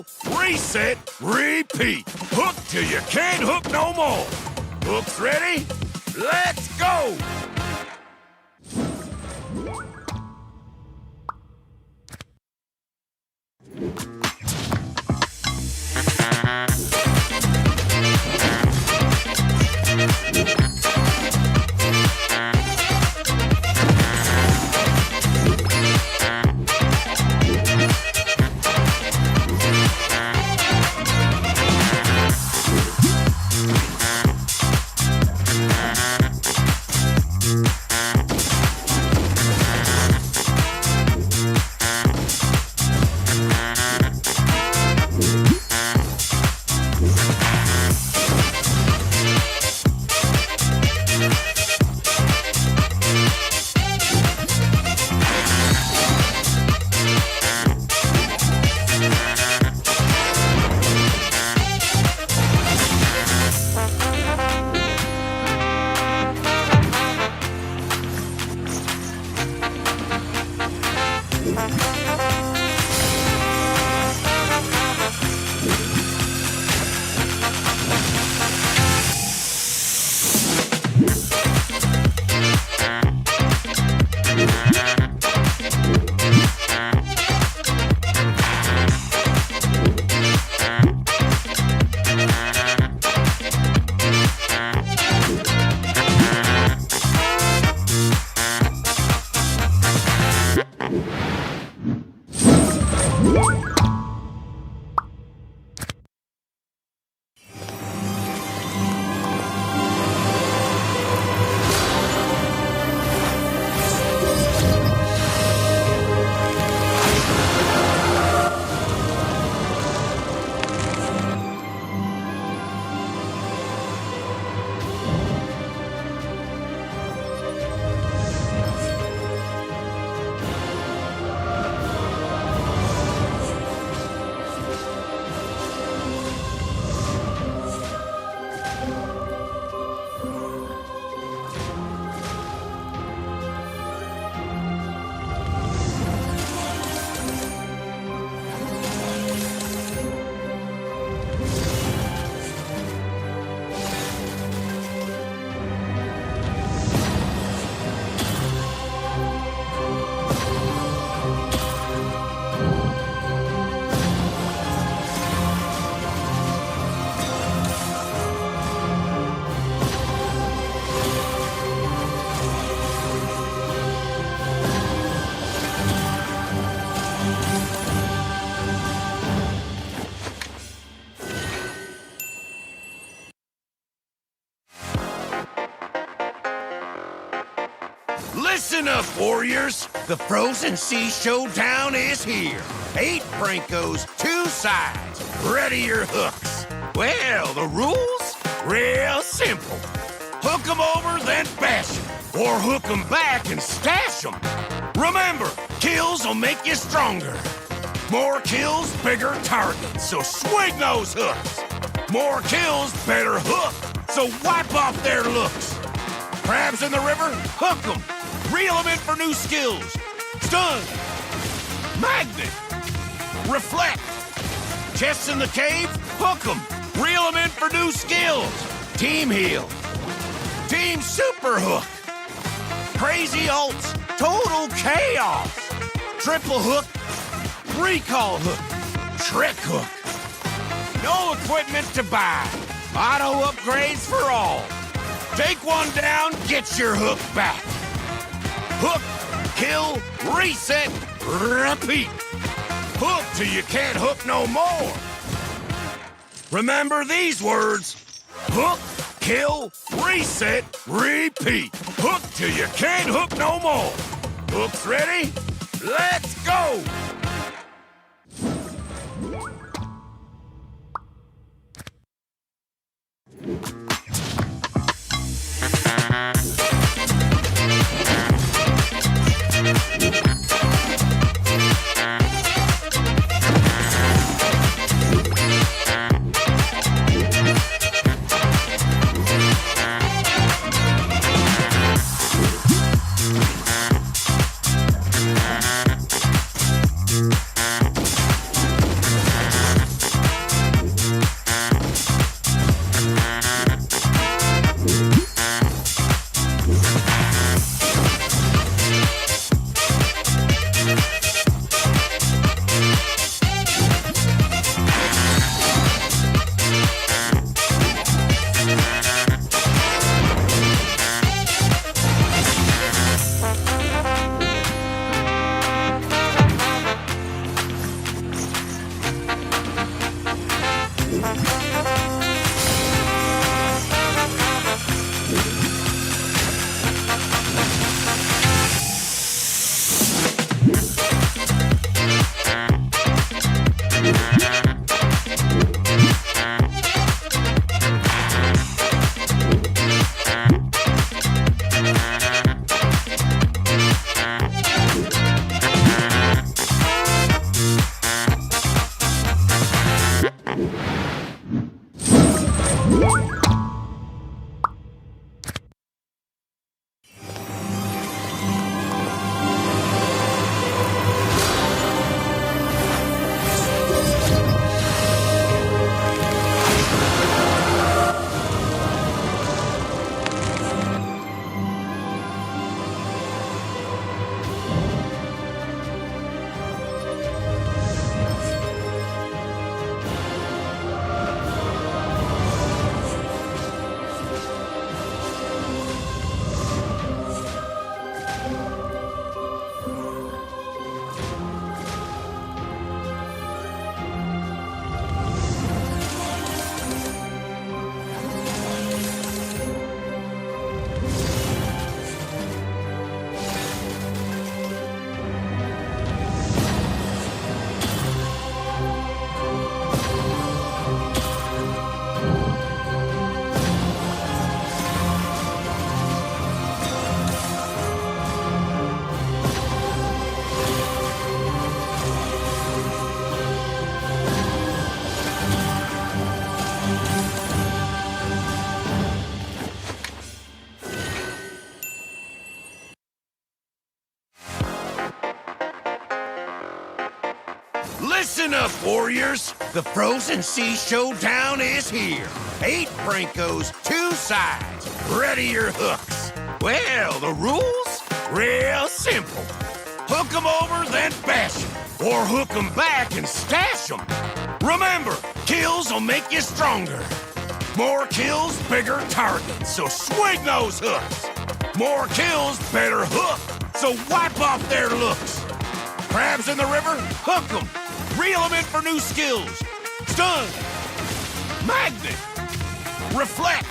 kill, reset, repeat. Hook till you can't hook no more. Hooks ready? Let's go! Listen up, warriors! The Frozen Sea Showdown is here. 8 Brancos, 2 sides. Ready your hooks. Well, the rules? Real simple. Hook 'em over, then bash 'em. Or hook 'em back and stash 'em. Remember, kills will make you stronger. More kills, bigger targets, so swing those hooks. More kills, better hook, so wipe off their looks. Crabs in the river? Hook 'em. Reel 'em in for new skills. Stun. Magnet. Reflect. Chests in the cave? Hook 'em. Reel 'em in for new skills. Team heal. Team super hook. Crazy ults. Total chaos. Triple hook. Recall hook. Trick hook. No equipment to buy. Auto upgrades for all. Take one down, get your hook back. Hook, kill, reset, repeat. Hook till you can't hook no more. Remember these words. Hook, kill, reset, repeat. Hook till you can't hook no more. Hooks ready? Let's go! warriors, the Frozen Sea Showdown is here. 8 Francos, 2 sides. Ready your hooks. Well, the rules? Real simple. Hook 'em over, then bash 'em. Or hook 'em back and stash 'em. Remember, kills will make you stronger. More kills, bigger targets, so swing those hooks. More kills, better hook, so wipe off their looks. Crabs in the river, hook 'em. Reel 'em in for new skills. Stun. Magnet. Reflect.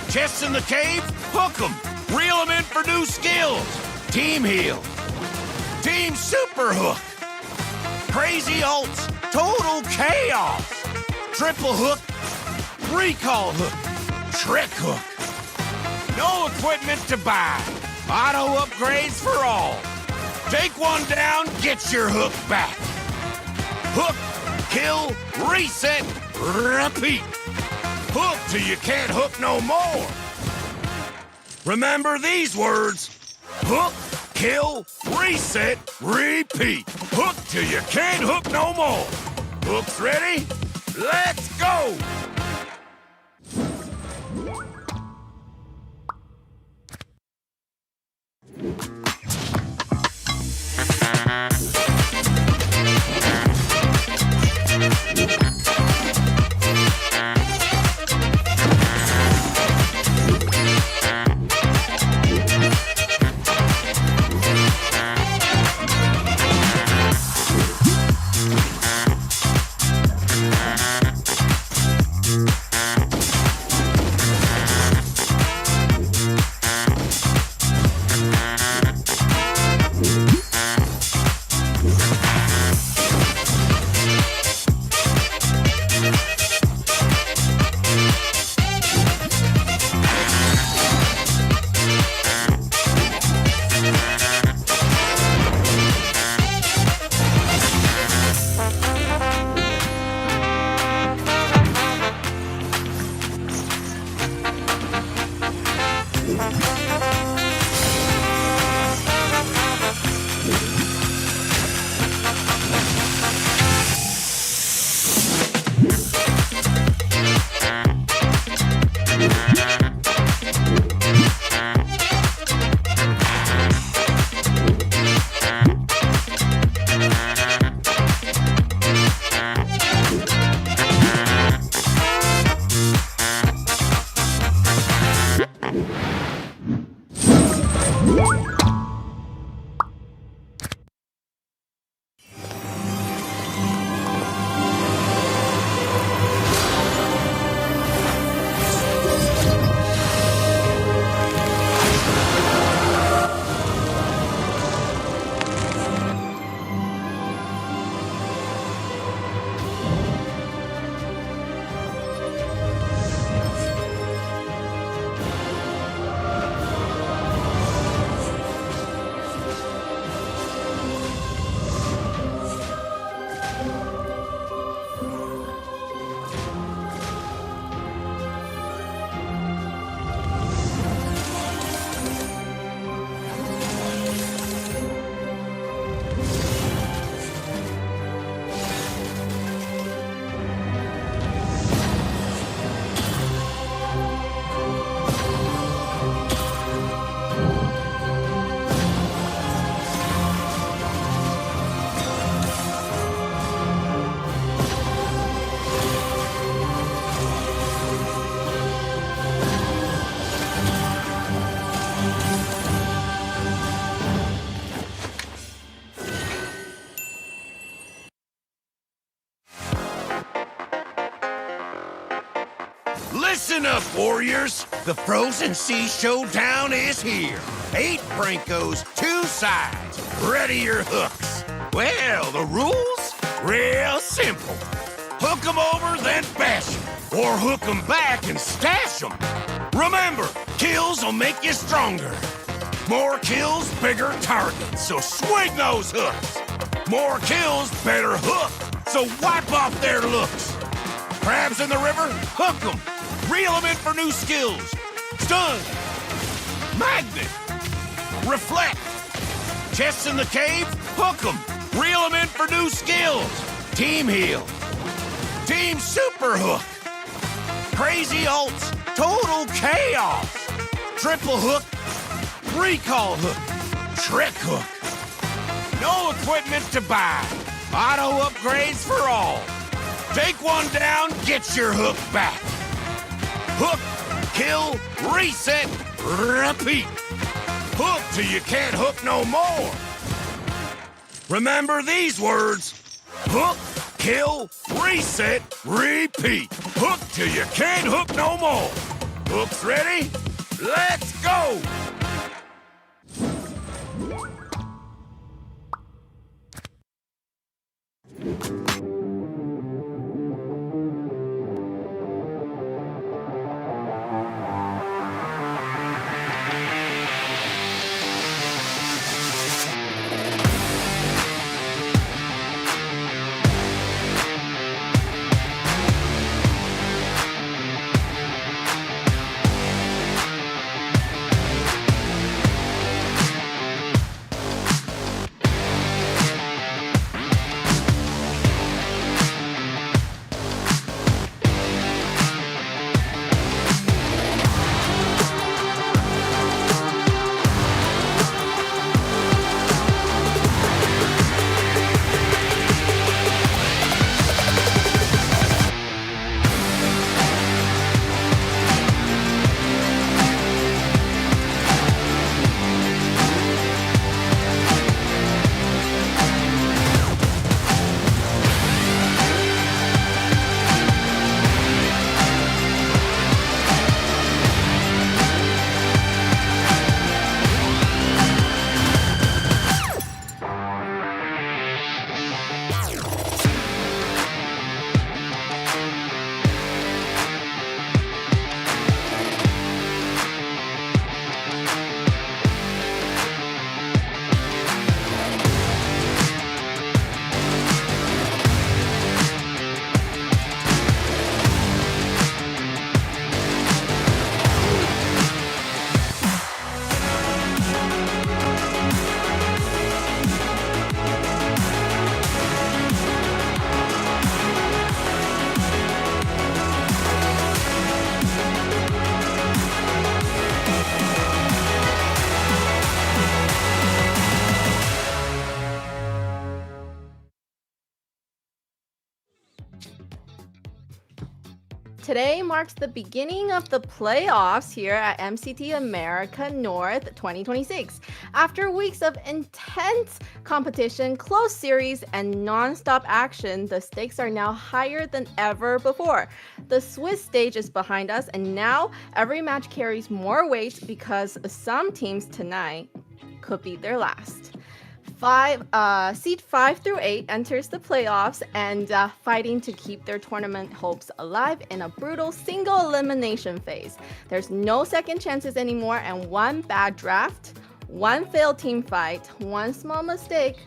Chests in the cave, hook 'em. Reel 'em in for new skills. Team heal. Team super hook. Crazy ults, total chaos. Triple hook, recall hook, trick hook. No equipment to buy. Auto upgrades for all. Take one down, get your hook back. Hook, kill, reset, repeat. Hook till you can't hook no more. Remember these words. Hook, kill, reset, repeat. Hook till you can't hook no more. Hooks ready? Let's go! Listen up, warriors! The Frozen Sea Showdown is here. 8 Francos, 2 sides. Ready your hooks. Well, the rules? Real simple. Hook 'em over, then bash 'em. Or hook 'em back and stash 'em. Remember, kills will make you stronger. More kills, bigger targets, so swing those hooks. More kills, better hook, so wipe off their looks. Crabs in the river, hook 'em. Reel 'em in for new skills. Stun. Magnet. Reflect. Chests in the cave, hook 'em. Reel 'em in for new skills. team heal, team super hook, crazy ults, total chaos, triple hook, recall hook, trick hook. No equipment to buy, auto upgrades for all. Take one down, get your hook back. Hook, kill, reset, repeat. Hook till you can't hook no more. Remember these words. Hook, kill, reset, repeat. Hook till you can't hook no more. Hooks ready? Let's go! Today marks the beginning of the playoffs here at MCT America North 2026. After weeks of intense competition, close series, and non-stop action, the stakes are now higher than ever before. The Swiss stage is behind us, and now every match carries more weight because some teams tonight could be their last. Seed 5 through 8 enters the playoffs and fighting to keep their tournament hopes alive in a brutal single elimination phase. There's no second chances anymore, and one bad draft, one failed team fight, one small mistake,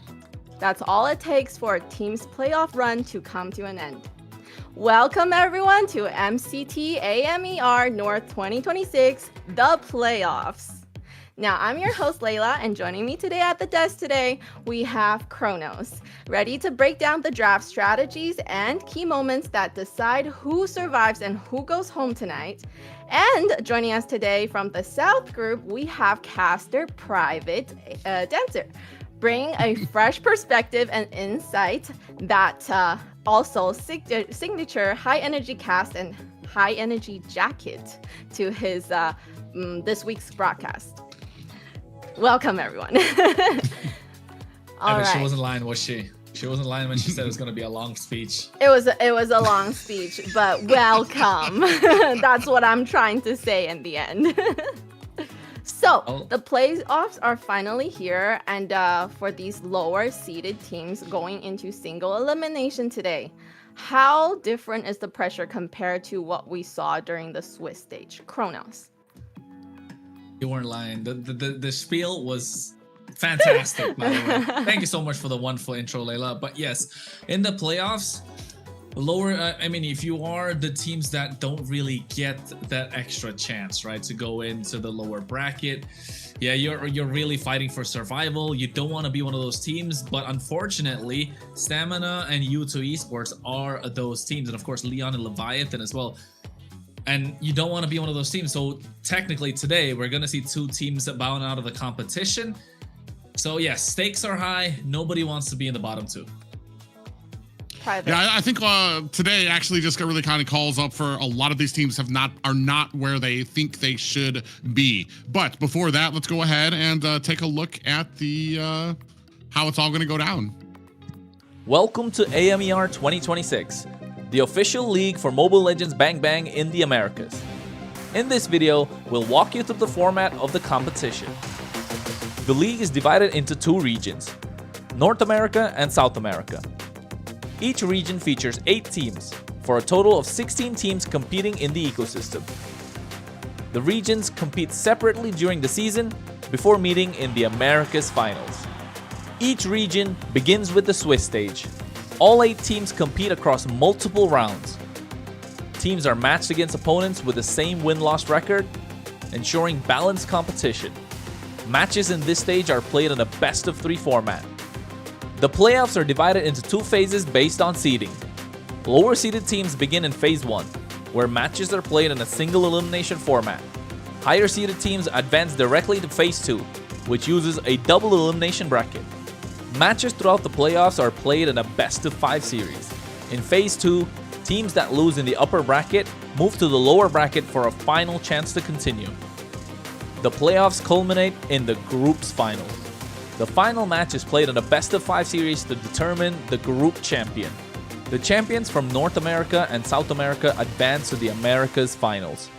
that's all it takes for a team's playoff run to come to an end. Welcome everyone to MCT AMER North 2026, the playoffs. Now, I'm your host, Layla, and joining me today at the desk today, we have Kronos, ready to break down the draft strategies and key moments that decide who survives and who goes home tonight. And joining us today from the South group, we have caster Private Dancer, bringing a fresh perspective and insight that also signature high-energy cast and high-energy jacket to his this week's broadcast. Welcome, everyone. All right. She wasn't lying, was she? She wasn't lying when she said it was going to be a long speech. It was a long speech, but welcome. That's what I'm trying to say in the end. So the playoffs are finally here, and for these lower seeded teams going into single elimination today, how different is the pressure compared to what we saw during the Swiss stage? Kronos. You weren't lying. The spiel was fantastic, by the way. Thank you so much for the wonderful intro, Layla. But yes, in the playoffs, lower, I mean, if you are the teams that don't really get that extra chance, right, to go into the lower bracket, yeah, you're really fighting for survival. You don't want to be one of those teams, but unfortunately, Stamina and U2 Esports are those teams, and of course, Lyon and Leviatan as well. And you don't want to be one of those teams. So technically today, we're going to see two teams bowing out of the competition. So yes, stakes are high. Nobody wants to be in the bottom two. Private. Yeah, I think today actually just really kind of calls up for a lot of these teams are not where they think they should be. But before that, let's go ahead and take a look at the how it's all going to go down. Welcome to AMER 2026, the official league for Mobile Legends Bang Bang in the Americas. In this video, we'll walk you through the format of the competition. The league is divided into two regions, North America and South America. Each region features 8 teams, for a total of 16 teams competing in the ecosystem. The regions compete separately during the season before meeting in the Americas Finals. Each region begins with the Swiss stage. All 8 teams compete across multiple rounds. Teams are matched against opponents with the same win-loss record, ensuring balanced competition. Matches in this stage are played in a best-of-3 format. The playoffs are divided into 2 phases based on seeding. Lower seeded teams begin in Phase 1, where matches are played in a single elimination format. Higher seeded teams advance directly to Phase 2, which uses a double elimination bracket. Matches throughout the playoffs are played in a best-of-5 series. In Phase 2, teams that lose in the upper bracket move to the lower bracket for a final chance to continue. The playoffs culminate in the group's final. The final match is played in a best-of-5 series to determine the group champion. The champions from North America and South America advance to the Americas Finals.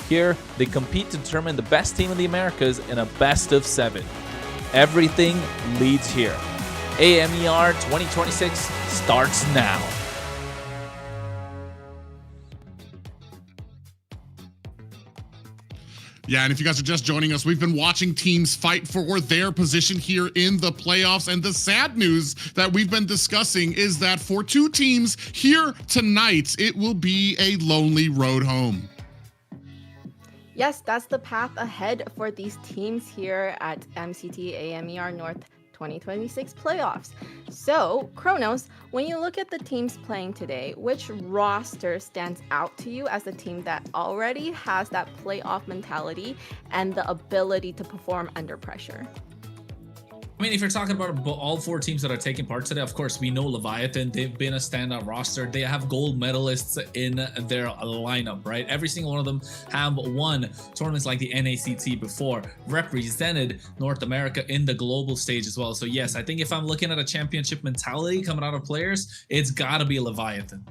Here, they compete to determine the best team in the Americas in a best-of-7. Everything leads here. AMER 2026 starts now. Yeah, and if you guys are just joining us, we've been watching teams fight for their position here in the playoffs. And the sad news that we've been discussing is that for 2 teams here tonight, it will be a lonely road home. Yes, that's the path ahead for these teams here at MCT AMER North 2026 playoffs. So, Kronos, when you look at the teams playing today, which roster stands out to you as a team that already has that playoff mentality and the ability to perform under pressure? I mean, if you're talking about all 4 teams that are taking part today, of course, we know Leviatan. They've been a standout roster. They have gold medalists in their lineup, right? Every single one of them have won tournaments like the NACT before, represented North America in the global stage as well. So yes, I think if I'm looking at a championship mentality coming out of players, it's got to be Leviatan.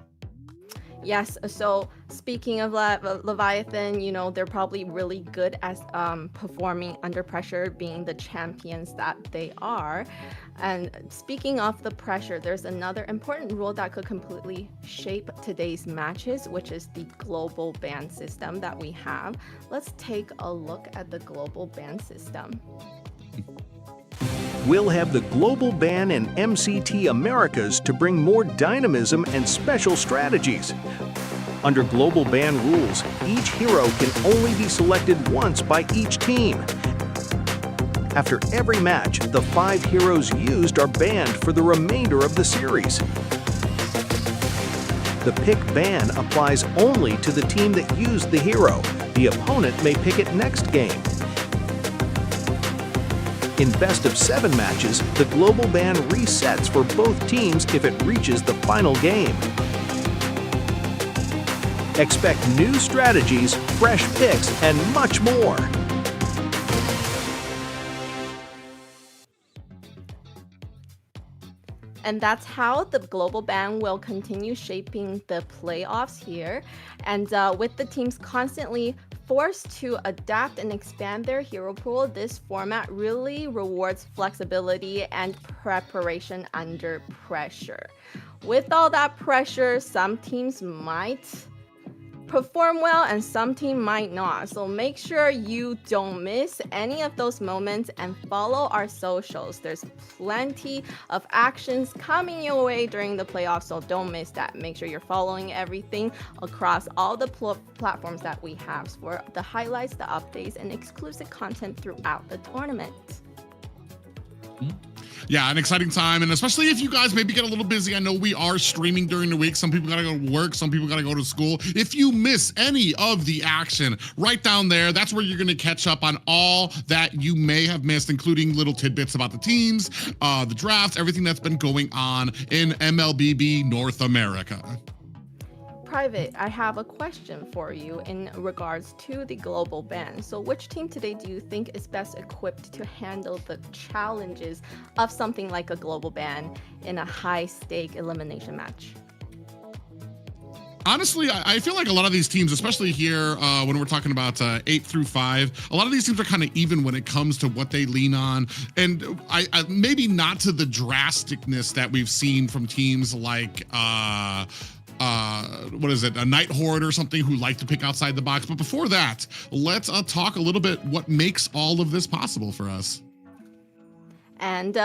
Yes, so speaking of Leviathan, you know, they're probably really good at performing under pressure, being the champions that they are. And speaking of the pressure, there's another important rule that could completely shape today's matches, which is the global ban system that we have. Let's take a look at the global ban system. We'll have the global ban in MCT Americas to bring more dynamism and special strategies. Under global ban rules, each hero can only be selected once by each team. After every match, the 5 heroes used are banned for the remainder of the series. The pick ban applies only to the team that used the hero. The opponent may pick it next game. In best-of-7 matches, the global ban resets for both teams if it reaches the final game. Expect new strategies, fresh picks, and much more. And that's how the global ban will continue shaping the playoffs here. And with the teams constantly forced to adapt and expand their hero pool, this format really rewards flexibility and preparation under pressure. With all that pressure, some teams might perform well and some team might not. So make sure you don't miss any of those moments and follow our socials. There's plenty of actions coming your way during the playoffs, so don't miss that. Make sure you're following everything across all the platforms that we have for the highlights, the updates, and exclusive content throughout the tournament. Yeah, an exciting time, and especially if you guys maybe get a little busy. I know we are streaming during the week. Some people gotta go to work, some people gotta go to school. If you miss any of the action, right down there, that's where you're gonna catch up on all that you may have missed, including little tidbits about the teams, the drafts, everything that's been going on in MLBB North America. Private, I have a question for you in regards to the global ban. So which team today do you think is best equipped to handle the challenges of something like a global ban in a high-stake elimination match? Honestly, I feel like a lot of these teams, especially here when we're talking about 8 through 5, a lot of these teams are kind of even when it comes to what they lean on. And I maybe not to the drasticness that we've seen from teams like what is it, a Night Horde or something, who like to pick outside the box. But before that, let's talk a little bit what makes all of this possible for us. And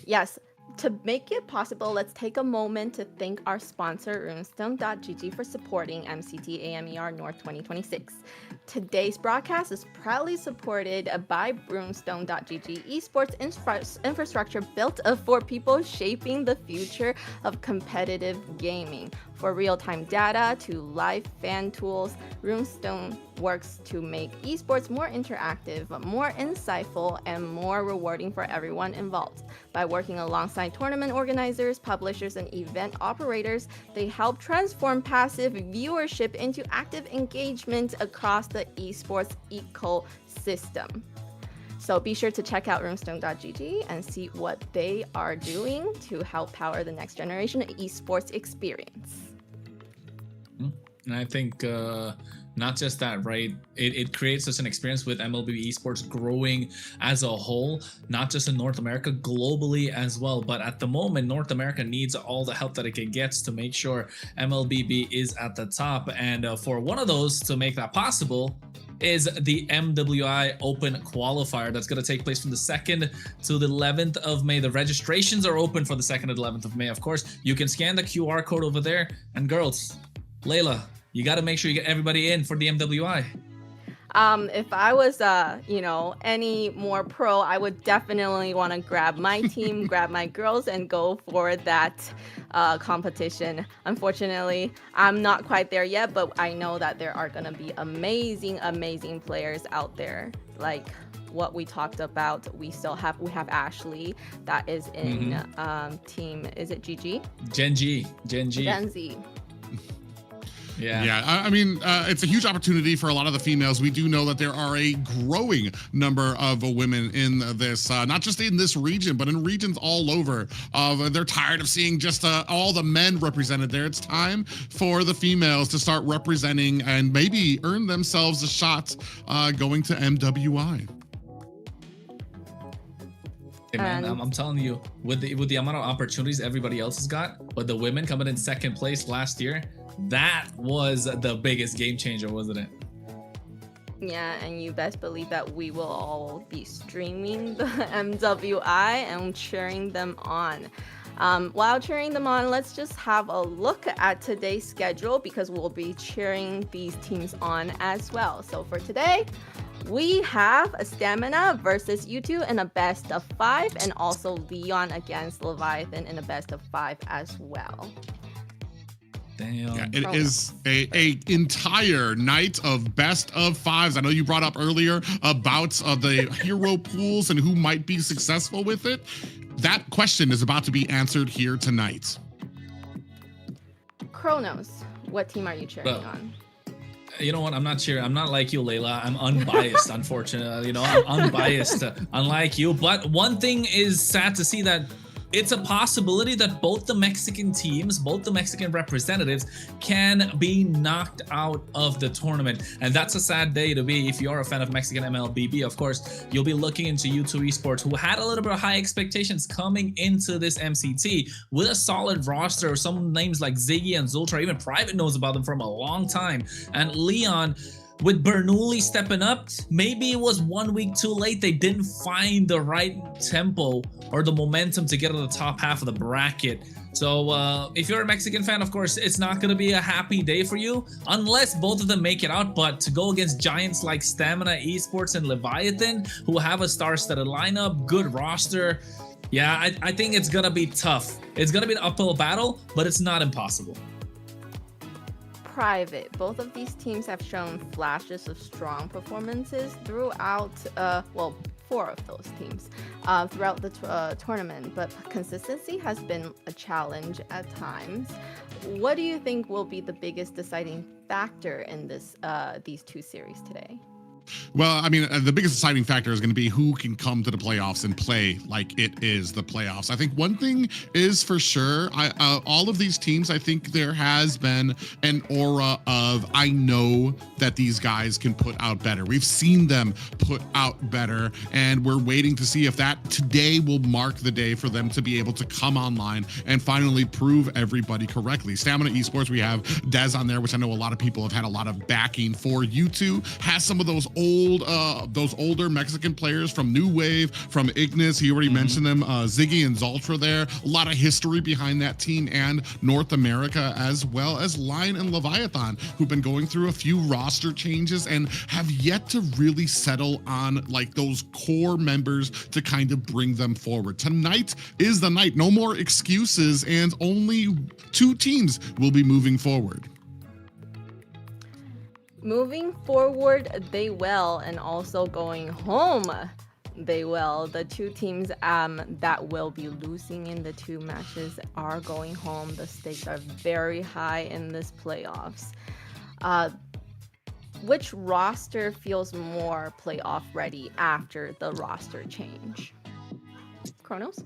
yes, to make it possible, let's take a moment to thank our sponsor, runestone.gg, for supporting MCT AMER North 2026. Today's broadcast is proudly supported by runestone.gg esports infrastructure built for people shaping the future of competitive gaming. For real-time data to live fan tools, Runestone works to make esports more interactive, more insightful, and more rewarding for everyone involved. By working alongside tournament organizers, publishers, and event operators, they help transform passive viewership into active engagement across the esports ecosystem. So be sure to check out runestone.gg and see what they are doing to help power the next generation esports experience. And I think not just that, right? It creates such an experience with MLBB Esports growing as a whole, not just in North America, globally as well. But at the moment, North America needs all the help that it can get to make sure MLBB is at the top. And for one of those to make that possible is the MWI Open Qualifier that's going to take place from the 2nd to the 11th of May. The registrations are open for the 2nd and 11th of May. Of course, you can scan the QR code over there. And girls, Layla, you got to make sure you get everybody in for the MWI. If I was, any more pro, I would definitely want to grab my team, grab my girls, and go for that competition. Unfortunately, I'm not quite there yet, but I know that there are going to be amazing, amazing players out there. Like what we talked about, we have Ashley that is in team, is it GG? Gen Z. Yeah, I mean, it's a huge opportunity for a lot of the females. We do know that there are a growing number of women in this, not just in this region, but in regions all over. They're tired of seeing just all the men represented there. It's time for the females to start representing and maybe earn themselves a shot going to MWI. Hey man, I'm telling you, with the amount of opportunities everybody else has got, but the women coming in 2nd place last year, that was the biggest game changer, wasn't it? Yeah, and you best believe that we will all be streaming the MWI and cheering them on. While cheering them on, let's just have a look at today's schedule because we'll be cheering these teams on as well. So for today, we have a Stamina versus U2 in a best of 5, and also Lyon against Leviatan in a best of 5 as well. Damn. Yeah, it is a entire night of best of 5s. I know you brought up earlier about the hero pools and who might be successful with it. That question is about to be answered here tonight. Kronos, what team are you cheering on? You know what? I'm not cheering. I'm not like you, Layla. I'm unbiased, unfortunately. I'm unbiased, unlike you. But one thing is sad to see that it's a possibility that both the Mexican teams, both the Mexican representatives can be knocked out of the tournament. And that's a sad day to be if you're a fan of Mexican MLBB. Of course, you'll be looking into U2 Esports, who had a little bit of high expectations coming into this MCT with a solid roster. Some names like Ziggy and Zultra, even Private knows about them from a long time. And Lyon, with Bernoulli stepping up, maybe it was 1 week too late. They didn't find the right tempo or the momentum to get to the top half of the bracket. So if you're a Mexican fan, of course, it's not going to be a happy day for you unless both of them make it out. But to go against giants like Stamina Esports and Leviatan, who have a star-studded lineup, good roster, yeah, I think it's going to be tough. It's going to be an uphill battle, but it's not impossible. Private. Both of these teams have shown flashes of strong performances throughout, well, 4 of those teams throughout the tournament, but consistency has been a challenge at times. What do you think will be the biggest deciding factor in these 2 series today? Well, I mean, the biggest deciding factor is going to be who can come to the playoffs and play like it is the playoffs. I think one thing is for sure, all of these teams, I think there has been an aura of, I know that these guys can put out better. We've seen them put out better, and we're waiting to see if that today will mark the day for them to be able to come online and finally prove everybody correctly. Stamina Esports, we have Dez on there, which I know a lot of people have had a lot of backing for. U2 has some of those older Mexican players from New Wave, from Ignis. He already mentioned them. Ziggy and Zultra there. A lot of history behind that team and North America, as well as Lyon and Leviatan, who've been going through a few roster changes and have yet to really settle on like those core members to kind of bring them forward. Tonight is the night. No more excuses, and only 2 teams will be moving forward. Moving forward, they will, and also going home, they will. The 2 teams that will be losing in the 2 matches are going home. The stakes are very high in this playoffs. Which roster feels more playoff ready after the roster change? Kronos?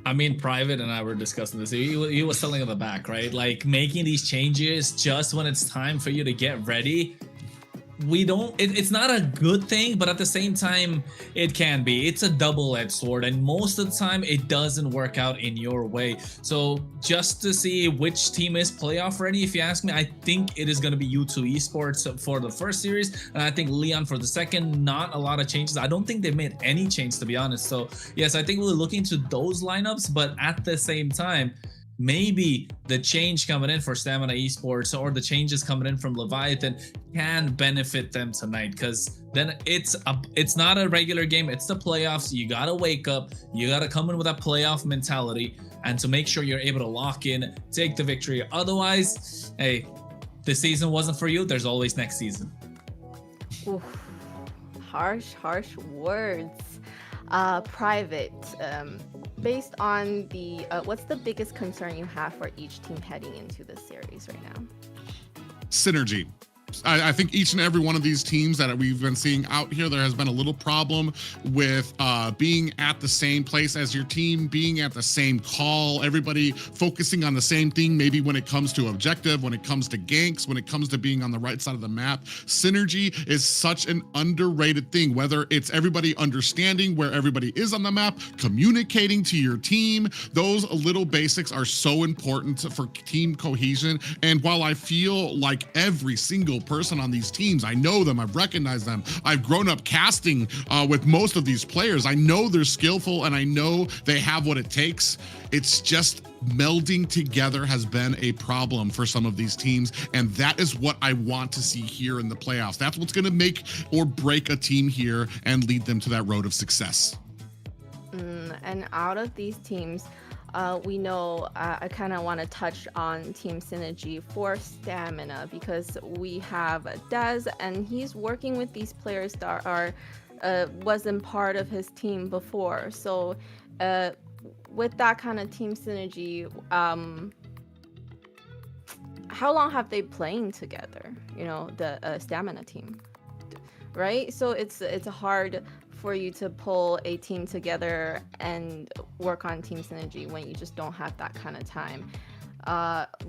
I mean, Private and I were discussing this. He was telling in the back, right? Like making these changes just when it's time for you to get ready. It's not a good thing, but at the same time, it can be. It's a double-edged sword, and most of the time, it doesn't work out in your way. So just to see which team is playoff ready, if you ask me, I think it is going to be U2 Esports for the first series, and I think Lyon for the second. Not a lot of changes. I don't think they've made any change, to be honest. So yes, I think we're looking to those lineups, but at the same time, maybe the change coming in for Stamina Esports or the changes coming in from Leviathan can benefit them tonight, because then it's not a regular game, it's the playoffs. You gotta wake up, you gotta come in with that playoff mentality, and to make sure you're able to lock in, take the victory. Otherwise, hey, this season wasn't for you. There's always next season. Oof. Harsh words. Private, based on the what's the biggest concern you have for each team heading into this series right now? Synergy. I think each and every one of these teams that we've been seeing out here, there has been a little problem with being at the same place as your team, being at the same call, everybody focusing on the same thing, maybe when it comes to objective, when it comes to ganks, when it comes to being on the right side of the map. Synergy is such an underrated thing, whether it's everybody understanding where everybody is on the map, communicating to your team. Those little basics are so important for team cohesion. And while I feel like every single person on these teams, I know them, I've recognized them, I've grown up casting with most of these players, I know they're skillful and I know they have what it takes. It's just melding together has been a problem for some of these teams, and that is what I want to see here in the playoffs. That's what's going to make or break a team here and lead them to that road of success. And out of these teams, we know I kind of want to touch on team synergy for Stamina, because we have Dez, and he's working with these players that are wasn't part of his team before. So with that kind of team synergy, how long have they playing together? You know, the Stamina team, right? So it's hard for you to pull a team together and work on team synergy when you just don't have that kind of time.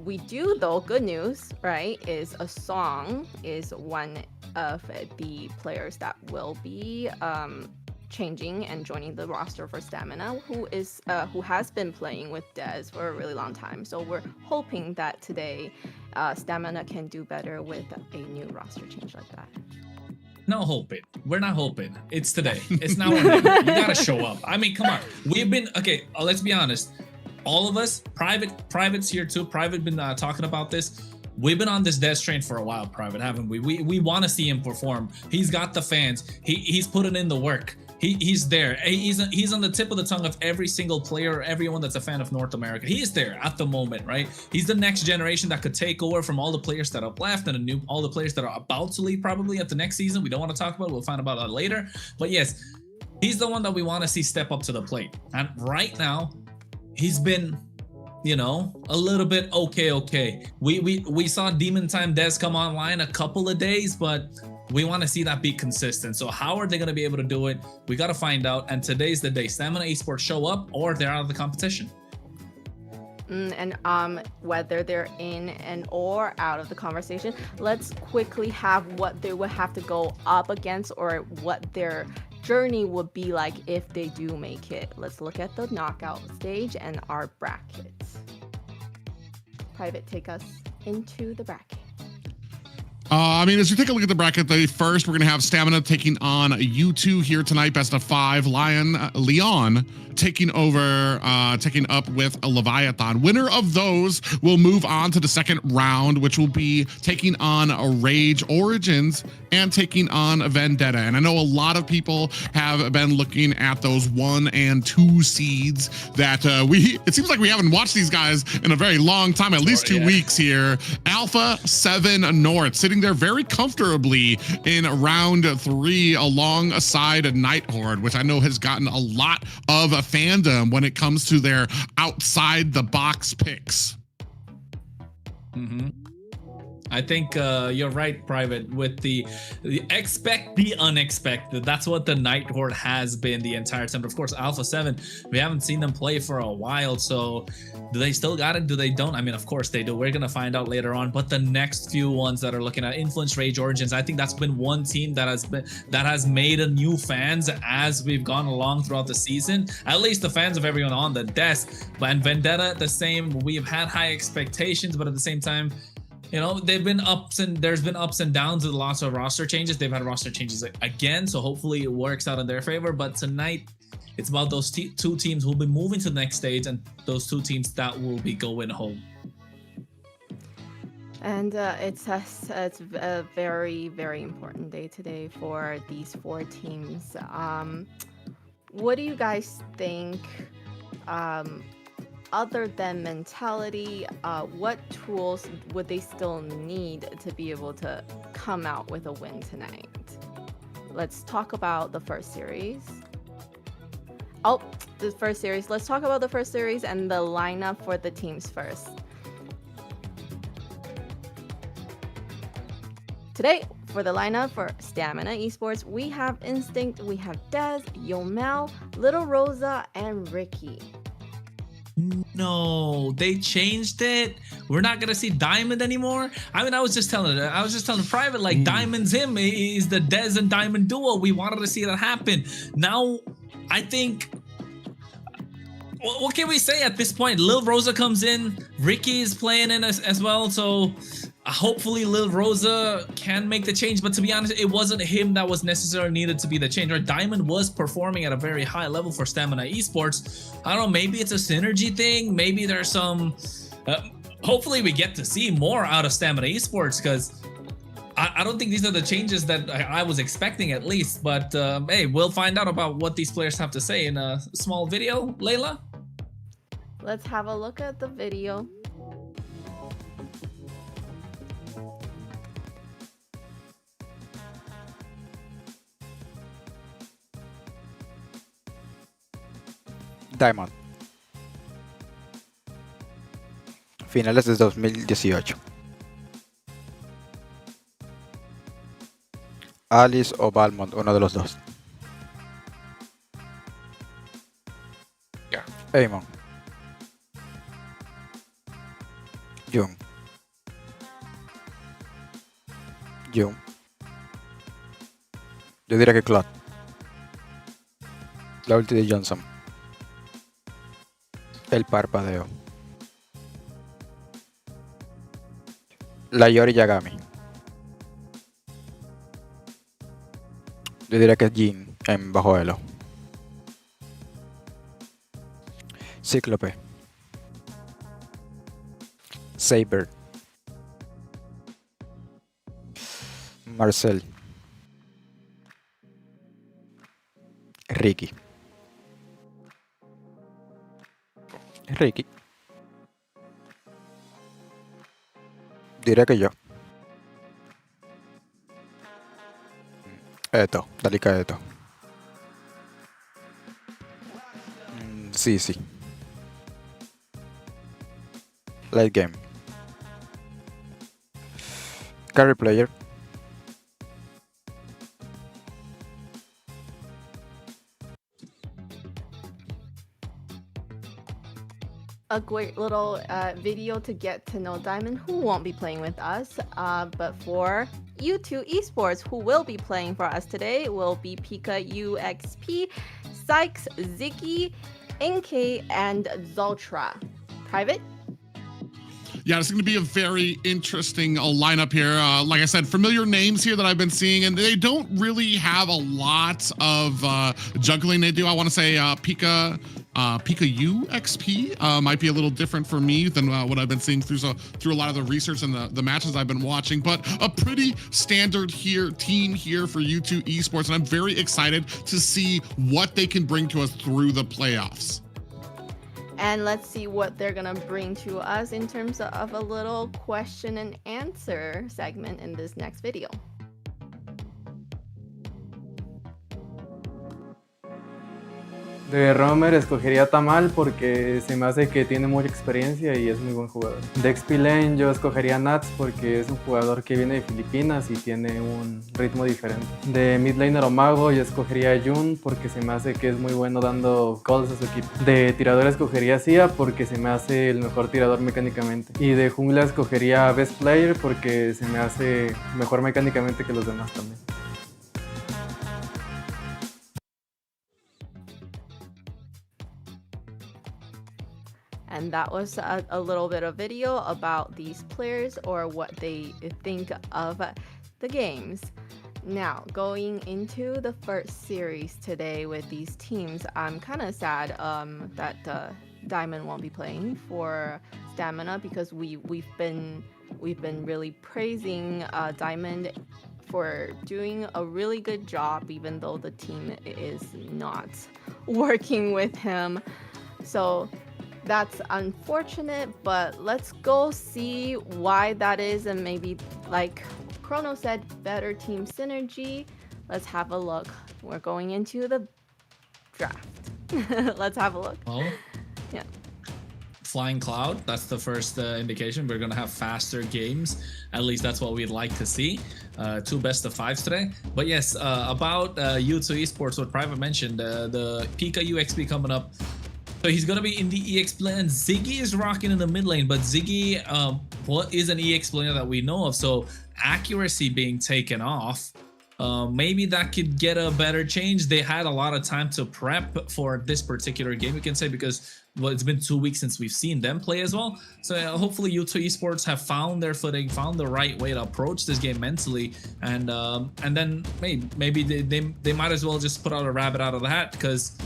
We do, though, good news, right, is a song is one of the players that will be changing and joining the roster for Stamina, who has been playing with Dez for a really long time. So we're hoping that today Stamina can do better with a new roster change like that. No hoping. We're not hoping. It's today. It's now or never. You gotta show up. I mean, come on. We've been okay. Let's be honest. All of us, privates here too. Private been talking about this. We've been on this Dez train for a while, Private, haven't we? We want to see him perform. He's got the fans. He's putting in the work. He's there. He's on the tip of the tongue of every single player, everyone that's a fan of North America. He is there at the moment, right? He's the next generation that could take over from all the players that have left and all the players that are about to leave probably at the next season. We don't want to talk about it. We'll find about that later. But yes, he's the one that we want to see step up to the plate. And right now, he's been, you know, a little bit okay. We saw Demon Time Dez come online a couple of days, but we want to see that be consistent. So how are they going to be able to do it? We got to find out. And today's the day. Stamina Esports show up or they're out of the competition. And whether they're in and or out of the conversation, let's quickly have what they would have to go up against or what their journey would be like if they do make it. Let's look at the knockout stage and our brackets. Private, take us into the bracket. As we take a look at the bracket, first we're going to have Stamina taking on U2 here tonight, best of 5. Lyon taking up with a Leviatan. Winner of those will move on to the second round, which will be taking on a Rage Origins and taking on a Vendetta. And I know a lot of people have been looking at those 1 and 2 seeds that it seems like we haven't watched these guys in a very long time, at least 2 weeks here. Alpha 7 North sitting there very comfortably in round 3 alongside Night Horde, which I know has gotten a lot of fandom when it comes to their outside the box picks. I think you're right, Private, with the expect the unexpected. That's what the Night Horde has been the entire time. But of course, Alpha 7, we haven't seen them play for a while. So do they still got it? Do they don't? I mean, of course they do. We're going to find out later on. But the next few ones that are looking at Influence, Rage Origins, I think that's been one team that has made a new fans as we've gone along throughout the season. At least the fans of everyone on the desk. And Vendetta, the same. We've had high expectations, but at the same time, you know, there's been ups and downs with lots of roster changes. They've had roster changes again, so hopefully it works out in their favor. But tonight, it's about those 2 teams who will be moving to the next stage and those 2 teams that will be going home. And it's a very, very important day today for these 4 teams. What do you guys think? Other than mentality, what tools would they still need to be able to come out with a win tonight? Let's talk about the first series. Let's talk about the first series and the lineup for the teams first. Today, for the lineup for Stamina Esports, we have Instinct, we have Dez, Yomel, Little Rosa, and Ricky. No, they changed it. We're not gonna see Diamond anymore. I mean, I was just telling Private, like Diamond's him. Is the Dez and Diamond duo. We wanted to see that happen. Now, I think, what can we say at this point? Lil Rosa comes in. Ricky is playing in as well. So hopefully Lil Rosa can make the change. But to be honest, it wasn't him that was necessarily needed to be the change. Right? Diamond was performing at a very high level for Stamina Esports. I don't know, maybe it's a synergy thing. Maybe there's some... hopefully we get to see more out of Stamina Esports, because I don't think these are the changes that I was expecting, at least. But hey, we'll find out about what these players have to say in a small video. Layla? Let's have a look at the video. Diamond. Finales de 2018. Alice o Balmond, uno de los dos. Amon. Jung. Jung. Yo diría que Cloud. La ulti de Johnson. El parpadeo. La Yori Yagami. Yo diría que es Jin en bajo elo. Cíclope. Saber. Marcel. Ricky. Ricky. Diría que yo. Esto, Dalika Eto. Sí, sí. Late game. Carry player. A great little video to get to know Diamond, who won't be playing with us. But for U2 Esports, who will be playing for us today, will be Pika UXP, Sykes, Ziggy, NK, and Zoltra. Private? Yeah, it's going to be a very interesting lineup here. Like I said, familiar names here that I've been seeing, and they don't really have a lot of juggling they do. I want to say Pika UXP might be a little different for me than what I've been seeing through a lot of the research and the matches I've been watching, but a pretty standard team here for U2 Esports, and I'm very excited to see what they can bring to us through the playoffs. And let's see what they're gonna bring to us in terms of a little question and answer segment in this next video. De Romer escogería Tamal porque se me hace que tiene mucha experiencia y es muy buen jugador. De XP Lane yo escogería Nats porque es un jugador que viene de Filipinas y tiene un ritmo diferente. De Mid Laner o Mago yo escogería Jun porque se me hace que es muy bueno dando calls a su equipo. De tirador escogería Sia porque se me hace el mejor tirador mecánicamente. Y de jungla escogería Best Player porque se me hace mejor mecánicamente que los demás también. And that was a little bit of video about these players or what they think of the games. Now, going into the first series today with these teams, I'm kind of sad that Diamond won't be playing for Stamina because we've been really praising Diamond for doing a really good job, even though the team is not working with him. So that's unfortunate, but let's go see why that is, and maybe, like Chrono said, better team synergy. Let's have a look. We're going into the draft. Let's have a look. Well, yeah. Flying Cloud, that's the first indication. We're going to have faster games. At least that's what we'd like to see. 2 best of 5s today. But yes, about U2 Esports, what Private mentioned, the Pika UXP coming up. So he's going to be in the EX plan. Ziggy is rocking in the mid lane, but Ziggy, what is an EX player that we know of? So accuracy being taken off, maybe that could get a better change. They had a lot of time to prep for this particular game, you can say, because well, it's been 2 weeks since we've seen them play as well. So hopefully U2 Esports have found their footing, found the right way to approach this game mentally, and then maybe they might as well just put out a rabbit out of the hat, because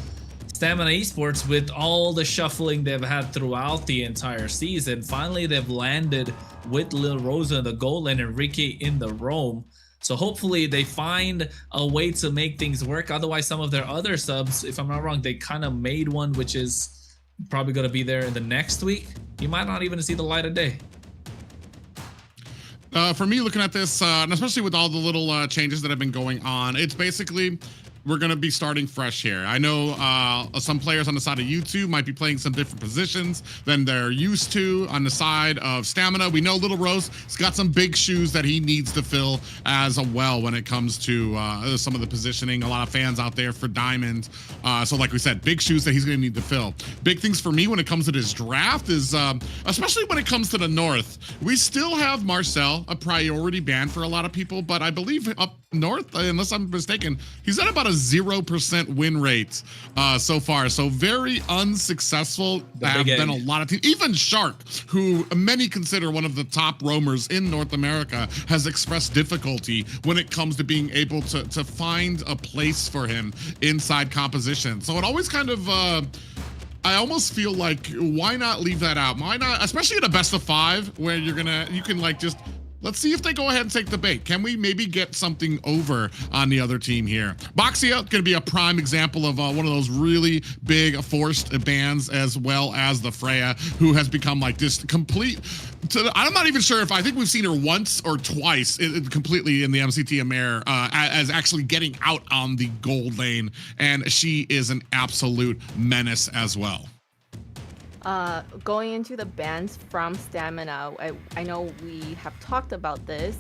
Stamina Esports, with all the shuffling they've had throughout the entire season, finally they've landed with Lil Rosa in the goal lane and Ricky in the roam. So hopefully they find a way to make things work. Otherwise, some of their other subs, if I'm not wrong, they kind of made one, which is probably going to be there in the next week. You might not even see the light of day. For me, looking at this, and especially with all the little changes that have been going on, it's basically we're going to be starting fresh here. I know some players on the side of U2 might be playing some different positions than they're used to. On the side of Stamina, we know Little Rose has got some big shoes that he needs to fill as well when it comes to some of the positioning. A lot of fans out there for Diamond. So like we said, big shoes that he's going to need to fill. Big things for me when it comes to this draft is, especially when it comes to the North, we still have Marcel, a priority ban for a lot of people, but I believe up North, unless I'm mistaken, he's at about a 0% win rate so far. So very unsuccessful. There have been a lot of teams. Even Shark, who many consider one of the top roamers in North America, has expressed difficulty when it comes to being able to find a place for him inside composition. So it always kind of I almost feel like, why not leave that out? Why not, especially in a best of 5 where you can like just, let's see if they go ahead and take the bait. Can we maybe get something over on the other team here? Boxia going to be a prime example of one of those really big forced bans, as well as the Freya, who has become like this complete. I'm not even sure if I think we've seen her once or twice completely in the MCT AMER as actually getting out on the gold lane, and she is an absolute menace as well. Going into the bans from Stamina, I know we have talked about this,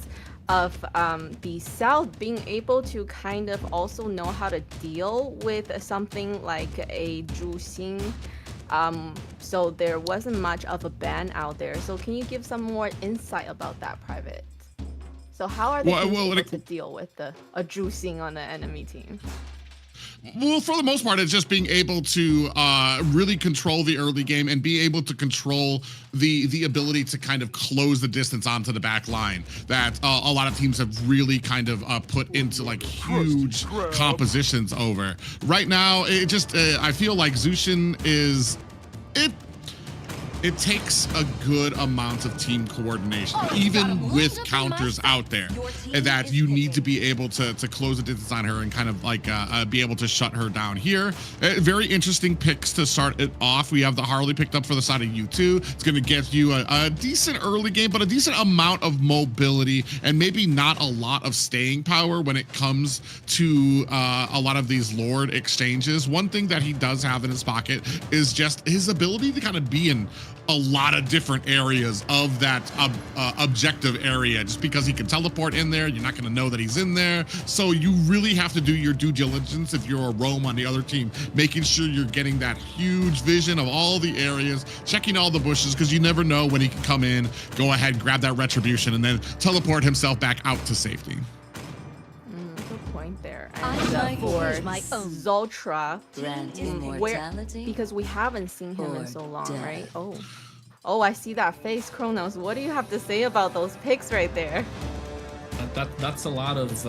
of the South being able to kind of also know how to deal with something like a Zhu Xing. So there wasn't much of a ban out there. So can you give some more insight about that, Private? So how are they able to deal with a Zhu Xing on the enemy team? Well, for the most part, it's just being able to really control the early game and be able to control the ability to kind of close the distance onto the back line that a lot of teams have really kind of put into like huge compositions over. Right now, it just I feel like Zushin is it takes a good amount of team coordination, even with counters out there, that you need to be able to close the distance on her and kind of like be able to shut her down here. Very interesting picks to start it off. We have the Harley picked up for the side of U2. It's going to get you a decent early game, but a decent amount of mobility and maybe not a lot of staying power when it comes to a lot of these Lord exchanges. One thing that he does have in his pocket is just his ability to kind of be in a lot of different areas of that objective area. Just because he can teleport in there, you're not going to know that he's in there. So you really have to do your due diligence if you're a roam on the other team, making sure you're getting that huge vision of all the areas, checking all the bushes, because you never know when he can come in, go ahead, grab that retribution, and then teleport himself back out to safety. Good point there. And for Zoltra, because we haven't seen him in so long, right? Oh, I see that face, Kronos. What do you have to say about those picks right there? That's a lot of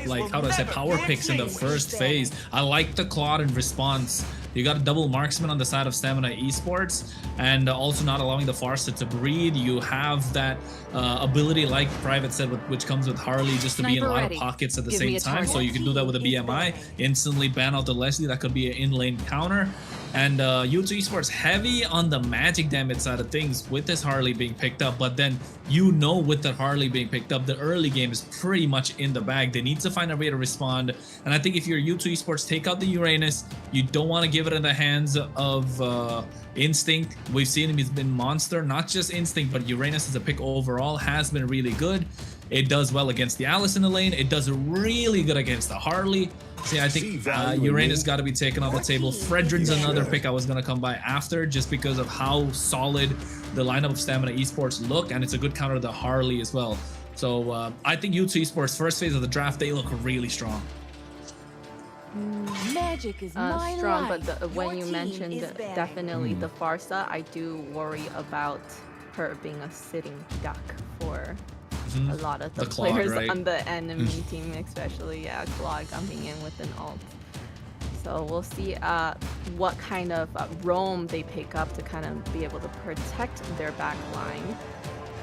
like, how do I say, power picks in the first phase. I like the Claude in response. You got a double marksman on the side of Stamina Esports, and also not allowing the Farsa to breed. You have that ability, like Private said, which comes with Harley, just to be in a lot of pockets at the same time. So you can do that with a BMI, instantly ban out the Leslie. That could be an in-lane counter. And U2 Esports heavy on the magic damage side of things with this Harley being picked up. But then, with the Harley being picked up, the early game is pretty much in the bag. They need to find a way to respond. And I think if you're U2 Esports, take out the Uranus. You don't want to give it in the hands of Instinct. We've seen him, he's been monster. Not just Instinct, but Uranus as a pick overall has been really good. It does well against the Alice in the lane. It does really good against the Harley. See, I think Uranus got to be taken off the table. Fredrin's another pick I was going to come by after, just because of how solid the lineup of Stamina Esports look, and it's a good counter to the Harley as well. So I think U2 Esports first phase of the draft, they look really strong. Magic is my strong, life. but when you mentioned definitely the Farsa, I do worry about her being a sitting duck for a lot of the players on the enemy team, especially Claude coming in with an ult. So we'll see what kind of roam they pick up to kind of be able to protect their back line.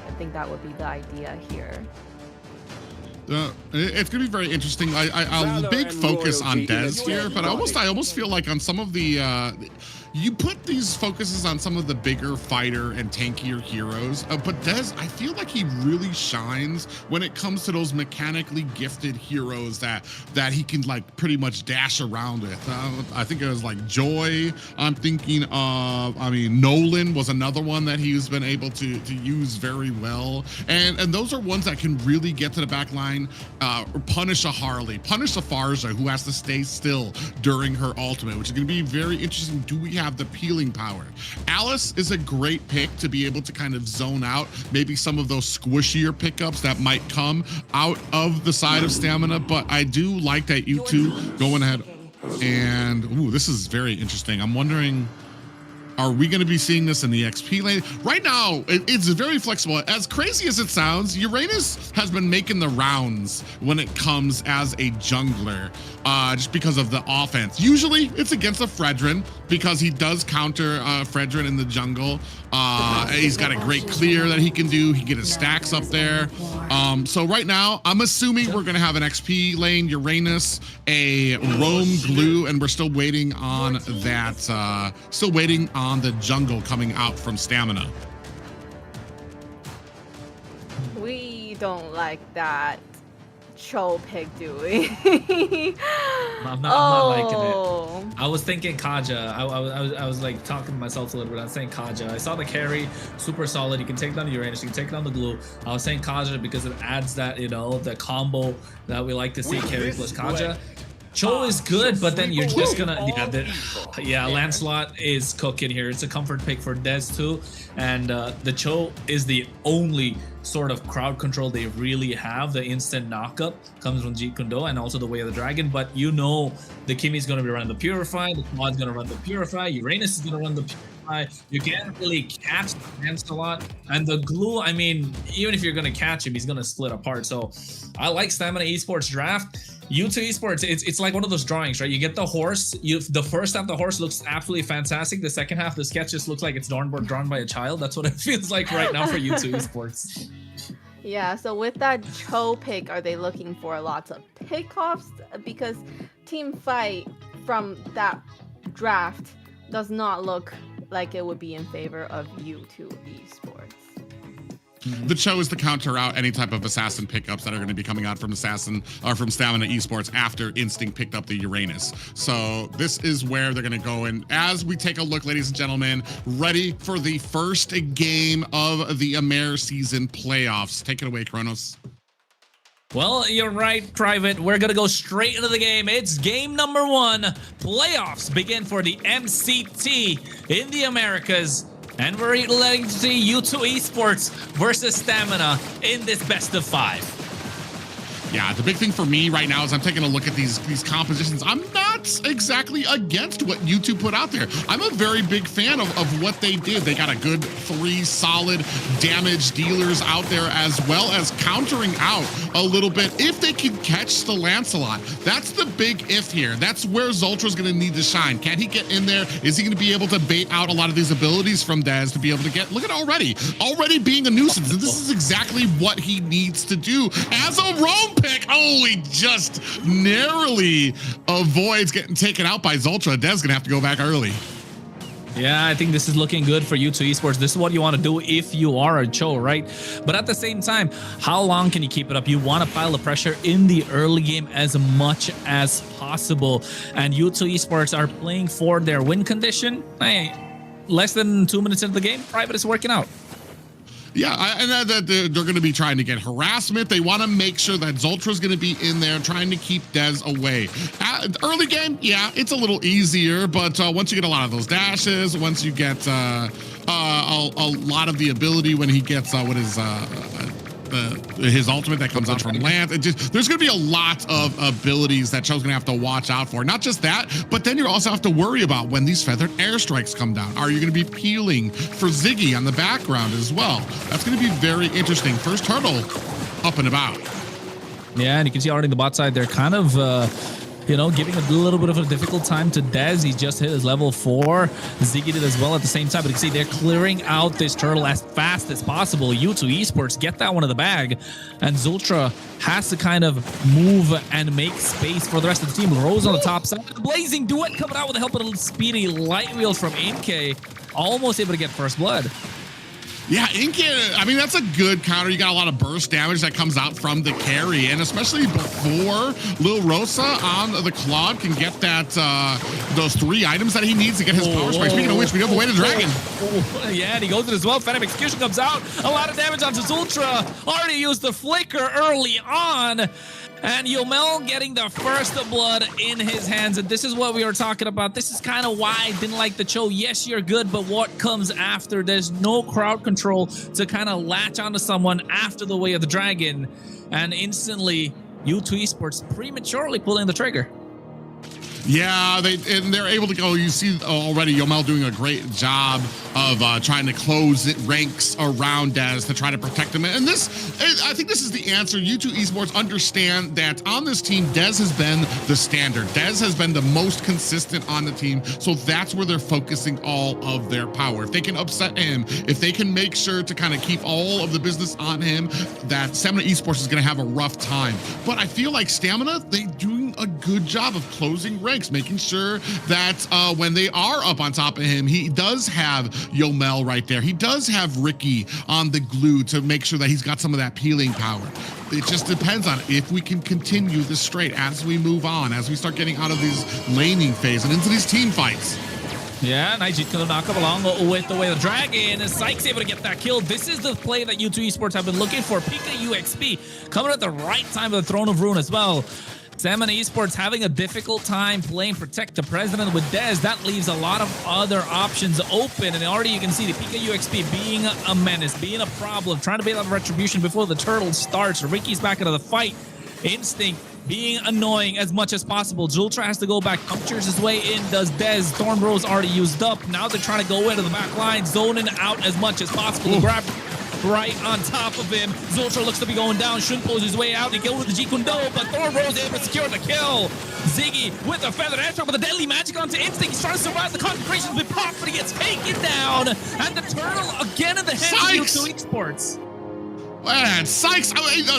I think that would be the idea here. It's gonna be very interesting. I'll big focus on Dez here, but I almost feel like on some of the you put these focuses on some of the bigger fighter and tankier heroes, but Dez, I feel like he really shines when it comes to those mechanically gifted heroes that he can like pretty much dash around with. I think it was like Joy. I'm thinking of, I mean, Nolan was another one that he's been able to use very well, and those are ones that can really get to the back line, punish a Harley, punish a Farza who has to stay still during her ultimate, which is going to be very interesting. Do we have the peeling power? Alice is a great pick to be able to kind of zone out maybe some of those squishier pickups that might come out of the side of Stamina, but I do like that U2 going ahead. And ooh, this is very interesting. I'm wondering, are we going to be seeing this in the XP lane? Right now, it's very flexible. As crazy as it sounds, Uranus has been making the rounds when it comes as a jungler, just because of the offense. Usually, it's against a Fredrin because he does counter Fredrin in the jungle. He's got a great clear that he can do. He can get his stacks up there. So right now, I'm assuming we're going to have an XP lane, Uranus, a roam glue, and we're still waiting on that. Still waiting on the jungle coming out from Stamina. We don't like that Cho pick, do we? I'm not liking it. I was thinking Kaja. I was like talking to myself a little bit. I was saying Kaja. I saw the carry, super solid. You can take down the Uranus, you can take down the glue. I was saying Kaja because it adds that, you know, the combo that we like to see, carry plus Kaja. Cho is good, but then you're just gonna, Lancelot is cooking here. It's a comfort pick for Dez too, and the Cho is the only sort of crowd control they really have. The instant knockup comes from Jeet Kune Do and also the Way of the Dragon, but you know the Kimmy's gonna be running the Purify, the Quad's gonna run the Purify, Uranus is gonna run the Purify. You can't really catch Lancelot, and the glue, I mean, even if you're gonna catch him, he's gonna split apart. So I like Stamina Esports draft. U2 Esports, it's like one of those drawings, right? You get the horse, the first half the horse looks absolutely fantastic. The second half the sketch just looks like it's drawn by a child. That's what it feels like right now for U2 Esports. Yeah, so with that Cho pick, are they looking for lots of pickoffs? Because team fight from that draft does not look like it would be in favor of U2 Esports. The Cho is to counter out any type of assassin pickups that are going to be coming out from Assassin or from Stamina Esports after Instinct picked up the Uranus. So this is where they're going to go. And as we take a look, ladies and gentlemen, ready for the first game of the AMER season playoffs. Take it away, Kronos. Well, you're right, Private. We're going to go straight into the game. It's game number 1. Playoffs begin for the MCT in the Americas. And we're letting to see U2 Esports versus Stamina in this best of 5. Yeah, the big thing for me right now is I'm taking a look at these compositions. I'm not exactly against what U2 put out there. I'm a very big fan of what they did. They got a good 3 solid damage dealers out there, as well as countering out a little bit if they can catch the Lancelot. That's the big if here. That's where Zoltra's going to need to shine. Can he get in there? Is he going to be able to bait out a lot of these abilities from Dez to be able to get, look at already being a nuisance. And this is exactly what he needs to do as a roam pick. Oh, he just narrowly avoids getting taken out by Zoltra. Dev's gonna have to go back early. Yeah, I think this is looking good for U2 Esports. This is what you want to do if you are a Cho, right? But at the same time, how long can you keep it up? You want to pile the pressure in the early game as much as possible. And U2 Esports are playing for their win condition. Hey, less than 2 minutes into the game, Private is working out. Yeah, and they're going to be trying to get harassment. They want to make sure that Zoltra's going to be in there trying to keep Dez away. Early game, yeah, it's a little easier, but once you get a lot of those dashes, once you get a lot of the ability when he gets his ultimate that comes out from Lance, there's going to be a lot of abilities that Cho's going to have to watch out for. Not just that, but then you also have to worry about when these feathered airstrikes come down. Are you going to be peeling for Ziggy on the background as well? That's going to be very interesting. First hurdle up and about. Yeah, and you can see already the bot side, they're kind of you know, giving a little bit of a difficult time to Dez. He just hit his level 4. Ziggy did as well at the same time. But you can see they're clearing out this turtle as fast as possible. U2 Esports get that one in the bag. And Zultra has to kind of move and make space for the rest of the team. Rose on the top side. Blazing Duet coming out with the help of a speedy light wheels from Inke. Almost able to get first blood. Yeah, Inke, I mean, that's a good counter. You got a lot of burst damage that comes out from the carry, and especially before Lil Rosa on the Claude can get that those 3 items that he needs to get his power spike. Speaking of which, we have away the dragon. Yeah, and he goes in as well. Phantom Execution comes out. A lot of damage onto Zultra. Already used the flicker early on. And Yomel getting the first blood in his hands. And this is what we were talking about. This is kind of why I didn't like the Cho. Yes, you're good, but what comes after? There's no crowd control to kind of latch onto someone after the way of the dragon. And instantly, U2 Esports prematurely pulling the trigger. Yeah, they're able to go. You see already Yomel doing a great job of trying to close ranks around Dez to try to protect him. And this, I think this is the answer. U2 Esports understand that on this team, Dez has been the standard. Dez has been the most consistent on the team. So that's where they're focusing all of their power. If they can upset him, if they can make sure to kind of keep all of the business on him, that Stamina Esports is going to have a rough time. But I feel like Stamina, they're doing a good job of closing ranks, making sure that when they are up on top of him, he does have Yomel right there. He does have Ricky on the glue to make sure that he's got some of that peeling power. It just depends on if we can continue this straight as we move on, as we start getting out of these laning phase and into these team fights. Yeah, Night's gonna knock up along with the way the dragon. And Sykes able to get that kill. This is the play that U2 Esports have been looking for. Pika UXP coming at the right time of the Throne of Ruin as well. Stamina Esports having a difficult time playing Protect the President with Dez. That leaves a lot of other options open. And already you can see the Pika UXP being a menace, being a problem, trying to bail out Retribution before the turtle starts. Ricky's back into the fight. Instinct being annoying as much as possible. Zultra has to go back, punctures his way in, does Dez. Thornrose already used up. Now they're trying to go into the back line, zoning out as much as possible to grab right on top of him. Zultra looks to be going down. Shun pulls his way out. He killed with the Jikundo, but Thornrose able to secure the kill. Ziggy with a feathered airstrike, but the deadly magic onto Instinct. He's trying to survive the concentration with Pop, but he gets taken down. And the turtle again in the hands of U2 Esports. Man, Sykes,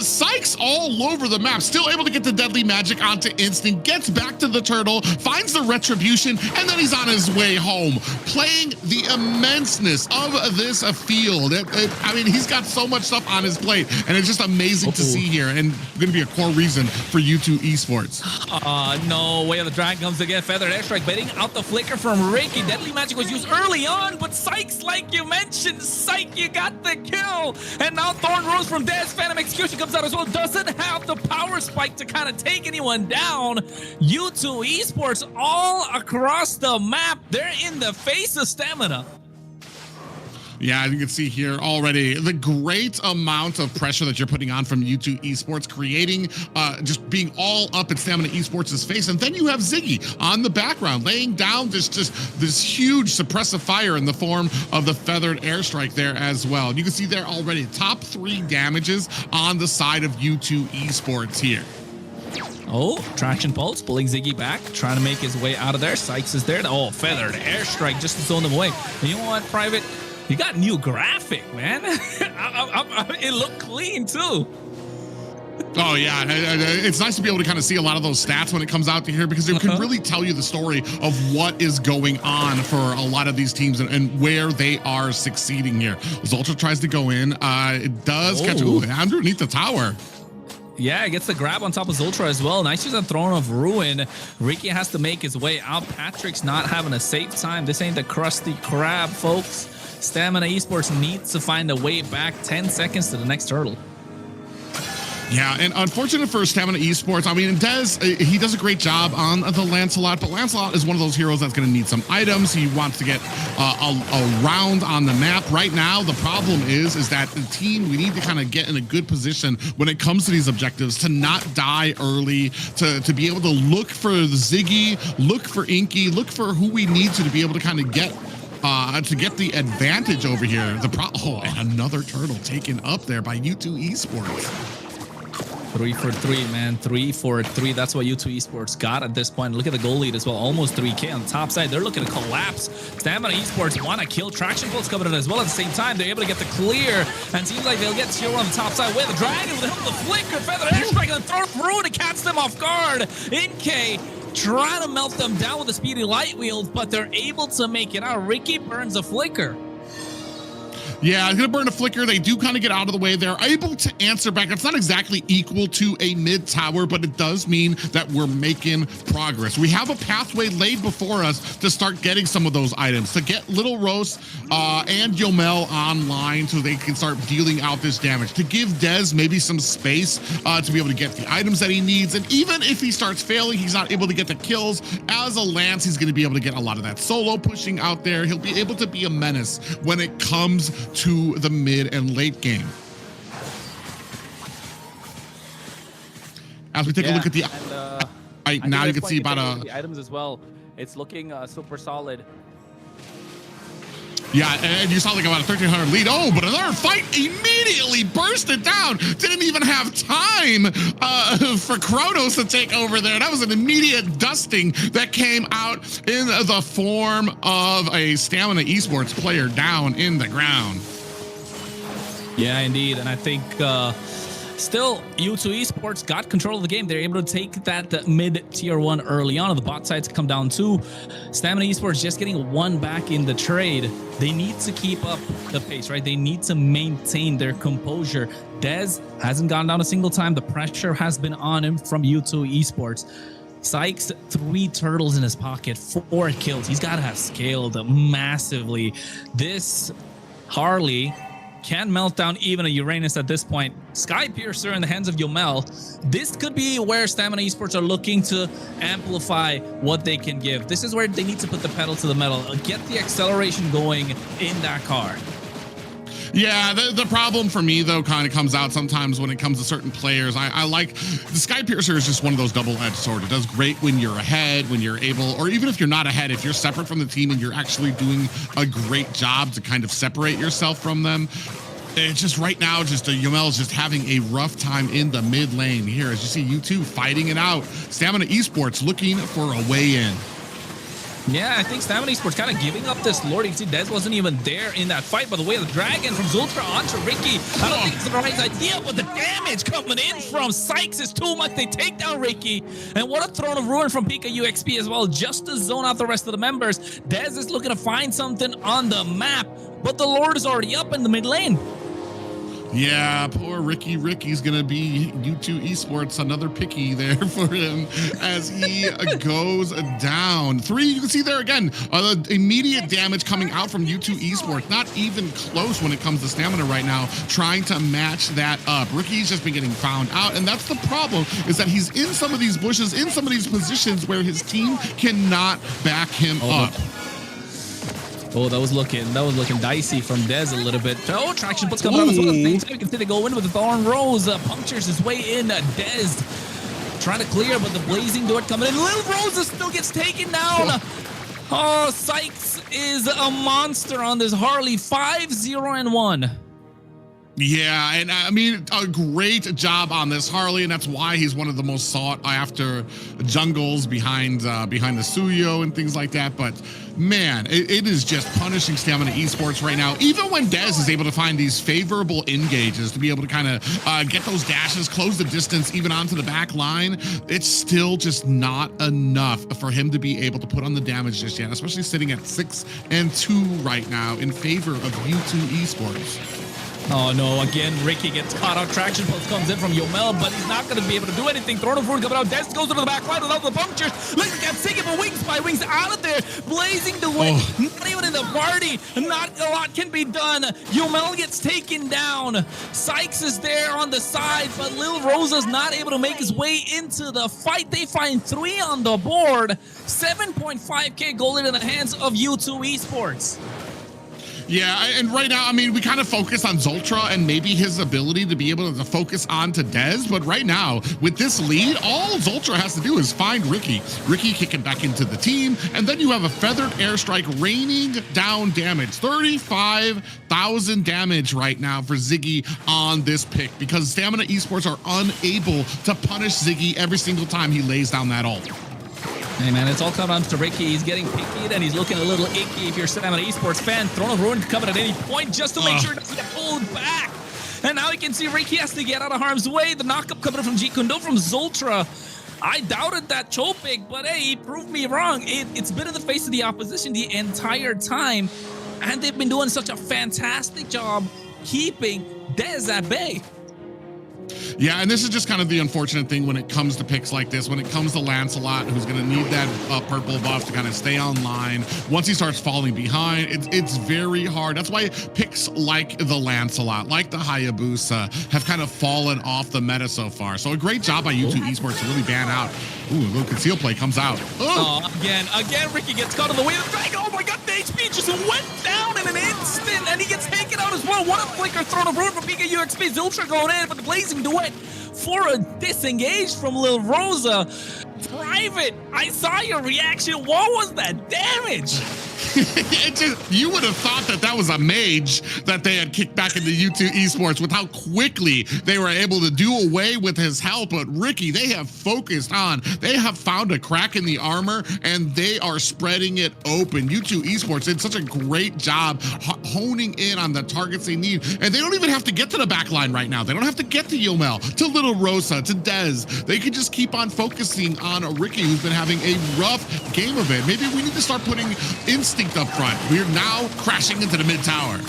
Sykes all over the map, still able to get the deadly magic onto Instinct, gets back to the turtle, finds the retribution, and then he's on his way home, playing the immenseness of this field. I mean, he's got so much stuff on his plate, and it's just amazing to see here, and going to be a core reason for U2 Esports. No, way of the dragon comes again. Feathered airstrike, baiting out the flicker from Ricky. Deadly magic was used early on, but Sykes, like you mentioned, Syke, you got the kill, and now Thornrose from Dez. Phantom Execution comes out as well. Doesn't have the power spike to kind of take anyone down. U2 Esports all across the map. They're in the face of Stamina. Yeah, you can see here already the great amount of pressure that you're putting on from U2 Esports, creating, just being all up at Stamina Esports' face. And then you have Ziggy on the background, laying down this huge suppressive fire in the form of the feathered airstrike there as well. You can see there already top 3 damages on the side of U2 Esports here. Oh, Traction Pulse pulling Ziggy back, trying to make his way out of there. Sykes is there. Oh, feathered airstrike just to zone them away. And you know what, Private? You got new graphic, man. It looked clean, too. Oh, yeah. It's nice to be able to kind of see a lot of those stats when it comes out to here, because it can really tell you the story of what is going on for a lot of these teams and where they are succeeding here. Zultra tries to go in. It does catch underneath the tower. Yeah, it gets the grab on top of Zultra as well. Nice use on Throne of Ruin. Ricky has to make his way out. Patrick's not having a safe time. This ain't the Krusty Krab, folks. Stamina Esports needs to find a way back. 10 seconds to the next turtle. Yeah, and unfortunate for Stamina Esports. I mean, Dez, he does a great job on the Lancelot, but Lancelot is one of those heroes that's going to need some items. He wants to get a round on the map. Right now, the problem is that the team, we need to kind of get in a good position when it comes to these objectives, to not die early, to be able to look for Ziggy, look for Inky, look for who we need to be able to kind of get the advantage over here. And another turtle taken up there by U2 Esports. 3 for 3, man. 3 for 3. That's what U2 Esports got at this point. Look at the goal lead as well. Almost 3K on the top side. They're looking to collapse. Stamina Esports want to kill. Traction Pulse coming in as well at the same time. They're able to get the clear. And seems like they'll get tier 1 on the top side. With the Dragon with the help of the Flicker. Feather Airstrike and throw through to catch them off guard. NK trying to melt them down with the speedy light wheels, but they're able to make it out. Ricky burns a Flicker. Yeah, gonna burn a Flicker. They do kind of get out of the way. They're able to answer back. It's not exactly equal to a mid tower, but it does mean that we're making progress. We have a pathway laid before us to start getting some of those items, to get Little Rose and Yomel online so they can start dealing out this damage, to give Dez maybe some space to be able to get the items that he needs. And even if he starts failing, he's not able to get the kills. As a Lance, he's going to be able to get a lot of that solo pushing out there. He'll be able to be a menace when it comes to the mid and late game. As we take a look at the now you can see about the items as well. It's looking super solid. Yeah, and you saw like about a 1,300 lead. Oh, but another fight immediately bursted down. Didn't even have time for Kronos to take over there. That was an immediate dusting that came out in the form of a Stamina Esports player down in the ground. Yeah, indeed. And I think still U2 Esports got control of the game. They're able to take that mid tier 1 early on. The bot sides come down too. Stamina Esports just getting 1 back in the trade. They need to keep up the pace, right? They need to maintain their composure. Dez hasn't gone down a single time. The pressure has been on him from U2 Esports. Sykes, 3 turtles in his pocket, 4 kills. He's got to have scaled massively. This Harley can melt down even a Uranus at this point. Sky Piercer in the hands of Yomel. This could be where Stamina Esports are looking to amplify what they can give. This is where they need to put the pedal to the metal, get the acceleration going in that car. Yeah, the problem for me, though, kind of comes out sometimes when it comes to certain players. I like the Sky Piercer is just one of those double-edged swords. It does great when you're ahead, when you're able, or even if you're not ahead, if you're separate from the team and you're actually doing a great job to kind of separate yourself from them. It's just right now, just Yomel is just having a rough time in the mid lane here. As you see U2 fighting it out. Stamina Esports looking for a way in. Yeah, I think Stamina Esports kind of giving up this Lord. You can see Dez wasn't even there in that fight. By the way, the Dragon from Zultra onto Ricky. I don't think it's the right idea, but the damage coming in from Sykes is too much. They take down Ricky. And what a Throne of Ruin from Pika UXP as well, just to zone out the rest of the members. Dez is looking to find something on the map, but the Lord is already up in the mid lane. Yeah, poor Ricky. Ricky's gonna be U2 Esports, another picky there for him as he goes down. 3, you can see there again, immediate damage coming out from U2 Esports. Not even close when it comes to stamina right now, trying to match that up. Ricky's just been getting found out, and that's the problem, is that he's in some of these bushes, in some of these positions where his team cannot back him up. Oh, that was looking dicey from Dez a little bit. Oh, Traction Pulse coming out as well. At the same time, you can see they go in with the Thorn Rose. Punctures his way in. Dez trying to clear, but the Blazing Door coming in. Little Rose still gets taken down. Oh, Sykes is a monster on this Harley. 5-0-1. Yeah, and I mean, a great job on this Harley, and that's why he's one of the most sought after jungles behind the Suyo and things like that. But man, it is just punishing Stamina Esports right now. Even when Dez is able to find these favorable engages to be able to kind of get those dashes, close the distance, even onto the back line, it's still just not enough for him to be able to put on the damage just yet, especially sitting at 6-2 right now in favor of U2 Esports. Oh no, again, Ricky gets caught out. Traction Pulse comes in from Yomel, but he's not going to be able to do anything. Throne of Ruin coming out. Dez goes to the back line without the punctures. Leviatan taking the wings by wings out of there, blazing the way. Not even in the party. Not a lot can be done. Yomel gets taken down. Sykes is there on the side, but Lil Rosa's not able to make his way into the fight. They find 3 on the board. 7.5K gold in the hands of U2 Esports. Yeah, and right now, I mean, we kind of focus on Zoltra and maybe his ability to be able to focus on to Dez, but right now, with this lead, all Zoltra has to do is find Ricky. Ricky kicking back into the team, and then you have a feathered airstrike raining down damage. 35,000 damage right now for Ziggy on this pick because Stamina Esports are unable to punish Ziggy every single time he lays down that ult. Hey man, it's all coming down to Ricky. He's getting picky and he's looking a little icky if you're a Stamina Esports fan. Throne of Ruin coming at any point just to make sure it doesn't get pulled back. And now you can see Ricky has to get out of harm's way. The knockup coming from G Kundo from Zoltra. I doubted that choke pick, but hey, he proved me wrong. It's been in the face of the opposition the entire time. And they've been doing such a fantastic job keeping Dez at bay. Yeah, and this is just kind of the unfortunate thing when it comes to picks like this, when it comes to Lancelot, who's going to need that purple buff to kind of stay online. Once he starts falling behind, it's very hard. That's why picks like the Lancelot, like the Hayabusa, have kind of fallen off the meta so far. So a great job by U2 Esports to really ban out. Ooh, a little conceal play comes out. Oh, again, Ricky gets caught in the way of the dragon. Oh my god, the HP just went down in an instant, and he gets taken out as well. What a flicker Throne of Ruin from PKUXP. Ziltra going in, but the Blazing Duet for a disengage from Lil Rosa. Private, I saw your reaction. What was that damage? You would have thought that was a mage that they had kicked back into U2 Esports with how quickly they were able to do away with his health. But Ricky, they have focused on, they have found a crack in the armor and they are spreading it open. U2 Esports did such a great job honing in on the targets they need. And they don't even have to get to the back line right now. They don't have to get to Yomel, to Little Rosa, to Dez. They could just keep on focusing on Ricky, who's been having a rough game of it. Maybe we need to start putting Instinct up front. We're now crashing into the mid tower.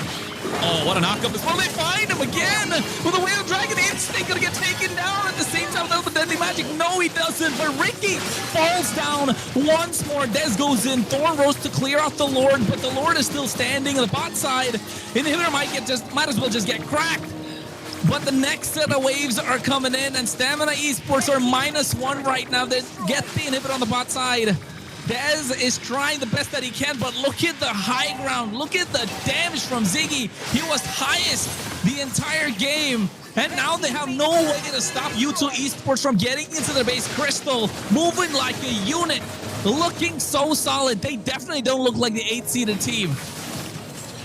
Oh, what a knockup as well. They find him again with a Whale Dragon. Instinct gonna get taken down at the same time with the Deadly Magic. No, he doesn't. But Ricky falls down once more. Dez goes in. Thorn Rose to clear out the Lord, but the Lord is still standing on the bot side. Inhibitor might as well just get cracked. But the next set of waves are coming in, and Stamina Esports are -1 right now. They get the inhibitor on the bot side. Dez is trying the best that he can, but look at the high ground. Look at the damage from Ziggy. He was highest the entire game. And now they have no way to stop U2 Esports from getting into the base. Crystal moving like a unit, looking so solid. They definitely don't look like the 8-seeded team.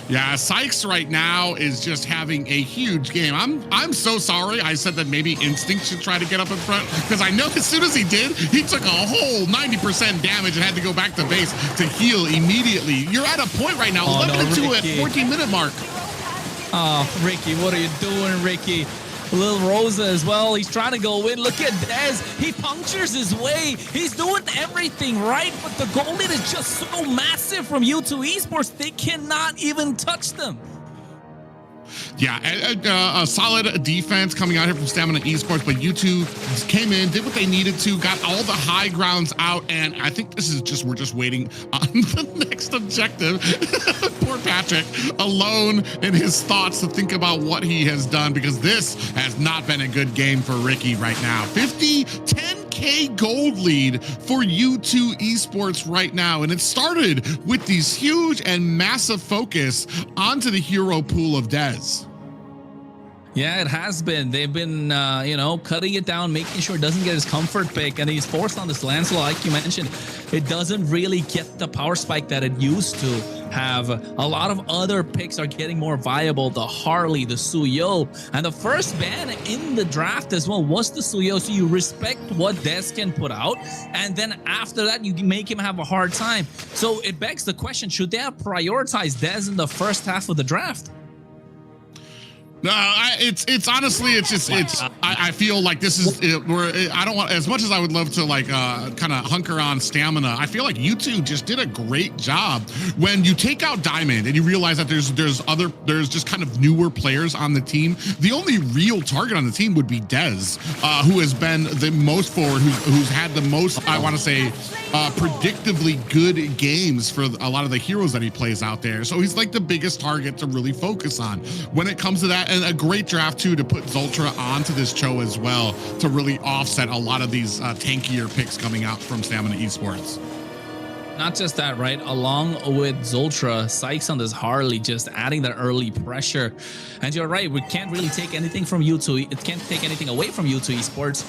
Yeah, Sykes right now is just having a huge game. I'm so sorry I said that maybe Instinct should try to get up in front, because I know as soon as he did, he took a whole 90% damage and had to go back to base to heal immediately. You're at a point right now, 11-2 at 14-minute mark. Oh, Ricky, what are you doing, Ricky? Lil Rosa as well. He's trying to go in. Look at Dez. He punctures his way. He's doing everything right, but the goal lead is just so massive from U2 Esports. They cannot even touch them. Yeah, a solid defense coming out here from Stamina Esports, but U2 came in, did what they needed to, got all the high grounds out, and I think this is just, we're just waiting on the next objective. Poor Patrick, alone in his thoughts to think about what he has done, because this has not been a good game for Ricky right now. 10K gold lead for U2 Esports right now, and it started with these huge and massive focus onto the hero pool of Dez. Yeah, it has been. They've been, cutting it down, making sure it doesn't get his comfort pick, and he's forced on this Lancelot, like you mentioned. It doesn't really get the power spike that it used to have. A lot of other picks are getting more viable. The Harley, the Suyo, and the first ban in the draft as well was the Suyo, so you respect what Dez can put out, and then after that, you make him have a hard time. So it begs the question, should they have prioritized Dez in the first half of the draft? No, it's honestly, I feel like this is where I don't want, as much as I would love to like kind of hunker on Stamina, I feel like U2 just did a great job when you take out Diamond and you realize that there's just kind of newer players on the team. The only real target on the team would be Dez, who has been the most forward, who's had the most, I want to say, predictably good games for a lot of the heroes that he plays out there. So he's like the biggest target to really focus on when it comes to that. And a great draft too to put Zoltra onto this Cho as well to really offset a lot of these tankier picks coming out from Stamina Esports. Not just that, right? Along with Zultra, Sykes on this Harley just adding that early pressure. And you're right, we can't really take anything from U2. It can't take anything away from U2 Esports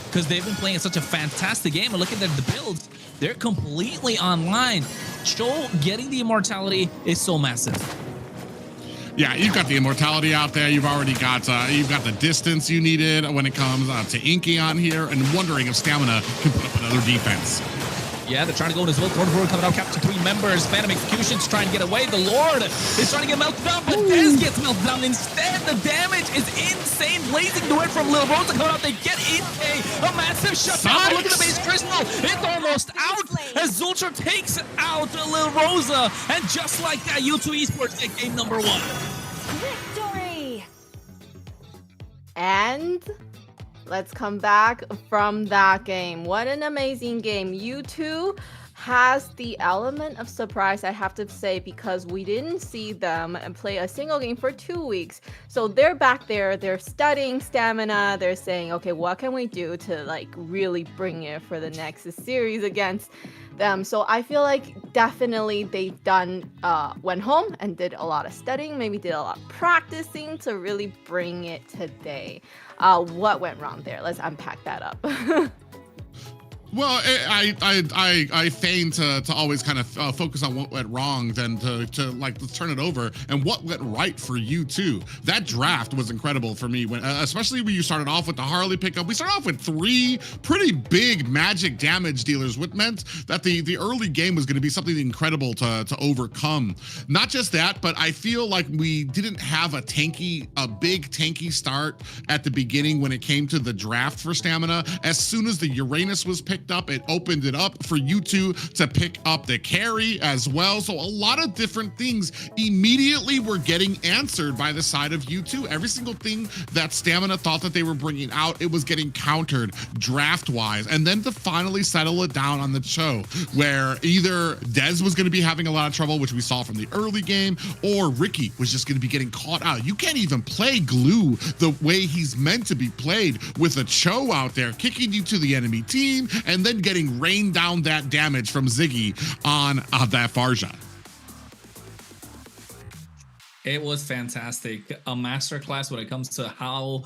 because they've been playing such a fantastic game. And look at the builds. They're completely online. Cho getting the immortality is so massive. Yeah, you've got the immortality out there. You've already got the distance you needed when it comes to Inky on here, and wondering if Stamina can put up another defense. Yeah, they're trying to go in as well. Thornburg coming out, capture 3 members. Phantom Execution's trying to get away. The Lord is trying to get melted down, but Dez gets melted down instead. The damage is insane. Blazing duet from Lil Rosa coming out. They get in a massive shutdown. Look at the base crystal. It's almost out as Zultra takes out Lil Rosa. And just like that, U2 Esports get game number 1. Victory! And let's come back from that game. What an amazing game. U2 has the element of surprise, I have to say, because we didn't see them play a single game for 2 weeks. So they're back there, they're studying Stamina, they're saying, okay, what can we do to like really bring it for the next series against them? So I feel like definitely they went home and did a lot of studying, maybe did a lot of practicing to really bring it today. What went wrong there? Let's unpack that up. Well, I feign to always kind of focus on what went wrong than to like let's turn it over and what went right for you too. That draft was incredible for me, when especially when you started off with the Harley pickup. We started off with 3 pretty big magic damage dealers, which meant that the early game was going to be something incredible to overcome. Not just that, but I feel like we didn't have a big tanky start at the beginning when it came to the draft for Stamina. As soon as the Uranus was picked up, it opened it up for U2 to pick up the carry as well. So a lot of different things immediately were getting answered by the side of U2. Every single thing that Stamina thought that they were bringing out, it was getting countered draft wise. And then to finally settle it down on the show, where either Dez was going to be having a lot of trouble, which we saw from the early game, or Ricky was just going to be getting caught out. You can't even play Glue the way he's meant to be played with a Cho out there kicking you to the enemy team and then getting rained down that damage from Ziggy on that Farja. It was fantastic. A masterclass when it comes to how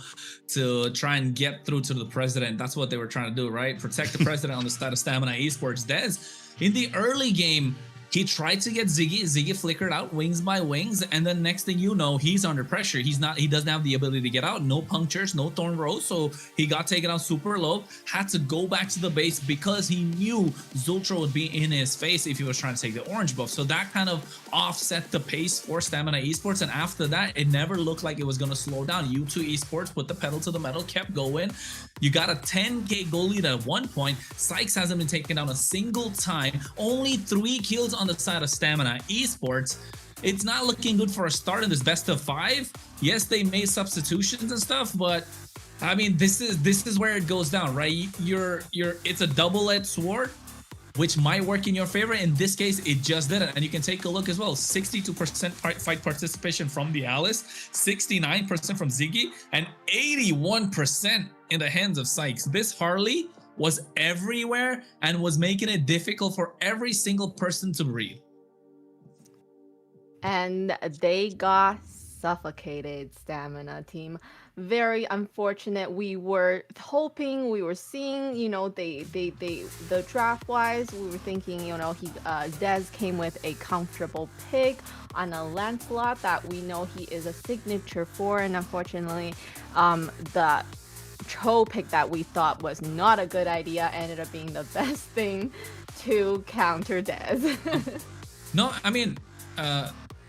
to try and get through to the president. That's what they were trying to do, right? Protect the president on the side of Stamina Esports. Dez, in the early game, he tried to get Ziggy. Ziggy flickered out wings by wings, and then next thing you know, he's under pressure. He doesn't have the ability to get out. No punctures, no thorn rows, so he got taken out super low. Had to go back to the base because he knew Zultra would be in his face if he was trying to take the orange buff. So that kind of offset the pace for Stamina Esports, and after that, it never looked like it was going to slow down. U2 Esports put the pedal to the metal, kept going. You got a 10k goal lead at one point. Sykes hasn't been taken down a single time. Only 3 kills on the side of Stamina Esports. It's not looking good for a start in this best of 5. Yes, they made substitutions and stuff, but I mean, this is where it goes down, right? It's a double-edged sword, which might work in your favor. In this case, it just didn't. And you can take a look as well. 62% fight participation from the Alice, 69% from Ziggy, and 81% in the hands of Sykes. This Harley was everywhere and was making it difficult for every single person to breathe. And they got suffocated, Stamina team. Very unfortunate. We were hoping, we were seeing, you know, the draft wise, we were thinking, you know, Dez came with a comfortable pick on a Lancelot that we know he is a signature for, and unfortunately the Cho pick that we thought was not a good idea ended up being the best thing to counter Dez. No, I mean,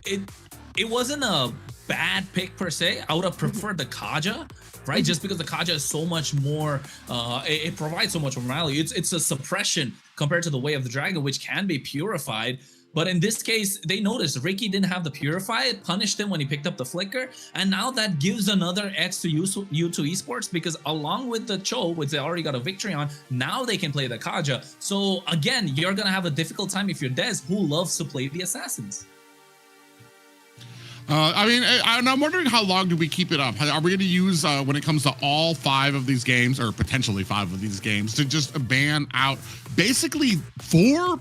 it wasn't a bad pick per se. I would have preferred the Kaja, right? Just because the Kaja is so much more, it provides so much more value. It's a suppression compared to the Way of the Dragon, which can be purified. But in this case, they noticed Ricky didn't have the Purify. It punished him when he picked up the Flicker. And now that gives another edge to U2 Esports, because along with the Cho, which they already got a victory on, now they can play the Kaja. So again, you're going to have a difficult time if you're Dez, who loves to play the Assassins. I mean, I'm wondering how long do we keep it up? Are we going to use, when it comes to all 5 of these games, or potentially 5 of these games, to just ban out basically 4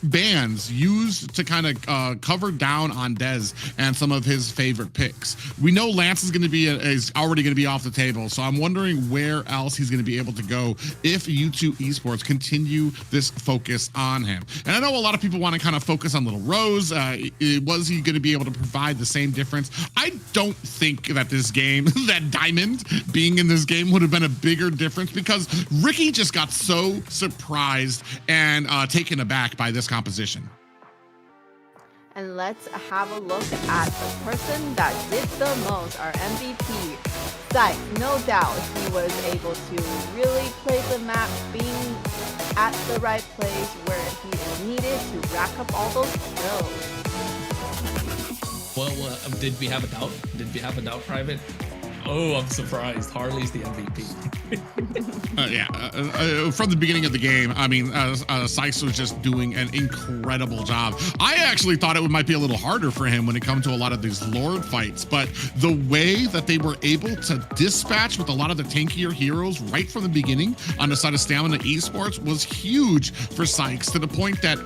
bans used to kind of cover down on Dez and some of his favorite picks. We know Lance is already going to be off the table, so I'm wondering where else he's going to be able to go if U2 Esports continue this focus on him. And I know a lot of people want to kind of focus on Little Rose. Was he going to be able to provide the same difference? I don't think that this game, that Diamond being in this game would have been a bigger difference, because Ricky just got so surprised and taken aback by this composition. And let's have a look at the person that did the most, our MVP. Sykes, no doubt, he was able to really play the map, being at the right place where he is needed to rack up all those kills. Well, did we have a doubt? Did we have a doubt, Private? Oh, I'm surprised. Harley's the MVP. From the beginning of the game, I mean, Sykes was just doing an incredible job. I actually thought it might be a little harder for him when it comes to a lot of these Lord fights, but the way that they were able to dispatch with a lot of the tankier heroes right from the beginning on the side of Stamina Esports was huge for Sykes, to the point that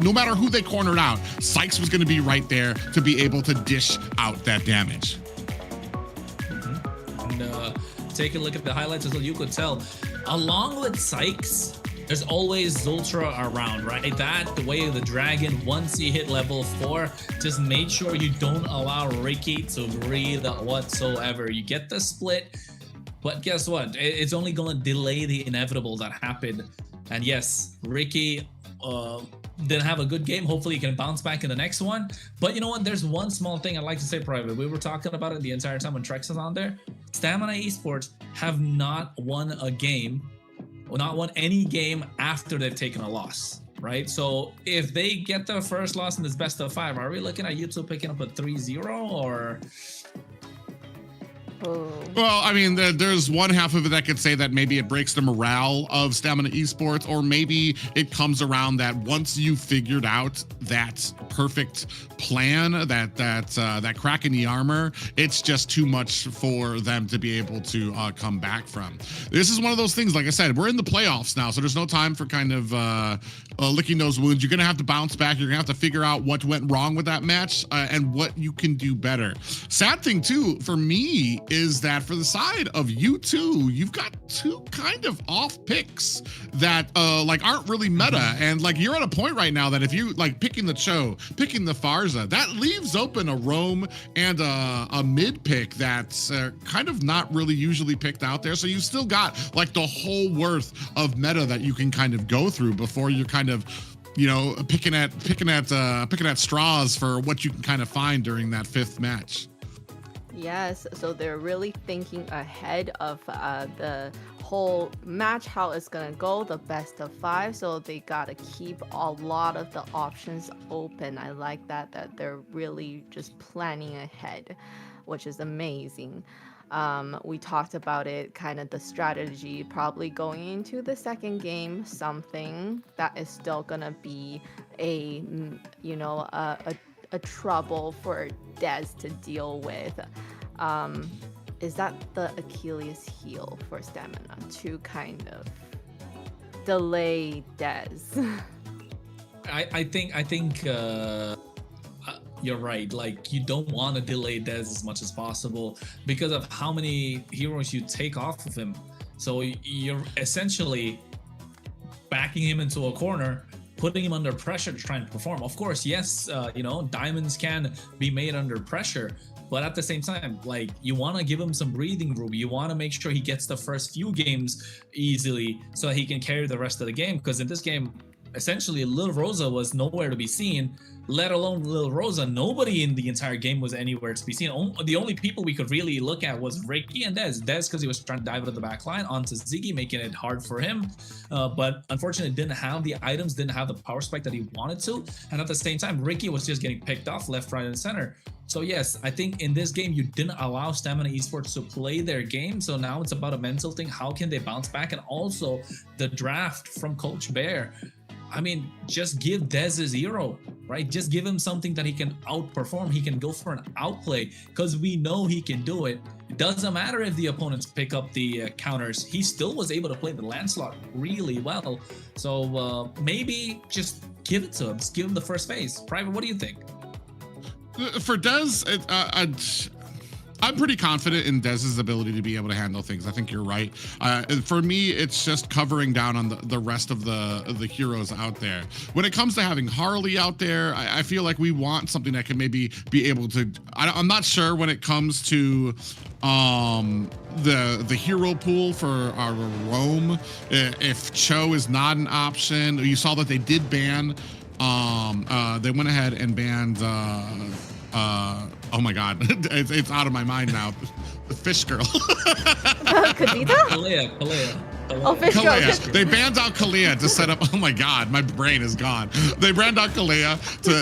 no matter who they cornered out, Sykes was going to be right there to be able to dish out that damage. Take a look at the highlights as well. You could tell, along with Sykes, there's always Zultra around, right? That, the way of the dragon, once you hit level 4, just make sure you don't allow Ricky to breathe whatsoever. You get the split, but guess what? It's only going to delay the inevitable that happened. And yes, Ricky didn't have a good game. Hopefully he can bounce back in the next one. But you know what? There's one small thing I'd like to say, Private. We were talking about it the entire time when Trex is on there. Stamina Esports have not won a game, or not won any game after they've taken a loss, right? So if they get their first loss in this best of 5, are we looking at U2 picking up a 3-0 or... Well, I mean, there's one half of it that could say that maybe it breaks the morale of Stamina Esports, or maybe it comes around that once you figured out that perfect plan, that crack in the armor, it's just too much for them to be able to come back from. This is one of those things, like I said, we're in the playoffs now, so there's no time for kind of licking those wounds. You're going to have to bounce back. You're going to have to figure out what went wrong with that match and what you can do better. Sad thing, too, for me, is that for the side of U2, you've got 2 kind of off picks that like aren't really meta, and like you're at a point right now that if you like picking the Cho, picking the Farza, that leaves open a Roam and a mid pick that's kind of not really usually picked out there. So you've still got like the whole worth of meta that you can kind of go through before you're kind of, you know, picking at straws for what you can kind of find during that 5th match. Yes, so they're really thinking ahead of the whole match, how it's gonna go, the best of 5. So they gotta keep a lot of the options open. I like that they're really just planning ahead, which is amazing. We talked about it, kind of the strategy, probably going into the 2nd game, something that is still gonna be a trouble for Dez to deal with. Is that the Achilles heel for Stamina, to kind of delay Dez? I think you're right. Like, you don't want to delay Dez as much as possible because of how many heroes you take off of him. So you're essentially backing him into a corner, putting him under pressure to try and perform. Of course, yes, diamonds can be made under pressure, but at the same time, like, you want to give him some breathing room. You want to make sure he gets the first few games easily so that he can carry the rest of the game. Because in this game, essentially, Lil Rosa was nowhere to be seen, let alone Lil Rosa. Nobody in the entire game was anywhere to be seen. The only people we could really look at was Ricky and Dez. Dez, because he was trying to dive into the back line onto Ziggy, making it hard for him. But unfortunately, didn't have the items, didn't have the power spike that he wanted to. And at the same time, Ricky was just getting picked off left, right, and center. So yes, I think in this game, you didn't allow Stamina Esports to play their game. So now it's about a mental thing. How can they bounce back? And also the draft from Coach Bear. I mean, just give Dez his hero, right? Just give him something that he can outperform. He can go for an outplay because we know he can do it. It doesn't matter if the opponents pick up the counters. He still was able to play the land slot really well. So maybe just give it to him. Just give him the first phase. Private, what do you think? For Dez, I'm pretty confident in Dez's ability to be able to handle things. I think you're right. For me, it's just covering down on the rest of the heroes out there. When it comes to having Harley out there, I feel like we want something that can maybe be able to. I'm not sure when it comes to the hero pool for our Roam. If Cho is not an option, you saw that they did ban. They went ahead and banned. Oh my God, it's out of my mind now. The fish girl. Kadita? Kalea. Oh, fish girl. Kalea. They banned out Kalea to set up. Oh my God, my brain is gone. They banned out Kalea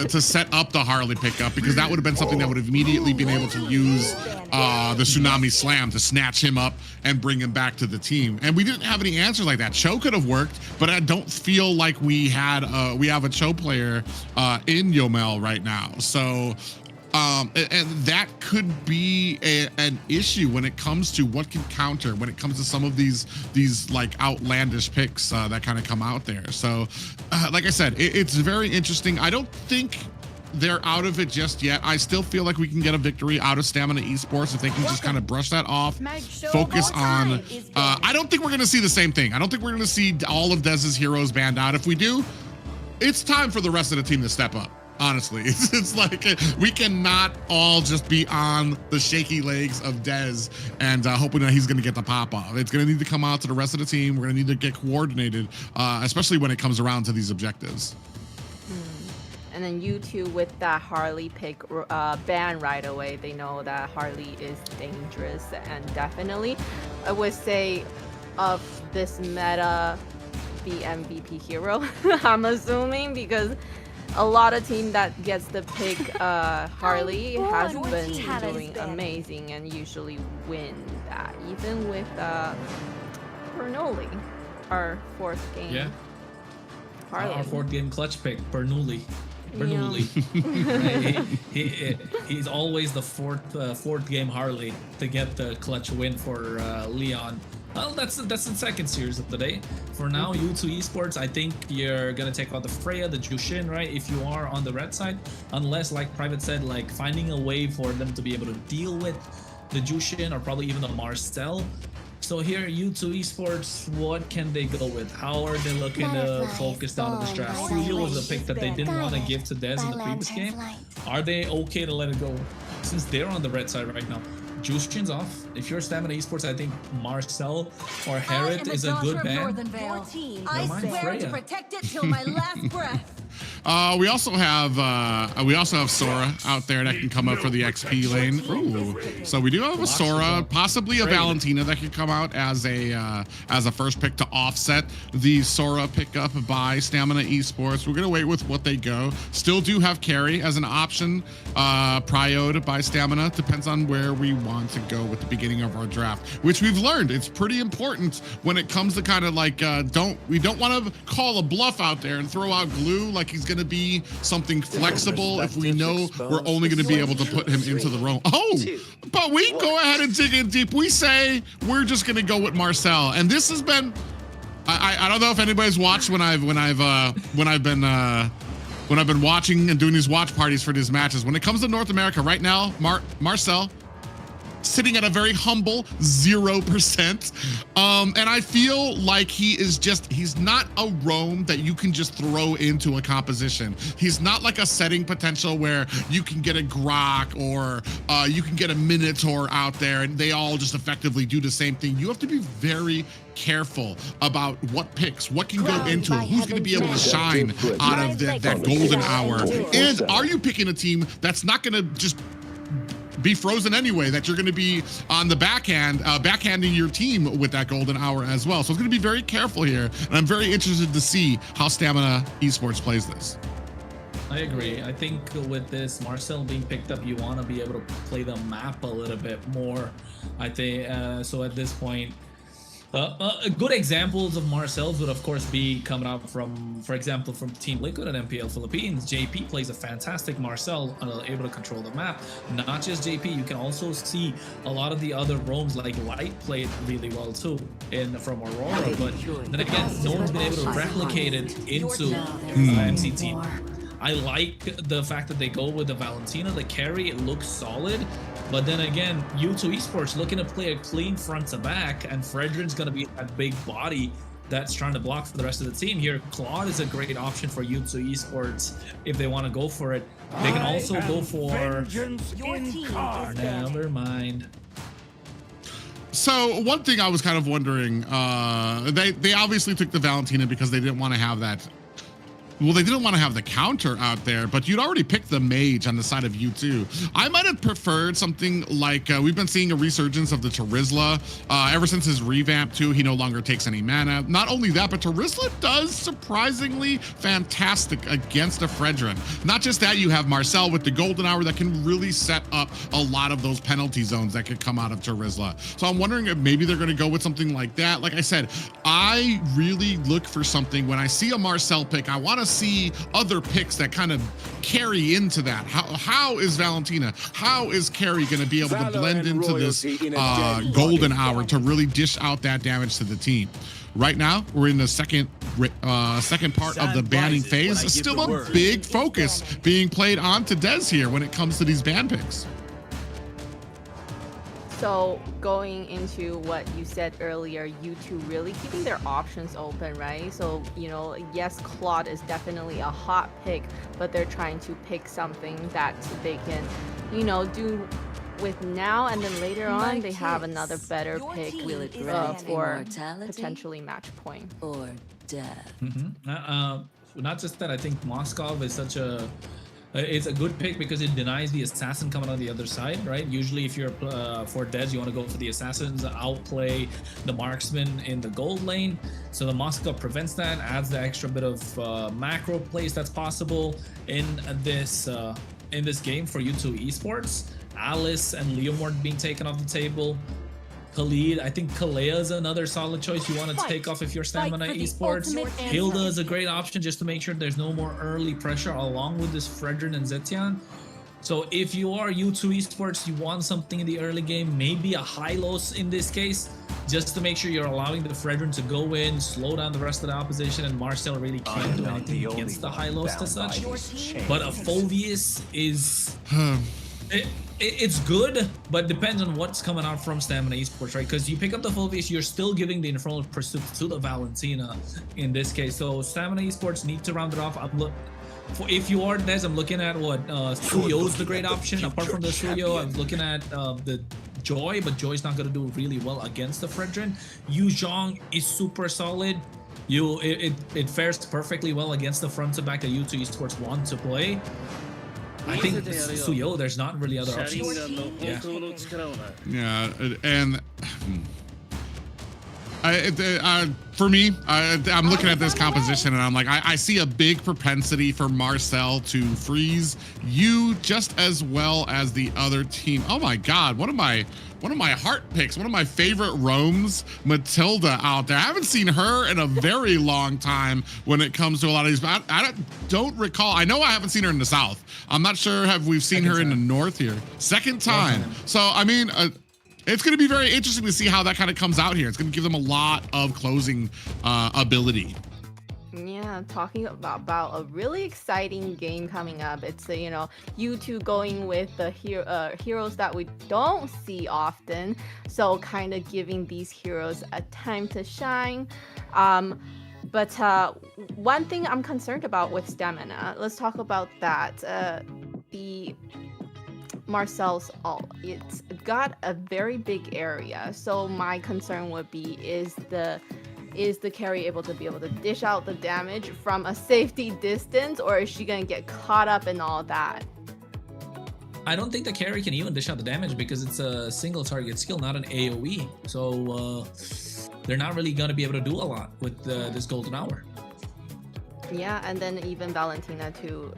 to set up the Harley pickup because that would have been something that would have immediately been able to use the Tsunami Slam to snatch him up and bring him back to the team. And we didn't have any answers like that. Cho could have worked, but I don't feel like we have a Cho player in Yomel right now. So. And that could be an issue when it comes to what can counter, when it comes to some of these like outlandish picks that kind of come out there. So like I said, it's very interesting. I don't think they're out of it just yet. I still feel like we can get a victory out of Stamina Esports if they can just kind of brush that off, focus on, I don't think we're going to see the same thing. I don't think we're going to see all of Dez's heroes banned out. If we do, it's time for the rest of the team to step up. Honestly, it's like we cannot all just be on the shaky legs of Dez and hoping that he's going to get the pop off. It's going to need to come out to the rest of the team. We're going to need to get coordinated, especially when it comes around to these objectives. And then U2 with that Harley pick ban right away. They know that Harley is dangerous, and definitely, I would say, of this meta, the MVP hero. I'm assuming because. A lot of team that gets the pick Harley has been doing amazing and usually win that, even with Bernoulli, our fourth game. Yeah. Harley. Our fourth game clutch pick, Bernoulli. He's always the fourth game Harley to get the clutch win for Lyon. Well, that's the second series of the day. For now, U2 Esports, I think you're gonna take out the Freya, the Jushin, right? If you are on the red side, unless, like Private said, like finding a way for them to be able to deal with the Jushin or probably even the Marcel. So here, U2 Esports, what can they go with? How are they looking to focus down on this draft? Julio was a pick that they didn't want to give to Dez in the previous game. Are they okay to let it go since they're on the red side right now? Jushin's off. If you're Stamina Esports, I think Marcel or Herod is a good ban. I swear to protect it till my last breath. We also have Sora out there that can come up for the XP lane. Ooh. So we do have a Sora, possibly a Valentina that could come out as a first pick to offset the Sora pickup by Stamina Esports. We're gonna wait with what they go. Still do have Carry as an option, prioed by Stamina. Depends on where we want to go with the beginning of our draft, which we've learned it's pretty important when it comes to kind of like we don't want to call a bluff out there and throw out Glue like he's going to be something flexible if we know we're only going to be able to put him into the roam. Oh, but we go ahead and dig in deep. We say we're just going to go with Marcel, and this has been. I don't know if anybody's watched when I've been watching and doing these watch parties for these matches. When it comes to North America right now, Marcel sitting at a very humble 0%. And I feel like he's not a roam that you can just throw into a composition. He's not like a setting potential where you can get a Grok or you can get a Minotaur out there and they all just effectively do the same thing. You have to be very careful about what picks, what can go into it, who's going to be able to shine out of that golden hour. And are you picking a team that's not going to just be frozen anyway, that you're going to be on the backhand, backhanding your team with that golden hour as well. So it's going to be very careful here. And I'm very interested to see how Stamina Esports plays this. I agree. I think with this Marcel being picked up, you want to be able to play the map a little bit more. I think so at this point, Good examples of Marcel's would of course be coming out from, for example, from Team Liquid and MPL Philippines. JP plays a fantastic Marcel, able to control the map. Not just JP, you can also see a lot of the other roams like Light played really well too from Aurora, but then again, no one's been able to replicate it into MCT. I like the fact that they go with the Valentina, the carry, it looks solid. But then again, U2 Esports looking to play a clean front to back, and Fredrin's going to be that big body that's trying to block for the rest of the team here. Claude is a great option for U2 Esports if they want to go for it. They can also go for... Never mind. So one thing I was kind of wondering, they obviously took the Valentina because they didn't want to have that. Well, they didn't want to have the counter out there, but you'd already picked the mage on the side of U2. I might have preferred something like, we've been seeing a resurgence of the Terizla. Ever since his revamp too, he no longer takes any mana. Not only that, but Terizla does surprisingly fantastic against a Fredrin. Not just that, you have Marcel with the golden hour that can really set up a lot of those penalty zones that could come out of Terizla. So I'm wondering if maybe they're going to go with something like that. Like I said, I really look for something when I see a Marcel pick. I want to see other picks that kind of carry into that. How is Valentina, how is Carrie going to be able to blend into this golden hour to really dish out that damage to the team? Right now, we're in the second part of the banning phase. Still a big focus being played on to Dez here when it comes to these ban picks. So going into what you said earlier, U2 really keeping their options open, right? So, you know, yes, Claude is definitely a hot pick, but they're trying to pick something that they can, you know, do with now, and then later on they have another better pick for potentially match point. Or death. Not just that, I think Moskov is such a... it's a good pick because it denies the assassin coming on the other side, right? Usually if you're for Dez, you want to go for the assassins, outplay the marksman in the gold lane. So the Moskov prevents that, adds the extra bit of macro plays that's possible in this game for U2 Esports. Alice and Leomord being taken off the table. Khalid, I think Kalea is another solid choice you want to take off if you're Stamina Esports. Hilda is a great option just to make sure there's no more early pressure along with this Fredrin and Zetian. So if you are U2 Esports, you want something in the early game, maybe a Hylos in this case, just to make sure you're allowing the Fredrin to go in, slow down the rest of the opposition, and Marcel really can't do anything against the Hylos as such. But a Phoveus is... It's good, but depends on what's coming out from Stamina Esports, right? Because you pick up the Phoveus, you're still giving the Infernal Pursuit to the Valentina in this case. So Stamina Esports need to round it off. If you are Dez, I'm looking at what Suyo is the great option. Apart from the Suyo, I'm looking at the Joy, but Joy's not going to do really well against the Fredrin. Yu Zhong is super solid. It fares perfectly well against the front to back that U2 Esports want to play. I think Suyo, there's not really other options. Yeah, and for me, I'm looking at this composition and I'm like, I see a big propensity for Marcel to freeze you just as well as the other team. Oh my God, one of my heart picks, one of my favorite roams, Matilda out there. I haven't seen her in a very long time when it comes to a lot of these, but I don't recall. I know I haven't seen her in the South. I'm not sure we've seen her in the North here. Second time. So, I mean, it's going to be very interesting to see how that kind of comes out here. It's going to give them a lot of closing ability. Yeah, talking about a really exciting game coming up. It's U2 going with the heroes that we don't see often, so kind of giving these heroes a time to shine. But one thing I'm concerned about with Stamina, let's talk about that. The Marcel's ult, it's got a very big area, so my concern would be is the carry able to dish out the damage from a safety distance, or is she gonna get caught up in all that? I don't think the carry can even dish out the damage because it's a single target skill, not an AoE. So they're not really gonna be able to do a lot with this golden hour. Yeah, and then even Valentina too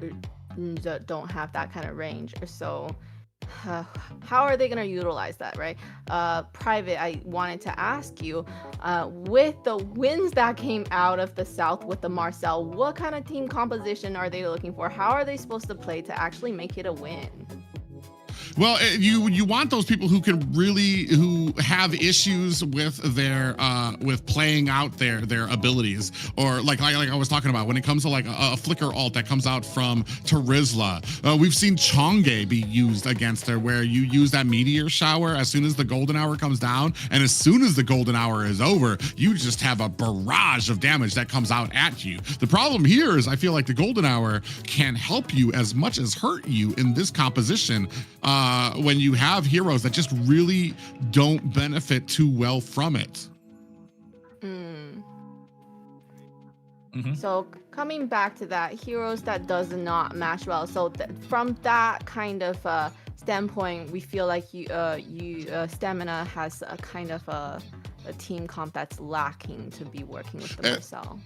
don't have that kind of range. So how are they going to utilize that, right? Private, I wanted to ask you, with the wins that came out of the South with the Marcel, what kind of team composition are they looking for? How are they supposed to play to actually make it a win? Well, you want those people who have issues with their with playing out their abilities, or like I was talking about when it comes to like a flicker ult that comes out from Terizla. We've seen Chonge be used against her, where you use that meteor shower as soon as the golden hour comes down, and as soon as the golden hour is over, you just have a barrage of damage that comes out at you. The problem here is I feel like the golden hour can help you as much as hurt you in this composition. When you have heroes that just really don't benefit too well from it. So coming back to that, heroes that does not match well. So from that kind of standpoint, we feel like Stamina has a kind of a team comp that's lacking to be working with the Marcel.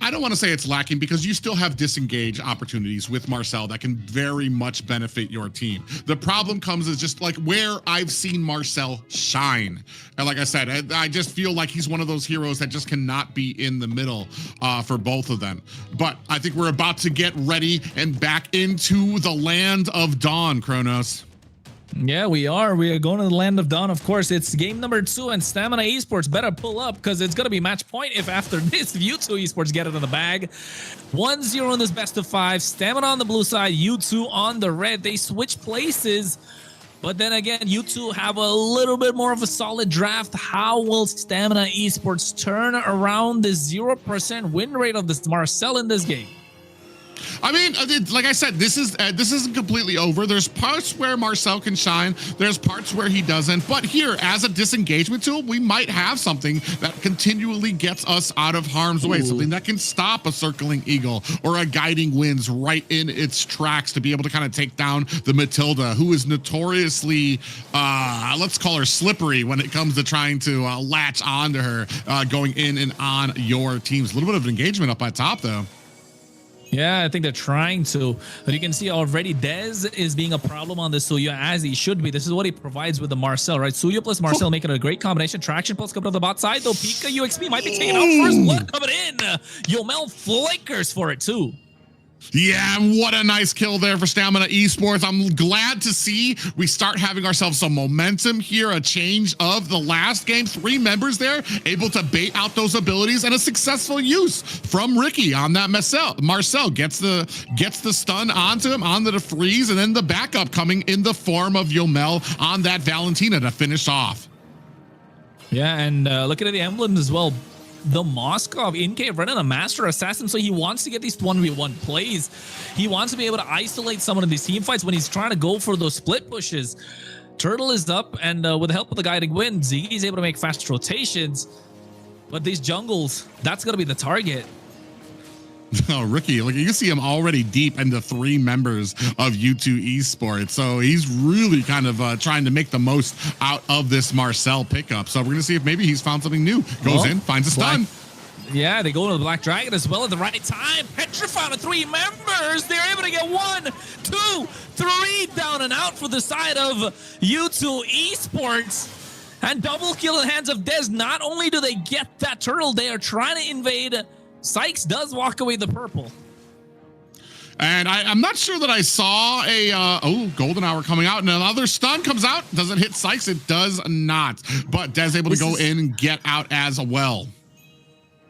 I don't want to say it's lacking, because you still have disengage opportunities with Marcel that can very much benefit your team. The problem comes is just like where I've seen Marcel shine. And like I said, I just feel like he's one of those heroes that just cannot be in the middle for both of them. But I think we're about to get ready and back into the land of Dawn, Kronos. Yeah, we are. We are going to the land of Dawn, of course. It's game number 2, and Stamina Esports better pull up, because it's going to be match point if after this U2 Esports get it in the bag. 1-0 in this best of 5. Stamina on the blue side, U2 on the red. They switch places, but then again, U2 have a little bit more of a solid draft. How will Stamina Esports turn around the 0% win rate of this Marcel in this game? I mean, like I said, this isn't completely over. There's parts where Marcel can shine. There's parts where he doesn't. But here, as a disengagement tool, we might have something that continually gets us out of harm's way. Something that can stop a circling eagle or a guiding winds right in its tracks to be able to kind of take down the Matilda, who is notoriously, let's call her slippery when it comes to trying to latch onto her, going in and on your teams. A little bit of engagement up at top, though. Yeah, I think they're trying to, but you can see already Dez is being a problem on the Suyo, as he should be. This is what he provides with the Marcel, right? Suyo plus Marcel making a great combination. Traction pulse coming to the bot side, though. Pika UXP might be taking out first blood coming in. Yomel flickers for it too. Yeah, what a nice kill there for Stamina Esports. I'm glad to see we start having ourselves some momentum here, a change of the last game. 3 members there able to bait out those abilities, and a successful use from Ricky on that Marcel gets the stun onto him, onto the freeze, and then the backup coming in the form of Yomel on that Valentina to finish off. Yeah, and looking at the emblems as well. The Moskov in cave running a master assassin, so he wants to get these 1v1 plays. He wants to be able to isolate someone in these team fights when he's trying to go for those split pushes. Turtle is up, and with the help of the guiding wind, Ziggy's able to make fast rotations. But these jungles, that's going to be the target. Oh, Ricky, look, you can see him already deep into 3 members of U2 Esports. So he's really kind of trying to make the most out of this Marcel pickup. So we're going to see if maybe he's found something new. Goes in, finds a stun. Yeah, they go to the Black Dragon as well at the right time. Petrified of 3 members. They're able to get 1, 2, 3 down and out for the side of U2 Esports. And double kill in the hands of Dez. Not only do they get that turtle, they are trying to invade. Sykes does walk away the purple. And I'm not sure that I saw a golden hour coming out, and another stun comes out. Does it hit Sykes? It does not. But Dez able to go in and get out as well.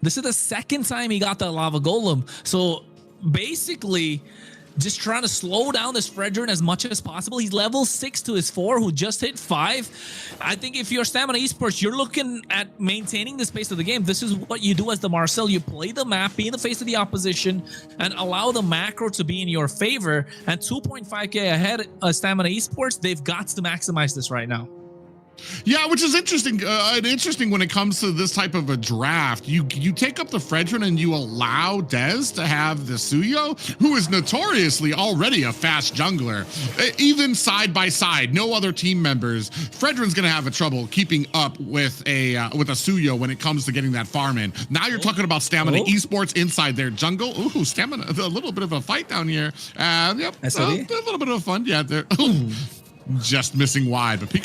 This is the 2nd time he got that lava golem. So basically, just trying to slow down this Fredrin as much as possible. He's level 6 to his 4, who just hit 5. I think if you're Stamina Esports, you're looking at maintaining the pace of the game. This is what you do as the Marcel. You play the map, be in the face of the opposition, and allow the macro to be in your favor. And 2.5k ahead of Stamina Esports, they've got to maximize this right now. Yeah, which is interesting. Interesting when it comes to this type of a draft. You take up the Fredrin and you allow Dez to have the Suyo, who is notoriously already a fast jungler. Even side by side, no other team members. Fredrin's gonna have a trouble keeping up with a Suyo when it comes to getting that farm in. Now you're talking about Stamina Esports inside their jungle. Ooh, Stamina, a little bit of a fight down here. Yep, a little bit of fun. Yeah, there. just missing wide, but Peak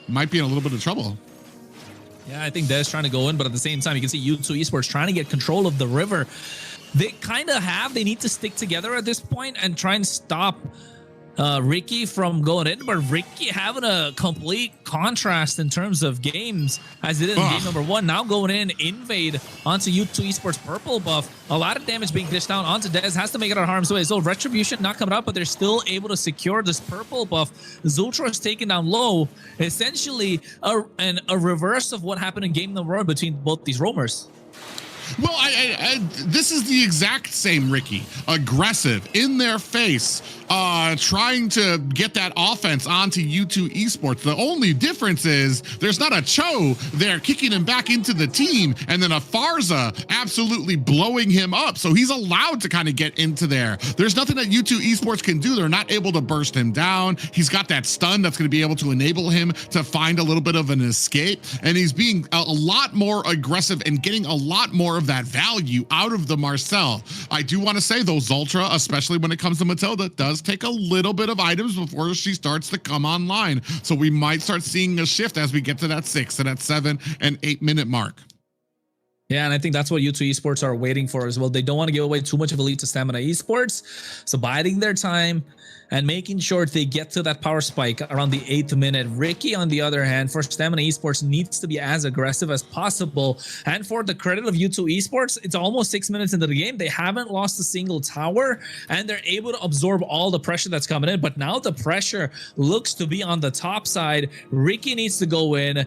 might be in a little bit of trouble. Yeah, I think Dez trying to go in, but at the same time, you can see U2 Esports trying to get control of the river. They kind of they need to stick together at this point and try and stop Ricky from going in, but Ricky having a complete contrast in terms of games as it is in game number 1. Now going in, invade onto U2 Esports purple buff. A lot of damage being dished down onto Dez. Has to make it out of harm's way. So Retribution not coming up, but they're still able to secure this purple buff. Zultra is taken down low. Essentially a reverse of what happened in game number 1 between both these roamers. Well, this is the exact same Ricky. Aggressive, in their face, trying to get that offense onto U2 Esports. The only difference is there's not a Cho there kicking him back into the team, and then a Farza absolutely blowing him up. So he's allowed to kind of get into there. There's nothing that U2 Esports can do. They're not able to burst him down. He's got that stun that's going to be able to enable him to find a little bit of an escape. And he's being a lot more aggressive and getting a lot more of that value out of the Marcel. I do want to say though, Zultra, especially when it comes to Matilda, does take a little bit of items before she starts to come online. So we might start seeing a shift as we get to that 6 to that 7 and 8 minute mark. Yeah, and I think that's what U2 Esports are waiting for as well. They don't want to give away too much of a lead to Stamina Esports. So biding their time and making sure they get to that power spike around the 8th minute. Ricky, on the other hand, for Stamina Esports, needs to be as aggressive as possible. And for the credit of U2 Esports, it's almost 6 minutes into the game. They haven't lost a single tower, and they're able to absorb all the pressure that's coming in. But now the pressure looks to be on the top side. Ricky needs to go in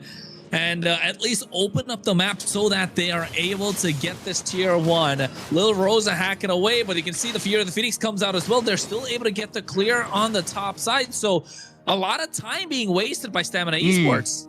and at least open up the map so that they are able to get this tier 1. Lil Rosa hacking away, but you can see the Fear of the Phoenix comes out as well. They're still able to get the clear on the top side. So a lot of time being wasted by Stamina Esports.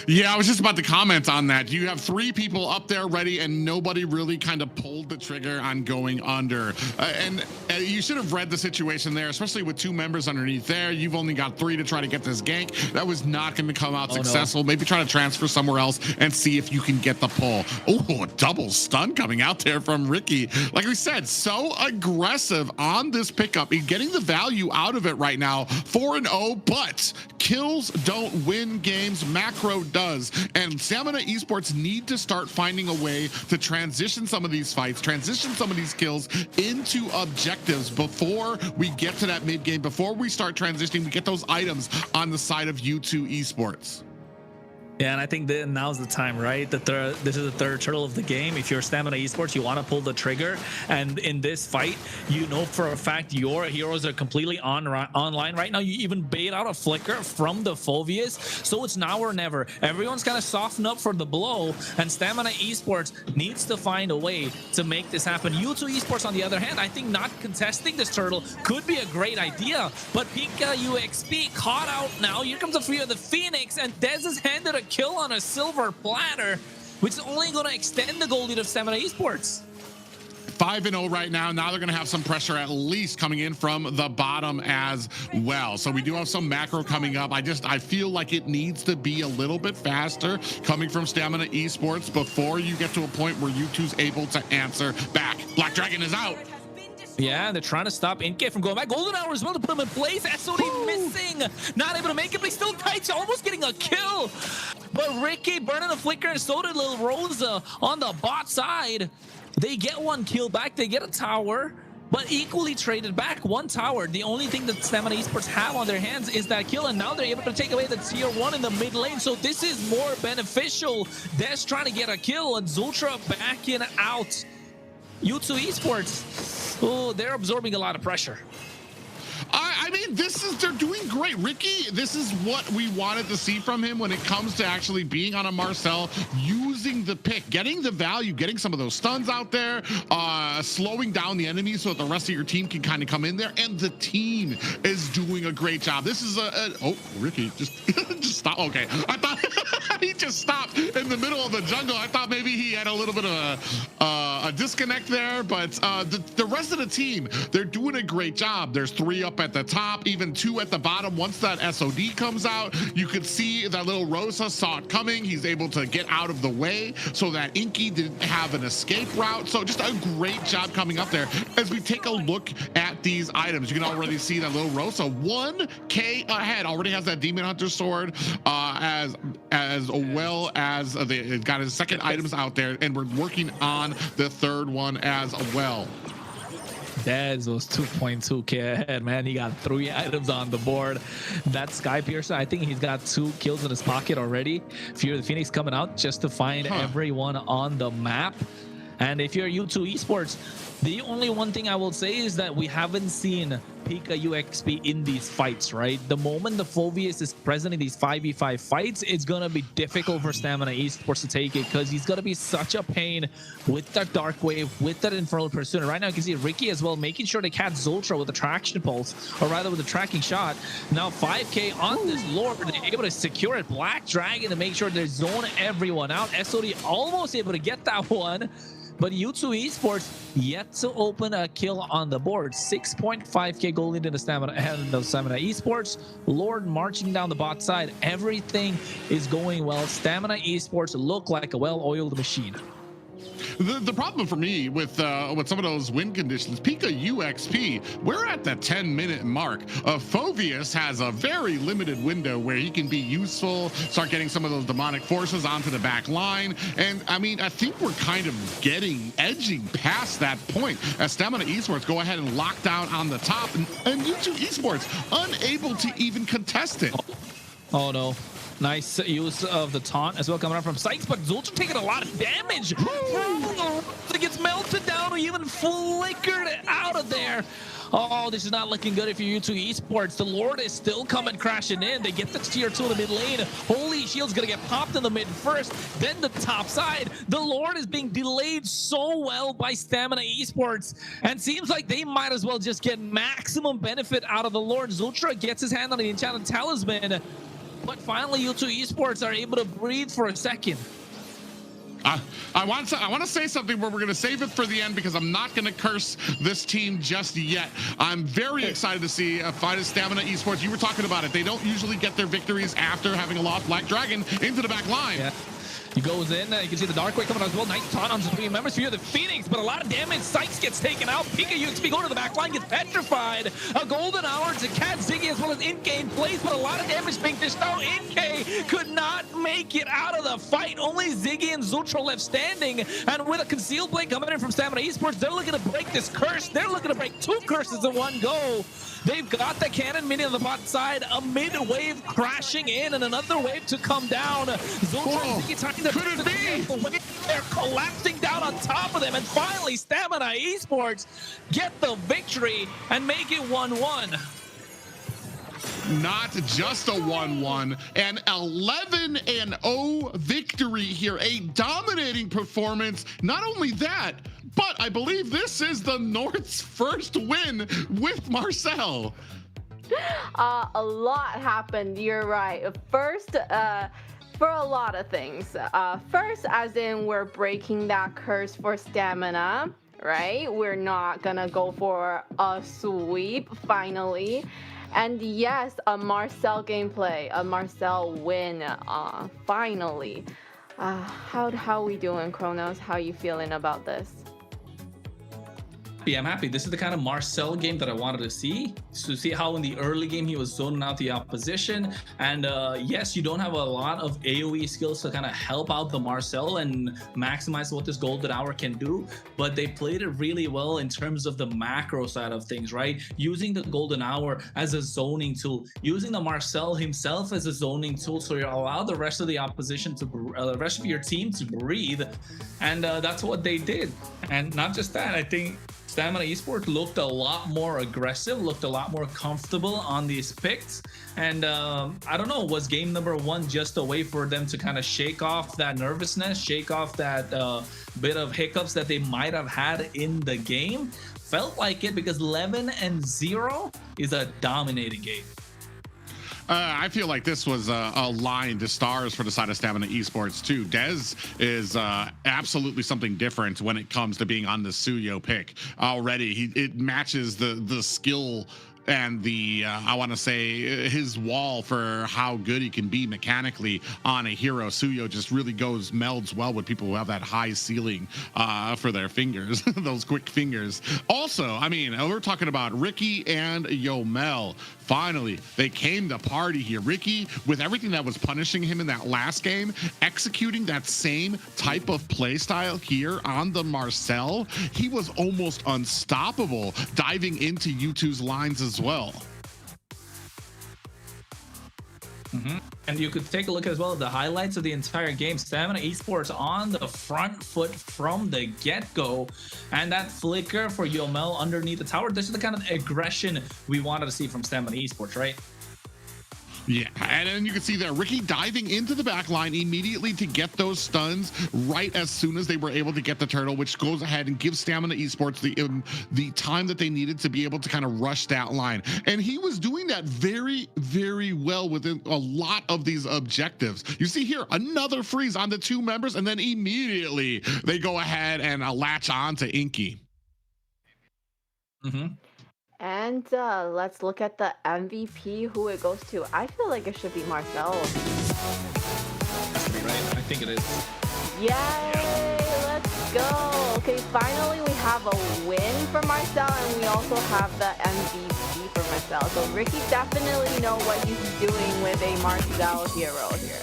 Yeah, I was just about to comment on that. You have 3 people up there ready and nobody really kind of pulled the trigger on going under. And you should have read the situation there, especially with 2 members underneath there. You've only got 3 to try to get this gank. That was not going to come out successful. No. Maybe try to transfer somewhere else and see if you can get the pull. Oh, a double stun coming out there from Ricky. Like we said, so aggressive on this pickup. He's getting the value out of it right now. 4-0, but kills don't win games. Macro does, and Stamina Esports need to start finding a way to transition some of these fights, transition some of these kills into objectives before we get to that mid game, before we start transitioning, we get those items on the side of U2 Esports. Yeah, and I think now's the time, right? This is the third turtle of the game. If you're Stamina Esports, you want to pull the trigger. And in this fight, you know for a fact your heroes are completely online right now. You even bait out a flicker from the Phobias. So it's now or never. Everyone's kind of softened up for the blow. And Stamina Esports needs to find a way to make this happen. U2 Esports, on the other hand, I think not contesting this turtle could be a great idea. But Pika UXP caught out now. Here comes the Fear of the Phoenix. And Dez is handed a kill on a silver platter, which is only going to extend the goal lead of Stamina Esports. 5-0 right now. Now they're going to have some pressure at least coming in from the bottom as well. So we do have some macro coming up. I feel like it needs to be a little bit faster coming from Stamina Esports before you get to a point where U2's able to answer back. Black Dragon is out. Yeah, they're trying to stop Inke from going back. Golden Hour as well to put him in place. SOD missing. Not able to make it, but he's still tight. Almost getting a kill. But Ricky burning the flicker, and so did Lil Rosa on the bot side. They get 1 kill back. They get a tower, but equally traded back 1 tower. The only thing that Stamina Esports have on their hands is that kill, and now they're able to take away the tier 1 in the mid lane. So this is more beneficial. Dez trying to get a kill, and Zultra backing out. U2 Esports, oh, they're absorbing a lot of pressure. I mean, they're doing great. Ricky, this is what we wanted to see from him when it comes to actually being on a Marcel, using the pick, getting the value, getting some of those stuns out there, slowing down the enemies so that the rest of your team can kind of come in there, and the team is doing a great job. This is oh, Ricky, just stop. Okay, I thought he just stopped in the middle of the jungle. I thought maybe he had a little bit of a disconnect there, but the rest of the team, they're doing a great job. There's 3 up at the top, even 2 at the bottom. Once that SOD comes out, you could see that little Rosa saw it coming. He's able to get out of the way so that Inky didn't have an escape route. So just a great job coming up there. As we take a look at these items, you can already see that little Rosa 1K ahead, already has that Demon Hunter sword, as well as they got his second items out there, and we're working on the third one as well. Dez was 2.2k ahead, man. He got 3 items on the board. That Sky Piercer, I think he's got 2 kills in his pocket already. Fear the Phoenix coming out just to find everyone on the map. And if you're U2 Esports, the only one thing I will say is that we haven't seen Pika UXP in these fights, right? The moment the Phoveus is present in these 5v5 fights, it's gonna be difficult for Stamina Esports to take it, because he's gonna be such a pain with that Dark Wave, with that Infernal Pursuit. Right now you can see Ricky as well making sure they catch Zultra with the traction pulse, or rather with the tracking shot. Now 5k on this Lord, they're able to secure it. Black Dragon to make sure they zone everyone out. SOD almost able to get that one. But U2 Esports yet to open a kill on the board. 6.5k gold into the Stamina and the Stamina Esports. Lord marching down the bot side. Everything is going well. Stamina Esports look like a well-oiled machine. The problem for me with some of those win conditions, Pika UXP, we're at the 10-minute mark. Phoveus has a very limited window where he can be useful, start getting some of those demonic forces onto the back line. And I mean, I think we're kind of edging past that point as Stamina Esports go ahead and lock down on the top, and U2 Esports unable to even contest it. Oh no. Nice use of the taunt as well coming out from Sykes, but Zultra taking a lot of damage. It gets melted down or even flickered out of there. Oh, this is not looking good if you're U2 Esports. The Lord is still coming crashing in. They get the tier 2 in the mid lane. Holy Shield's gonna get popped in the mid first, then the top side. The Lord is being delayed so well by Stamina Esports, and seems like they might as well just get maximum benefit out of the Lord. Zultra gets his hand on the Enchanted Talisman, but finally U2 Esports are able to breathe for a second. I want to say something where we're going to save it for the end, because I'm not going to curse this team just yet. I'm very excited to see fight as Stamina Esports. You were talking about it. They don't usually get their victories after having a lost Black Dragon into the back line. Yeah. He goes in, you can see the Dark Wave coming out as well. Nice taunt on the 3 members. Fear the Phoenix, but a lot of damage. Sykes gets taken out. Pika UXP going to the back line, gets petrified. A golden hour to catch Ziggy as well as Inkay in place, but a lot of damage being dished out. Inkay could not make it out of the fight. Only Ziggy and Zultra left standing, and with a concealed blade coming in from Stamina Esports, they're looking to break this curse. They're looking to break 2 curses in one go. They've got the cannon mini on the bot side, a mid wave crashing in, and another wave to come down. Zultra and Ziggy trying to they're collapsing down on top of them, and finally Stamina Esports get the victory and make it 1-1. Not just a 1-1, an 11-0 victory here, a dominating performance. Not only that, but I believe this is the North's first win with Marcel. A lot happened, you're right. First, for a lot of things. First, as in we're breaking that curse for Stamina, right? We're not gonna go for a sweep, finally. And yes, a Marcel gameplay, a Marcel win, finally. How we doing, Kronos? How you feeling about this? Yeah, I'm happy. This is the kind of Marcel game that I wanted to see. To see how in the early game he was zoning out the opposition. And yes, you don't have a lot of AoE skills to kind of help out the Marcel and maximize what this golden hour can do. But they played it really well in terms of the macro side of things, right? Using the golden hour as a zoning tool, using the Marcel himself as a zoning tool, so you allow the rest of the opposition to, the rest of your team to breathe. And that's what they did. And not just that, I think Stamina Esports looked a lot more aggressive, looked a lot more comfortable on these picks. And I don't know, was game number 1 just a way for them to kind of shake off that nervousness, shake off that bit of hiccups that they might have had in the game? Felt like it, because 11-0 is a dominating game. I feel like this was a line to stars for the side of Stamina Esports too. Dez is absolutely something different when it comes to being on the Suyo pick already. It matches the skill and the I want to say his wall for how good he can be mechanically on a hero. Suyo just really melds well with people who have that high ceiling for their fingers, those quick fingers. Also, I mean, we're talking about Ricky and Yomel. Finally, they came to party here. Ricky, with everything that was punishing him in that last game, executing that same type of play style here on the Marcel, he was almost unstoppable, diving into U2's lines as well. And you could take a look as well at the highlights of the entire game. Stamina Esports on the front foot from the get-go, and that flicker for Yomel underneath the tower. This is the kind of aggression we wanted to see from Stamina Esports, right? Yeah, and then you can see there Ricky diving into the back line immediately to get those stuns right as soon as they were able to get the turtle, which goes ahead and gives Stamina Esports the time that they needed to be able to kind of rush that line. And he was doing that very, very well within a lot of these objectives. You see here another freeze on the two members, and then immediately they go ahead and latch on to Inky. And let's look at the MVP, who it goes to. I feel like it should be Marcel. Right? I think it is. Yay! Let's go! Okay, finally we have a win for Marcel, and we also have the MVP for Marcel. So Ricky definitely know what he's doing with a Marcel hero here.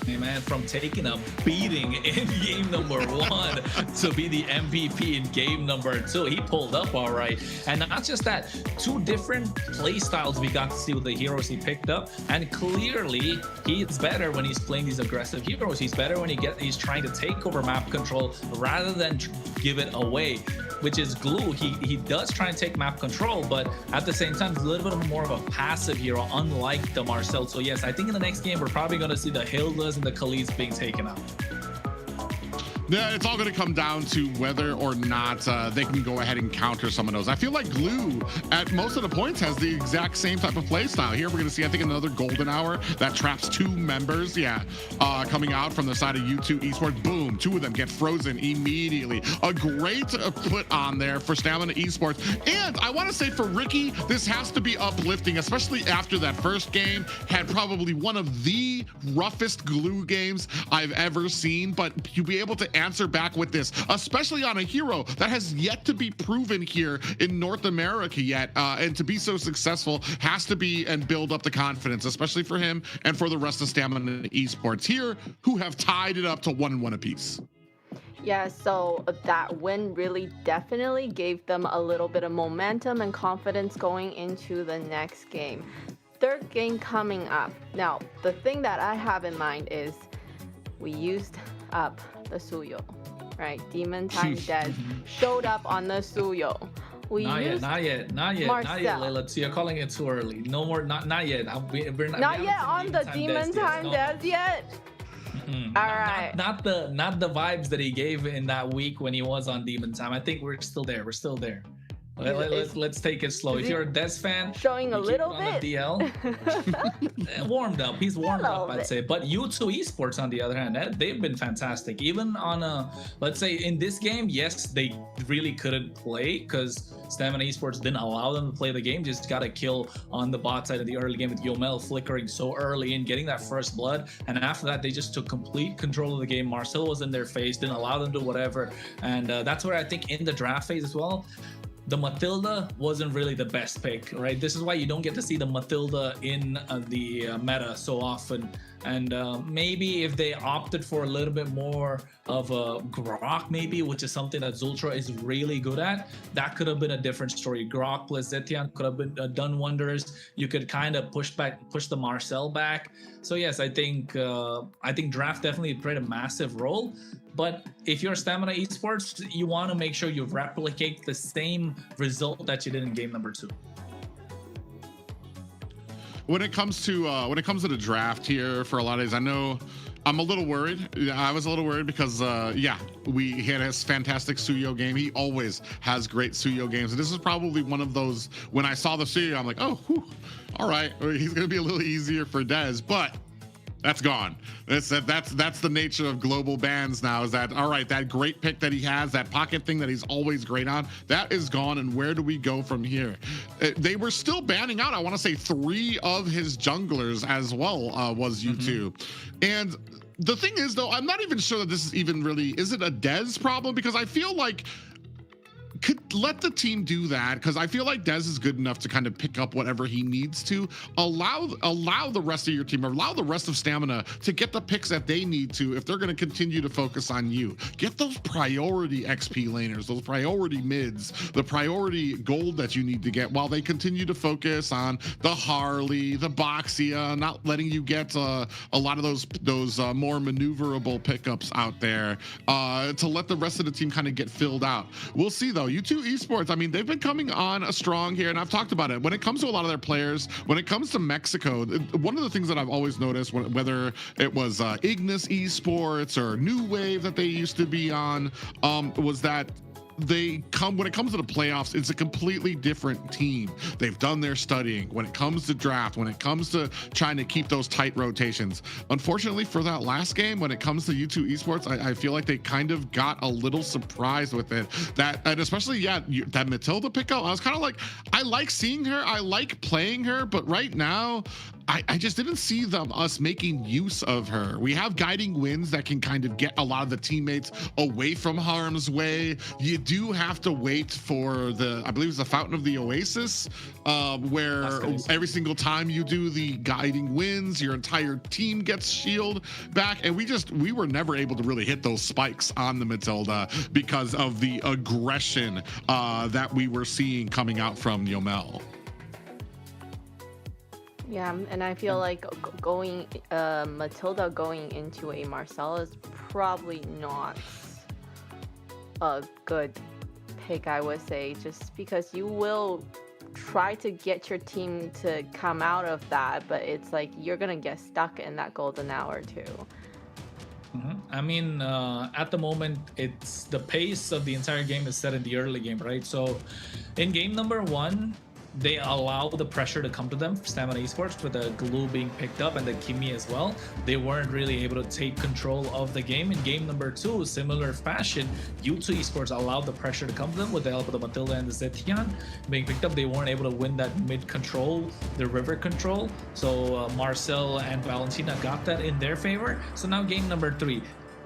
Hey man, from taking a beating in game number 1 to be the MVP in game number 2, he pulled up all right. And not just that, 2 different play styles we got to see with the heroes he picked up, and clearly he's better when he's playing these aggressive heroes. He's better when he's trying to take over map control rather than give it away, which is Glue. He does try and take map control, but at the same time, he's a little bit more of a passive hero, unlike the Marcel. So yes, I think in the next game, we're probably going to see the Hildas and the Khalees being taken out. Yeah, it's all going to come down to whether or not they can go ahead and counter some of those. I feel like Glue, at most of the points, has the exact same type of play style. Here, we're going to see, I think, another golden hour that traps 2 members. Yeah, coming out from the side of U2 Esports. Boom, 2 of them get frozen immediately. A great put on there for Stamina Esports. And I want to say for Ricky, this has to be uplifting, especially after that first game had probably one of the roughest Glue games I've ever seen. But to be able to answer back with this, especially on a hero that has yet to be proven here in North America yet, and to be so successful has to be and build up the confidence, especially for him and for the rest of Stamina Esports here, who have tied it up to 1-1 apiece. Yeah, so that win really definitely gave them a little bit of momentum and confidence going into the next game. Third game coming up. Now, the thing that I have in mind is we used up the Suyo, right? Demon Time Dead showed up on the Suyo. Not yet, Layla. So you're calling it too early. No more, not yet. We're not yet on the Demon Time Dead yet. All right. Not the vibes that he gave in that week when he was on Demon Time. I think we're still there. Let's take it slow. If you're a Des fan, showing a little bit DL, warmed up. He's warmed up, I'd say. But U2 Esports, on the other hand, they've been fantastic. Even on let's say in this game, yes, they really couldn't play because Stamina Esports didn't allow them to play the game. Just got a kill on the bot side of the early game with Yomel flickering so early and getting that first blood. And after that, they just took complete control of the game. Marcel was in their face, didn't allow them to whatever. And that's where I think in the draft phase as well, the Matilda wasn't really the best pick, right? This is why you don't get to see the Matilda in the meta so often. And maybe if they opted for a little bit more of a Grok, maybe, which is something that Zultra is really good at, that could have been a different story. Grok plus Zetian could have been done wonders. You could kind of push the Marcel back. So yes, I think draft definitely played a massive role. But if you're Stamina Esports, you want to make sure you replicate the same result that you did in game number 2. When it comes to the draft here for a lot of days, I know I'm a little worried. I was a little worried because, yeah, he had his fantastic Suyo game. He always has great Suyo games. And this is probably one of those, when I saw the Suyo, I'm like, oh, whew, all right. He's going to be a little easier for Dez, but that's gone. That's the nature of global bans now, is that, all right, that great pick that he has, that pocket thing that he's always great on, that is gone. And where do we go from here? They were still banning out, I want to say, 3 of his junglers as well, was U2. And the thing is, though, I'm not even sure that this is even really, is it a Dez problem? Because I feel like could let the team do that, because I feel like Dez is good enough to kind of pick up whatever he needs to. Allow the rest of your team, or allow the rest of Stamina to get the picks that they need to if they're going to continue to focus on you. Get those priority XP laners, those priority mids, the priority gold that you need to get, while they continue to focus on the Harley, the Boxia, not letting you get a lot of those more maneuverable pickups out there, to let the rest of the team kind of get filled out. We'll see, though. U2 Esports, I mean, they've been coming on strong here, and I've talked about it. When it comes to a lot of their players, when it comes to Mexico, one of the things that I've always noticed, whether it was Ignis Esports or New Wave that they used to be on, was that when it comes to the playoffs, it's a completely different team. They've done their studying when it comes to draft, when it comes to trying to keep those tight rotations. Unfortunately, for that last game, when it comes to U2 Esports, I feel like they kind of got a little surprised with it. And especially, yeah, that Matilda pickup, I was kind of like, I like seeing her, I like playing her, but right now, I just didn't see us making use of her. We have guiding winds that can kind of get a lot of the teammates away from harm's way. You do have to wait for I believe it's the Fountain of the Oasis, where every single time you do the guiding winds, your entire team gets shield back. And we were never able to really hit those spikes on the Matilda because of the aggression that we were seeing coming out from Yomel. Yeah, and I feel like Matilda going into a Marcel is probably not a good pick, I would say, just because you will try to get your team to come out of that, but it's like you're gonna get stuck in that golden hour too. I mean, at the moment, it's the pace of the entire game is set in the early game, right? So in game number 1, they allow the pressure to come to them, Stamina Esports, with the glue being picked up and the Kimi as well. They weren't really able to take control of the game. In game number 2, similar fashion, U2 Esports allowed the pressure to come to them with the help of the Matilda and the Zetian being picked up. They weren't able to win that mid control, the river control. So Marcel and Valentina got that in their favor. So now game number 3.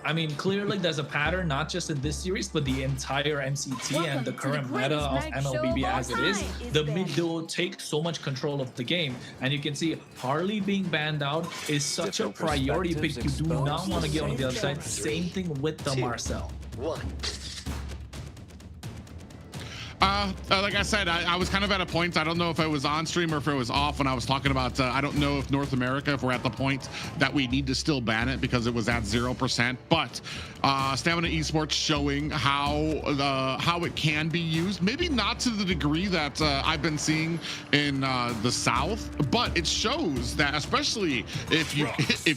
I mean, clearly there's a pattern, not just in this series, but the entire MCT and the current meta of MLBB as it is. The mid duo take so much control of the game. And you can see Harley being banned out is such a priority pick. You do not want to get on the other side. Same thing with the Marcel. Like I said, I was kind of at a point, I don't know if I was on stream or if it was off when I was talking about, I don't know if North America, if we're at the point that we need to still ban it because it was at 0%, but Stamina Esports showing how it can be used, maybe not to the degree that I've been seeing in the South, but it shows that, especially if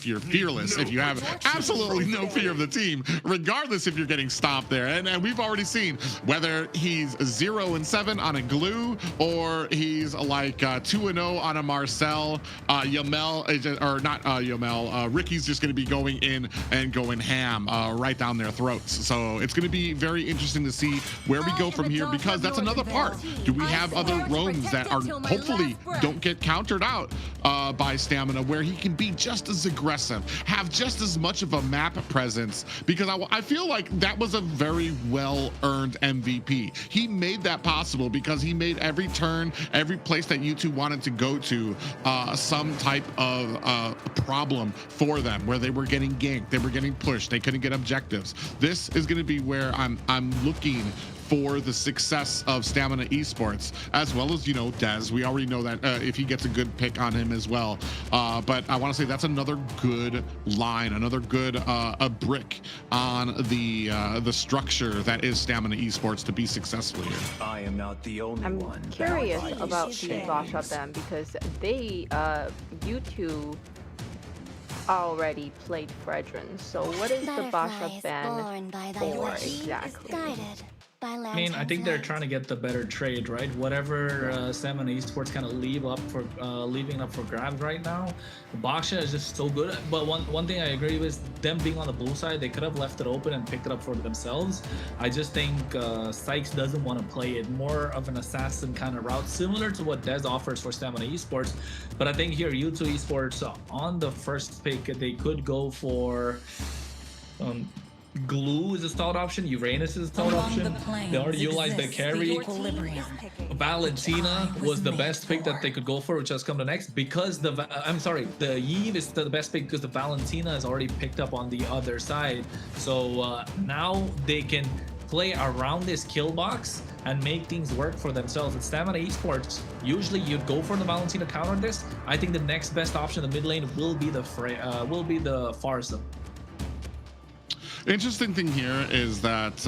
you're fearless, if you have absolutely no fear of the team, regardless if you're getting stopped there, and we've already seen whether he's 0-7 on a glue or he's like 2-0 on a Marcel, Yomel, or not Yomel, Ricky's just going to be going in and going ham right down their throats. So it's going to be very interesting to see where we go from here, because that's another part. Do we have other roams that are hopefully don't get countered out by Stamina, where he can be just as aggressive, have just as much of a map presence? Because I feel like that was a very well-earned MVP. He made that possible because he made every turn, every place that U2 wanted to go to some type of problem for them, where they were getting ganked, they were getting pushed, they couldn't get objectives. This is going to be where I'm looking for the success of Stamina Esports, as well as, you know, Dez. We already know that if he gets a good pick on him as well. But I want to say that's another good line, another good a brick on the structure that is Stamina Esports to be successful here. I am not the only one. I'm curious about the Bosch of them, because they U2 already played Fredrin. So what is the Basha Butterflies ban born by thy for energy is exactly? guided by I mean, I think they're trying to get the better trade, right? Whatever Salmon Esports kind of leaving up for grabs right now. Basha is just so good. But one thing I agree with, them being on the blue side, they could have left it open and picked it up for themselves. I just think Sykes doesn't want to play it, more of an assassin kind of route, similar to what Dez offers for Stamina Esports. But I think here U2 Esports on the first pick, they could go for Glue is a stalled option. Uranus is a stalled option. They already utilized the carry. Valentina was the best pick that they could go for, which has come to next, because the Eve is the best pick because the Valentina is already picked up on the other side. So now they can play around this kill box and make things work for themselves. At Stamina Esports, usually you'd go for the Valentina counter on this. I think the next best option in the mid lane will be the Farsa. Interesting thing here is that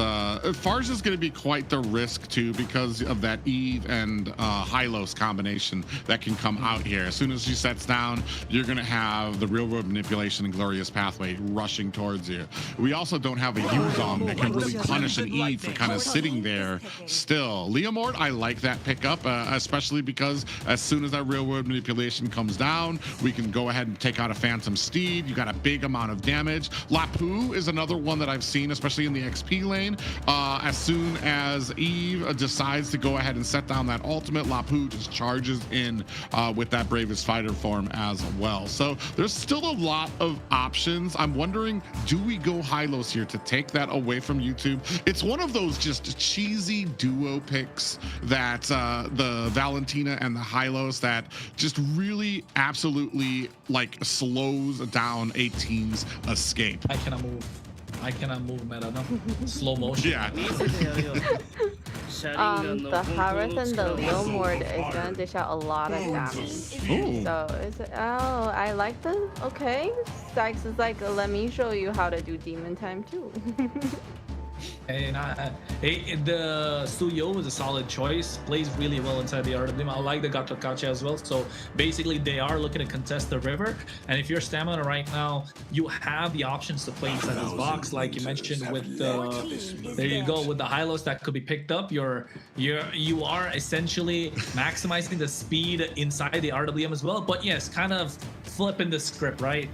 Farge is going to be quite the risk too, because of that Eve and Hylos combination that can come out here. As soon as she sets down, you're going to have the real world manipulation and glorious pathway rushing towards you. We also don't have a Yuzong that can really punish an Eve for kind of sitting there still. Leomord, I like that pickup, especially because as soon as that real world manipulation comes down, we can go ahead and take out a Phantom Steed. You got a big amount of damage. Lapu is another one that I've seen, especially in the XP lane. As soon as Eve decides to go ahead and set down that ultimate, Lapu just charges in with that Bravest Fighter form as well. So there's still a lot of options. I'm wondering, do we go Hylos here to take that away from YouTube? It's one of those just cheesy duo picks that the Valentina and the Hylos that just really absolutely like slows down a team's escape. I cannot move meta, no? Slow motion. Yeah. The Harith and the Leomord is gonna dish out a lot of damage. Ooh. So is it, oh, I like the, okay. Sykes is like, let me show you how to do demon time too. And the Suyo is a solid choice, plays really well inside the RWM. I like the Gacha as well. So basically they are looking to contest the river, and if you're Stamina right now, you have the options to play inside this box, like you mentioned with the, there you go, with the Hylos that could be picked up. You are essentially maximizing the speed inside the RWM as well, but yes, kind of flipping the script, right?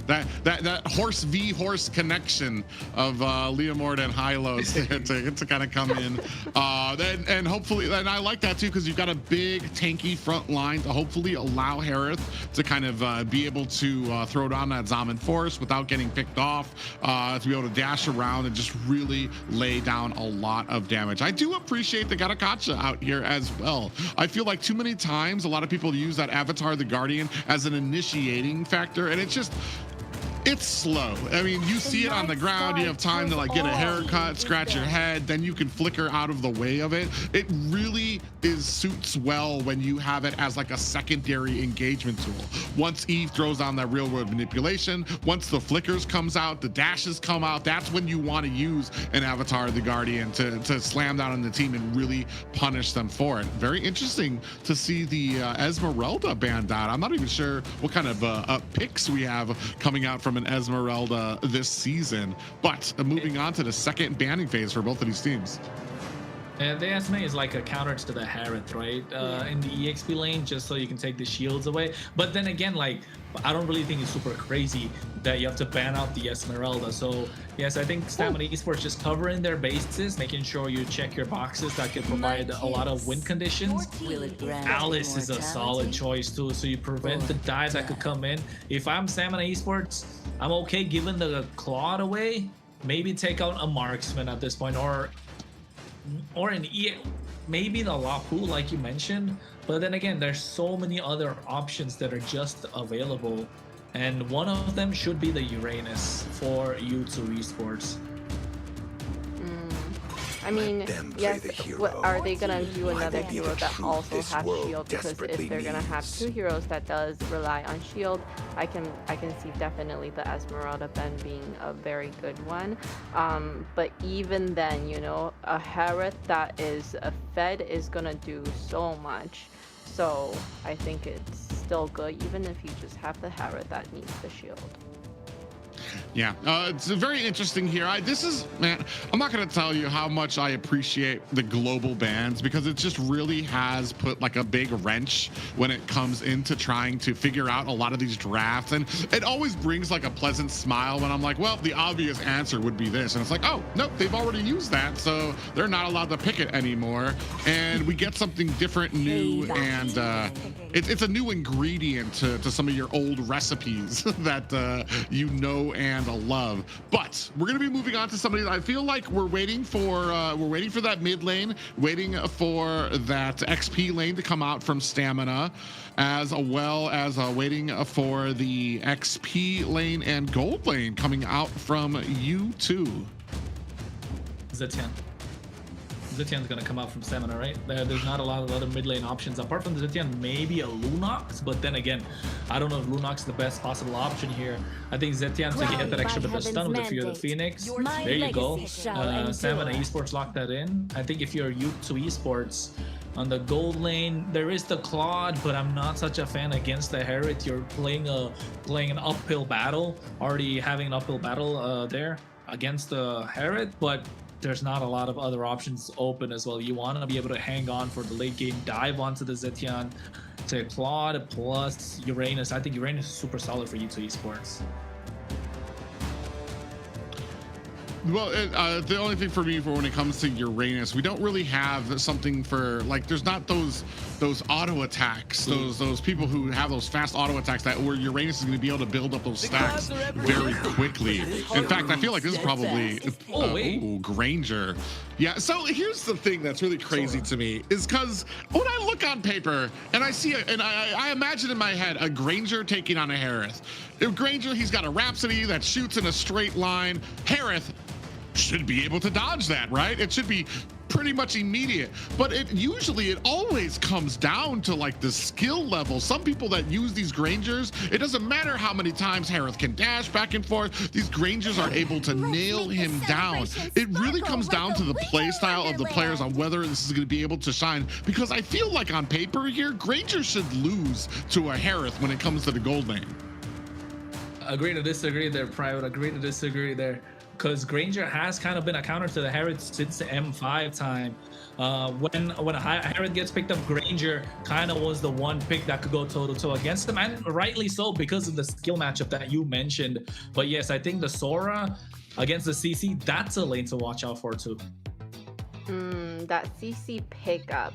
That horse v horse connection of Leomord and Hylos to kind of come in, and hopefully, and I like that too, because you've got a big tanky front line to hopefully allow Harith to kind of be able to throw down that Zaman Force without getting picked off, to be able to dash around and just really lay down a lot of damage. I do appreciate the Garakacha out here as well. I feel like too many times a lot of people use that Avatar the Guardian as an initiating factor, and it's slow. I mean, you see it on the ground, you have time to like get a haircut, scratch your head, then you can flicker out of the way of it. It really suits well when you have it as like a secondary engagement tool. Once Eve throws on that real world manipulation, once the flickers comes out, the dashes come out, that's when you want to use an Avatar the Guardian to slam down on the team and really punish them for it. Very interesting to see the Esmeralda banned out. I'm not even sure what kind of picks we have coming out from an Esmeralda this season, but moving on to the second banning phase for both of these teams. And the Esme is like a counter to the Harith, right? In the EXP lane, just so you can take the shields away. But then again, like, I don't really think it's super crazy that you have to ban out the Esmeralda. So yes, I think Stamina Esports just covering their bases, making sure you check your boxes that can provide a lot of win conditions. Alice is a solid choice too, so you prevent the dives that could come in. If I'm Stamina Esports, I'm okay giving the Claude away. Maybe take out a marksman at this point, or maybe the Lapu, like you mentioned. But then again, there's so many other options that are just available, and one of them should be the Uranus for U2 Esports. I mean, yes, are they gonna do another hero that also has shield? Because if they're gonna have two heroes that does rely on shield, I can see definitely the Esmeralda Ben being a very good one. But even then, you know, a Harith that is a Fed is gonna do so much. So I think it's still good, even if you just have the Harrod that needs the shield. Yeah, it's very interesting here. Man, I'm not going to tell you how much I appreciate the global bans, because it just really has put like a big wrench when it comes into trying to figure out a lot of these drafts. And it always brings like a pleasant smile when I'm like, well, the obvious answer would be this. And it's like, oh, nope, they've already used that. So they're not allowed to pick it anymore. And we get something different, new, and it's a new ingredient to some of your old recipes that you know and love. But we're going to be moving on to somebody that I feel like we're waiting for that mid lane, waiting for that XP lane to come out from Stamina, as well as waiting for the XP lane and gold lane coming out from U2. Zetian's gonna come out from Stamina, right? There's not a lot of other mid lane options apart from Zetian. Maybe a Lunox, but then again, I don't know if Lunox is the best possible option here. I think Zetian's gonna get that extra bit of stun with the Fear of the Phoenix. There you go. Stamina Esports locked that in. I think if you're U2 Esports on the gold lane, there is the Claude, but I'm not such a fan against the Herod. You're playing an uphill battle, already having an uphill battle there against the Herod, but there's not a lot of other options open as well. You want to be able to hang on for the late game, dive onto the Zetian, to Claude plus Uranus. I think Uranus is super solid for U2 Esports. Well, the only thing for me for when it comes to Uranus, we don't really have something for, like, there's not those auto attacks, those people who have those fast auto attacks that where Uranus is going to be able to build up those stacks very quickly. In fact, I feel like this is probably Granger. Yeah, so here's the thing that's really crazy to me is because when I look on paper and I see I imagine in my head a Granger taking on a Harith. If Granger, he's got a Rhapsody that shoots in a straight line. Harith should be able to dodge that, right? It should be pretty much immediate, but it always comes down to like the skill level. Some people that use these Grangers, it doesn't matter how many times Harith can dash back and forth, these Grangers are able to nail him down. It really comes down to the play style of the players on whether this is going to be able to shine, because I feel like on paper here, Granger should lose to a Harith when it comes to the gold lane. Agree to disagree there, Private. Agree to disagree there. Because Granger has kind of been a counter to the Harrod since the M5 time. When a Harrod gets picked up, Granger kind of was the one pick that could go toe-to-toe against him, and rightly so because of the skill matchup that you mentioned. But yes, I think the Sora against the CC, that's a lane to watch out for too. That CC pickup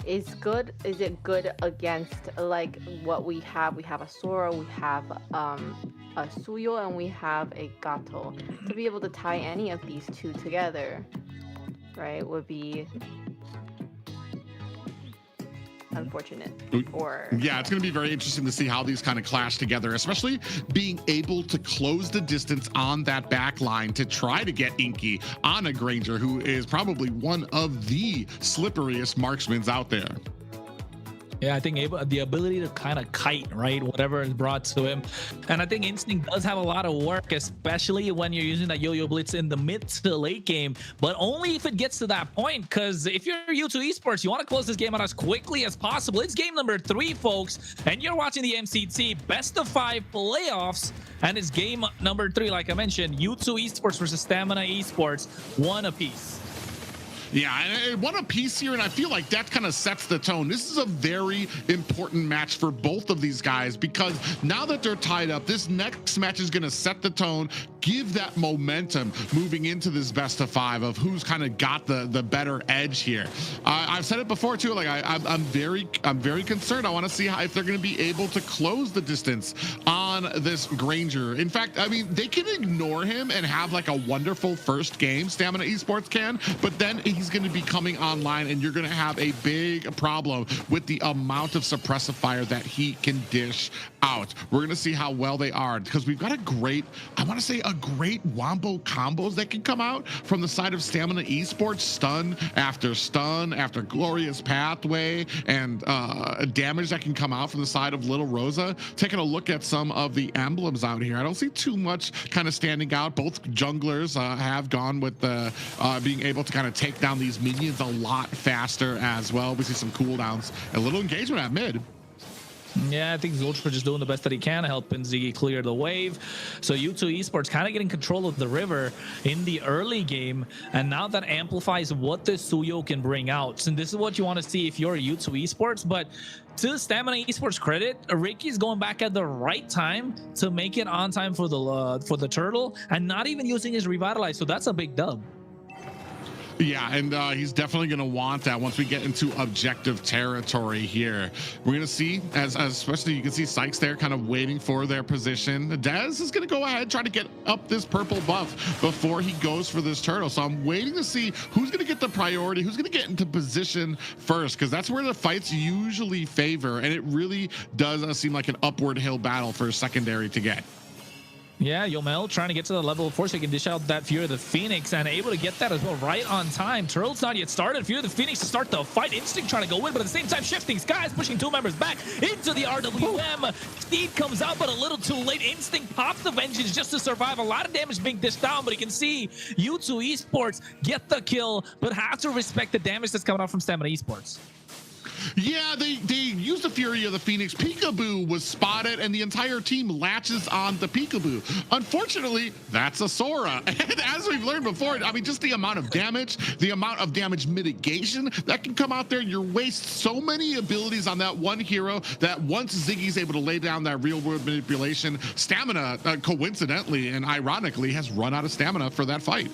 is good. Is it good against like what we have? We have a Sora, we have a Suyo, and we have a Gato. To be able to tie any of these two together, right, would be unfortunate. Yeah, it's going to be very interesting to see how these kind of clash together, especially being able to close the distance on that back line to try to get Inky on a Granger, who is probably one of the slipperiest marksmen out there. Yeah, I think the ability to kind of kite, right, whatever is brought to him. And I think Instinct does have a lot of work, especially when you're using that yo-yo blitz in the mid to late game, but only if it gets to that point. Because if you're U2 Esports, you want to close this game out as quickly as possible. It's game number 3, folks, and you're watching the MCT best of 5 playoffs, and it's game number 3, like I mentioned, U2 Esports versus Stamina Esports, 1 apiece. Yeah, and one apiece here, and I feel like that kind of sets the tone. This is a very important match for both of these guys, because now that they're tied up, this next match is going to set the tone, give that momentum moving into this best of 5 of who's kind of got the better edge here. I've said it before too, like I'm very concerned. I want to see if they're going to be able to close the distance on this Granger. In fact, I mean, they can ignore him and have like a wonderful first game, Stamina Esports can, but then he's going to be coming online and you're going to have a big problem with the amount of suppressive fire that he can dish out. We're going to see how well they are, because we've got a great, I want to say a great wombo combos that can come out from the side of Stamina Esports. Stun after glorious pathway, and damage that can come out from the side of Little Rosa. Taking a look at some of the emblems out here, I don't see too much kind of standing out. Both junglers have gone with the being able to kind of take down these minions a lot faster as well. We see some cooldowns, a little engagement at mid. Yeah, I think Zultra just doing the best that he can, helping Ziggy clear the wave. So U2 Esports kind of getting control of the river in the early game, and now that amplifies what this Suyo can bring out. And this is what you want to see if you're U2 Esports. But to Stamina Esports credit, Ricky's going back at the right time to make it on time for the turtle, and not even using his revitalize. So that's a big dub. Yeah, and he's definitely going to want that once we get into objective territory here. We're going to see, as especially you can see Sykes there kind of waiting for their position. Dez is going to go ahead, try to get up this purple buff before he goes for this turtle. So I'm waiting to see who's going to get the priority, who's going to get into position first, because that's where the fights usually favor. And it really does seem like an upward hill battle for a secondary to get. Yeah, Yomel trying to get to the level of 4 so he can dish out that Fury of the Phoenix, and able to get that as well right on time. Turtle's not yet started. Fury of the Phoenix to start the fight. Instinct trying to go in, but at the same time shifting skies, pushing 2 members back into the RWM. Steed comes out, but a little too late. Instinct pops the Vengeance just to survive. A lot of damage being dished down, but you can see U2 Esports get the kill, but have to respect the damage that's coming out from Stamina Esports. Yeah, they used the Fury of the Phoenix. Peekaboo was spotted, and the entire team latches on the Peekaboo. Unfortunately, that's a Sora. And as we've learned before, I mean, just the amount of damage mitigation that can come out there. You waste so many abilities on that one hero that once Ziggy's able to lay down that real-world manipulation, Stamina, coincidentally and ironically, has run out of stamina for that fight.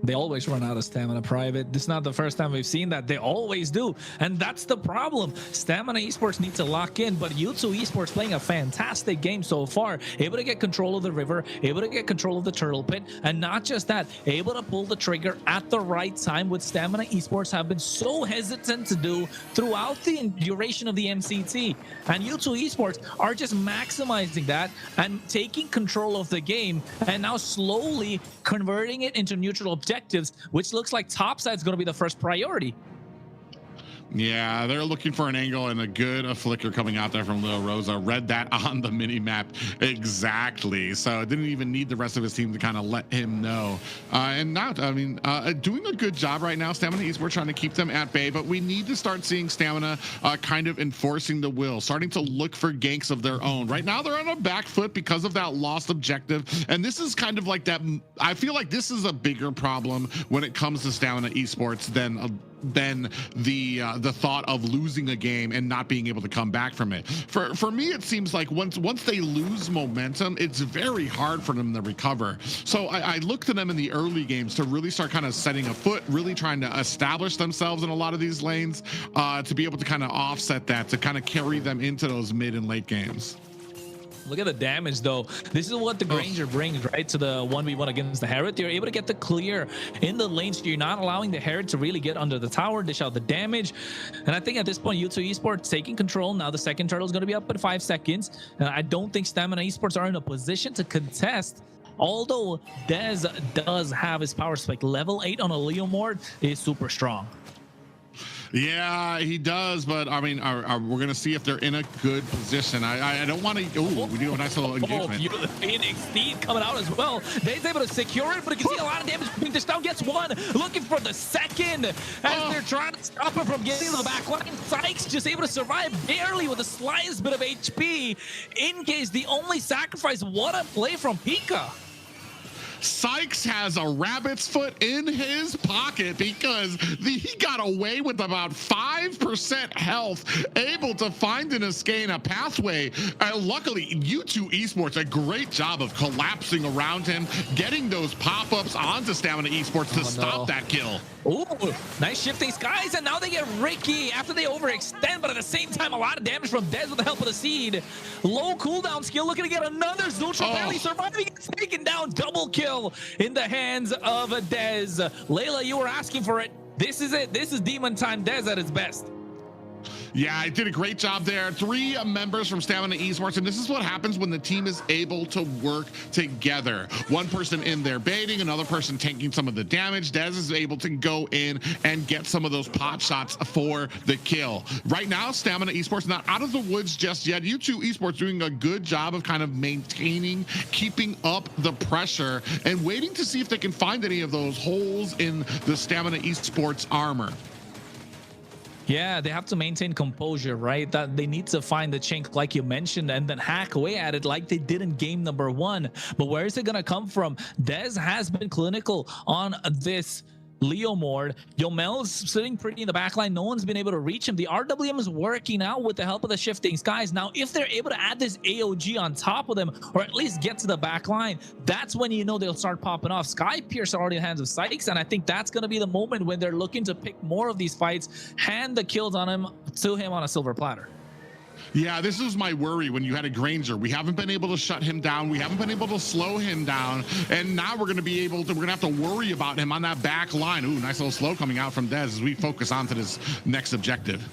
They always run out of stamina, Private. This is not the first time we've seen that. They always do. And that's the problem. Stamina Esports needs to lock in, but U2 Esports playing a fantastic game so far. Able to get control of the river, able to get control of the turtle pit, and not just that, able to pull the trigger at the right time, which Stamina Esports have been so hesitant to do throughout the duration of the MCT. And U2 Esports are just maximizing that and taking control of the game, and now slowly converting it into neutral objectives, which looks like topside's going to be the first priority. Yeah, they're looking for an angle, and a good flicker coming out there from Little Rosa. Read that on the mini map exactly, so didn't even need the rest of his team to kind of let him know. And now, I mean, doing a good job right now. Stamina Esports trying to keep them at bay, but we need to start seeing Stamina kind of enforcing the will, starting to look for ganks of their own. Right now, they're on a back foot because of that lost objective, and this is kind of like that. I feel like this is a bigger problem when it comes to Stamina Esports than the thought of losing a game and not being able to come back from it. For me, it seems like once they lose momentum, it's very hard for them to recover. So I look to them in the early games to really start kind of setting a foot, really trying to establish themselves in a lot of these lanes, to be able to kind of offset that, to kind of carry them into those mid and late games. Look at the damage, though. This is what the Granger brings, right, to the 1v1 against the Herod. You're able to get the clear in the lane, so you're not allowing the Herod to really get under the tower, dish out the damage. And I think at this point, U2 Esports taking control. Now the second turtle is going to be up in 5 seconds. And I don't think Stamina Esports are in a position to contest. Although Dez does have his power spike. Level 8 on a Leomord is super strong. Yeah, he does, but I mean, we're gonna see if they're in a good position. I don't want to. Oh, we do a nice little engagement. Oh, the Phoenix Steed coming out as well. They's able to secure it, but you can see a lot of damage being dished down. Gets one, looking for the second as they're trying to stop him from getting to the back line. Sykes just able to survive barely with the slightest bit of HP. In case the only sacrifice. What a play from Pika. Sykes has a rabbit's foot in his pocket because he got away with about 5% health, able to find an escape, a pathway. Luckily, U2 Esports, a great job of collapsing around him, getting those pop-ups onto Stamina Esports to stop that kill. Ooh, nice shifting skies, and now they get Ricky after they overextend, but at the same time, a lot of damage from Dez with the help of the seed. Low cooldown skill, looking to get another Zultra, barely surviving. It's taken down, double kill in the hands of Dez. Layla, you were asking for it. This is it. This is Demon Time Dez at its best. Yeah, he did a great job there. 3 members from Stamina Esports, and this is what happens when the team is able to work together. One person in there baiting, another person taking some of the damage. Dez is able to go in and get some of those pot shots for the kill. Right now, Stamina Esports not out of the woods just yet. U2 Esports doing a good job of kind of maintaining, keeping up the pressure, and waiting to see if they can find any of those holes in the Stamina Esports armor. Yeah, they have to maintain composure, right? That they need to find the chink, like you mentioned, and then hack away at it like they did in game number 1. But where is it going to come from? Dez has been clinical on this Leo Mord. Yomel's sitting pretty in the back line. No one's been able to reach him. The RWM is working out with the help of the shifting skies. Now, if they're able to add this AOG on top of them, or at least get to the back line, that's when you know they'll start popping off. Sky Pierce are already in the hands of Sykes, and I think that's going to be the moment when they're looking to pick more of these fights, hand the kills on him to him on a silver platter. Yeah, this is my worry when you had a Granger. We haven't been able to shut him down. We haven't been able to slow him down. And now we're going to be able to, we're going to have to worry about him on that back line. Ooh, nice little slow coming out from Dez as we focus on to this next objective.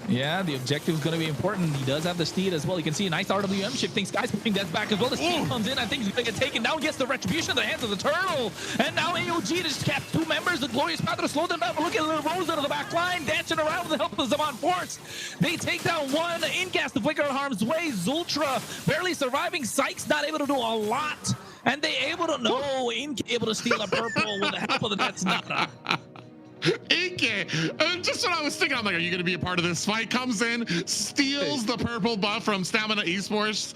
Yeah, the objective is going to be important. He does have the steed as well. You can see a nice RWM shifting. Sky's putting that back as well. The steed comes in. I think he's going to get taken down. Gets the retribution in the hands of the turtle. And now AOG just kept 2 members. The Glorious Path to slow them down. Look at little Rose out of the back line, dancing around with the help of the Zaman Force. They take down 1. Incast the flicker in harm's way. Zultra barely surviving. Sykes not able to do a lot. And they able to know Ink able to steal a purple with the help of the Detonata. Inke, just what I was thinking. I'm like, are you going to be a part of this fight? Comes in, steals the purple buff from Stamina Esports.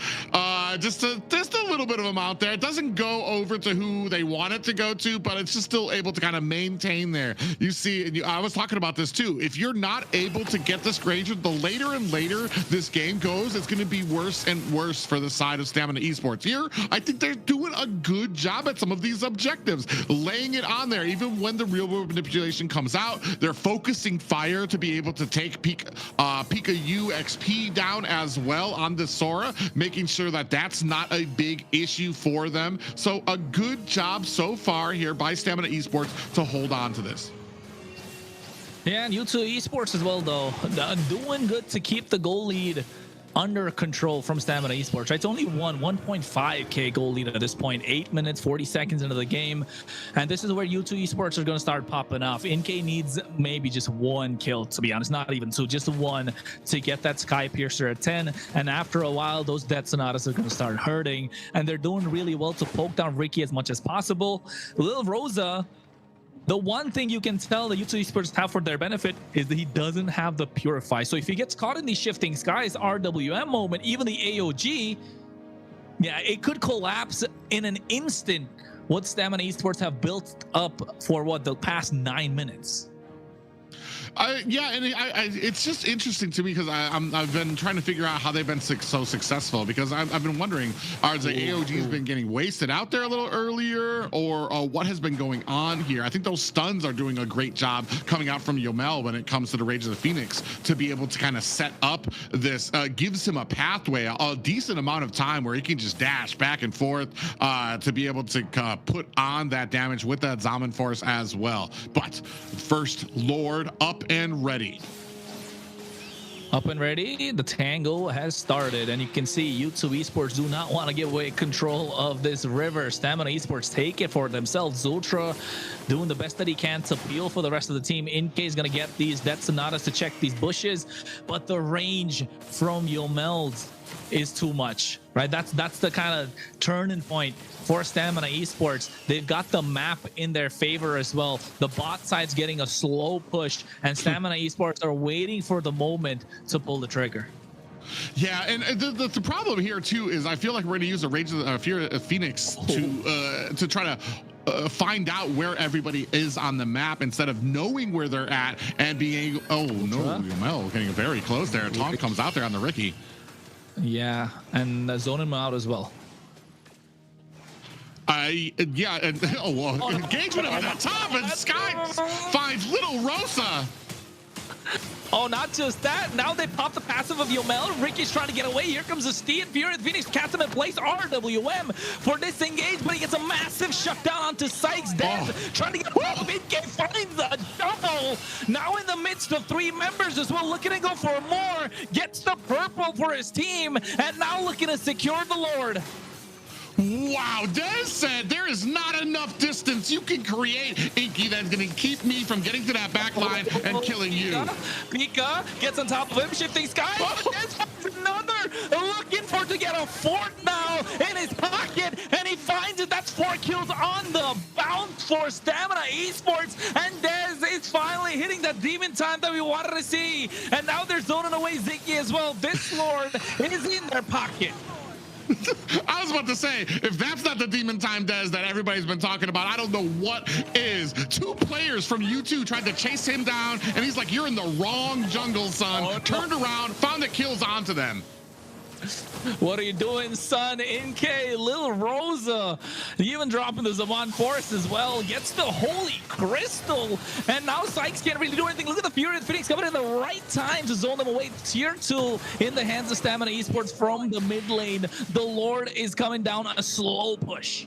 Just a little bit of amount there. It doesn't go over to who they want it to go to, but it's just still able to kind of maintain there. You see, and I was talking about this too. If you're not able to get this Granger, the later and later this game goes, it's going to be worse and worse for the side of Stamina Esports. Here, I think they're doing a good job at some of these objectives, laying it on there, even when the real world manipulation comes out. They're focusing fire to be able to take Pika U XP down as well on the Sora, making sure that that's not a big issue for them. So a good job so far here by Stamina Esports to hold on to this. Yeah, and U2 Esports as well, though, doing good to keep the goal lead under control from Stamina Esports. Right? It's only 1.5k goal lead at this point, 8 minutes 40 seconds into the game, and this is where U2 Esports are going to start popping off. NK needs maybe just 1 kill, to be honest, not even 2, just 1 to get that Sky Piercer at 10, and after a while those Death Sonatas are going to start hurting, and they're doing really well to poke down Ricky as much as possible. Lil Rosa, the one thing you can tell the U2 Esports have for their benefit is that he doesn't have the Purify. So if he gets caught in these shifting skies, RWM moment, even the AOG, yeah, it could collapse in an instant what Stamina Esports have built up for what, the past 9 minutes. Yeah, and it's just interesting to me because I've been trying to figure out how they've been so successful, because I've been wondering, are the AOGs been getting wasted out there a little earlier, or what has been going on here? I think those stuns are doing a great job coming out from Yomel when it comes to the Rage of the Phoenix to be able to kind of set up this, gives him a pathway, a decent amount of time where he can just dash back and forth to be able to put on that damage with that Zaman Force as well. But first, Lord up and ready. Up and ready, the tango has started, and you can see U2 Esports do not want to give away control of this river. Stamina Esports take it for themselves. Zultra doing the best that he can to peel for the rest of the team. NK is going to get these Death Sonatas to check these bushes, but the range from Yomel's is too much, right? That's the kind of turning point for Stamina Esports. They've got the map in their favor as well. The bot side's getting a slow push, and Stamina Esports are waiting for the moment to pull the trigger. Yeah, and the problem here too is I feel like we're going to use a Rage of the Phoenix to try to find out where everybody is on the map instead of knowing where they're at and being, oh no, Yomel getting very close there. Taunt comes out there on the Ricky. Yeah, and zoning him out as well. Yeah, and engagement over the top, and Sky finds little Rosa. Oh, not just that. Now they pop the passive of Yomel. Ricky's trying to get away. Here comes the Steed. Fury of Phoenix cast him in place. RWM for disengage, but he gets a massive shutdown onto Sykes. Death trying to get up. NK finds a double. purple. Now in the midst of 3 members as well, looking to go for more. Gets the purple for his team, and now looking to secure the Lord. Wow, Dez said there is not enough distance you can create, Inky, that's going to keep me from getting to that back line and killing you. Pika gets on top of him, shifting sky. Dez finds another, looking for to get a 4th now in his pocket, and he finds it. That's 4 kills on the bounce for Stamina Esports, and Dez is finally hitting that demon time that we wanted to see. And now they're zoning away Ziggy as well. This Lord is in their pocket. I was about to say, if that's not the demon time Dez that everybody's been talking about, I don't know what is. 2 players from U2 tried to chase him down, and he's like, you're in the wrong jungle, son. Turned around, found the kills onto them. What are you doing, son? NK, Lil Rosa, even dropping the Zaman Force as well. Gets the Holy Crystal, and now Sykes can't really do anything. Look at the Fury of Phoenix coming in the right time to zone them away. Tier 2 in the hands of Stamina Esports from the mid lane. The Lord is coming down a slow push.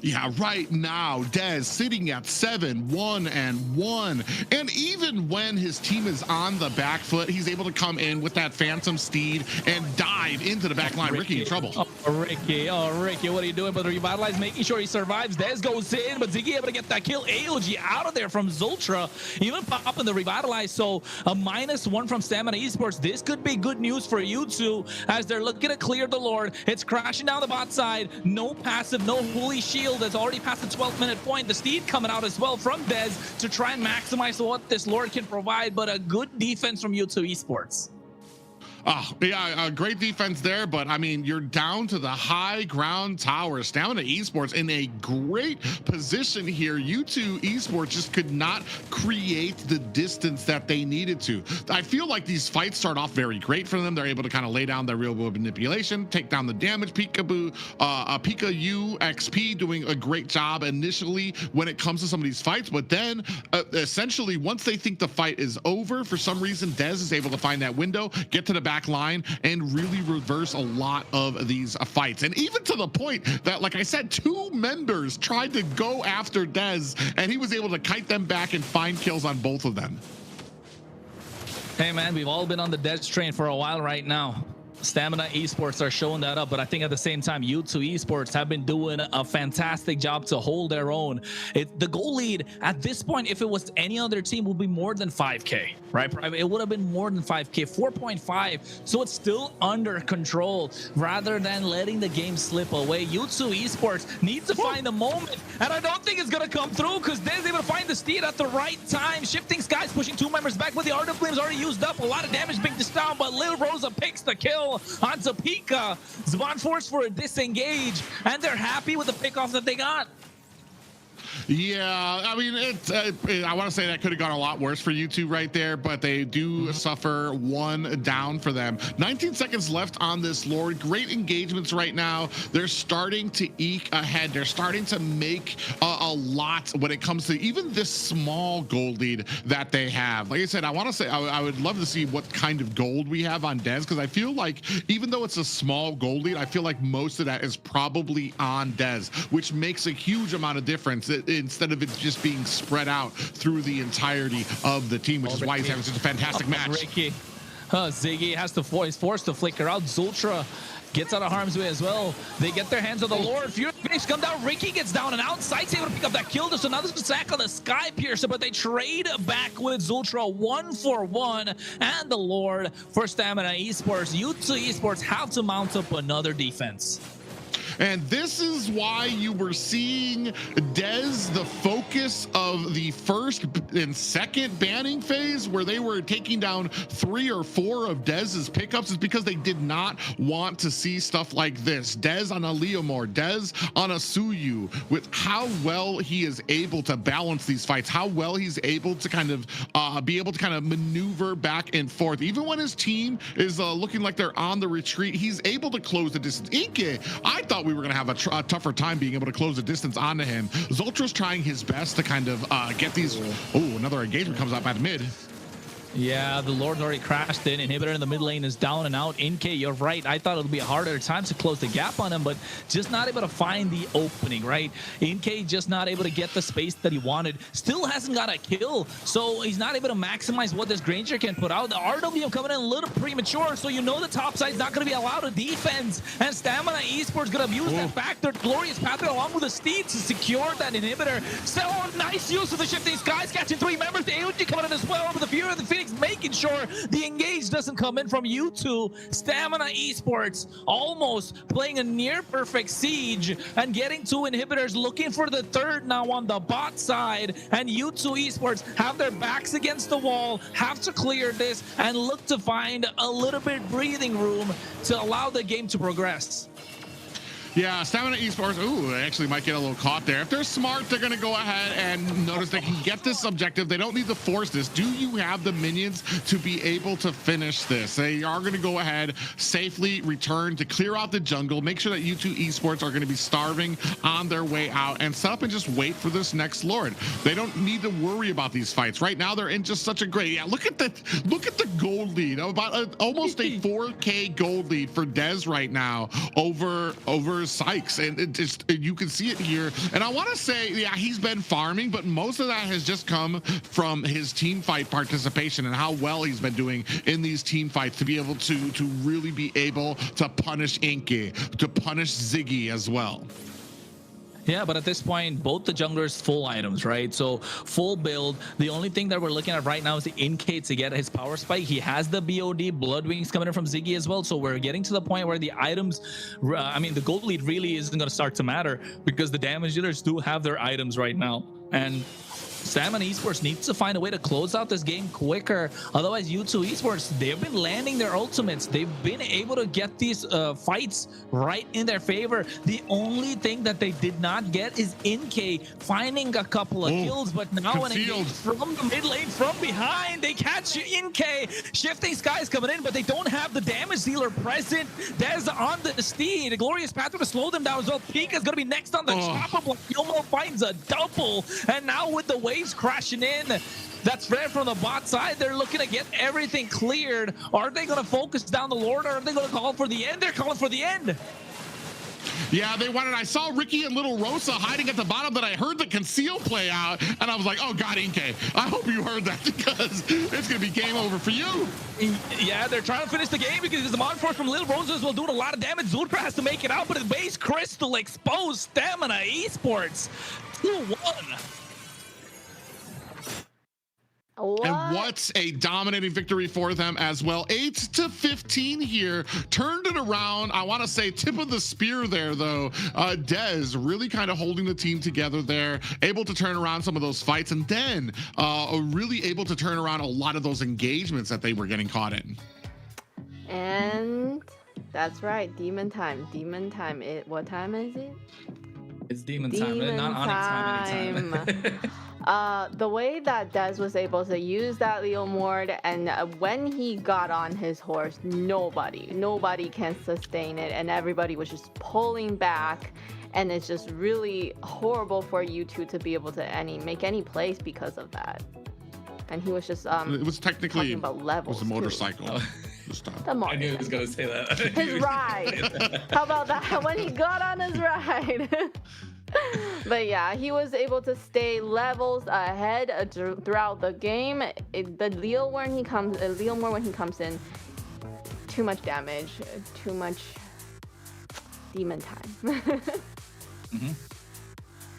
Yeah, right now, Dez sitting at 7-1-1. And even when his team is on the back foot, he's able to come in with that Phantom Steed and dive into the back line. Ricky in trouble. Oh, Ricky, what are you doing? But the Revitalize making sure he survives. Dez goes in, but Ziggy able to get that kill. AOG out of there from Zultra. Even popping the Revitalize. So a -1 from Stamina Esports. This could be good news for U2 as they're looking to clear the Lord. It's crashing down the bot side. No passive, no holy shield. That's already past the 12-minute point. The Steed coming out as well from Dez to try and maximize what this Lord can provide, but a good defense from U2 Esports. Oh, yeah, great defense there, but I mean, you're down to the high ground tower. Stamina Esports in a great position here. U2 Esports just could not create the distance that they needed to. I feel like these fights start off very great for them. They're able to kind of lay down their real world manipulation, take down the damage. Peekaboo, Pika U XP doing a great job initially when it comes to some of these fights, but then essentially once they think the fight is over, for some reason, Dez is able to find that window, get to the back line, and really reverse a lot of these fights. And even to the point that, like I said, 2 members tried to go after Dez, and he was able to kite them back and find kills on both of them. Hey man, we've all been on the Dez train for a while right now. Stamina Esports are showing that up, but I think at the same time, U2 Esports have been doing a fantastic job to hold their own. The goal lead at this point, if it was any other team, would be more than 5K, right? It would have been more than 5K, 4.5. So it's still under control rather than letting the game slip away. U2 Esports needs to find the moment, and I don't think it's going to come through because they're able to find the Steed at the right time. Shifting Skies pushing 2 members back, but the Art of Flame is already used up. A lot of damage being dished down, but Lil Rosa picks the kill onto Pika. Zaman Force for a disengage, and they're happy with the pickoff that they got. Yeah, I mean, I want to say that could have gone a lot worse for U2 right there, but they do suffer 1 down for them. 19 seconds left on this Lord. Great engagements right now. They're starting to eke ahead. They're starting to make a lot when it comes to even this small gold lead that they have. Like I said, I want to say I would love to see what kind of gold we have on Dez, because I feel like even though it's a small gold lead, I feel like most of that is probably on Dez, which makes a huge amount of difference instead of it just being spread out through the entirety of the team, which is why he's having such a fantastic match. Ricky. Ziggy has to forced to flicker out. Zultra gets out of harm's way as well. They get their hands on the Lord. Fury Phoenix come down. Ricky gets down and outside. Able to pick up that kill. There's another sack on the Sky Piercer, but they trade back with Zultra 1-for-1 and the Lord for Stamina Esports. U2 Esports have to mount up another defense. And this is why you were seeing Dez the focus of the first and second banning phase, where they were taking down 3 or 4 of Dez's pickups, is because they did not want to see stuff like this. Dez on a Leomore, Dez on a Suyu, with how well he is able to balance these fights, how well he's able to kind of be able to kind of maneuver back and forth. Even when his team is looking like they're on the retreat, he's able to close the distance. Inke, I thought we were going to have a tougher time being able to close the distance onto him. Zultra's trying his best to kind of get these. Oh, another engagement comes up at mid. Yeah, the Lord's already crashed in. Inhibitor in the mid lane is down and out. NK, you're right. I thought it would be a harder time to close the gap on him, but just not able to find the opening, right? NK just not able to get the space that he wanted. Still hasn't got a kill, so he's not able to maximize what this Granger can put out. The RWM coming in a little premature, so you know the top side's not going to be allowed to defense, and Stamina Esports going to abuse that factor. Glorious Pathway along with the Steed to secure that Inhibitor. So nice use of the Shifting Skies, catching 3 members. The AOG coming in as well with the Fury of the Phoenix, making sure the engage doesn't come in from U2. Stamina Esports almost playing a near perfect siege and getting 2 inhibitors, looking for the third now on the bot side, and U2 Esports have their backs against the wall, have to clear this and look to find a little bit breathing room to allow the game to progress. Yeah, Stamina Esports, ooh, they actually might get a little caught there. If they're smart, they're going to go ahead and notice they can get this objective. They don't need to force this. Do you have the minions to be able to finish this? They are going to go ahead, safely return to clear out the jungle, make sure that U2 Esports are going to be starving on their way out, and set up and just wait for this next Lord. They don't need to worry about these fights. Right now, they're in just such a great, look at the gold lead, about almost a 4K gold lead for Dez right now over Sykes, and you can see it here. And I want to say, yeah, he's been farming, but most of that has just come from his team fight participation and how well he's been doing in these team fights to be able to really be able to punish Inky, to punish Ziggy as well. Yeah, but at this point, both the junglers full items, right? So full build. The only thing that we're looking at right now is the NK to get his power spike. He has the BOD, Blood Wings coming in from Ziggy as well. So we're getting to the point where the items, I mean, the gold lead really isn't going to start to matter because the damage dealers do have their items right now. And Stamina Esports needs to find a way to close out this game quicker. Otherwise, U2 Esports, they've been landing their ultimates. They've been able to get these fights right in their favor. The only thing that they did not get is NK finding a couple of kills, but now when it from the mid lane from behind, they catch NK. Shifting Skies coming in, but they don't have the damage dealer present. There's on the Steed. A Glorious Pathway to slow them down as well. Pika's going to be next on the chopper block. Yomo finds a double, and now with the waves crashing in, that's rare from the bot side. They're looking to get everything cleared. Are they going to focus down the Lord, or are they going to call for the end? They're calling for the end. Yeah, they wanted. I saw Ricky and Little Rosa hiding at the bottom, that I heard the conceal play out, and I was like, oh god, Inke, I hope you heard that, because it's gonna be game over for you. Yeah, they're trying to finish the game because the Mod Force from Little Rosa as well doing a lot of damage. Zultra has to make it out, but his base Crystal exposed. Stamina Esports 2-1. And what's a dominating victory for them as well. 8-15 here, turned it around. I want to say tip of the spear there, though. Dez really kind of holding the team together there, able to turn around some of those fights, and then really able to turn around a lot of those engagements that they were getting caught in. And that's right, demon time. Demon time. What time is it? It's demon time, not Onyx time anytime. The way that Dez was able to use that Leo Mord, and when he got on his horse, nobody can sustain it, and everybody was just pulling back, and it's just really horrible for U2 to be able to make any plays because of that. And he was just it was technically about levels. It was a motorcycle. The motorcycle. I knew he was gonna say that. His ride. How about that? When he got on his ride. But yeah, he was able to stay levels ahead throughout the game. The Leo when he comes in, too much damage, too much demon time.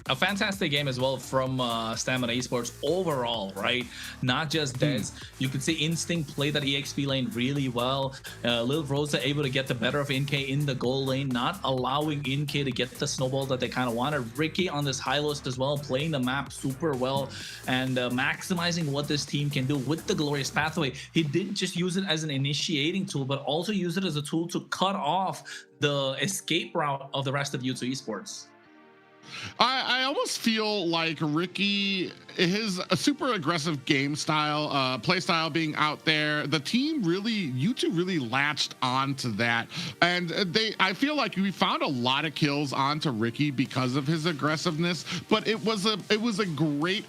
A fantastic game as well from Stamina Esports overall, right? Not just Dez. You could see Instinct play that EXP lane really well. Lil Rosa able to get the better of NK in the goal lane, not allowing NK to get the snowball that they kind of wanted. Ricky on this high list as well, playing the map super well and maximizing what this team can do with the Glorious Pathway. He didn't just use it as an initiating tool, but also use it as a tool to cut off the escape route of the rest of U2 Esports. I almost feel like Ricky, his super aggressive game style, play style being out there, the team really, U2 really latched onto that. And I feel like we found a lot of kills onto Ricky because of his aggressiveness, but it was a great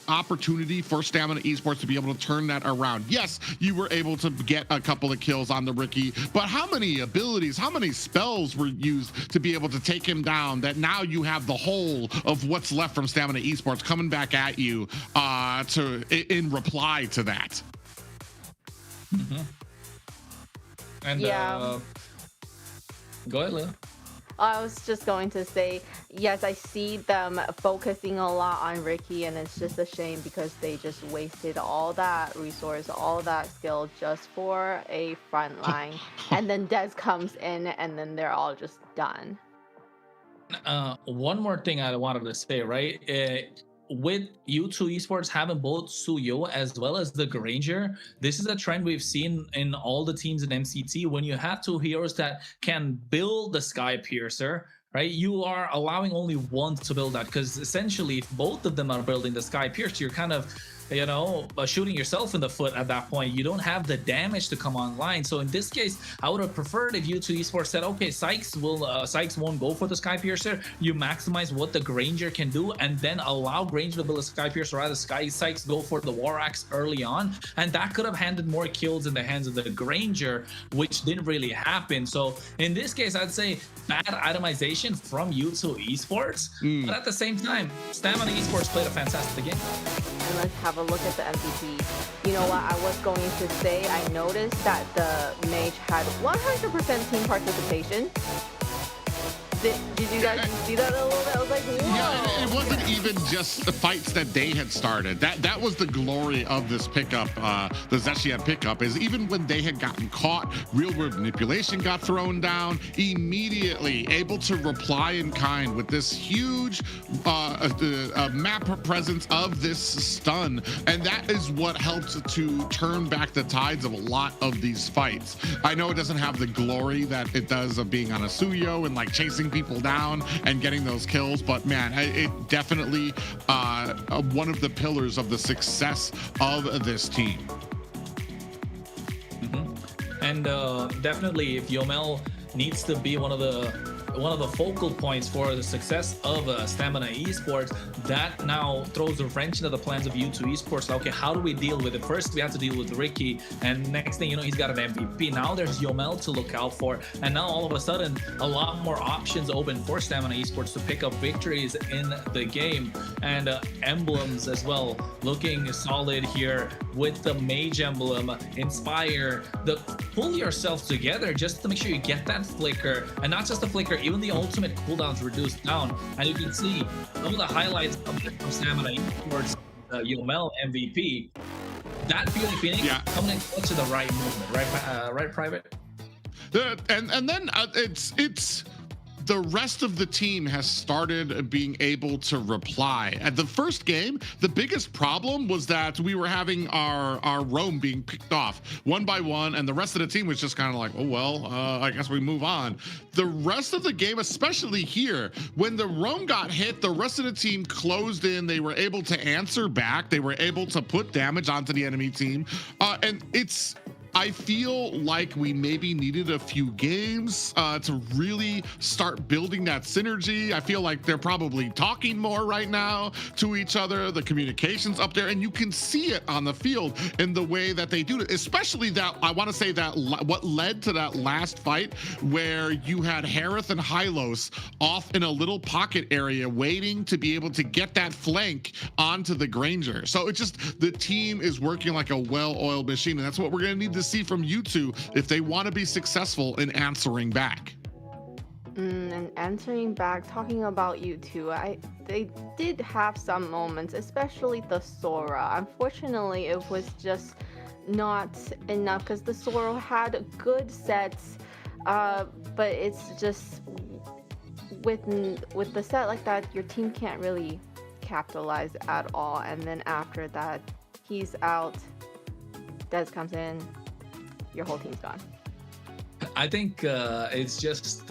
opportunity for Stamina Esports to be able to turn that around. Yes, you were able to get a couple of kills on the Ricky, but how many abilities, how many spells were used to be able to take him down that now you have the whole of what's left from Stamina Esports coming back at you in reply to that. And Yeah. Go ahead, Leah. I was just going to say, yes, I see them focusing a lot on Ricky, and it's just a shame because they just wasted all that resource, all that skill just for a front line. And then Dez comes in, and then they're all just done. One more thing I wanted to say, right? With U2 Esports having both Suyo as well as the Granger, this is a trend we've seen in all the teams in MCT. When you have two heroes that can build the Sky Piercer, right, you are allowing only one to build that, because essentially if both of them are building the Sky Piercer, you're kind of, you know, shooting yourself in the foot at that point. You don't have the damage to come online. So in this case, I would have preferred if U2 Esports said, okay, Sykes won't go for the Sky Piercer. You maximize what the Granger can do, and then allow Granger to build a Sky Piercer, rather Sykes go for the War Axe early on, and that could have handed more kills in the hands of the Granger, which didn't really happen. So in this case, I'd say bad itemization from U2 Esports, but at the same time, Stamina Esports played a fantastic game. And let's have a look at the MVP. You know what I was going to say? I noticed that the mage had 100% team participation. Did you guys see that a little bit? I was like, whoa. Yeah, it wasn't even just the fights that they had started. That was the glory of this pickup, the Zeshian pickup, is even when they had gotten caught, real world manipulation got thrown down, immediately able to reply in kind with this huge map presence of this stun. And that is what helped to turn back the tides of a lot of these fights. I know it doesn't have the glory that it does of being on a Suyo and like chasing people down and getting those kills, but man, it definitely one of the pillars of the success of this team. And definitely, if Yomel needs to be one of the focal points for the success of Stamina Esports, that now throws a wrench into the plans of U2 Esports. Like, okay, how do we deal with it? First, we have to deal with Ricky, and next thing you know, he's got an MVP. Now there's Yomel to look out for, and now all of a sudden, a lot more options open for Stamina Esports to pick up victories in the game. And emblems as well, looking solid here with the Mage emblem, Inspire, pull yourself together just to make sure you get that flicker, and not just the flicker, even the ultimate cooldowns reduced down. And you can see some of the highlights of Stamina Esports, Yomel MVP. That feeling coming in clutch at the right movement, right, Private? And then it's the rest of the team has started being able to reply. At the first game, the biggest problem was that we were having our roam being picked off one by one, and the rest of the team was just kind of like, oh, well, I guess we move on. The rest of the game, especially here, when the roam got hit, the rest of the team closed in. They were able to answer back. They were able to put damage onto the enemy team. And I feel like we maybe needed a few games to really start building that synergy. I feel like they're probably talking more right now to each other. The communication's up there, and you can see it on the field in the way that they do it. Especially that, I want to say that what led to that last fight where you had Harith and Hylos off in a little pocket area waiting to be able to get that flank onto the Granger. So it's just, the team is working like a well-oiled machine, and that's what we're going to need to see from U2 if they want to be successful in answering back. And answering back, talking about U2, they did have some moments, especially the Sora. Unfortunately, it was just not enough because the Sora had good sets, but it's just with the set like that, your team can't really capitalize at all. And then after that, he's out, Dez comes in, your whole team's gone. I think it's just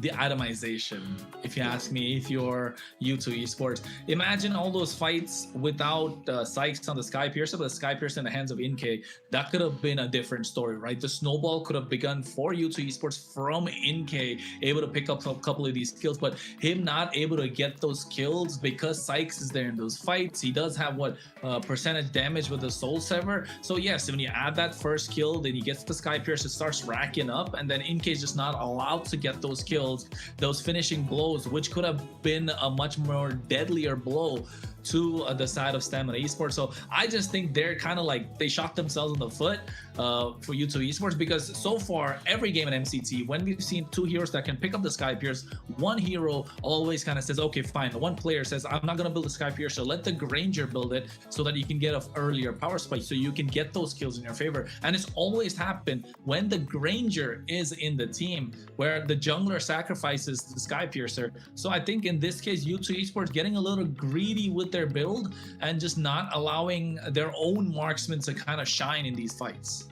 the itemization, if you ask me, if you're U2 Esports. Imagine all those fights without Sykes on the Skypiercer, but the Skypiercer in the hands of InK. That could have been a different story, right? The snowball could have begun for U2 Esports from InK, able to pick up a couple of these kills, but him not able to get those kills because Sykes is there in those fights. He does have what percentage damage with the Soul Sever. So yes, when you add that first kill, then he gets the Skypiercer, starts racking up, and then InK is just not allowed to get those kills, those finishing blows, which could have been a much more deadlier blow to the side of Stamina Esports. So I just think they're kind of like, they shot themselves in the foot for U2 Esports, because so far every game in MCT, when we've seen two heroes that can pick up the Skypiercer, one hero always kind of says, okay fine, one player says, I'm not gonna build a Skypiercer, so let the Granger build it so that you can get an earlier power spike, so you can get those kills in your favor. And it's always happened when the Granger is in the team, where the jungler sacrifices the Skypiercer. So I think in this case, U2 Esports getting a little greedy with their build and just not allowing their own marksmen to kind of shine in these fights.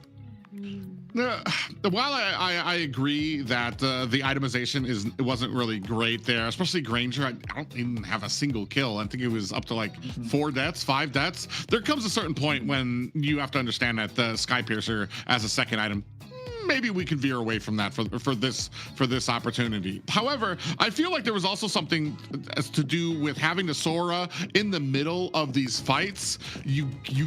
While I agree that the itemization wasn't really great there, especially Granger. I don't even have a single kill. I think it was up to like 4 deaths, 5 deaths. There comes a certain point when you have to understand that the Skypiercer as a second item, maybe we can veer away from that for this opportunity. However, I feel like there was also something to do with having the Sora in the middle of these fights. You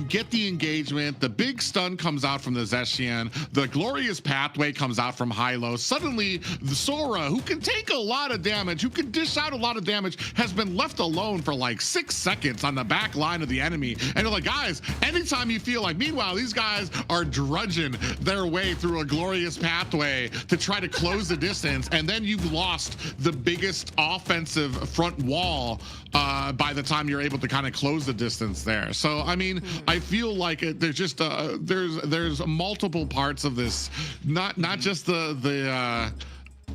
get the engagement, the big stun comes out from the Zeshian, the glorious pathway comes out from Hylo. Suddenly, the Sora, who can take a lot of damage, who can dish out a lot of damage, has been left alone for like 6 seconds on the back line of the enemy. And you're like, guys, anytime you feel like, meanwhile, these guys are drudging their way through a glorious pathway to try to close the distance, and then you've lost the biggest offensive front wall by the time you're able to kind of close the distance there. So I mean, I feel like there's just there's multiple parts of this, not just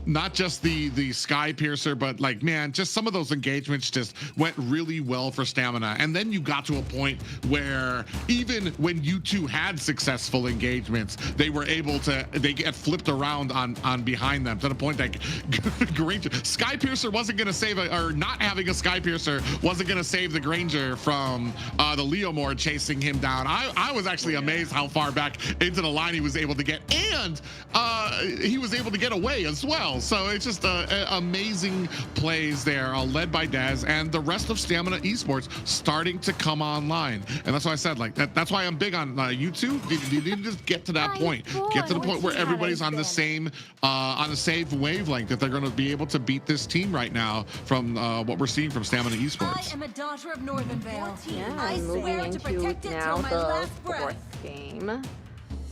not just the Skypiercer, but like, man, just some of those engagements just went really well for Stamina. And then you got to a point where even when U2 had successful engagements, they were able to, they get flipped around on behind them to the point that Skypiercer wasn't going to save or not having a Skypiercer wasn't going to save the Granger from the Leomord chasing him down. I was actually amazed how far back into the line he was able to get, and he was able to get away as well. So it's just amazing plays there, led by Daz and the rest of Stamina Esports starting to come online. And that's why I said, like, that's why I'm big on U2. You need to just get to that point. Get to the point where everybody's on the same wavelength, that they're going to be able to beat this team right now from what we're seeing from Stamina Esports. I am a daughter of Northern Vale. Yeah, I moving swear to into protect it now till my the last breath. 4th game.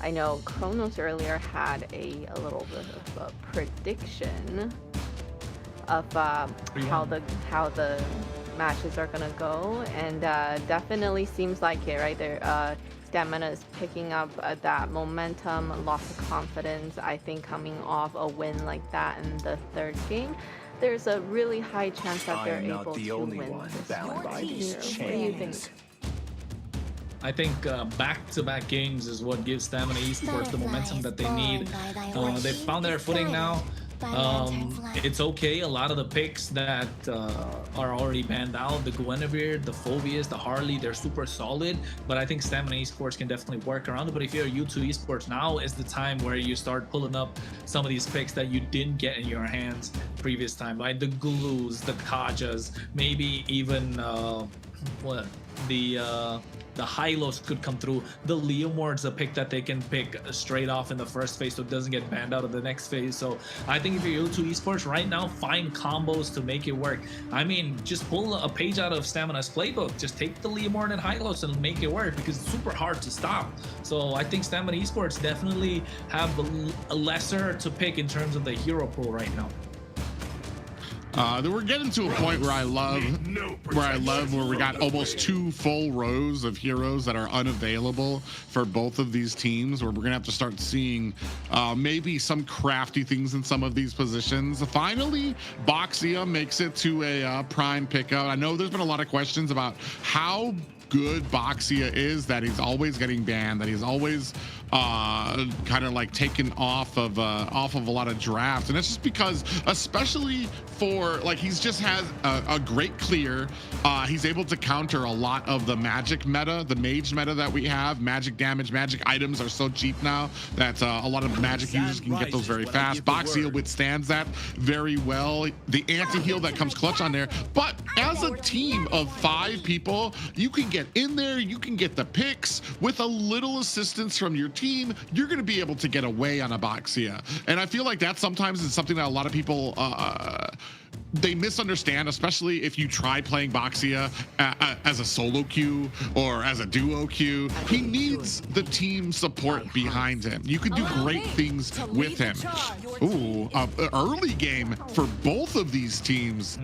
I know Kronos earlier had a little bit of a prediction of how the matches are gonna go, and definitely seems like it right there. Stamina is picking up that momentum, lots of confidence. I think coming off a win like that in the 3rd game, there's a really high chance that they're able to win this one. What do you think? I think back-to-back games is what gives Stamina Esports the momentum that they need. They've found their footing now. It's okay. A lot of the picks that are already banned out, the Guinevere, the Phobias, the Harley, they're super solid. But I think Stamina Esports can definitely work around it. But if you're U2 Esports, now is the time where you start pulling up some of these picks that you didn't get in your hands previous time, like the Gulus, the Kajas, maybe even the Hylos could come through. The Leomord's a pick that they can pick straight off in the first phase so it doesn't get banned out of the next phase. So I think if you're U2 Esports right now, find combos to make it work. I mean, just pull a page out of Stamina's playbook. Just take the Leomord and Hylos and make it work, because it's super hard to stop. So I think Stamina Esports definitely have a lesser to pick in terms of the hero pool right now. We're getting to a point where I love where we got almost 2 full rows of heroes that are unavailable for both of these teams, where we're gonna have to start seeing maybe some crafty things in some of these positions. Finally, Boxia makes it to a prime pickup. I know there's been a lot of questions about how good Boxia is that he's always getting banned, that he's always kind of like taken off of a lot of drafts, and it's just because, especially for like, he's just has a great clear. He's able to counter a lot of the magic meta, the mage meta that we have. Magic damage, magic items are so cheap now that a lot of magic users can get those very fast. Boxia withstands that very well. The anti-heal that comes clutch on there, but as a team of 5 people, you can get in there, you can get the picks with a little assistance from your team. You're going to be able to get away on a Boxia, and I feel like that sometimes is something that a lot of people they misunderstand, especially if you try playing Boxia as a solo queue or as a duo queue. He needs the team support behind him. You can do great things with him. Ooh, early game for both of these teams.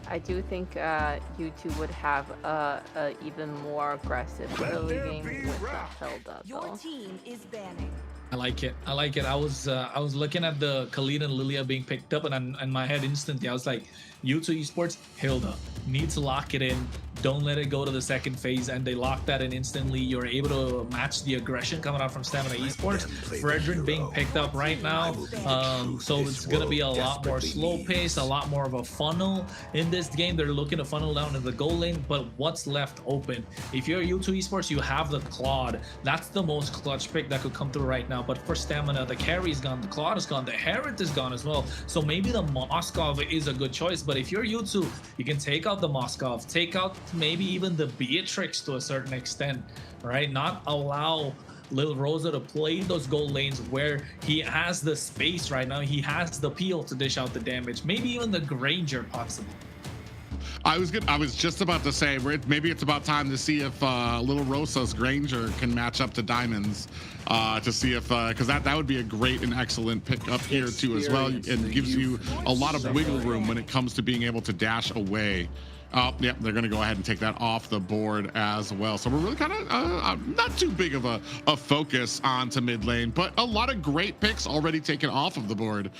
I do think U2 would have a even more aggressive early game with Hilda, Your though. team is banning. I like it. I like it. I was looking at the Khalid and Lilia being picked up, and in my head instantly I was like, U2 Esports, Hilda, need to lock it in. Don't let it go to the second phase, and they locked that in instantly. You're able to match the aggression coming out from Stamina Esports. Fredrin being picked up right now, so it's gonna be a lot more slow pace, a lot more of a funnel in this game. They're looking to funnel down in the goal lane, but what's left open? If you're U2 Esports, you have the Claude. That's the most clutch pick that could come through right now. But for Stamina, the carry's gone, the Claude is gone, the Herod is gone as well. So maybe the Moskov is a good choice. But if you're U2, you can take out the Moskov, take out maybe even the Beatrix to a certain extent, right? Not allow Lil Rosa to play those goal lanes where he has the space right now. He has the peel to dish out the damage. Maybe even the Granger possibly. I was just about to say, maybe it's about time to see if Little Rosa's Granger can match up to Diamonds, to see if because that would be a great and excellent pick up here too as well, and gives you a lot of wiggle room when it comes to being able to dash away. Oh, yeah, they're going to go ahead and take that off the board as well. So we're really kind of not too big of a focus onto mid lane, but a lot of great picks already taken off of the board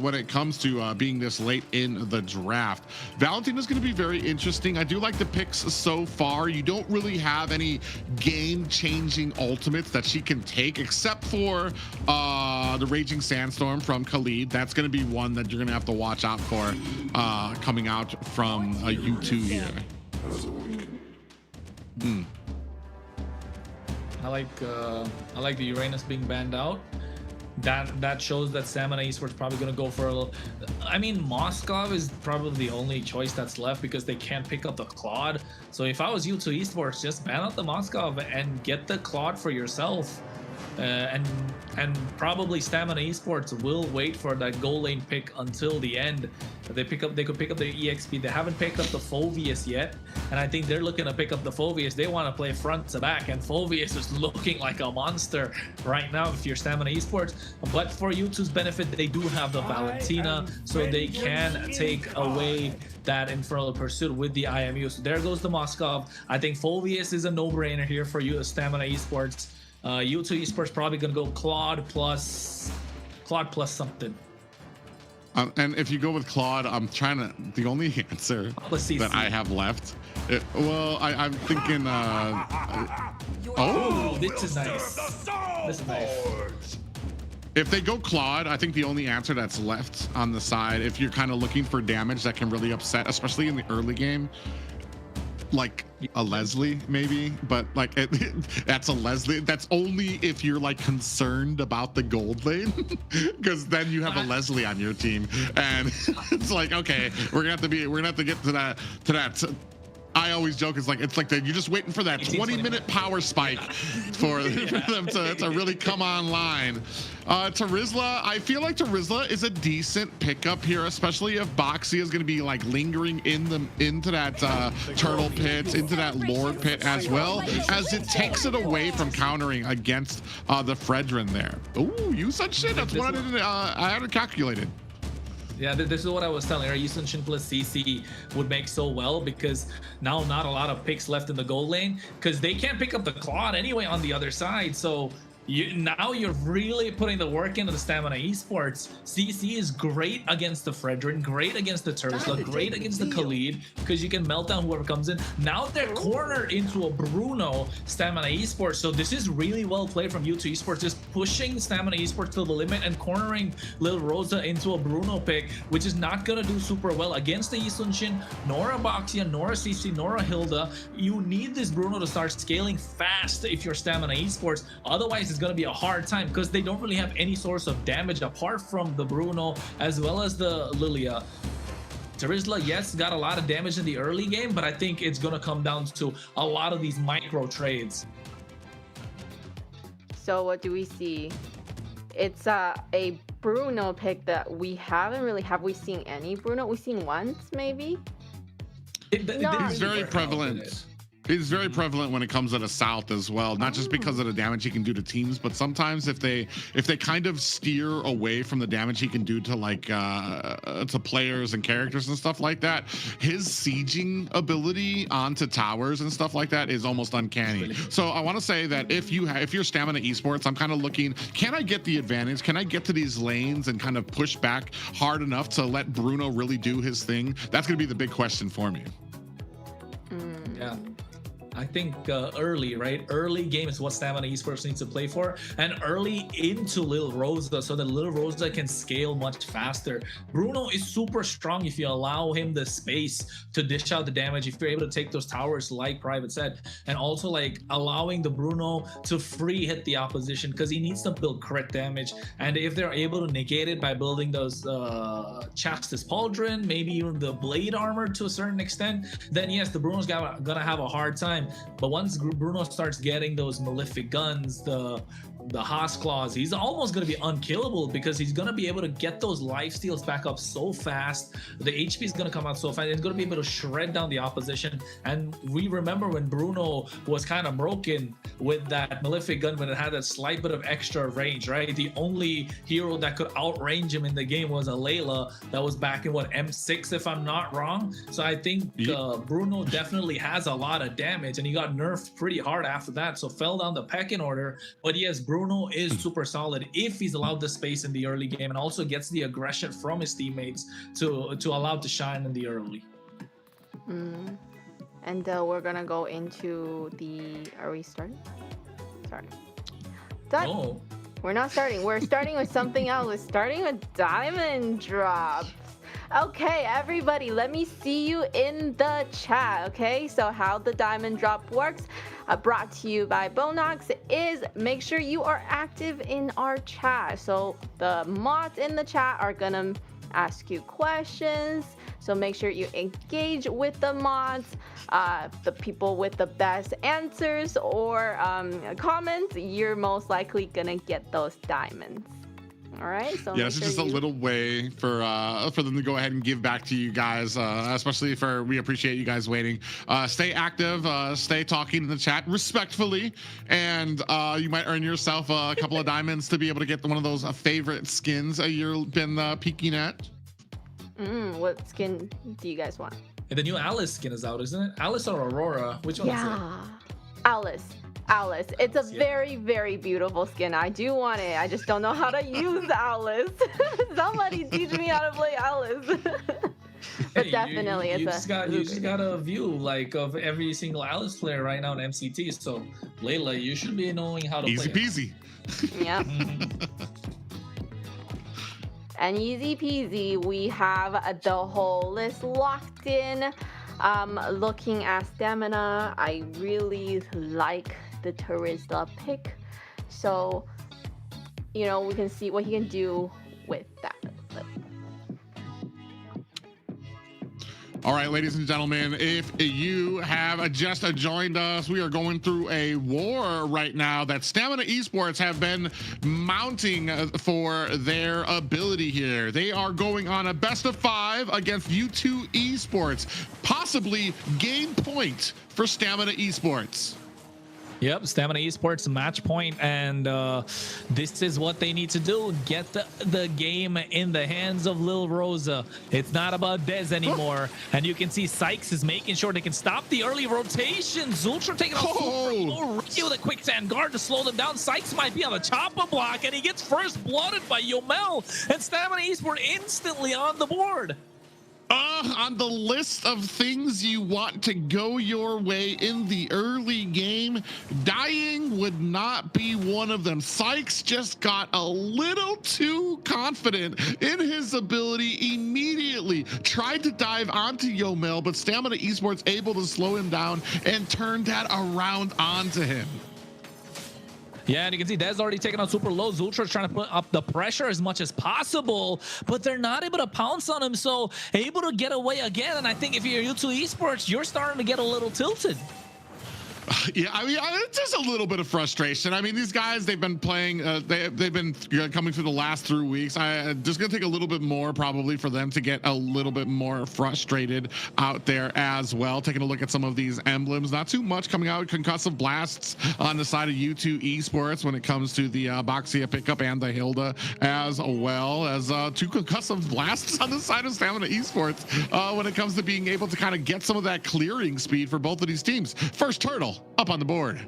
when it comes to being this late in the draft. Valentina is going to be very interesting. I do like the picks so far. You don't really have any game-changing ultimates that she can take, except for the Raging Sandstorm from Khalid. That's going to be one that you're going to have to watch out for coming out from a U2 here. I like the Uranus being banned out. That shows that Stamina Esports probably gonna go for a little. I mean, Moskov is probably the only choice that's left because they can't pick up the Claude. So if I was U2 Esports, just ban out the Moskov and get the Claude for yourself. And probably Stamina Esports will wait for that goal lane pick until the end. They could pick up their EXP. They haven't picked up the Phoveus yet, and I think they're looking to pick up the Phoveus. They want to play front to back, and Phoveus is looking like a monster right now if you're Stamina Esports. But for U2's benefit, they do have the Valentina, so they can take away that Infernal Pursuit with the IMU. So there goes the Moskov. I think Phoveus is a no-brainer here for you, Stamina Esports. U2 Esports probably gonna go Claude plus something. And if you go with Claude, I'm trying to. The only answer that I have left. I'm thinking. Oh, this is nice. This is nice. If they go Claude, I think the only answer that's left on the side, if you're kind of looking for damage that can really upset, especially in the early game, like a Leslie maybe, but like that's a Leslie. That's only if you're like concerned about the gold lane, because then you have a Leslie on your team, and it's like, okay, we're gonna have to get to that. I always joke, it's like you're just waiting for that 20-minute power spike for them to really come online. Tarizla, I feel like Tarizla is a decent pickup here, especially if Boxia is going to be like lingering into that turtle pit, into that lord pit, as well as it takes it away from countering against the Fredrin there. Ooh, you said shit. That's what I hadn't calculated. Yeah, this is what I was telling her. Yusunshin plus CC would make so well, because now not a lot of picks left in the gold lane, because they can't pick up the Claude anyway on the other side. So now you're really putting the work into the Stamina Esports. CC is great against the Fredrin, great against the Tursla, great against the Khalid, because you can melt down whoever comes in. Now they're cornered into a Bruno Stamina Esports, so this is really well played from U2 Esports, just pushing Stamina Esports to the limit and cornering Lil Rosa into a Bruno pick, which is not gonna do super well against the Yisunshin, nor a Boxia, nor a CC, nor a Hilda. You need this Bruno to start scaling fast if you're Stamina Esports, otherwise it's going to be a hard time because they don't really have any source of damage apart from the Bruno as well as the Lilia. Terizla, yes, got a lot of damage in the early game, but I think it's going to come down to a lot of these micro trades. So what do we see? It's a Bruno pick that we haven't really, have we seen any Bruno? We've seen once maybe? It's very prevalent. He's very prevalent when it comes to the South as well, not just because of the damage he can do to teams, but sometimes if they kind of steer away from the damage he can do to like to players and characters and stuff like that, his sieging ability onto towers and stuff like that is almost uncanny. So I want to say that if you're Stamina Esports, I'm kind of looking, can I get the advantage? Can I get to these lanes and kind of push back hard enough to let Bruno really do his thing? That's going to be the big question for me. Yeah. I think early, right? Early game is what Stamina Esports needs to play for, and early into Lil Rosa so that Lil Rosa can scale much faster. Bruno is super strong if you allow him the space to dish out the damage, if you're able to take those towers like Private said, and also like allowing the Bruno to free hit the opposition because he needs to build crit damage, and if they're able to negate it by building those Chastis Pauldron, maybe even the blade armor to a certain extent, then yes, the Bruno's gonna have a hard time. But once Bruno starts getting those malefic guns, the Haas claws, he's almost going to be unkillable because he's going to be able to get those life steals back up so fast. The HP is going to come out so fast. He's going to be able to shred down the opposition. And we remember when Bruno was kind of broken with that malefic gun when it had that slight bit of extra range, right? The only hero that could outrange him in the game was a Layla that was back in what, M6 if I'm not wrong. So I think Bruno definitely has a lot of damage, and he got nerfed pretty hard after that, so fell down the pecking order. But yes, Bruno is super solid if he's allowed the space in the early game and also gets the aggression from his teammates to allow to shine in the early. And we're gonna go into the, are we starting? Sorry. Oh. We're not starting. We're starting with something else. We're starting with diamond drops. Okay, everybody, let me see you in the chat, okay? So how the diamond drop works, brought to you by Bonox, is make sure you are active in our chat. So the mods in the chat are gonna ask you questions, so make sure you engage with the mods. The people with the best answers or comments, you're most likely gonna get those diamonds. All right. So yeah, this is just a little way for them to go ahead and give back to you guys, especially we appreciate you guys waiting. Stay active, stay talking in the chat respectfully, and you might earn yourself a couple of diamonds to be able to get one of those favorite skins you've been peeking at. What skin do you guys want? And the new Alice skin is out, isn't it? Alice or Aurora? Which one is it? Alice. It's a very, very beautiful skin. I do want it. I just don't know how to use Alice. Somebody teach me how to play Alice. But hey, definitely, you just got a view like of every single Alice player right now in MCT. So Layla, you should be knowing how to easy play. Easy peasy. Yep. And easy peasy, we have the whole list locked in. Looking at stamina, I really like the Terizla pick, so we can see what he can do with that. All right, ladies and gentlemen, if you have just joined us, we are going through a war right now that Stamina Esports have been mounting for their ability here. They are going on a best of 5 against U2 Esports, possibly game point for Stamina Esports. Yep, Stamina Esports match point, and this is what they need to do. Get the game in the hands of Lil Rosa. It's not about Dez anymore. And you can see Sykes is making sure they can stop the early rotation. Zultra taking out Super Ricky with a quicksand guard to slow them down. Sykes might be on the chopper block, and he gets first blooded by Yomel. And Stamina Esports instantly on the board. On the list of things you want to go your way in the early game, dying would not be one of them. Sykes just got a little too confident in his ability, immediately tried to dive onto Yomel, but Stamina Esports able to slow him down and turn that around onto him. Yeah, and you can see Dez already taken out super low. Zultra's trying to put up the pressure as much as possible, but they're not able to pounce on him, so able to get away again. And I think if you're U2 Esports, you're starting to get a little tilted. Yeah, I mean, it's just a little bit of frustration. I mean, these guys, they've been playing, they've been coming through the last 3 weeks. Just gonna take a little bit more probably for them to get a little bit more frustrated out there as well. Taking a look at some of these emblems, not too much coming out. Concussive blasts on the side of U2 Esports when it comes to the Boxia pickup and the Hilda, as well as 2 concussive blasts on the side of Stamina Esports when it comes to being able to kind of get some of that clearing speed for both of these teams. First turtle up on the board.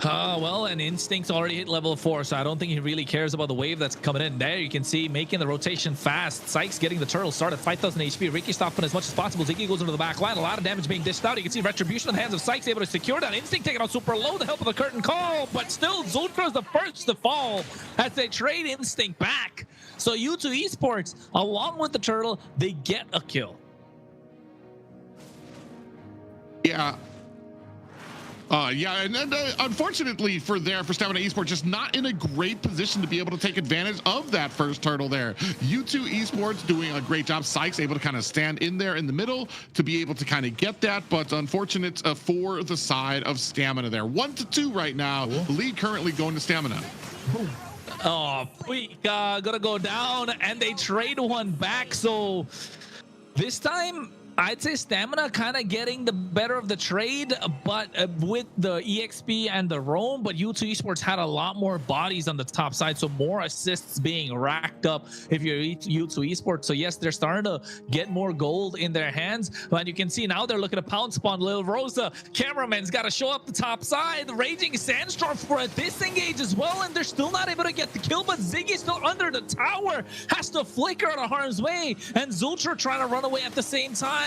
Well, and Instinct's already hit level 4, so I don't think he really cares about the wave that's coming in. There you can see making the rotation fast. Sykes getting the turtle started, 5,000 HP. Ricky stopping as much as possible. Ziggy goes into the back line. A lot of damage being dished out. You can see Retribution in the hands of Sykes, able to secure that. Instinct taking out super low, the help of the curtain call, but still Zultra's the first to fall as they trade Instinct back. So U2 Esports, along with the turtle, they get a kill. Yeah. And unfortunately for Stamina Esports, just not in a great position to be able to take advantage of that first turtle there. U2 Esports doing a great job. Sykes able to kind of stand in there in the middle to be able to kind of get that, but unfortunate for the side of Stamina there. 1-2 right now. The lead currently going to Stamina. Oh, Puig gonna go down, and they trade one back. So this time, I'd say Stamina kind of getting the better of the trade, but with the EXP and the roam, but U2 Esports had a lot more bodies on the top side, so more assists being racked up if you're U2 Esports. So yes, they're starting to get more gold in their hands, but you can see now they're looking to pounce upon Lil Rosa. Cameraman's got to show up the top side. The Raging Sandstorm for a disengage as well, and they're still not able to get the kill, but Ziggy's still under the tower, has to flicker out of harm's way, and Zultra trying to run away at the same time.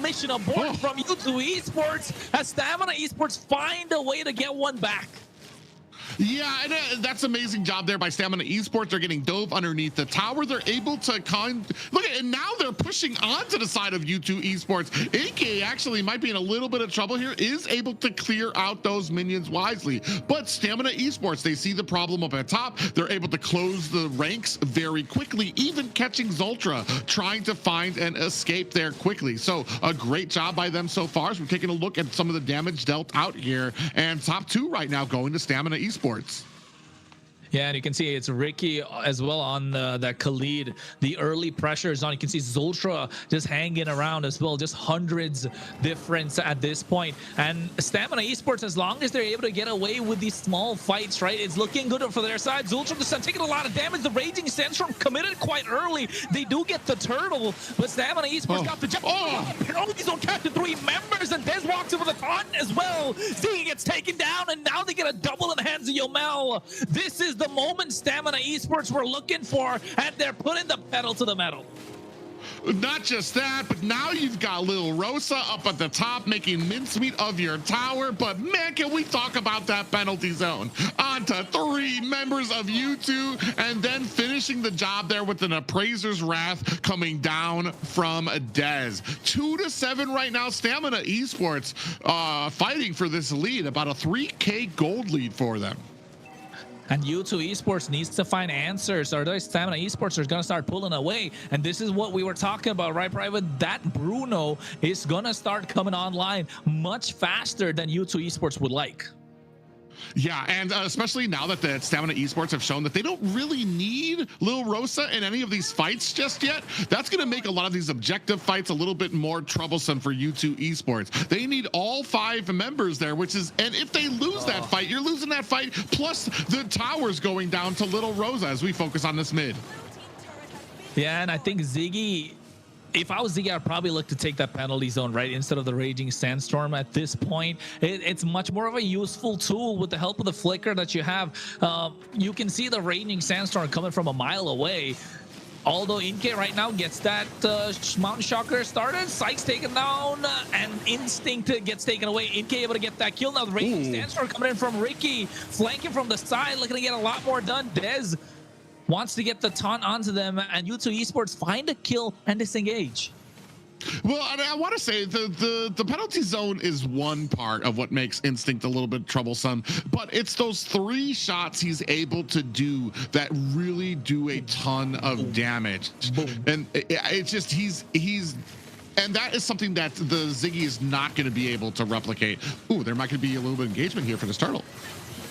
Mission abort from U2 Esports as Stamina Esports find a way to get one back. Yeah, and that's amazing job there by Stamina Esports. They're getting dove underneath the tower. They're able to look at, and now they're pushing onto the side of U2 Esports. AK actually might be in a little bit of trouble here, is able to clear out those minions wisely. But Stamina Esports, they see the problem up at top. They're able to close the ranks very quickly, even catching Zultra, trying to find an escape there quickly. So a great job by them so far. So we're taking a look at some of the damage dealt out here, and top 2 right now going to Stamina Esports. Yeah, and you can see it's Ricky as well on that Khalid. The early pressure is on. You can see Zultra just hanging around as well. Just hundreds difference at this point. And Stamina Esports, as long as they're able to get away with these small fights, right, it's looking good for their side. Zultra just taking a lot of damage. The Raging Sandstorm committed quite early. They do get the turtle, but Stamina Esports got the jump. He's on captain 3 members, and Dez walks over the taunt as well. Ziggy gets taken down, and now they get a double in the hands of Yomel. This is the moment Stamina Esports were looking for, and they're putting the pedal to the metal. Not just that, but now you've got Lil Rosa up at the top making mincemeat of your tower. But man, can we talk about that penalty zone? On to 3 members of U2, and then finishing the job there with an Appraiser's Wrath coming down from Dez. 2-7 right now. Stamina Esports fighting for this lead, about a 3K gold lead for them. And U2 Esports needs to find answers, or those Stamina Esports are going to start pulling away. And this is what we were talking about, right, Private? That Bruno is going to start coming online much faster than U2 Esports would like. Yeah, and especially now that the Stamina Esports have shown that they don't really need Lil Rosa in any of these fights just yet, that's going to make a lot of these objective fights a little bit more troublesome for U2 Esports. They need all 5 members there, which is, and if they lose that fight, you're losing that fight, plus the towers going down to Lil Rosa as we focus on this mid. Yeah, and I think Ziggy, if I was Ziggy, I'd probably look to take that penalty zone, right, instead of the Raging Sandstorm at this point. It's much more of a useful tool with the help of the flicker that you have. You can see the Raging Sandstorm coming from a mile away. Although Inke right now gets that Mountain Shocker started, Sykes taken down, and Instinct gets taken away. Inke able to get that kill. Now the Raging Sandstorm coming in from Ricky, flanking from the side, looking to get a lot more done. Dez wants to get the taunt onto them, and U2 Esports find a kill and disengage. Well, I want to say the penalty zone is one part of what makes Instinct a little bit troublesome, but it's those 3 shots he's able to do that really do a ton of damage. And it's just he's and that is something that the Ziggy is not going to be able to replicate. Ooh, there might be a little bit of engagement here for this turtle.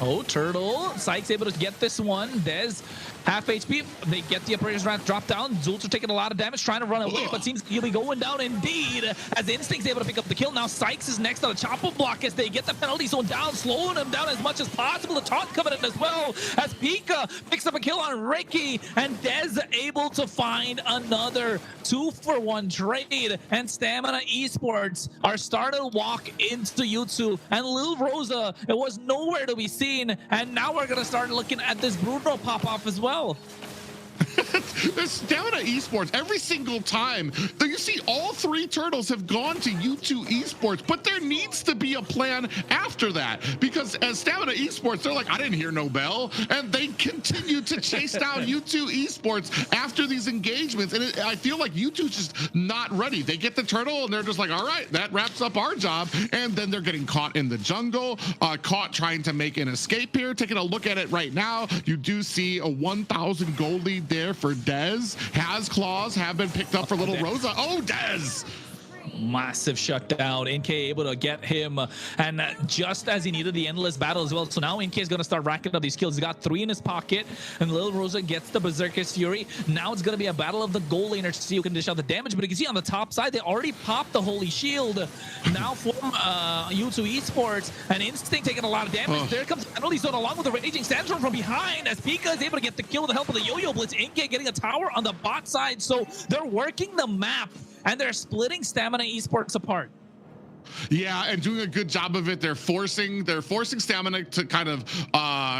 Oh, Turtle. Sykes able to get this one. Dez, half HP. They get the Operator's Wrath drop down. Zulter taking a lot of damage, trying to run away, but seems he'll be going down indeed as Instinct's able to pick up the kill. Now Sykes is next on a chop-up block as they get the penalty zone down, slowing him down as much as possible. The taunt coming in as well as Pika picks up a kill on Ricky, and Dez able to find another 2-for-1 trade, and Stamina Esports are starting to walk into U2, and Lil Rosa, it was nowhere to be seen. And now we're gonna start looking at this Bruno pop off as well. Stamina Esports, every single time you see all 3 turtles have gone to U2 Esports, but there needs to be a plan after that, because as Stamina Esports, they're like, I didn't hear no bell, and they continue to chase down U2 Esports after these engagements, and I feel like U2's just not ready. They get the turtle and they're just like, all right, that wraps up our job, and then they're getting caught in the jungle, caught trying to make an escape here. Taking a look at it right now, you do see a 1,000 gold lead there for Dez. Has claws have been picked up for Little Rosa. Oh, Dez! Massive shutdown. NK able to get him, and just as he needed the endless battle as well. So now NK is going to start racking up these kills. He's got 3 in his pocket, and Lil Rosa gets the Berserker's Fury. Now it's going to be a battle of the goal laners to see who can dish out the damage, but you can see on the top side they already popped the Holy Shield. Now from U2 Esports, and Instinct taking a lot of damage. There comes the penalty zone along with the Raging Sandstorm from behind as Pika is able to get the kill with the help of the Yo-Yo Blitz. NK getting a tower on the bot side, so they're working the map and they're splitting Stamina Esports apart. Yeah, and doing a good job of it. They're forcing Stamina to kind of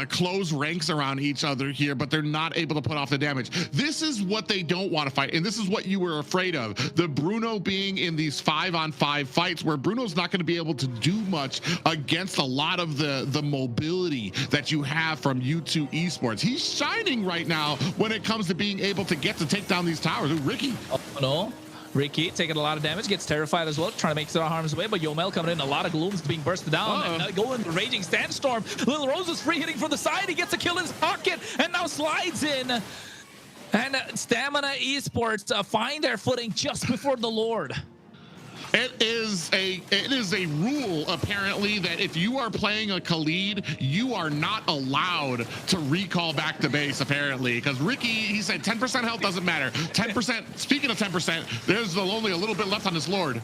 close ranks around each other here, but they're not able to put off the damage. This is what they don't want to fight, and this is what you were afraid of. The Bruno being in these 5-on-5 fights where Bruno's not going to be able to do much against a lot of the mobility that you have from U2 Esports. He's shining right now when it comes to being able to take down these towers. Ooh, Ricky. Oh, no. Ricky taking a lot of damage, gets terrified as well, trying to make it out of harm's way, but Yomel coming in, a lot of glooms being bursted down, and going the Raging Sandstorm. Lil Rosa's free hitting from the side, he gets a kill in his pocket, and now slides in. And Stamina Esports find their footing just before the Lord. It is a rule, apparently, that if you are playing a Khalid, you are not allowed to recall back to base, apparently. Because Ricky, he said 10% health doesn't matter. 10%, speaking of 10%, there's only a little bit left on this Lord.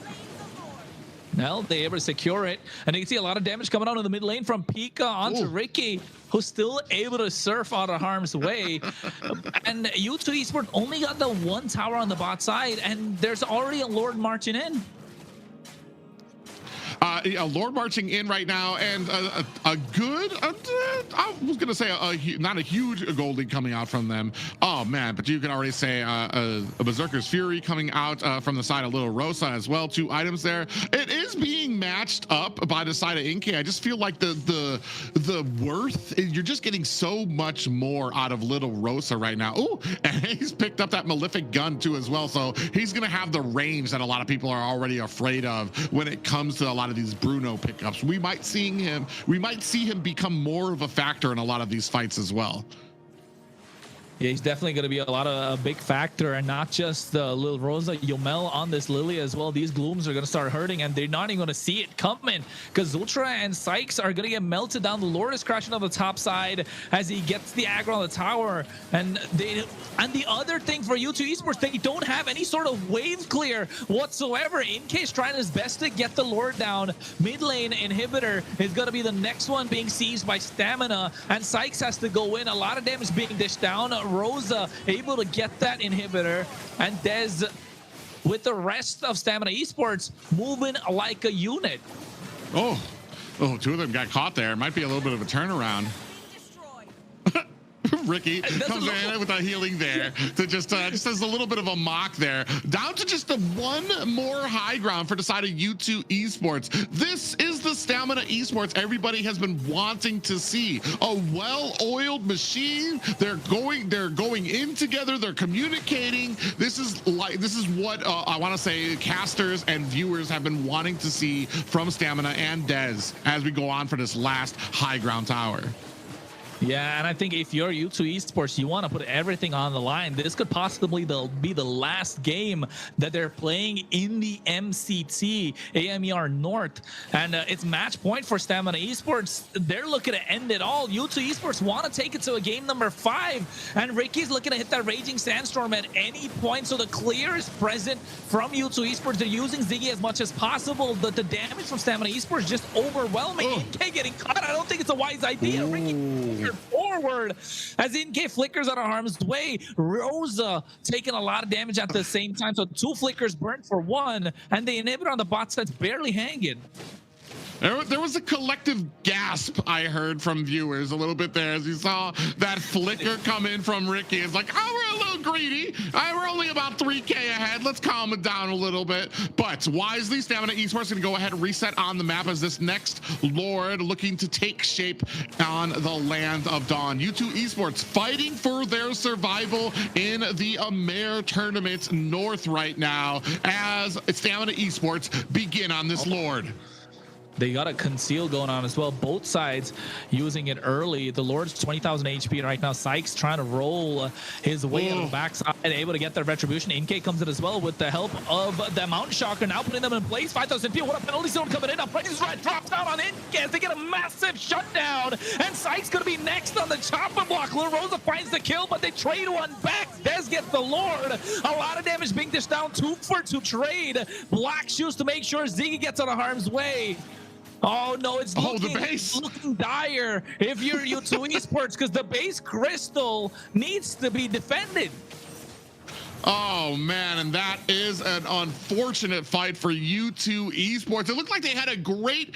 Well, they able to secure it, and you can see a lot of damage coming out in the mid lane from Pika onto Ricky, who's still able to surf out of harm's way. And U2 Esports only got the 1 tower on the bot side, and there's already a Lord marching in. Lord marching in right now, and a good, I was going to say not a huge gold lead coming out from them. Oh, man, but you can already say a Berserker's Fury coming out from the side of Little Rosa as well. 2 items there. It is being matched up by the side of Inke. I just feel like the worth, you're just getting so much more out of Little Rosa right now. Oh, and he's picked up that Malefic gun too as well, so he's going to have the range that a lot of people are already afraid of when it comes to a lot of these Bruno pickups. We might see him become more of a factor in a lot of these fights as well. Yeah, he's definitely going to be a big factor, and not just Lil Rosa, Yomel on this Lily as well. These glooms are going to start hurting, and they're not even going to see it coming because Zultra and Sykes are going to get melted down. The Lord is crashing on the top side as he gets the aggro on the tower, and the other thing for U2 Esports, they don't have any sort of wave clear whatsoever. InK's trying his best to get the Lord down. Mid lane inhibitor is going to be the next one being seized by Stamina, and Sykes has to go in. A lot of damage being dished down. Rosa able to get that inhibitor, and Dez with the rest of Stamina Esports moving like a unit. Oh, two of them got caught there. Might be a little bit of a turnaround. Ricky comes in with a healing there to just as a little bit of a mock there. Down to just the one more high ground for decided U2 Esports. This is the Stamina Esports everybody has been wanting to see. A well-oiled machine. They're going in together. They're communicating. This is what I want to say casters and viewers have been wanting to see from Stamina and Dez as we go on for this last high ground tower. Yeah, and I think if you're U2 Esports, you want to put everything on the line. This could possibly be the last game that they're playing in the MCT AMER North, and it's match point for Stamina Esports. They're looking to end it all. U2 Esports want to take it to a game number 5, and Ricky's looking to hit that Raging Sandstorm at any point, so the clear is present from U2 Esports. They're using Ziggy as much as possible, but the damage from Stamina Esports is just overwhelming. NK getting caught. I don't think it's a wise idea. Ricky forward as NK flickers out of harm's way. Rosa taking a lot of damage at the same time, so 2 flickers burnt for 1, and the inhibitor on the bot side's barely hanging. There was a collective gasp I heard from viewers a little bit there as you saw that flicker come in from Ricky. It's like, oh, we're a little greedy. We're only about 3K ahead. Let's calm it down a little bit. But wisely, Stamina Esports going to go ahead and reset on the map as this next Lord looking to take shape on the land of Dawn. U2 Esports fighting for their survival in the AMER tournament North right now as Stamina Esports begin on this Lord. They got a conceal going on as well. Both sides using it early. The Lord's 20,000 HP right now. Sykes trying to roll his way to the backside, able to get their retribution. NK comes in as well with the help of the Mountain Shocker, now putting them in place. 5,000 people. What a penalty zone coming in. Price right drops down on NK as they get a massive shutdown. And Sykes going to be next on the chopper block. Lil Rosa finds the kill, but they trade one back. Dez gets the Lord. A lot of damage being dished down. 2 for 2 trade. Black shoes to make sure Ziggy gets out of harm's way. Oh no, it's looking dire if you're U2 Esports, because the base crystal needs to be defended. Oh man, and that is an unfortunate fight for U2 Esports. It looked like they had a great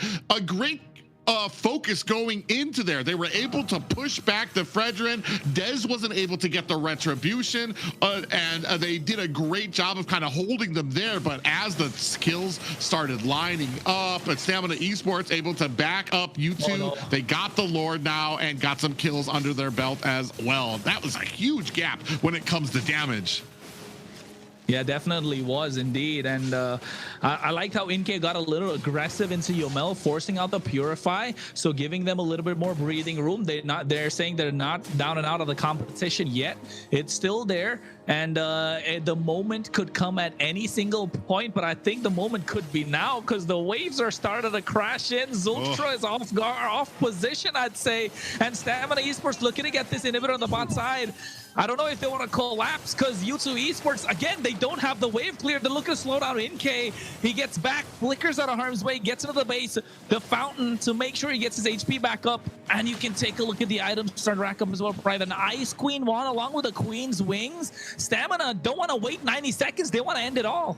focus going into there. They were able to push back the Fredrin. Dez wasn't able to get the retribution, and they did a great job of kind of holding them there. But as the skills started lining up, Stamina Esports able to back up U2. They got the Lord now and got some kills under their belt as well. That was a huge gap when it comes to damage. Yeah, definitely was indeed. And I liked how NK got a little aggressive into Yomel, forcing out the Purify, so giving them a little bit more breathing room. They're saying they're not down and out of the competition yet. It's still there, and the moment could come at any single point, but I think the moment could be now because the waves are starting to crash in. Zultra is off guard, off position, I'd say, and Stamina Esports looking to get this inhibitor on the bot side. I don't know if they want to collapse because U2 Esports, again, they don't have the wave clear. They're looking to slow down NK. He gets back, flickers out of harm's way, gets into the base, the fountain to make sure he gets his HP back up. And you can take a look at the items, start to rack up as well. Private an Ice Queen wand along with the Queen's Wings. Stamina don't want to wait 90 seconds. They want to end it all.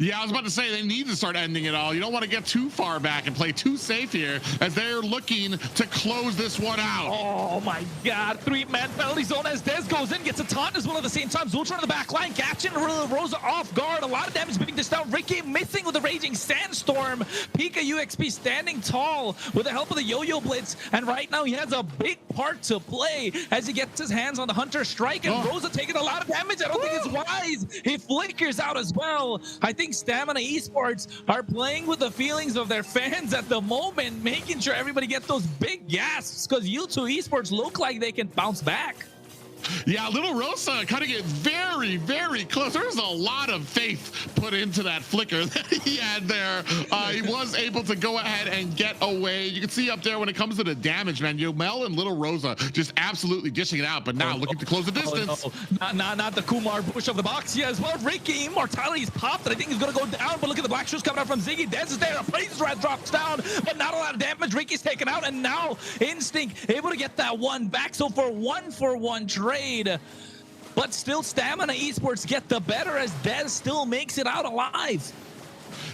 Yeah, I was about to say they need to start ending it all. You don't want to get too far back and play too safe here as they're looking to close this one out. Oh my God, 3-man penalty zone as Dez goes in, gets a taunt as well at the same time. Zultra on the back line, catching Rosa off guard. A lot of damage being dished out. Ricky missing with the Raging Sandstorm. Pika UXP standing tall with the help of the Yo-Yo Blitz. And right now he has a big part to play as he gets his hands on the Hunter Strike. And Rosa taking a lot of damage. I don't think it's wise. He flickers out as well. I think Stamina Esports are playing with the feelings of their fans at the moment, making sure everybody gets those big gasps because U2 Esports look like they can bounce back. Yeah, Little Rosa cutting it very, very close. There's a lot of faith put into that flicker that he had there. He was able to go ahead and get away. You can see up there when it comes to the damage, man, Yomel and Little Rosa just absolutely dishing it out. But now looking to close the distance. Not the Kumar push of the box here as well. Ricky, Immortality's popped, and I think he's going to go down. But look at the black shoes coming out from Ziggy. Dez is there. A Blaze Rat drops down, but not a lot of damage. Ricky's taken out, and now Instinct able to get that one back. So for 1-for-1 trade, but still Stamina Esports get the better as Dez still makes it out alive.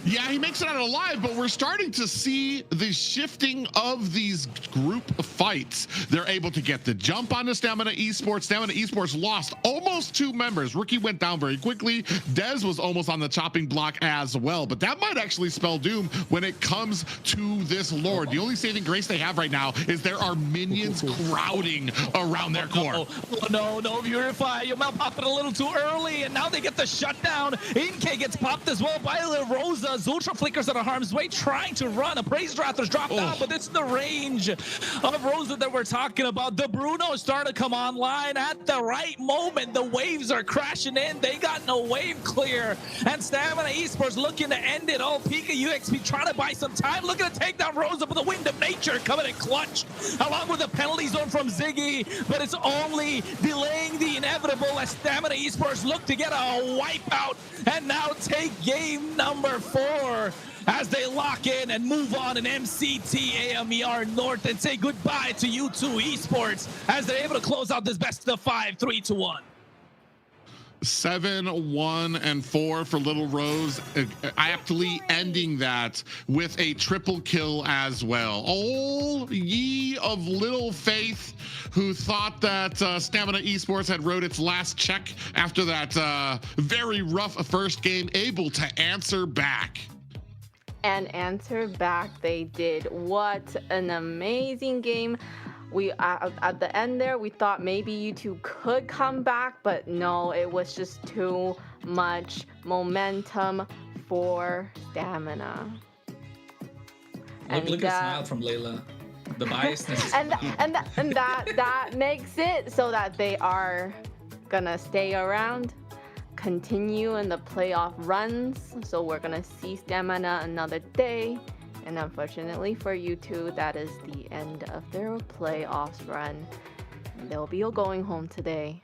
Yeah, he makes it out alive, but we're starting to see the shifting of these group fights. They're able to get the jump on the Stamina Esports. Stamina Esports lost almost 2 members. Rookie went down very quickly. Dez was almost on the chopping block as well, but that might actually spell doom when it comes to this Lord. The only saving grace they have right now is there are minions crowding around their core. No, Purify. Yomel popped it a little too early, and now they get the shutdown. Inke gets popped as well by Little Rosa. Zultra flickers out of harm's way, trying to run. A Praise Rather's dropped down, but it's the range of Rosa that we're talking about. The Bruno is starting to come online at the right moment. The waves are crashing in. They got no wave clear. And Stamina Esports looking to end it all. Pika UXP trying to buy some time. Looking to take down Rosa, but the Wind of Nature coming in clutch, along with the penalty zone from Ziggy. But it's only delaying the inevitable as Stamina Esports look to get a wipeout and now take game number 4 as they lock in and move on in MCT AMER North and say goodbye to U2 Esports as they're able to close out this best of 5, 3-1. 7-1-4 for Little Rose, aptly ending that with a triple kill as well. All ye of little faith who thought that Stamina Esports had wrote its last check after that very rough first game, able to answer back. And answer back they did. What an amazing game. We at the end there, we thought maybe U2 could come back, but no, it was just too much momentum for Stamina. Look at the smile from Layla. The biasness. and that makes it so that they are gonna stay around, continue in the playoff runs. So we're gonna see Stamina another day. And unfortunately for U2, that is the end of their playoffs run. They'll be going home today.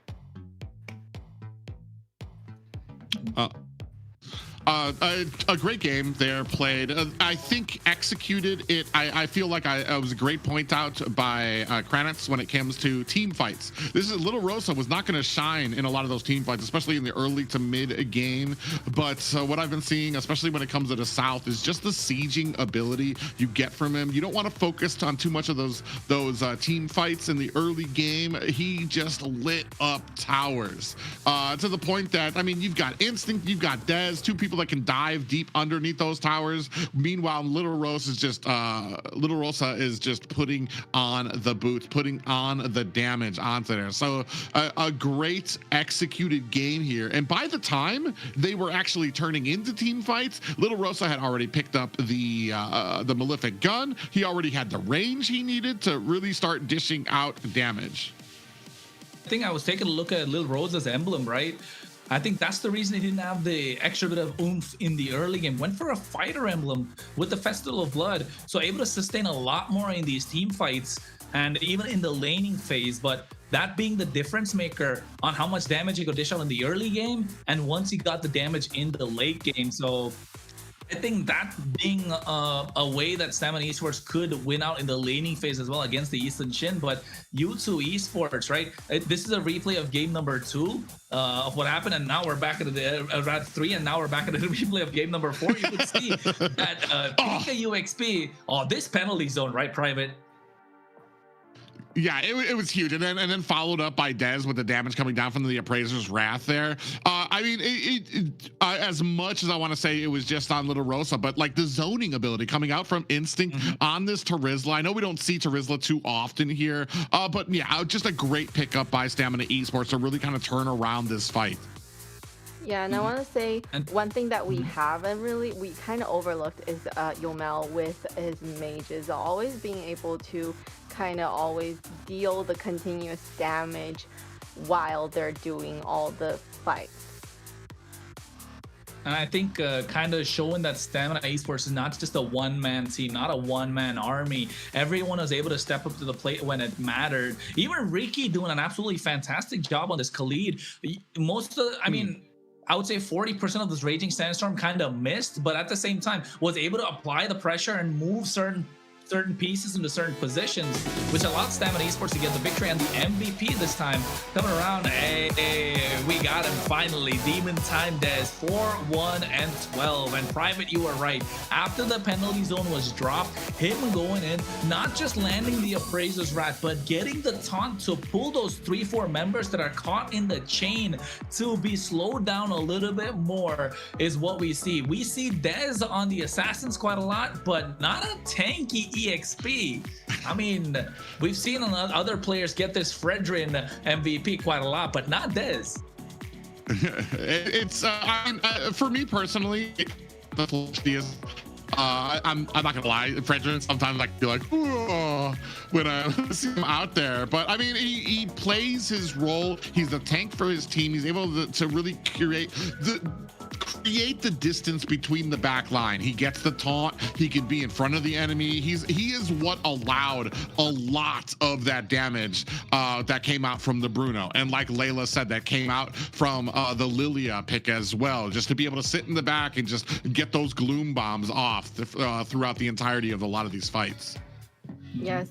A great game there played. I think executed it. I feel like it was a great point out by Kranitz when it comes to team fights. This is Little Rosa was not going to shine in a lot of those team fights, especially in the early to mid game. But what I've been seeing, especially when it comes to the South, is just the sieging ability you get from him. You don't want to focus on too much of those team fights in the early game. He just lit up towers to the point that, I mean, you've got Instinct, you've got Dez, 2 people that can dive deep underneath those towers. Meanwhile, Little Rosa is just putting on the boots, putting on the damage onto there. So a great executed game here. And by the time they were actually turning into team fights, Little Rosa had already picked up the Malefic gun. He already had the range he needed to really start dishing out damage. I think I was taking a look at Little Rosa's emblem, right? I think that's the reason he didn't have the extra bit of oomph in the early game. Went for a fighter emblem with the Festival of Blood, so able to sustain a lot more in these team fights and even in the laning phase. But that being the difference maker on how much damage he could dish out in the early game and once he got the damage in the late game. So I think that being a way that Stamina Esports could win out in the laning phase as well against the Eastern Shin. But U2 Esports, right? This is a replay of game number 2 of what happened, and now we're back at the round 3, and now we're back at the replay of game number 4. You could see that Pika UXP, this penalty zone, right, Private? Yeah, it was huge, and then followed up by Dez with the damage coming down from the Appraiser's Wrath there. I mean, as much as I want to say it was just on Little Rosa, but like the zoning ability coming out from Instinct on this Terizla. I know we don't see Terizla too often here, but yeah, just a great pickup by Stamina Esports to really kind of turn around this fight. Yeah, and I want to say one thing that we haven't really, we kind of overlooked is Yomel with his mages, always being able to kind of always deal the continuous damage while they're doing all the fights. And I think kind of showing that Stamina Esports is not just a one-man team, not a one-man army. Everyone was able to step up to the plate when it mattered. Even Ricky doing an absolutely fantastic job on this Khalid. Most of the, I mean, I would say 40% of this Raging Sandstorm kind of missed, but at the same time was able to apply the pressure and move certain pieces into certain positions, which allowed Stamina Esports to get the victory. And the MVP this time coming around, hey, we got him finally. Demon Time Des 4-1-12. And Private, you were right. After the penalty zone was dropped, him going in, not just landing the Appraiser's Rat, but getting the taunt to pull those 3-4 members that are caught in the chain to be slowed down a little bit more is what we see. We see Des on the Assassins quite a lot, but not a tanky EXP. I mean, we've seen other players get this Fredrin MVP quite a lot, but not Dez. It's for me personally, the philosophy is I'm not gonna lie, Fredrin sometimes I feel like when I see him out there, but I mean he plays his role. He's the tank for his team. He's able to really create the distance between the back line. He gets the taunt. He can be in front of the enemy. He is what allowed a lot of that damage that came out from the Bruno, and like Layla said, that came out from the Lilia pick as well, just to be able to sit in the back and just get those gloom bombs off throughout the entirety of a lot of these fights. Yes.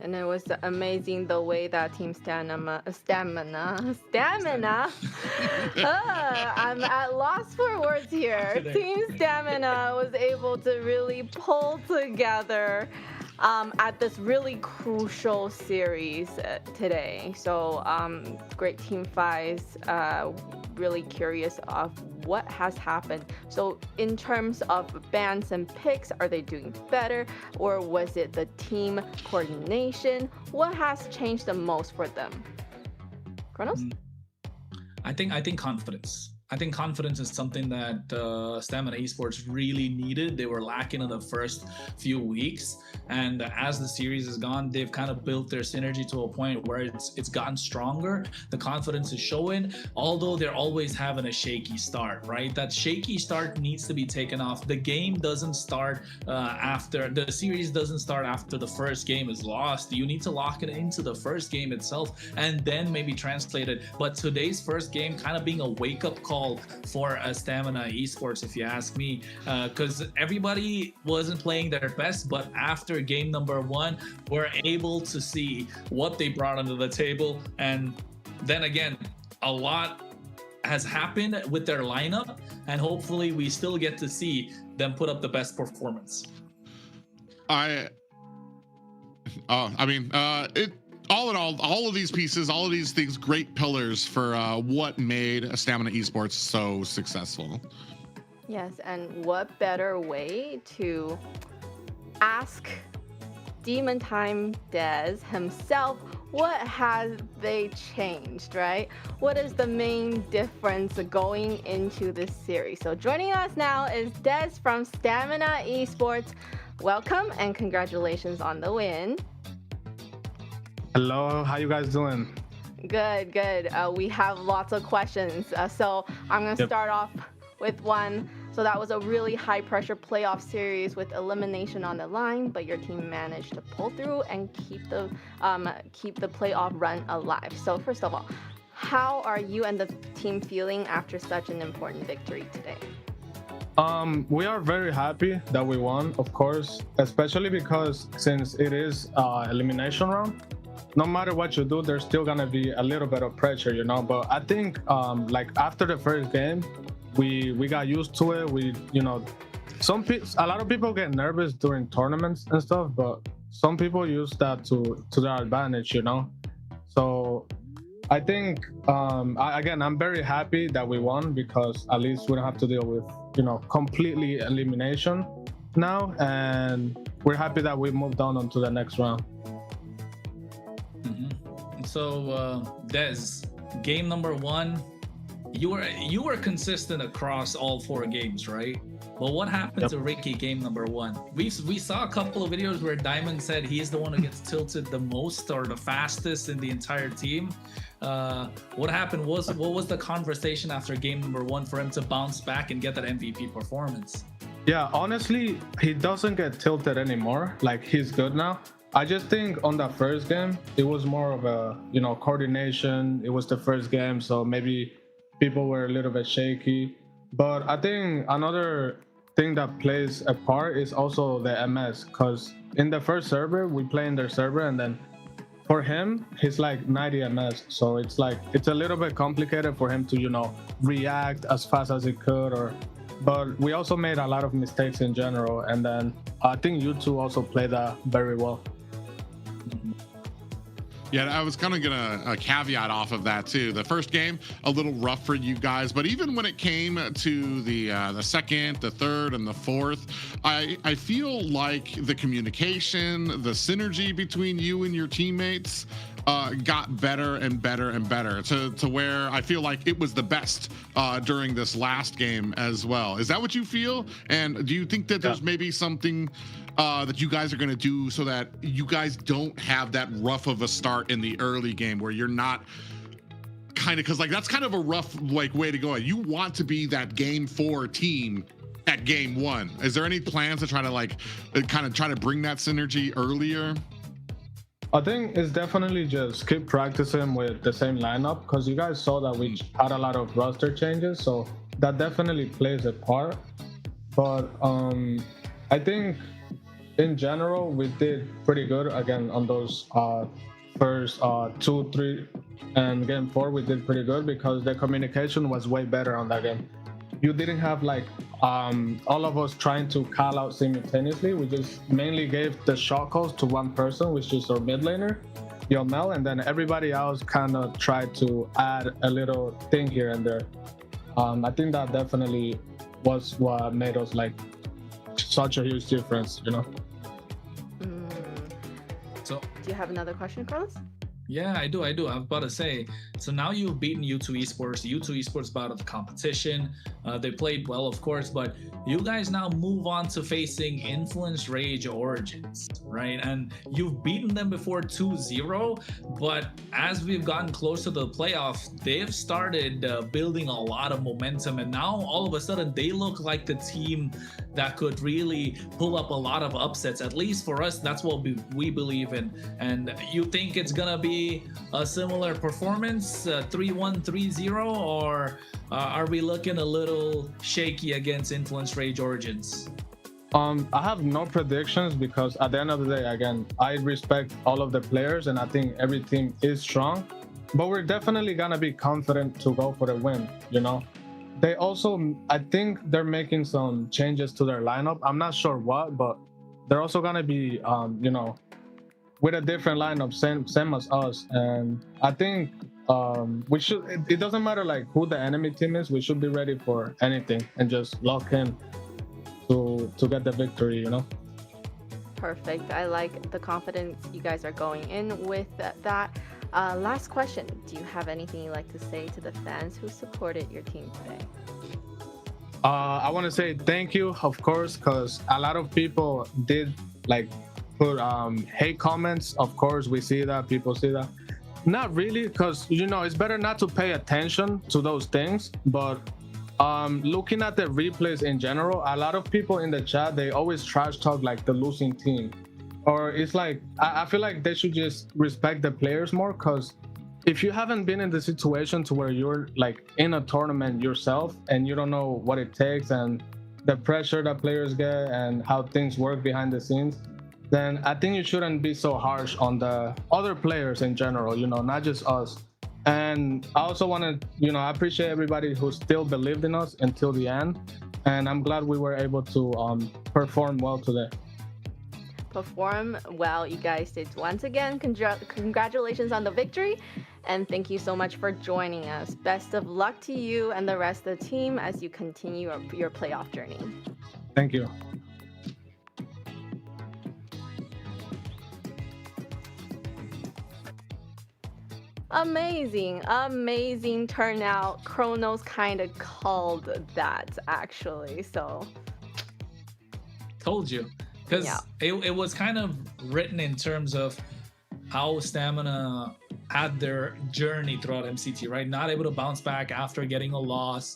And it was amazing the way that Team Stamina. I'm at loss for words here. Team Stamina was able to really pull together at this really crucial series today. So great team fights. Really curious of what has happened. So in terms of bans and picks, are they doing better, or was it the team coordination? What has changed the most for them? Kronos? I think confidence. I think confidence is something that Stamina Esports really needed. They were lacking in the first few weeks, and as the series has gone, they've kind of built their synergy to a point where it's gotten stronger. The confidence is showing, although they're always having a shaky start, right? That shaky start needs to be taken off. The game doesn't start after the series doesn't start after the first game is lost. You need to lock it into the first game itself and then maybe translate it. But today's first game kind of being a wake-up call for a Stamina Esports, if you ask me, because everybody wasn't playing their best, but after game number 1, we're able to see what they brought onto the table. And then again, a lot has happened with their lineup, and hopefully we still get to see them put up the best performance. All in all of these pieces, all of these things, great pillars for what made Stamina Esports so successful. Yes, and what better way to ask Demon Time Des himself, what has they changed, right? What is the main difference going into this series? So joining us now is Des from Stamina Esports. Welcome and congratulations on the win. Hello, how you guys doing? Good. We have lots of questions. So I'm going to start off with one. So that was a really high pressure playoff series with elimination on the line, but your team managed to pull through and keep the playoff run alive. So first of all, how are you and the team feeling after such an important victory today? We are very happy that we won, of course, especially because since it is elimination round, no matter what you do, there's still gonna be a little bit of pressure, you know. But I think like after the first game, we got used to it. A lot of people get nervous during tournaments and stuff, but some people use that to their advantage, you know. So I think I'm very happy that we won, because at least we don't have to deal with, completely elimination now, and we're happy that we moved on to the next round. So Des, game number 1, you were consistent across all 4 games, right? But what happened to Ricky game number 1? We saw a couple of videos where Diamond said he's the one who gets tilted the most or the fastest in the entire team. What happened was, what was the conversation after game number 1 for him to bounce back and get that MVP performance? Yeah, honestly, he doesn't get tilted anymore. Like, he's good now. I just think on that first game, it was more of a, you know, coordination. It was the first game, so maybe people were a little bit shaky. But I think another thing that plays a part is also the MS, because in the first server, we play in their server, and then for him, he's like 90 MS. So it's like, it's a little bit complicated for him to, you know, react as fast as he could, but we also made a lot of mistakes in general. And then I think U2 also played that very well. Yeah, I was kind of gonna caveat off of that too. The first game, a little rough for you guys, but even when it came to the second, the third, and the fourth, I feel like the communication, the synergy between you and your teammates got better and better and better to where I feel like it was the best during this last game as well. Is that what you feel? And do you think that there's maybe something that you guys are going to do so that you guys don't have that rough of a start in the early game where you're not kind of, because like that's kind of a rough like way to go. You want to be that game 4 team at game 1. Is there any plans to try to like kind of try to bring that synergy earlier? I think it's definitely just keep practicing with the same lineup, because you guys saw that we had a lot of roster changes, so that definitely plays a part. But I think in general, we did pretty good again on those first 2, 3, and game 4. We did pretty good because the communication was way better on that game. You didn't have like all of us trying to call out simultaneously. We just mainly gave the shot calls to one person, which is our mid laner, Yomel, and then everybody else kind of tried to add a little thing here and there. I think that definitely was what made us like such a huge difference, you know. Do you have another question, Carlos? Yeah, I do. I was about to say, so now you've beaten U2 Esports. U2 Esports out of the competition. They played well, of course, but you guys now move on to facing Influence Rage Origins, right? And you've beaten them before 2-0, but as we've gotten close to the playoffs, they've started building a lot of momentum, and now all of a sudden they look like the team that could really pull up a lot of upsets. At least for us, that's what we believe in. And you think it's gonna be a similar performance, 3-1, 3-0, or are we looking a little shaky against Influence Rage Origins? I have no predictions, because at the end of the day, again, I respect all of the players and I think every team is strong, but we're definitely gonna be confident to go for the win, you know. They also, I think they're making some changes to their lineup. I'm not sure what, but they're also gonna be, you know, with a different lineup, same as us. And I think we should, it doesn't matter like who the enemy team is, we should be ready for anything and just lock in to get the victory, you know. Perfect. I like the confidence you guys are going in with that. Last question. Do you have anything you'd like to say to the fans who supported your team today? I want to say thank you, of course, because a lot of people did like put hate comments. Of course, we see that, people see that. Not really, because, you know, it's better not to pay attention to those things, but looking at the replays in general, a lot of people in the chat, they always trash talk like the losing team. Or it's like, I feel like they should just respect the players more, because if you haven't been in the situation to where you're like in a tournament yourself and you don't know what it takes and the pressure that players get and how things work behind the scenes, then I think you shouldn't be so harsh on the other players in general, you know, not just us. And I also want to, you know, I appreciate everybody who still believed in us until the end. And I'm glad we were able to perform well today. Perform well, you guys did once again. Congratulations on the victory, and thank you so much for joining us. Best of luck to you and the rest of the team as you continue your playoff journey. Thank you. Amazing turnout. Chronos kind of called that, actually, so Told you. Because Yeah. it was kind of written in terms of how Stamina had their journey throughout MCT, right? Not able to bounce back after getting a loss.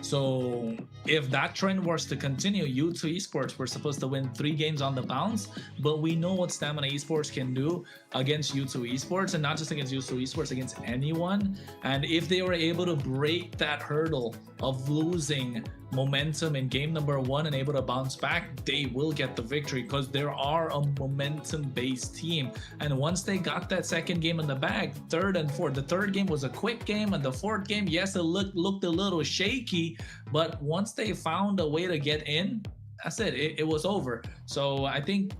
So if that trend was to continue, U2 Esports were supposed to win 3 games on the bounce, but we know what Stamina Esports can do against U2 Esports, and not just against U2 Esports, against anyone. And if they were able to break that hurdle of losing momentum in game number 1 and able to bounce back, they will get the victory, because there are a momentum based team. And once they got that second game in the bag, third and fourth, the third game was a quick game, and the fourth game, yes, it looked a little shaky, but once they found a way to get in, that's it, it was over. So I think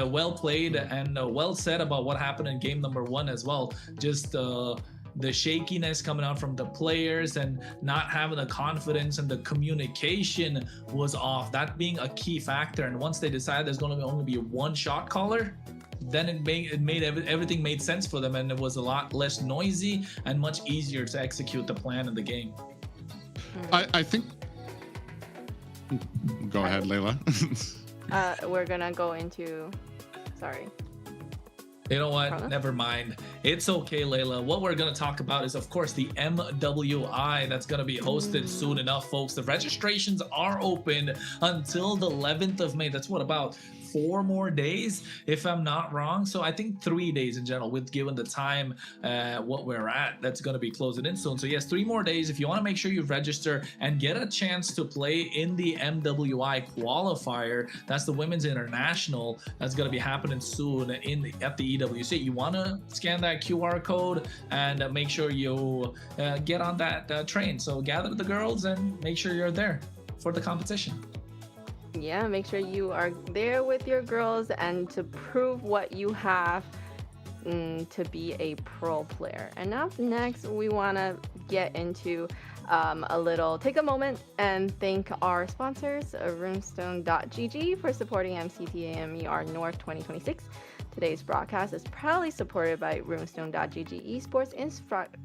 well played and well said about what happened in game number 1 as well. Just the shakiness coming out from the players and not having the confidence, and the communication was off, that being a key factor. And once they decided there's going to only be one shot caller, then everything made sense for them, and it was a lot less noisy and much easier to execute the plan of the game. I think. Go ahead, Layla. We're gonna go into. Sorry. You know what? Carlos? Never mind. It's okay, Layla. What we're going to talk about is, of course, the MWI that's going to be hosted soon enough, folks. The registrations are open until the 11th of May. That's what, about 4 more days, if I'm not wrong. So I think 3 days in general, with given the time what we're at, that's going to be closing in soon. So yes, 3 more days. If you want to make sure you register and get a chance to play in the MWI qualifier, that's the Women's International, that's going to be happening soon at the EWC. You want to scan that QR code and make sure you get on that train. So gather the girls and make sure you're there for the competition. Yeah, make sure you are there with your girls and to prove what you have to be a pro player. And up next, we want to get into take a moment and thank our sponsors, runestone.gg, for supporting MCT AMER North 2026. Today's broadcast is proudly supported by runestone.gg Esports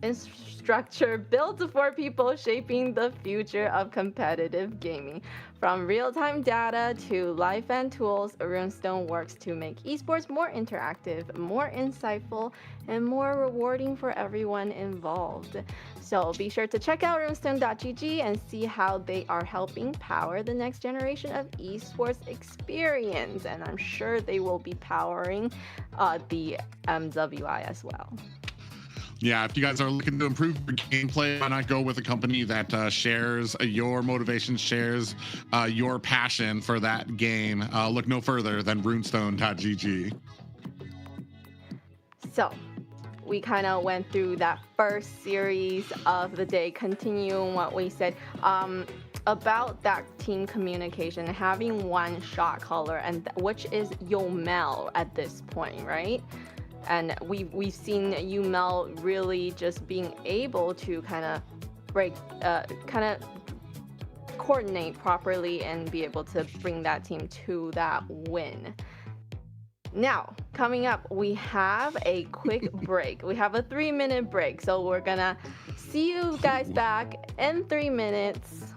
infrastructure built for people shaping the future of competitive gaming. From real-time data to live fan tools, Runestone works to make esports more interactive, more insightful, and more rewarding for everyone involved. So be sure to check out runestone.gg and see how they are helping power the next generation of esports experience. And I'm sure they will be powering the MWI as well. Yeah, if you guys are looking to improve your gameplay, why not go with a company that shares your motivation, shares your passion for that game? Look no further than runestone.gg. So we kind of went through that first series of the day, continuing what we said about that team communication, having one shot caller, and which is Yomel at this point, right? And we've seen Yumel really just being able to kind of coordinate properly and be able to bring that team to that win. Now, coming up, we have a quick break. We have a 3-minute break, so we're gonna see you guys back in 3 minutes.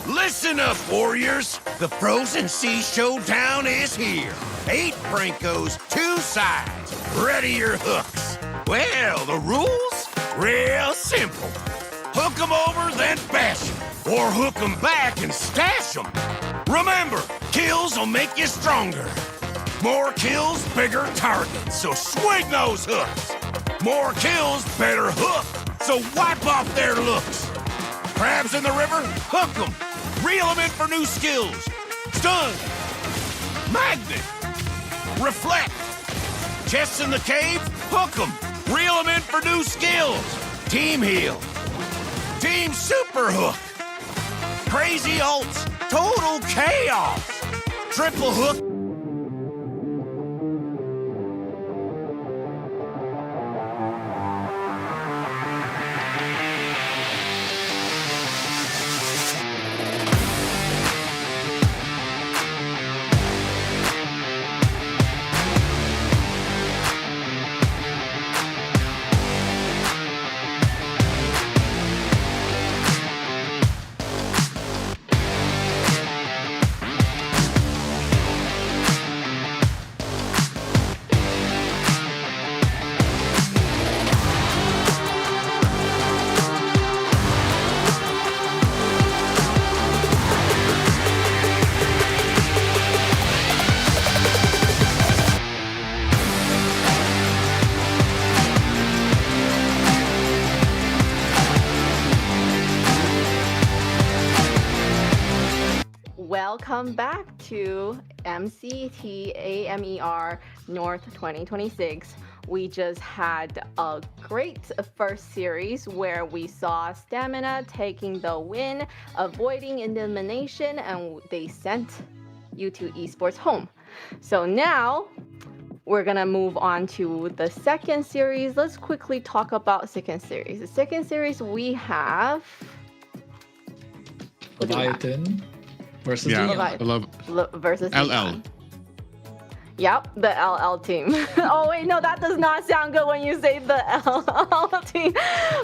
Listen up, warriors! The Frozen Sea Showdown is here. 8 Brancos, 2 sides. Ready your hooks. Well, the rules? Real simple. Hook 'em over, then bash 'em. Or hook 'em back and stash 'em. Remember, kills will make you stronger. More kills, bigger targets, so swing those hooks. More kills, better hook, so wipe off their looks. Crabs in the river? Hook 'em. Reel 'em in for new skills. Stun. Magnet. Reflect. Chests in the cave? Hook 'em. Reel 'em in for new skills. Team heal. Team super hook. Crazy ults. Total chaos. Triple hook. Welcome back to MCT AMER North 2026. We just had a great first series where we saw Stamina taking the win, avoiding elimination, and they sent U2 Esports home. So now we're gonna move on to the second series. Let's quickly talk about second series. The second series we have Leviatan versus Yeah, Leon. I love versus LL. Leon. Yep, the LL team. Oh wait, no, that does not sound good when you say the LL team.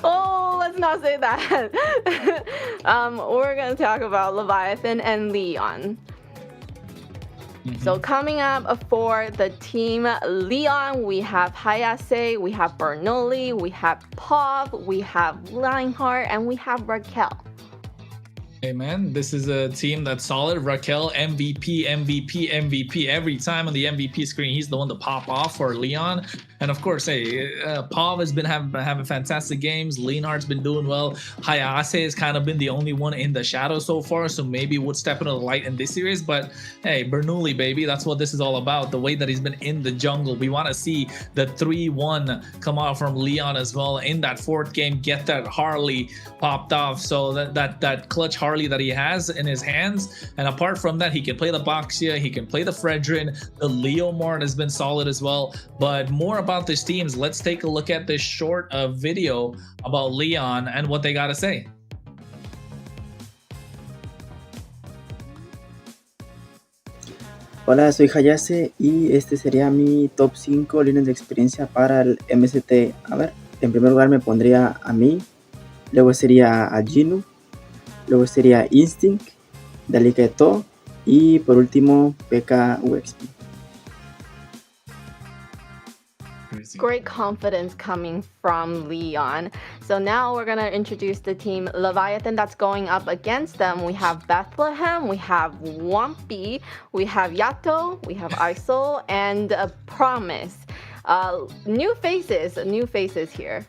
Oh, let's not say that. We're gonna talk about Leviathan and Leon. So coming up for the team Leon, we have Hayase, we have Bernoulli, we have Pov, we have Lionheart, and we have Raquel. Hey man, this is a team that's solid. Raquel, MVP, MVP, MVP. Every time on the MVP screen, he's the one to pop off for Leon. And of course, hey, Pav has been having fantastic games. Leonard's been doing well. Hayase has kind of been the only one in the shadow so far, so maybe would step into the light in this series. But hey, Bernoulli, baby, that's what this is all about. The way that he's been in the jungle. We want to see the 3-1 come out from Leon as well. In that fourth game, get that Harley popped off. So that clutch Harley that he has in his hands. And apart from that, he can play the Boxia, he can play the Fredrin. The Leo Mart has been solid as well. But more about these teams, let's take a look at this short video about Leon and what they got to say. Hola, soy Hayase y este sería mi top 5 líneas de experiencia para el MCT. A ver, en primer lugar me pondría a mí, luego sería a Ginu, luego sería Instinct, Delicato y por último PK UXP. Great confidence coming from Leon. So now we're going to introduce the team Leviathan that's going up against them. We have Bethlehem, we have Wampy, we have Yato, we have Isol, and Promise. New faces here.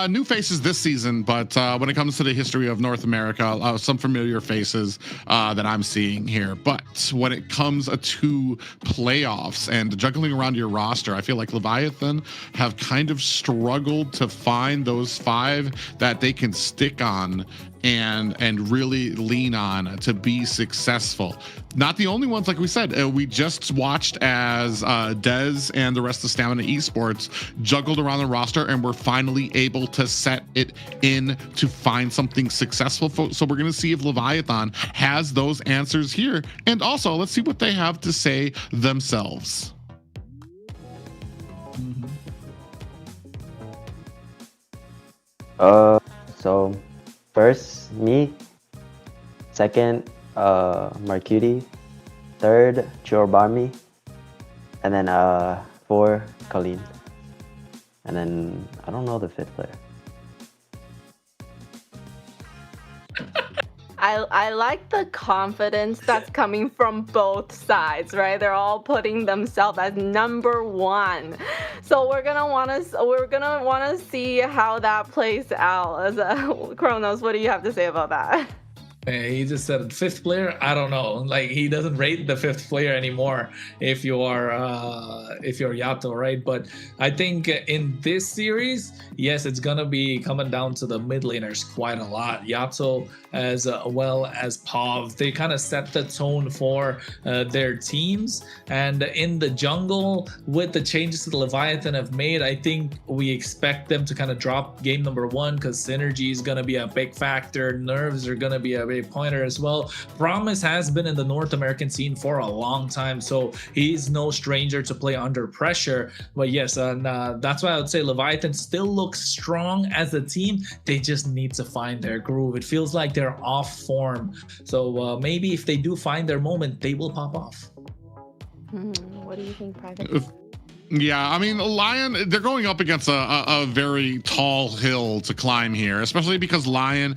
New faces this season, but when it comes to the history of North America, some familiar faces that I'm seeing here. But when it comes to playoffs and juggling around your roster, I feel like Leviathan have kind of struggled to find those 5 that they can stick on and really lean on to be successful. Not the only ones, like we said. We just watched as Dez and the rest of Stamina Esports juggled around the roster and were finally able to set it in to find something successful. So we're going to see if Leviathan has those answers here. And also, let's see what they have to say themselves. So first, me, Second, Marcuti. Third, Chorbarmi. And then 4, Colleen. And then I don't know the 5th player. I like the confidence that's coming from both sides, right? They're all putting themselves as number one. So we're gonna wanna see how that plays out. As Kronos, what do you have to say about that? He just said 5th player. I don't know. Like, he doesn't rate the 5th player anymore if you're Yato, right? But I think in this series, yes, it's gonna be coming down to the mid laners quite a lot. Yato as well as Pav, they kind of set the tone for their teams. And in the jungle, with the changes that Leviatan have made, I think we expect them to kind of drop game number 1 because synergy is gonna be a big factor. Nerves are gonna be a big pointer as well. Promise has been in the North American scene for a long time, so he's no stranger to play under pressure. But yes, and that's why I would say Leviatan still looks strong as a team. They just need to find their groove. It feels like they're off form, so maybe if they do find their moment, they will pop off. What do you think, Private? Yeah, I mean, Lyon, they're going up against a very tall hill to climb here, especially because Lyon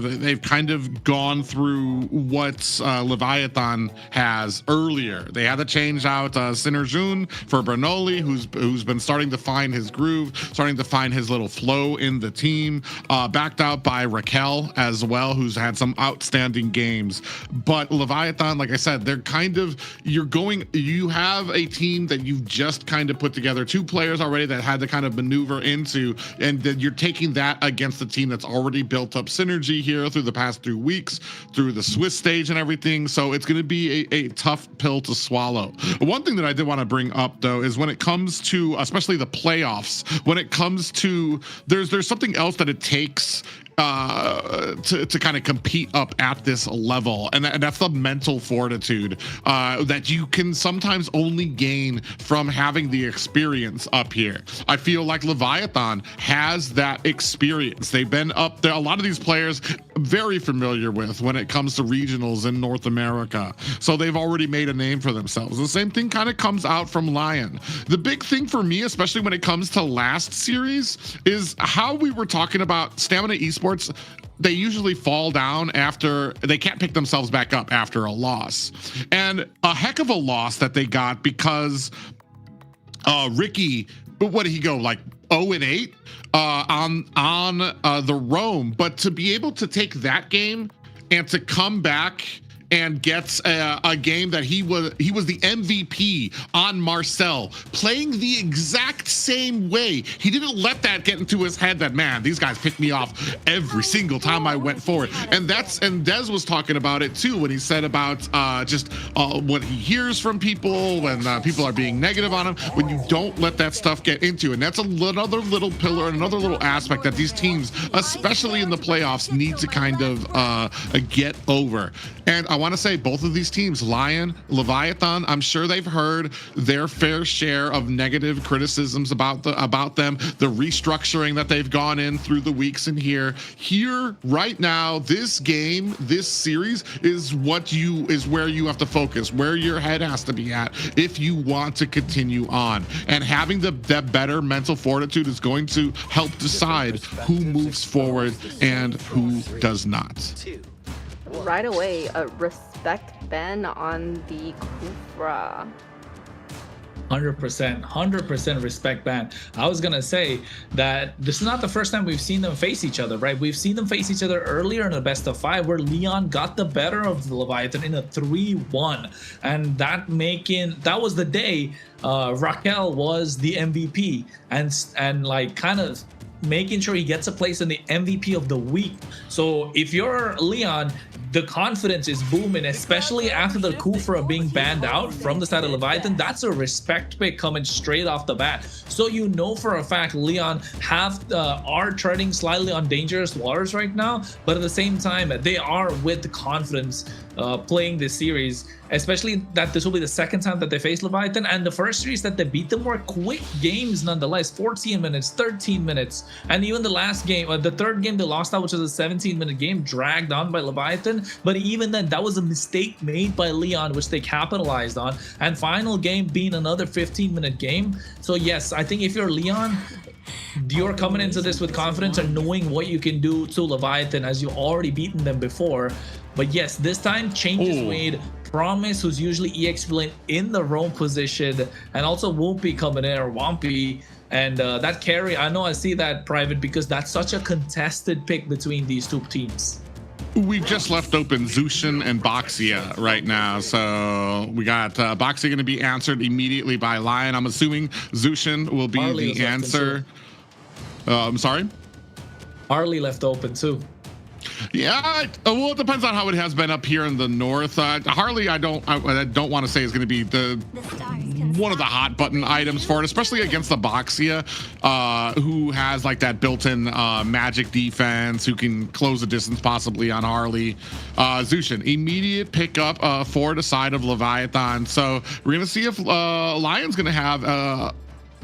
they've kind of gone through what Leviatan has earlier. They had to change out Synerjun for Bernoulli, who's been starting to find his groove, starting to find his little flow in the team, backed out by Raquel as well, who's had some outstanding games. But Leviatan, like I said, they're kind of, you have a team that you've just kind of put together 2 players already that had to kind of maneuver into, and then you're taking that against a team that's already built up synergy here through the past 3 weeks, through the Swiss stage and everything. So it's going to be a tough pill to swallow. One thing that I did want to bring up though is when it comes to especially the playoffs, when it comes to there's something else that it takes to kind of compete up at this level, and that's the mental fortitude that you can sometimes only gain from having the experience up here. I feel like Leviatan has that experience. They've been up there. A lot of these players very familiar with when it comes to regionals in North America, so they've already made a name for themselves. The same thing kind of comes out from Lyon. The big thing for me, especially when it comes to last series, is how we were talking about Stamina Esports. They usually fall down after they can't pick themselves back up after a loss, and a heck of a loss that they got because Ricky, what did he go, like 0-8 on the Rome? But to be able to take that game and to come back and gets a game that he was the MVP on Marcel, playing the exact same way. He didn't let that get into his head that, man, these guys picked me off every single time I went forward. And Dez was talking about it too when he said about just what he hears from people when people are being negative on him, when you don't let that stuff get into. And that's another little pillar and another little aspect that these teams, especially in the playoffs, need to kind of get over. And I want to say both of these teams, Lyon, Leviatan, I'm sure they've heard their fair share of negative criticisms about them, the restructuring that they've gone in through the weeks in here. Here, right now, this game, this series is where you have to focus, where your head has to be at if you want to continue on. And having that better mental fortitude is going to help decide who moves forward and who does not. Right away, a respect ban on the Kufra. 100% respect ban. I was gonna say that this is not the first time we've seen them face each other, right? We've seen them face each other earlier in the best of 5 where Lyon got the better of Leviatan in a 3-1, and that was the day Raquel was the MVP and like kind of making sure he gets a place in the MVP of the week. So if you're Lyon, the confidence is booming, especially after the Kufra being banned out from the side of Leviatan. That's a respect pick coming straight off the bat. So you know for a fact Lyon are treading slightly on dangerous waters right now, but at the same time they are with confidence playing this series, especially that this will be the second time that they face Leviatan, and the first series that they beat them were quick games nonetheless, 14 minutes, 13 minutes, and even the last game, the third game they lost out, which was a 17-minute game dragged on by Leviatan. happen. But even then, that was a mistake made by Leon, which they capitalized on. And final game being another 15-minute game. So yes, I think if you're Leon, you're coming into this with confidence and knowing what you can do to Leviatan, as you already beaten them before. But yes, this time changes made. Promise, who's usually EX in the roam position, and also Wompy coming in, or Wompy. And that carry, I know I see that, Private, because that's such a contested pick between these two teams. We've just left open Zushin and Boxia right now. So we got Boxia going to be answered immediately by Lyon. I'm assuming Zushin will be Harley the answer. I'm sorry? Harley left open too. Yeah, well, it depends on how it has been up here in the north. Harley, I don't want to say is going to be one of the hot button items for it, especially against the Boxia, who has like that built-in magic defense, who can close the distance possibly on Harley. Zushin, immediate pickup for the side of Leviatan. So we're going to see if Lyon's going to have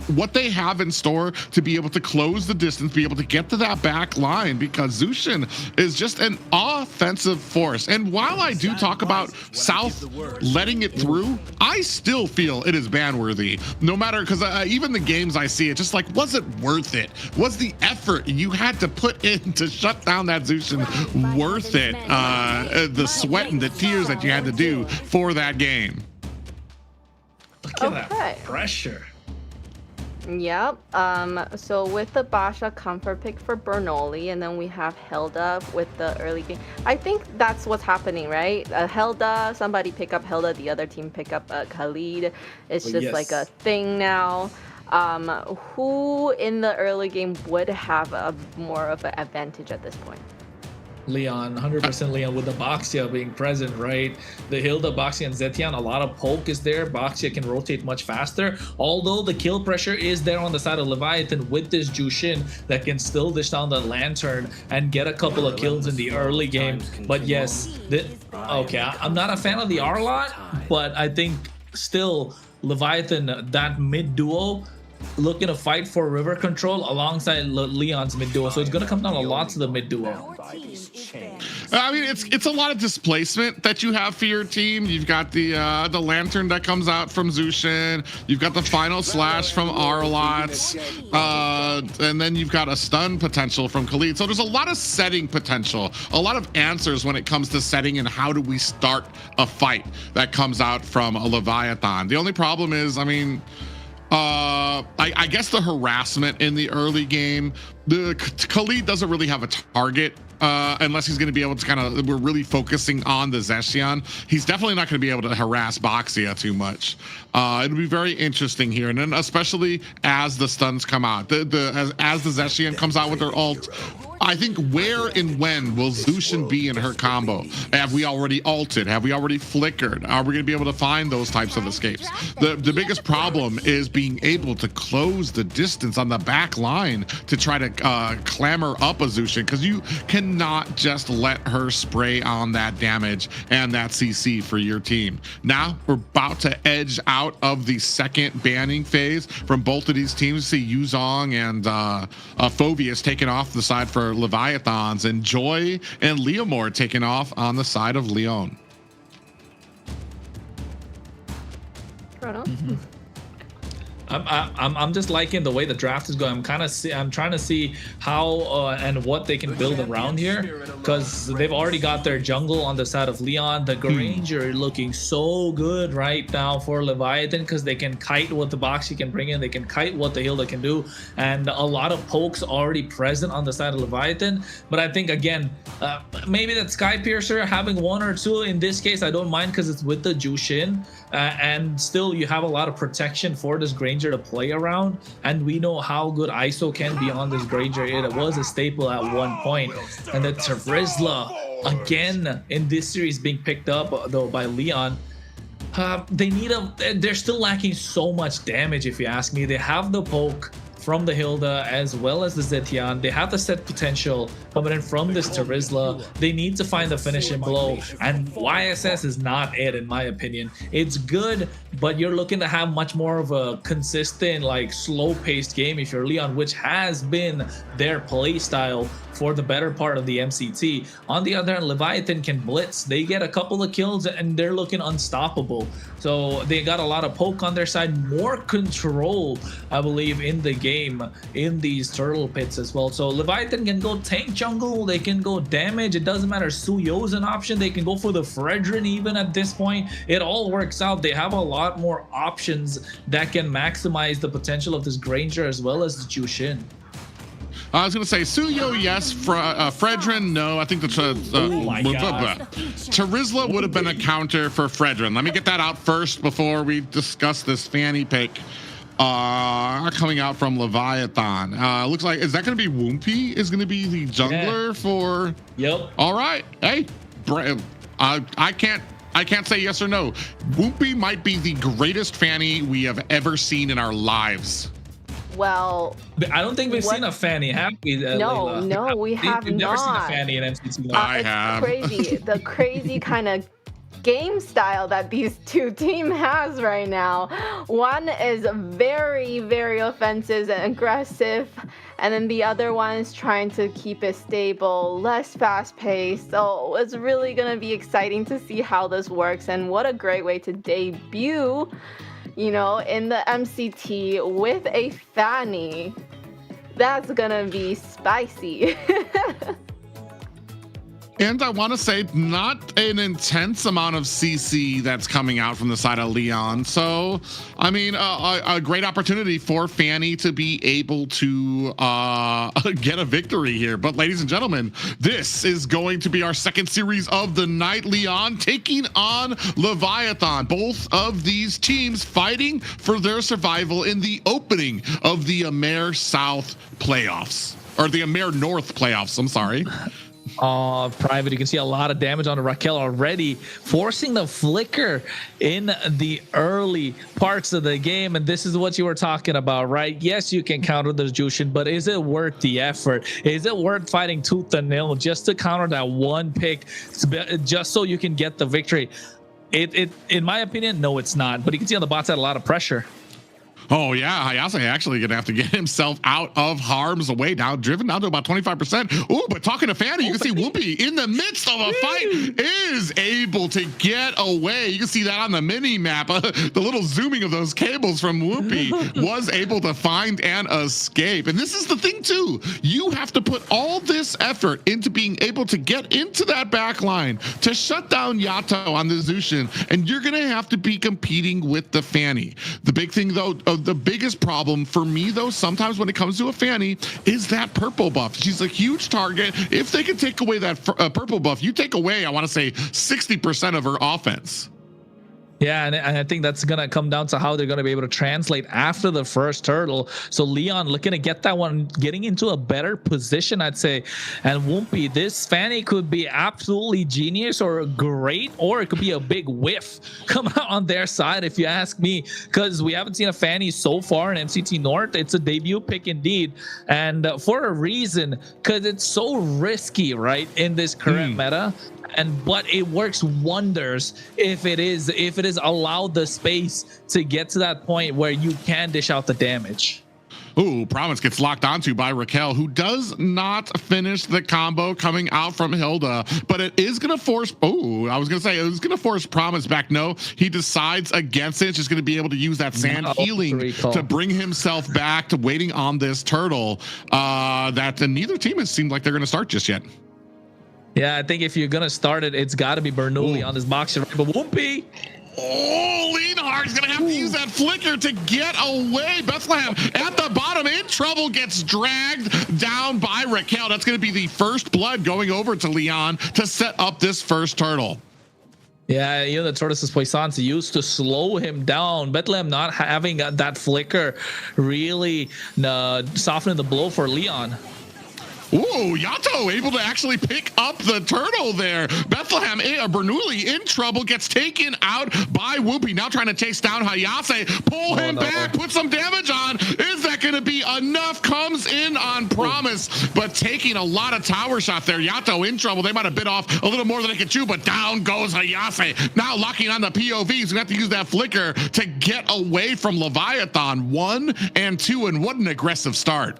what they have in store to be able to close the distance, be able to get to that back line, because Zushin is just an offensive force. And while I do talk about South letting it through, I still feel it is ban worthy, no matter, because even the games I see, it just like, was it worth it? Was the effort you had to put in to shut down that Zushin worth it? The sweat and the tears that you had to do for that game. Look at that pressure. Yep. So with the Basha comfort pick for Bernoulli, and then we have Hilda with the early game. I think that's what's happening, right? Hilda, somebody pick up Hilda, the other team pick up Khalid. It's just like a thing now. Who in the early game would have a more of an advantage at this point? Leon, 100% Leon, with the Boxia being present, right? The Hilda, Boxia, and Zetian, a lot of poke is there. Boxia can rotate much faster, although the kill pressure is there on the side of Leviatan with this Jushin that can still dish down the Lantern and get a couple of kills in the early game. But yes, okay, I'm not a fan of the R-Lot, but I think still Leviatan, that mid duo, looking to fight for river control alongside Leon's mid duo, so it's going to come down a lot to the mid duo. I mean, it's a lot of displacement that you have for your team. You've got the Lantern that comes out from Zushin. You've got the final slash from Arlots, and then you've got a stun potential from Khalid. So there's a lot of setting potential, a lot of answers when it comes to setting and how do we start a fight that comes out from a Leviathan. The only problem is, I mean, I guess the harassment in the early game, the Khalid doesn't really have a target unless he's going to be able to kind of, we're really focusing on the Zetian. He's definitely not going to be able to harass Boxia too much. It'll be very interesting here, and then especially as the stuns come out, as the Zetian comes out with her ult. I think where and when will Zushin be in her combo? Have we already ulted? Have we already flickered? Are we going to be able to find those types of escapes? The biggest problem is being able to close the distance on the back line to try to clamor up a Zushin, because you cannot just let her spray on that damage and that CC for your team. Now we're about to edge out of the second banning phase from both of these teams. See Yuzong and Phobius taking off the side for Leviathans, and Joy and Leomore taking off on the side of Lyon. I'm just liking the way the draft is going. I'm trying to see how and what they can build around here, because they've already got their jungle on the side of Leon. The Granger looking so good right now for Leviathan, because they can kite what the Boxy can bring in, they can kite what the Hilda can do, and a lot of pokes already present on the side of Leviathan. But I think again, maybe that Sky Piercer having one or two in this case, I don't mind, because it's with the Jushin, and still you have a lot of protection for this Granger to play around, and we know how good ISO can be on this Granger. It was a staple at one point. And the Terizla again in this series being picked up though by Leon. They're still lacking so much damage, if you ask me. They have the poke from the Hilda as well as the Zetian. They have the set potential coming in from this Terizla. They need to find the finishing blow, and YSS is not it, in my opinion. It's good, but you're looking to have much more of a consistent, like slow-paced game if you're Leon, which has been their play style for the better part of the MCT. On the other hand, Leviatan can blitz. They get a couple of kills and they're looking unstoppable. So they got a lot of poke on their side, more control, I believe, in the game in these turtle pits as well. So Leviatan can go tank jungle, they can go damage, it doesn't matter. Suyo's an option, they can go for the Fredrin even at this point. It all works out. They have a lot more options that can maximize the potential of this Granger as well as the Jushin. I was going to say Suyo, yes. Fredrin, no. I think the Terizla would have been a counter for Fredrin. Let me get that out first before we discuss this Fanny pick coming out from Leviathan. Looks like, is that going to be Woompy? Is going to be the jungler for? Yep. All right. Hey, I can't say yes or no. Woompy might be the greatest Fanny we have ever seen in our lives. Well, I don't think we've seen a Fanny, have we? No, no, we have We've not. never seen a Fanny in MCT. I it's have. Crazy. The crazy kind of game style that these two team has right now. One is very, very offensive and aggressive, and then the other one is trying to keep it stable, less fast paced. So it's really gonna be exciting to see how this works, and what a great way to debut, you know, in the MCT with a Fanny. That's gonna be spicy. And I want to say not an intense amount of CC that's coming out from the side of Lyon. So, I mean, a great opportunity for Fanny to be able to get a victory here. But ladies and gentlemen, this is going to be our second series of the night. Lyon taking on Leviathan. Both of these teams fighting for their survival in the opening of the AMER South playoffs. Or the AMER North playoffs, I'm sorry. Private, you can see a lot of damage on Raquel already, forcing the flicker in the early parts of the game. And this is what you were talking about, right? Yes, you can counter the Jushin, but is it worth the effort? Is it worth fighting tooth and nail just to counter that one pick, just so you can get the victory? In my opinion, no, it's not. But you can see on the bot side a lot of pressure. Oh yeah, Hayase actually gonna have to get himself out of harm's way, driven down to about 25%. Ooh, but talking to Fanny, you can see Whoopi in the midst of a fight is able to get away. You can see that on the mini map. The little zooming of those cables from Whoopi was able to find an escape. And this is the thing too. You have to put all this effort into being able to get into that back line to shut down Yato on the Zushin, and you're gonna have to be competing with the Fanny. The big thing though, the biggest problem for me though, sometimes when it comes to a Fanny, is that purple buff. She's a huge target. If they can take away that purple buff, you take away, I want to say 60% of her offense. Yeah, and I think that's going to come down to how they're going to be able to translate after the first turtle. So Lyon looking to get that one, getting into a better position, I'd say. And Woompy, this Fanny could be absolutely genius or great, or it could be a big whiff come out on their side, if you ask me, because we haven't seen a Fanny so far in MCT North. It's a debut pick indeed, and for a reason, because it's so risky, right, in this current meta. But it works wonders if it is allowed the space to get to that point where you can dish out the damage. Ooh, Promise gets locked onto by Raquel, who does not finish the combo coming out from Hilda, but it is going to force, I was going to say, it was going to force Promise back. No, he decides against it. It's just going to be able to use that sand healing to bring himself back to waiting on this turtle that neither team has seemed like they're going to start just yet. Yeah, I think if you're gonna start it, it's got to be Bernoulli on this boxer, right? But Whoopi. Oh, Leonhardt's gonna have to use that flicker to get away. Bethlehem at the bottom in trouble, gets dragged down by Raquel. That's gonna be the first blood going over to Lyon to set up this first turtle. Yeah, you know, the Tortoise's Poissons used to slow him down. Bethlehem not having that flicker really softening the blow for Lyon. Ooh, Yato able to actually pick up the turtle there. Bethlehem, Bernoulli in trouble, gets taken out by Whoopi. Now trying to chase down Hayase. Pull him back, put some damage on. Is that going to be enough? Comes in on Promise, but taking a lot of tower shot there. Yato in trouble. They might have bit off a little more than they could chew, but down goes Hayase. Now locking on the POVs. We have to use that flicker to get away from Leviathan. 1 and 2, and what an aggressive start.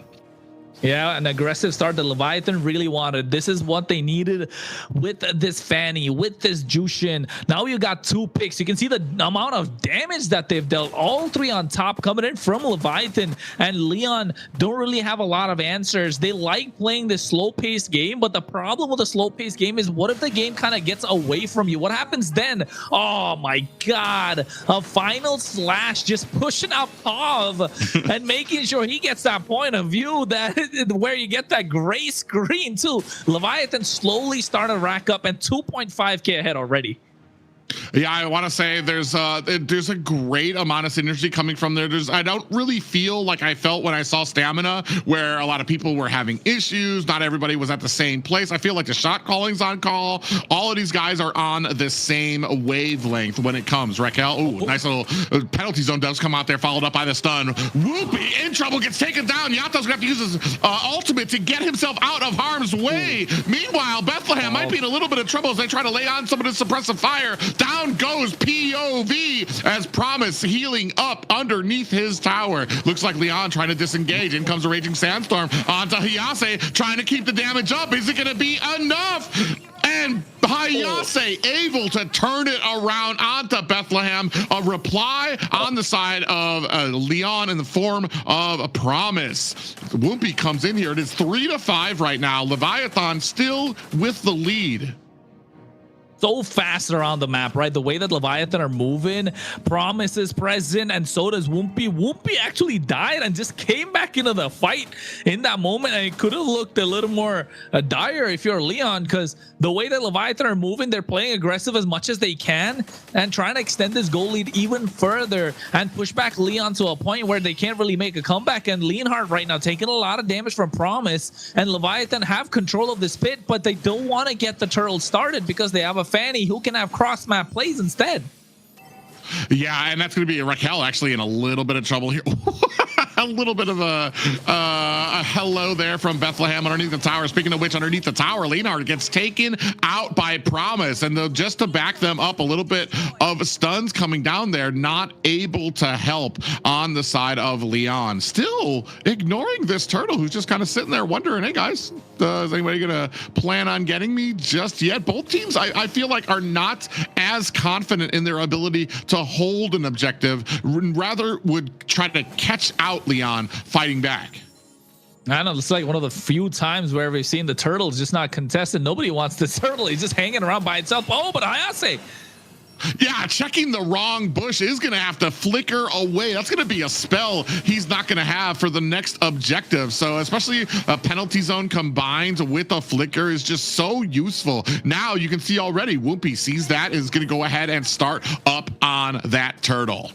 Yeah, an aggressive start that Leviatan really wanted. This is what they needed with this Fanny, with this Jushin. Now you got 2 picks. You can see the amount of damage that they've dealt. All 3 on top coming in from Leviatan, and Leon don't really have a lot of answers. They like playing this slow-paced game, but the problem with the slow-paced game is what if the game kind of gets away from you? What happens then? Oh my God. A final slash just pushing out Pav and making sure he gets that point of view that where you get that gray screen too. Leviatan slowly started to rack up and 2.5k ahead already. Yeah, I want to say there's a great amount of synergy coming from there. I don't really feel like I felt when I saw Stamina, where a lot of people were having issues. Not everybody was at the same place. I feel like the shot calling's on call. All of these guys are on the same wavelength when it comes. Raquel, ooh, nice little penalty zone does come out there, followed up by the stun. Whoopie in trouble, gets taken down. Yato's gonna have to use his ultimate to get himself out of harm's way. Meanwhile, Bethlehem might be in a little bit of trouble as they try to lay on some of the suppressive fire. Down goes POV as Promise healing up underneath his tower. Looks like Lyon trying to disengage. In comes a Raging Sandstorm onto Hayase, trying to keep the damage up. Is it going to be enough? And Hayase able to turn it around onto Bethlehem. A reply on the side of Lyon in the form of a Promise. Whoopi comes in here. It is 3-5 right now. Leviathan still with the lead. So fast around the map, right? The way that Leviathan are moving, Promise is present, and so does Whoopi. Whoopi actually died and just came back into the fight in that moment, and it could have looked a little more dire if you're Leon, because the way that Leviathan are moving, they're playing aggressive as much as they can and trying to extend this goal lead even further and push back Leon to a point where they can't really make a comeback. And Leonhardt right now taking a lot of damage from Promise, and Leviathan have control of this pit, but they don't want to get the turtle started because they have a Fanny who can have cross map plays instead. Yeah, and that's going to be Raquel actually in a little bit of trouble here. A little bit of a hello there from Bethlehem underneath the tower. Speaking of which, underneath the tower, Leonard gets taken out by Promise, and just to back them up, a little bit of stuns coming down there, not able to help on the side of Leon. Still ignoring this turtle who's just kind of sitting there wondering, hey guys, is anybody gonna plan on getting me just yet? Both teams, I feel like, are not as confident in their ability to hold an objective, rather would try to catch out Leon fighting back. I know, it's like one of the few times where we've seen the turtle just not contested. Nobody wants the turtle. He's just hanging around by itself. Oh, but Hayase. Yeah, checking the wrong bush is going to have to flicker away. That's going to be a spell he's not going to have for the next objective. So especially a penalty zone combined with a flicker is just so useful. Now you can see already Whoopi sees that, is going to go ahead and start up on that turtle.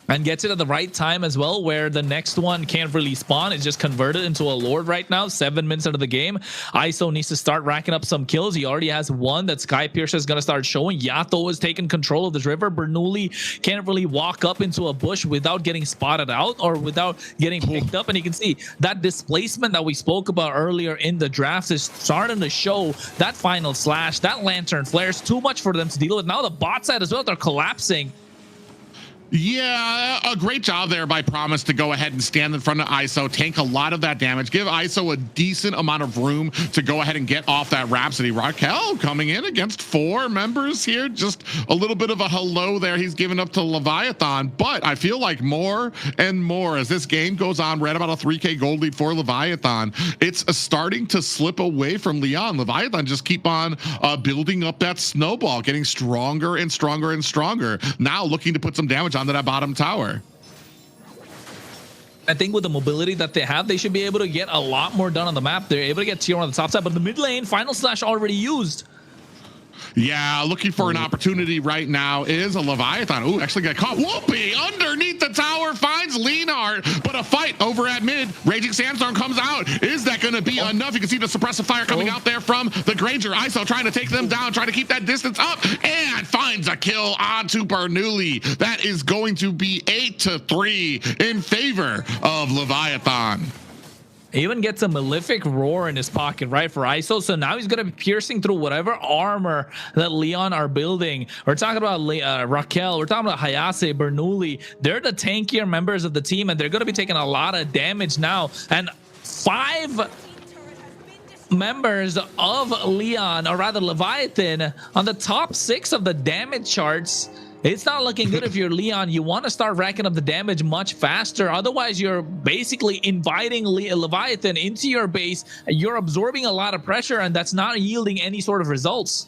And gets it at the right time as well, where the next one can't really spawn. It's just converted into a Lord right now, 7 minutes into the game. ISO needs to start racking up some kills. He already has one that Sky Piercer is going to start showing. Yato is taking control of this river. Bernoulli can't really walk up into a bush without getting spotted out or without getting picked up. And you can see that displacement that we spoke about earlier in the drafts is starting to show. That final slash, that lantern flare is too much for them to deal with. Now the bot side as well, they're collapsing. Yeah, a great job there by Promise to go ahead and stand in front of ISO, tank a lot of that damage, give ISO a decent amount of room to go ahead and get off that Rhapsody. Raquel coming in against 4 members here, just a little bit of a hello there. He's given up to Leviathan, but I feel like more and more as this game goes on, we're at about a 3K gold lead for Leviathan. It's starting to slip away from Leon. Leviathan just keep on building up that snowball, getting stronger and stronger and stronger. Now looking to put some damage onto that bottom tower. I think with the mobility that they have, they should be able to get a lot more done on the map. They're able to get tier 1 on the top side, but the mid lane, final slash already used. Yeah, looking for an opportunity right now is a Leviathan. Ooh, actually got caught. Whoopi underneath the tower finds Leonard, but a fight over at mid. Raging Sandstorm comes out. Is that going to be enough? You can see the suppressive fire coming out there from the Granger. ISO trying to take them down, trying to keep that distance up, and finds a kill onto Bernoulli. That is going to be 8-3 in favor of Leviathan. Even gets a Malefic Roar in his pocket, right, for ISO. So now he's going to be piercing through whatever armor that Leon are building. We're talking about Raquel. We're talking about Hayase, Bernoulli. They're the tankier members of the team, and they're going to be taking a lot of damage now. And 5 members of Leon, or rather Leviathan, on the top 6 of the damage charts. It's not looking good if you're Leon. You want to start racking up the damage much faster. Otherwise, you're basically inviting Leviathan into your base. You're absorbing a lot of pressure, and that's not yielding any sort of results.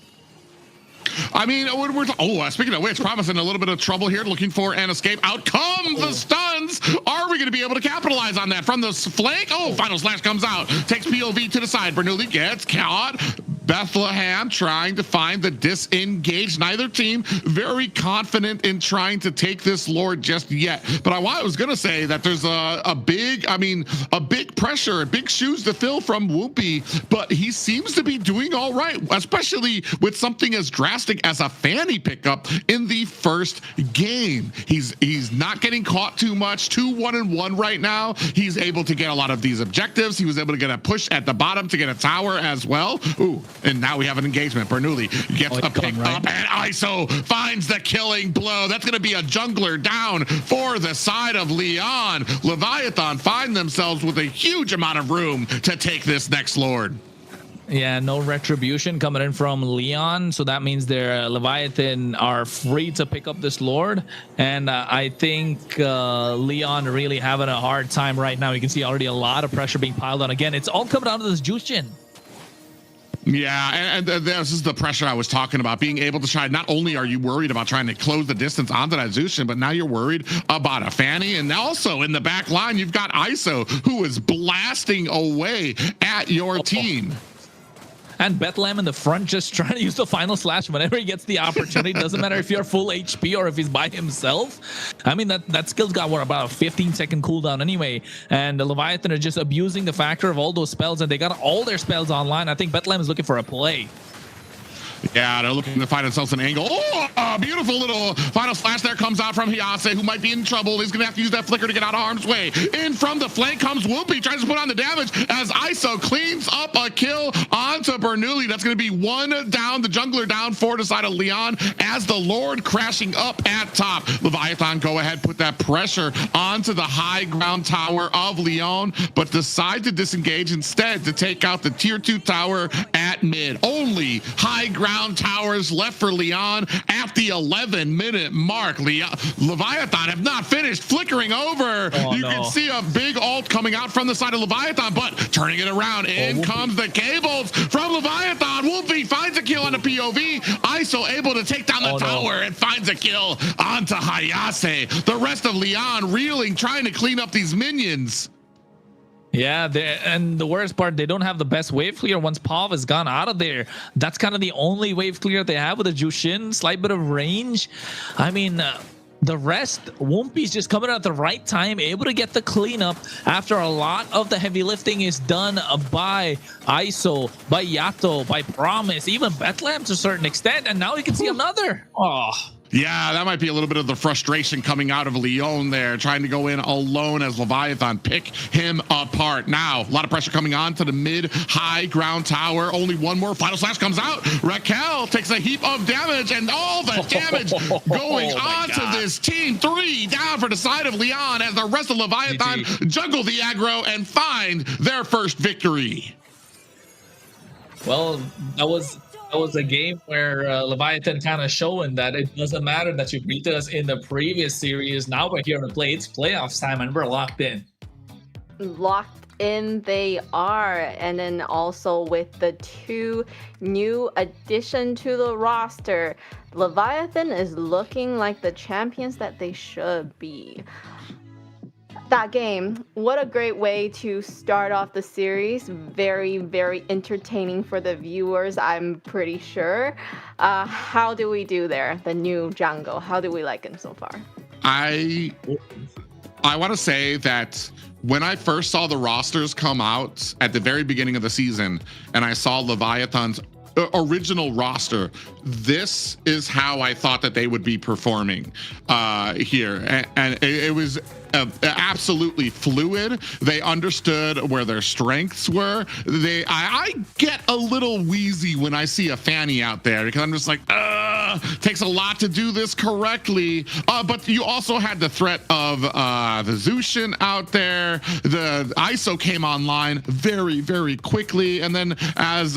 I mean, speaking of which, promising a little bit of trouble here, looking for an escape. Out come the stuns. Are we going to be able to capitalize on that from the flank? Oh, Final Slash comes out, takes POV to the side. Bernoulli gets caught. Bethlehem trying to find the disengaged. Neither team very confident in trying to take this Lord just yet. But I was going to say that there's a big pressure, big shoes to fill from Whoopi, but he seems to be doing all right, especially with something as drastic as a Fanny pickup in the first game. He's not getting caught too much. 2-1-1 right now. He's able to get a lot of these objectives. He was able to get a push at the bottom to get a tower as well. Ooh. And now we have an engagement. Bernoulli gets a pick up, and ISO finds the killing blow. That's going to be a jungler down for the side of Lyon. Leviathan find themselves with a huge amount of room to take this next Lord. Yeah, no retribution coming in from Leon, so that means their Leviathan are free to pick up this Lord. And I think Leon really having a hard time right now. You can see already a lot of pressure being piled on. Again, it's all coming down to this Jushin. Yeah, and this is the pressure I was talking about. Being able to try, not only are you worried about trying to close the distance onto that Zushin, but now you're worried about a Fanny. And also in the back line, you've got ISO, who is blasting away at your team. And Bethlehem in the front just trying to use the Final Slash whenever he gets the opportunity. Doesn't matter if you're full HP or if he's by himself. I mean, that skill's got, what, about a 15-second cooldown anyway. And the Leviathan are just abusing the factor of all those spells, and they got all their spells online. I think Bethlehem is looking for a play. Yeah, they're looking to find themselves an angle. Oh, a beautiful little Final Slash there comes out from Hyase, who might be in trouble. He's going to have to use that flicker to get out of harm's way. In from the flank comes Whoopi, tries to put on the damage as ISO cleans up a kill onto Bernoulli. That's going to be 1 down, the jungler down for the side of Leon as the Lord crashing up at top. Leviathan go ahead, put that pressure onto the high ground tower of Leon, but decide to disengage instead to take out the tier 2 tower at mid. Only high ground towers left for Leon at the 11-minute mark. Leviathan have not finished, flickering over. You can see a big ult coming out from the side of Leviathan, but turning it around, in comes the cables from Leviathan. Whoopi finds a kill on the POV. ISO able to take down the tower and finds a kill onto Hyase. The rest of Leon reeling, trying to clean up these minions. Yeah, and the worst part, they don't have the best wave clear once Pav has gone out of there. That's kind of the only wave clear they have with a Jushin, slight bit of range. I mean, the rest, Whoopi's just coming at the right time, able to get the cleanup after a lot of the heavy lifting is done by ISO, by Yato, by Promise, even Bethlehem to a certain extent, and now you can see another. Yeah, that might be a little bit of the frustration coming out of Lyon there, trying to go in alone as Leviathan pick him apart. Now, a lot of pressure coming on to the mid-high ground tower. Only one more Final Slash comes out. Raquel takes a heap of damage, and all the damage going on to this team. 3 down for the side of Lyon as the rest of Leviathan juggle the aggro and find their first victory. Well, that was a game where Leviathan kind of showing that it doesn't matter that you beat us in the previous series. Now we're here to play. It's playoffs time and we're locked in. Locked in they are. And then also with the 2 new addition to the roster, Leviathan is looking like the champions that they should be. That game, what a great way to start off the series. Very, very entertaining for the viewers, I'm pretty sure. How do we do there, the new jungle? How do we like him so far? I want to say that when I first saw the rosters come out at the very beginning of the season, and I saw Leviathan's original roster, this is how I thought that they would be performing here, and it was absolutely fluid. They understood where their strengths were. I get a little wheezy when I see a Fanny out there because I'm just like, Takes a lot to do this correctly. But you also had the threat of the Zushin out there. The ISO came online very, very quickly. And then as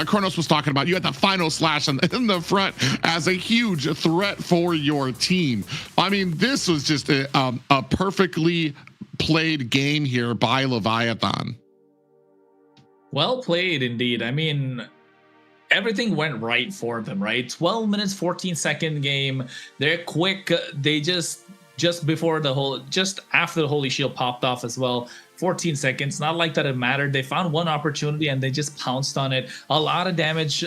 Kronos was talking about, you had the final slash in the front as a huge threat for your team. I mean, this was just a perfectly played game here by Leviatan. Well played indeed. I mean, everything went right for them, right? 12 minutes, 14-second game. They're quick. They just before the whole, just after the Holy Shield popped off as well, 14 seconds. Not like that it mattered. They found one opportunity and they just pounced on it. A lot of damage,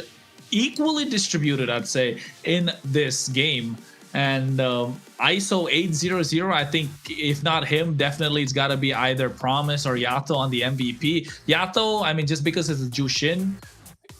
equally distributed, I'd say, in this game. And ISO 800, I think if not him, definitely it's got to be either Promise or Yato on the MVP. Yato, I mean, just because it's a Jushin,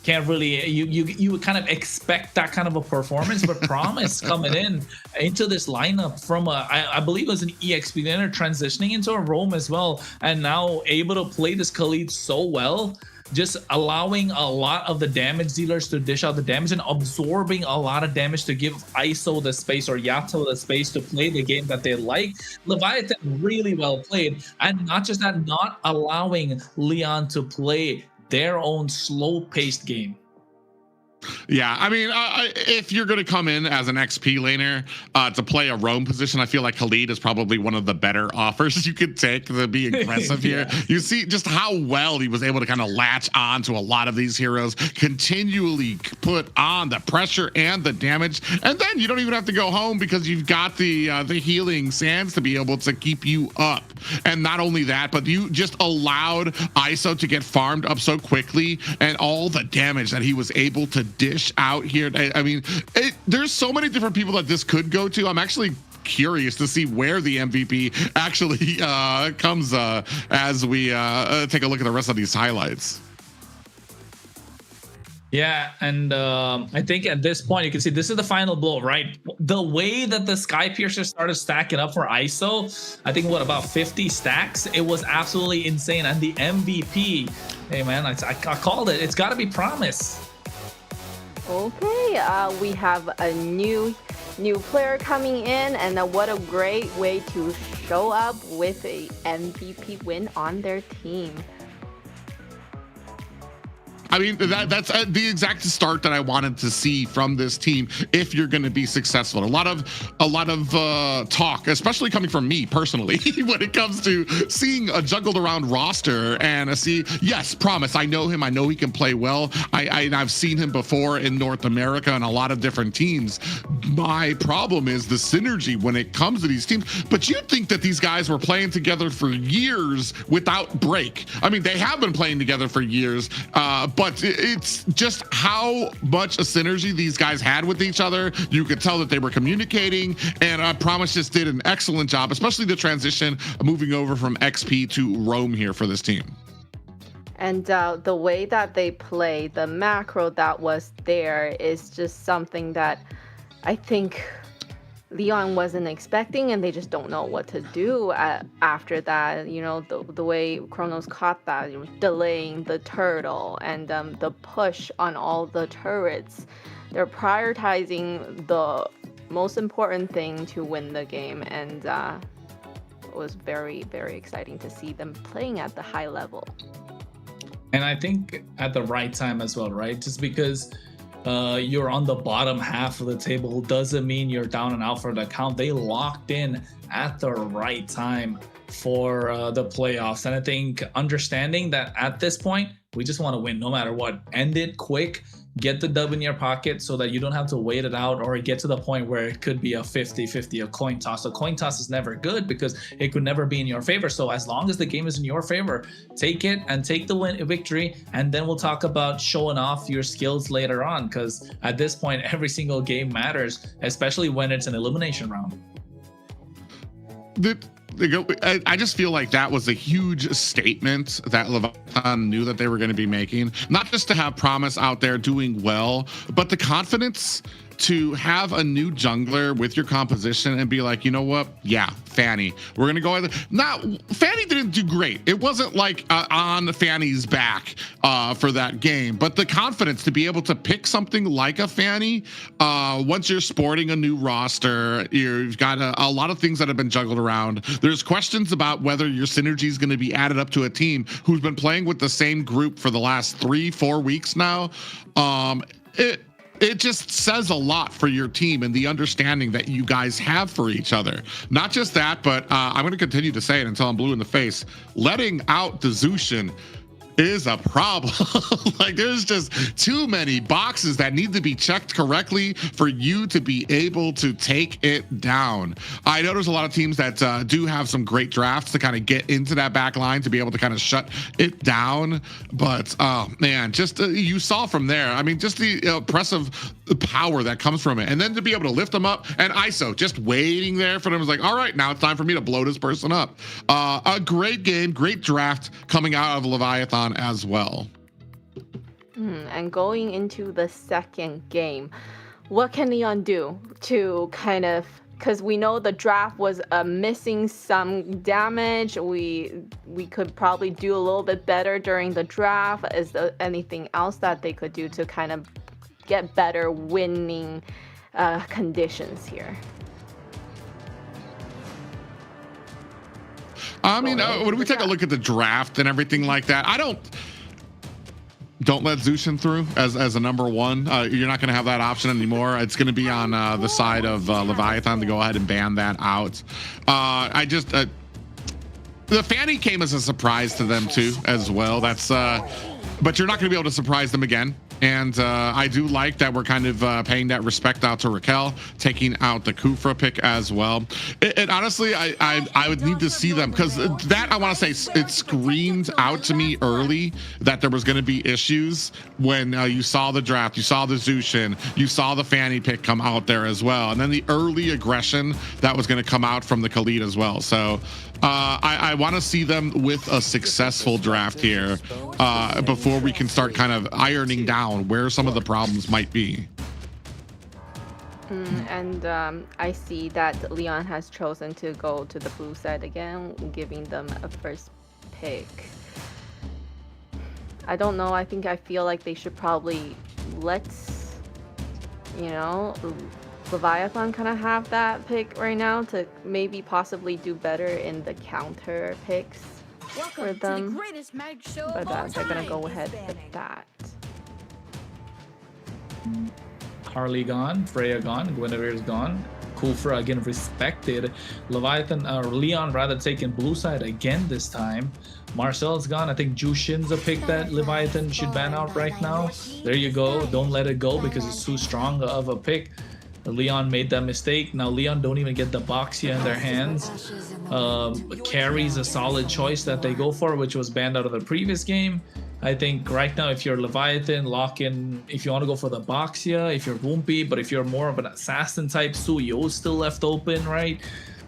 can't really, you would kind of expect that kind of a performance, but Promise coming into this lineup from I believe it was an EXP laner transitioning into a roam as well, and now able to play this Khalid so well, just allowing a lot of the damage dealers to dish out the damage and absorbing a lot of damage to give ISO the space or Yato the space to play the game that they like. Leviatan really well played, and not just that, not allowing Lyon to play their own slow-paced game. Yeah, I mean, if you're going to come in as an XP laner to play a roam position, I feel like Khalid is probably one of the better offers you could take to be aggressive here. You see just how well he was able to kind of latch on to a lot of these heroes, continually put on the pressure and the damage, and then you don't even have to go home because you've got the healing sands to be able to keep you up. And not only that, but you just allowed ISO to get farmed up so quickly, and all the damage that he was able to dish out here. I mean, there's so many different people that this could go to. I'm actually curious to see where the MVP actually comes as we take a look at the rest of these highlights. Yeah, and I think at this point, you can see this is the final blow, right? The way that the Sky Piercer started stacking up for ISO, I think, what, about 50 stacks? It was absolutely insane. And the MVP, hey, man, I called it. It's got to be Promise. Okay, we have a new player coming in, and what a great way to show up with a MVP win on their team. I mean, that's the exact start that I wanted to see from this team if you're going to be successful. A lot of talk, especially coming from me personally, when it comes to seeing a juggled around roster and yes, Promise, I know him. I know he can play well. I've seen him before in North America and a lot of different teams. My problem is the synergy when it comes to these teams. But you'd think that these guys were playing together for years without break. I mean, they have been playing together for years, but it's just how much a synergy these guys had with each other. You could tell that they were communicating, and Promise just did an excellent job, especially the transition moving over from XP to roam here for this team. And the way that they play, the macro that was there is just something that I think Leon wasn't expecting, and they just don't know what to do after that. You know, the way Kronos caught that, delaying the turtle and the push on all the turrets. They're prioritizing the most important thing to win the game, and it was very, very exciting to see them playing at the high level. And I think at the right time as well, right? Just because you're on the bottom half of the table doesn't mean you're down and out for the count. They locked in at the right time for the playoffs. And I think understanding that at this point, we just want to win no matter what. End it quick, get the dub in your pocket so that you don't have to wait it out or get to the point where it could be a 50-50, a coin toss. A coin toss is never good because it could never be in your favor. So as long as the game is in your favor, take it and take the victory, and then we'll talk about showing off your skills later on, because at this point, every single game matters, especially when it's an elimination round. I just feel like that was a huge statement that Leviatan knew that they were going to be making. Not just to have Promise out there doing well, but the confidence to have a new jungler with your composition and be like, you know what? Yeah, Fanny. We're gonna go. Now, Fanny didn't do great. It wasn't like on Fanny's back for that game, but the confidence to be able to pick something like a Fanny once you're sporting a new roster, you've got a lot of things that have been juggled around. There's questions about whether your synergy is going to be added up to a team who's been playing with the same group for the last 3-4 weeks now. It just says a lot for your team and the understanding that you guys have for each other. Not just that, but I'm going to continue to say it until I'm blue in the face. Letting out the Zushin is a problem. Like, there's just too many boxes that need to be checked correctly for you to be able to take it down. I know there's a lot of teams that do have some great drafts to kind of get into that back line to be able to kind of shut it down. But oh man, just you saw from there, I mean, just the impressive power that comes from it. And then to be able to lift them up, and ISO just waiting there for them is like, all right, now it's time for me to blow this person up. A great game, great draft coming out of Leviathan as well. And going into the second game, what can Leon do to kind of, because we know the draft was missing some damage. We could probably do a little bit better during the draft. Is there anything else that they could do to kind of get better winning conditions here? I mean, when we take a look at the draft and everything like that, don't let Zushin through as a number one. You're not going to have that option anymore. It's going to be on the side of Leviathan to go ahead and ban that out. The Fanny came as a surprise to them too as well. That's but you're not going to be able to surprise them again. And I do like that we're kind of paying that respect out to Raquel, taking out the Kufra pick as well. And honestly, I would need to see them, because that, I want to say, it screamed out to me early that there was going to be issues when you saw the draft, you saw the Zushin, you saw the Fanny pick come out there as well. And then the early aggression that was going to come out from the Khalid as well. So I want to see them with a successful draft here before we can start kind of ironing down where some of the problems might be. And I see that Leon has chosen to go to the blue side again, giving them a first pick. I don't know. I feel like they should probably let, Leviathan kind of have that pick right now to maybe possibly do better in the counter picks for them. But they're gonna go ahead with that. Harley gone, Freya gone, Guinevere's gone. Kufra again respected. Leon rather taking blue side again this time. Marcel's gone. I think Jushin's a pick that Leviathan should ban out right now. There you go. Don't let it go because it's too strong of a pick. Leon made that mistake. Now Leon don't even get the Boxia in their hands. Carry's a solid choice that they go for, which was banned out of the previous game. I think right now, if you're Leviathan, lock in. If you want to go for the Boxia, if you're Woompy, but if you're more of an assassin type, Suyo is still left open, right?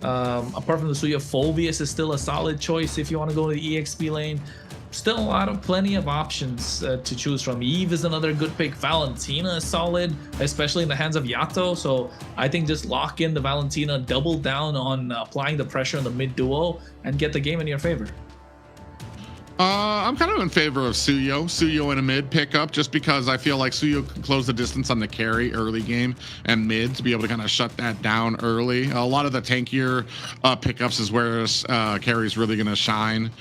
Apart from the Suyo, Phobius is still a solid choice if you want to go to the EXP lane. Still plenty of options to choose from. Eve is another good pick. Valentina is solid, especially in the hands of Yato. So I think just lock in the Valentina, double down on applying the pressure in the mid duo, and get the game in your favor. I'm kind of in favor of Suyo in a mid pickup, just because I feel like Suyo can close the distance on the carry early game and mid to be able to kind of shut that down early. A lot of the tankier pickups is where carry's really going to shine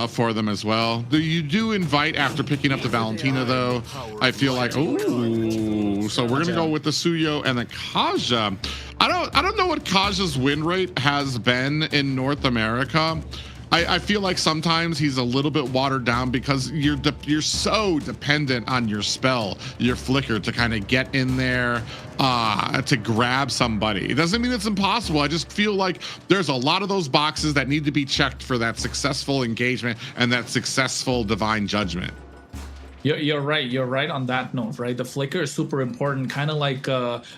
for them as well. You do invite after picking up the Valentina though. I feel like, ooh, so we're gonna go with the Suyo and the Kaja. I don't know what Kaja's win rate has been in North America. I feel like sometimes he's a little bit watered down because you're so dependent on your spell, your flicker, to kind of get in there to grab somebody. It doesn't mean it's impossible. I just feel like there's a lot of those boxes that need to be checked for that successful engagement and that successful divine judgment. You're right. You're right on that note, right? The flicker is super important, kind of like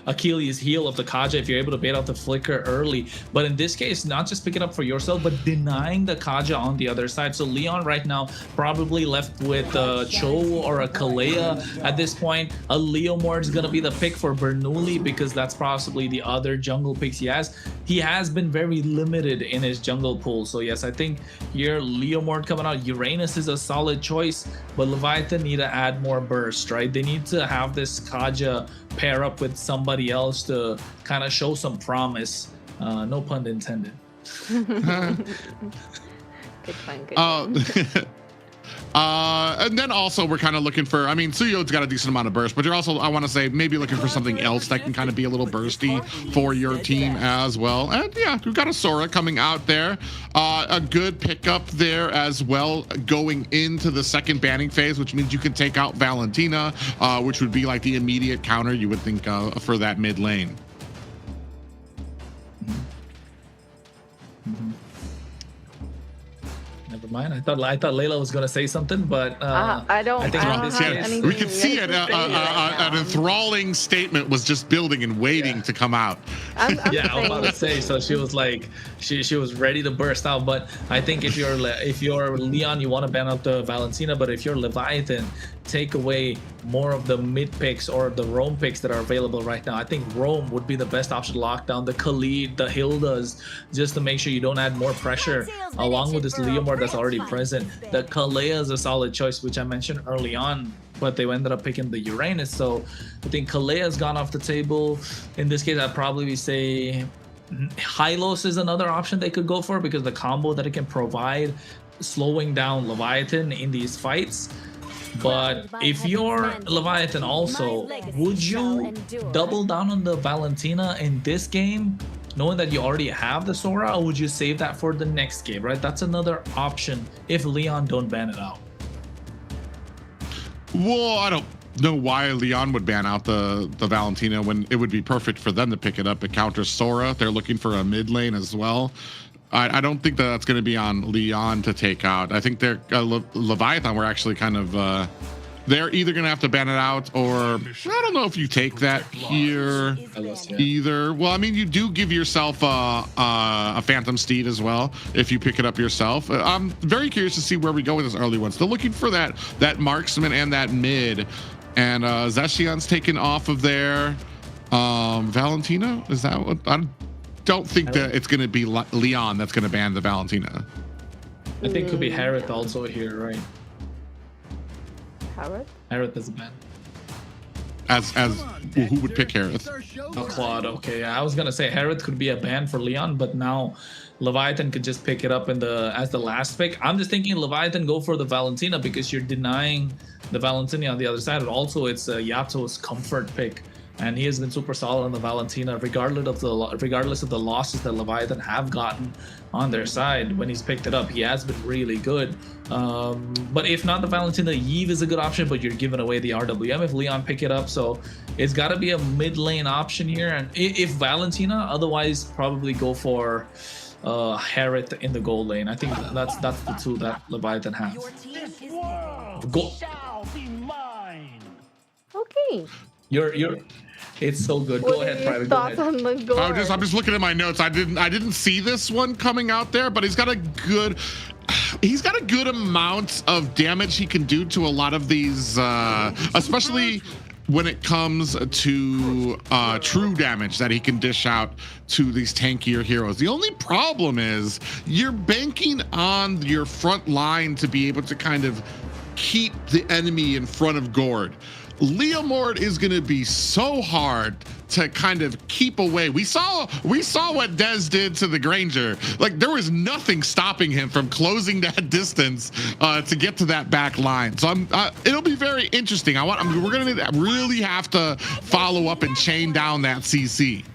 Achilles' heel of the Kaja if you're able to bait out the flicker early. But in this case, not just pick it up for yourself, but denying the Kaja on the other side. So Leon right now probably left with a Cho or a Kalea at this point. A Leomord is going to be the pick for Bernoulli because that's possibly the other jungle picks he has. He has been very limited in his jungle pool. So yes, I think here Leomord coming out. Uranus is a solid choice, but Leviathan need to add more burst, right? They need to have this Kaja pair up with somebody else to kind of show some promise. No pun intended. Good fun, good fun. And then also we're kind of looking for, I mean, Suyo's got a decent amount of burst, but you're also, I want to say, maybe looking for something else that can kind of be a little bursty for your team as well. And yeah, we've got a Sora coming out there. A good pickup there as well going into the second banning phase, which means you can take out Valentina, which would be like the immediate counter you would think for that mid lane. Never mind. I thought Layla was gonna say something, but I don't have anything we could see it. An enthralling statement was just building and waiting to come out. I'm yeah, I was about to say. So she was like, she was ready to burst out. But I think if you're Leon, you want to ban out the Valentina. But if you're Leviathan, take away more of the mid picks or the roam picks that are available right now. I think roam would be the best option to lock down the Khalid, the Hildas, just to make sure you don't add more pressure along with this Leomord that's already present. The Kalea is a solid choice, which I mentioned early on, but they ended up picking the Uranus. So I think Kalea has gone off the table. In this case, I'd probably say Hylos is another option they could go for because the combo that it can provide, slowing down Leviathan in these fights. But if you're Leviathan also, would you double down on the Valentina in this game, knowing that you already have the Sora, or would you save that for the next game, right? That's another option if Leon don't ban it out. Well, I don't know why Leon would ban out the Valentina when it would be perfect for them to pick it up. It counters Sora. They're looking for a mid lane as well. I don't think that's going to be on Leon to take out. I think they're Leviathan were actually kind of they're either going to have to ban it out, or I don't know if you take that here either. Well, I mean, you do give yourself a Phantom Steed as well if you pick it up yourself. I'm very curious to see where we go with this early one. Still looking for that marksman and that mid, and Zeshion's taken off of there. Valentina, is that what don't think that it's going to be Leon that's going to ban the Valentina. I think it could be Harith also here, right? Harith is a ban. As who would pick Harith? Oh, Claude. Okay, I was gonna say Harith could be a ban for Leon, but now Leviathan could just pick it up as the last pick. I'm just thinking Leviathan go for the Valentina because you're denying the Valentina on the other side, and also it's Yato's comfort pick. And he has been super solid on the Valentina, regardless of the losses that Leviathan have gotten on their side. When he's picked it up, he has been really good. But if not the Valentina, Yves is a good option, but you're giving away the RWM if Leon pick it up. So it's got to be a mid lane option here. And if Valentina, otherwise probably go for Harith in the gold lane. I think that's the two that Leviathan has. Go. Okay. It's so good. Go ahead, Private. Go ahead. I'm just looking at my notes. I didn't see this one coming out there, but he's got a good amount of damage he can do to a lot of these, especially when it comes to true damage that he can dish out to these tankier heroes. The only problem is you're banking on your front line to be able to kind of keep the enemy in front of Gord. Leomord is going to be so hard to kind of keep away. We saw what Dez did to the Granger. Like, there was nothing stopping him from closing that distance to get to that back line. So it'll be very interesting. We're going to really have to follow up and chain down that CC.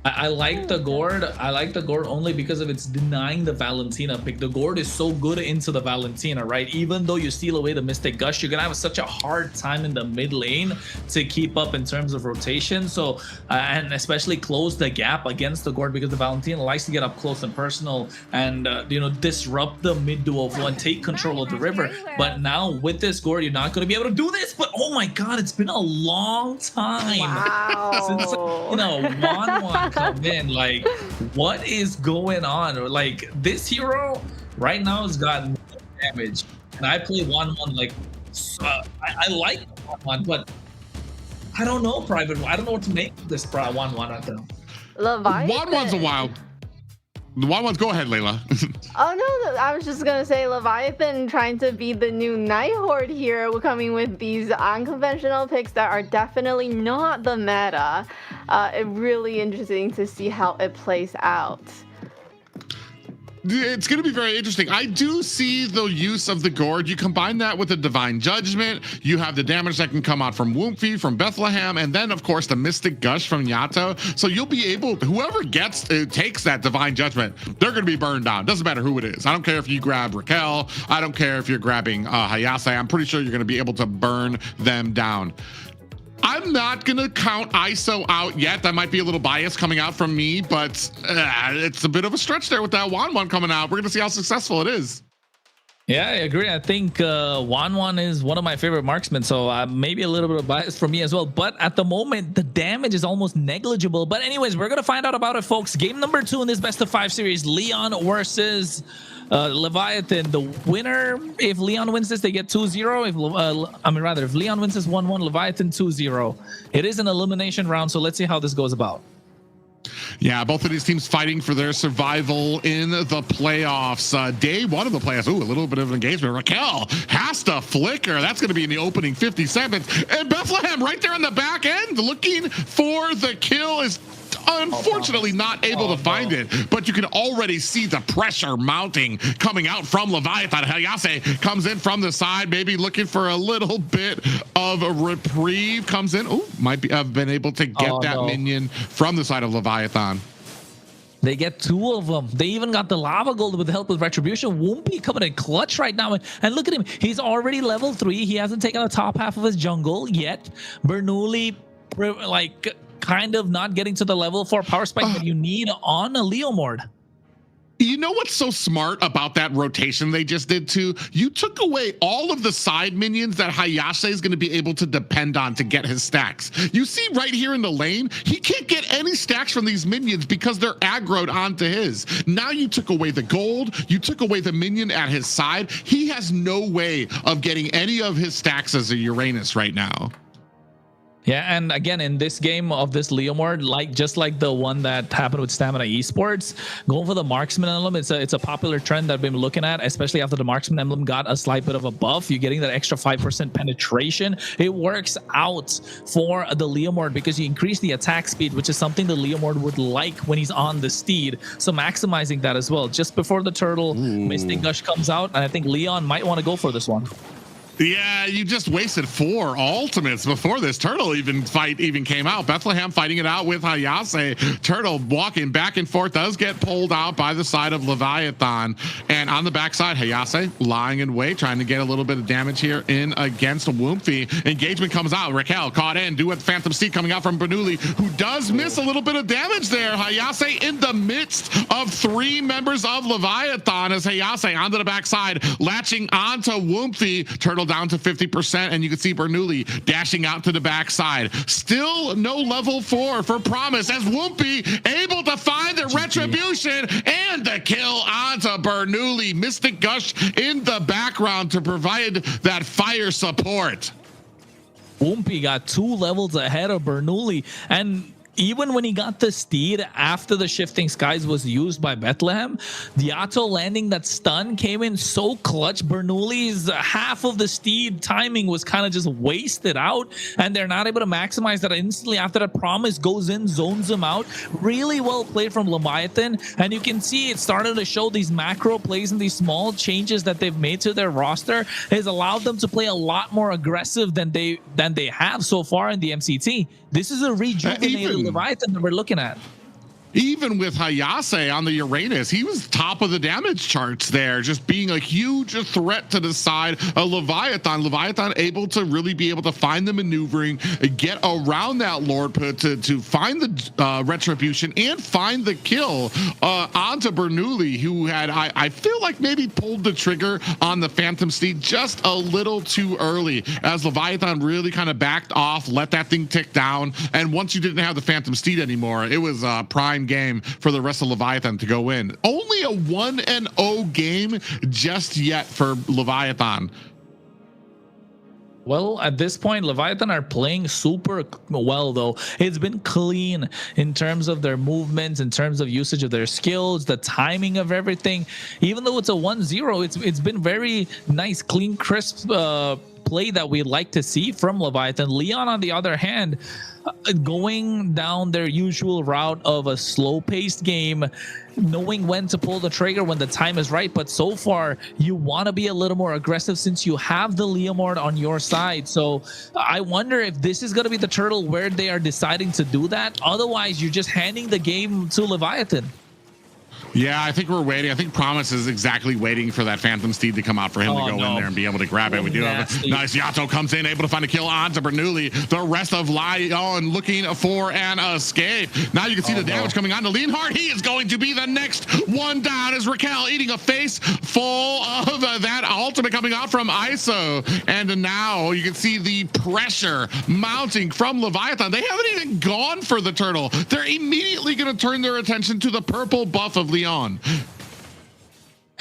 I like the gourd. I like the gourd only because of it's denying the Valentina pick. The gourd is so good into the Valentina, right? Even though you steal away the Mystic Gush, you're gonna have such a hard time in the mid lane to keep up in terms of rotation. So and especially close the gap against the gourd, because the Valentina likes to get up close and personal and you know, disrupt the mid duo flow and take control of the river. But now with this gourd, you're not gonna be able to do this. But oh my god, it's been a long time since, you know, Wan come in. Like, what is going on? Like, this hero right now has gotten damage, and I play 1-1 like I like 1-1, but I don't know, Private. I don't know what to make of this 1-1 right now. Leviathan. 1-1's a wild. The 1-1's, go ahead, Layla. Oh no, I was just gonna say Leviathan trying to be the new Night Horde here, coming with these unconventional picks that are definitely not the meta. It's really interesting to see how it plays out. It's going to be very interesting. I do see the use of the gourd. You combine that with the divine judgment. You have the damage that can come out from Woompy, from Bethlehem, and then of course the mystic gush from Yato. So you'll be able, whoever takes that divine judgment, they're going to be burned down. Doesn't matter who it is. I don't care if you grab Raquel. I don't care if you're grabbing Hayase. I'm pretty sure you're going to be able to burn them down. I'm not going to count ISO out yet. That might be a little bias coming out from me, but it's a bit of a stretch there with that 1-1 coming out. We're going to see how successful it is. Yeah, I agree. I think 1-1 is one of my favorite marksmen, so maybe a little bit of bias for me as well. But at the moment, the damage is almost negligible. But anyways, we're going to find out about it, folks. Game number 2 in this best of 5 series, Lyon versus Leviathan. The winner, if Lyon wins this, they get 2-0. If Lyon wins this 1-1, Leviathan 2-0. It is an elimination round, so let's see how this goes about. Yeah, both of these teams fighting for their survival in the playoffs. Day 1 of the playoffs. Ooh, a little bit of engagement. Raquel has to flicker. That's going to be in the opening 50 seconds. And Bethlehem right there on the back end looking for the kill is unfortunately not able to find it, but you can already see the pressure mounting coming out from Leviathan. Hayase comes in from the side, maybe looking for a little bit of a reprieve. Comes in, might have been able to get minion from the side of Leviathan. They get 2 of them. They even got the lava gold with the help of Retribution. Woompy coming in clutch right now. And look at him. He's already level 3. He hasn't taken the top half of his jungle yet. Bernoulli, like, kind of not getting to the level 4 power spike that you need on a Leomord. You know what's so smart about that rotation they just did too? You took away all of the side minions that Hayase is going to be able to depend on to get his stacks. You see right here in the lane, he can't get any stacks from these minions because they're aggroed onto his. Now you took away the gold, you took away the minion at his side. He has no way of getting any of his stacks as a Uranus right now. Yeah, and again, in this game of this Leomord, just like the one that happened with Stamina Esports, going for the Marksman emblem, it's a popular trend that I've been looking at, especially after the Marksman emblem got a slight bit of a buff. You're getting that extra 5% penetration. It works out for the Leomord because you increase the attack speed, which is something the Leomord would like when he's on the steed. So maximizing that as well. Just before the turtle, Mystic Gush comes out, and I think Leon might want to go for this one. Yeah, you just wasted 4 ultimates before this turtle fight came out. Bethlehem fighting it out with Hayase. Turtle walking back and forth, does get pulled out by the side of Leviathan. And on the backside, Hayase lying in wait, trying to get a little bit of damage here in against Woompy. Engagement comes out. Raquel caught in. Do with Phantom Seed coming out from Bernoulli, who does miss a little bit of damage there. Hayase in the midst of 3 members of Leviathan as Hayase onto the backside, latching onto Woompy. Turtle down to 50%, and you can see Bernoulli dashing out to the backside. Still no level 4 for Promise as Woompy able to find the retribution and the kill onto Bernoulli. Mystic Gush in the background to provide that fire support. Woompy got 2 levels ahead of Bernoulli, and even when he got the steed after the Shifting Skies was used by Bethlehem, Yato landing that stun came in so clutch. Bernoulli's half of the steed timing was kind of just wasted out, and they're not able to maximize that instantly after that. Promise goes in, zones him out. Really well played from Leviathan, and you can see it started to show these macro plays and these small changes that they've made to their roster has allowed them to play a lot more aggressive than they have so far in the MCT. This is a rejuvenated Leviathan that we're looking at. Even with Hayase on the Uranus, he was top of the damage charts there, just being a huge threat to the side of Leviathan. Leviathan able to really be able to find the maneuvering, get around that Lord Put to find the retribution and find the kill onto Bernoulli, who had, I feel like maybe pulled the trigger on the Phantom Steed just a little too early, as Leviathan really kind of backed off, let that thing tick down. And once you didn't have the Phantom Steed anymore, it was prime game for the rest of Leviathan to go in. Only a 1-0 game just yet for Leviathan. Well, at this point, Leviathan are playing super well, though. It's been clean in terms of their movements, in terms of usage of their skills, the timing of everything. Even though it's a 1-0, it's been very nice, clean, crisp play that we like to see from Leviathan. Lyon, on the other hand, going down their usual route of a slow-paced game, knowing when to pull the trigger when the time is right. But so far, you want to be a little more aggressive since you have the Leomord on your side. So I wonder if this is going to be the turtle where they are deciding to do that. Otherwise, you're just handing the game to Leviathan. Yeah, I think we're waiting. I think Promise is exactly waiting for that Phantom Steed to come out for him to go in there and be able to grab it. We do have a nice Yato comes in, able to find a kill onto Bernoulli. The rest of Lyon looking for an escape. Now you can see the damage coming on to Leonhardt. He is going to be the next one down as Raquel eating a face full of that ultimate coming out from ISO. And now you can see the pressure mounting from Leviathan. They haven't even gone for the turtle. They're immediately going to turn their attention to the purple buff of Leon.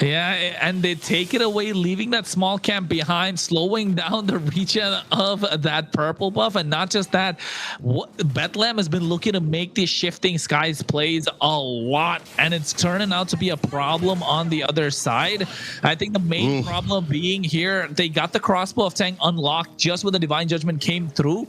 Yeah, and they take it away, leaving that small camp behind, slowing down the region of that purple buff. And not just that, Bethlehem has been looking to make these shifting skies plays a lot, and it's turning out to be a problem on the other side. I think the main problem being here, they got the crossbow of Tang unlocked just when the Divine Judgment came through.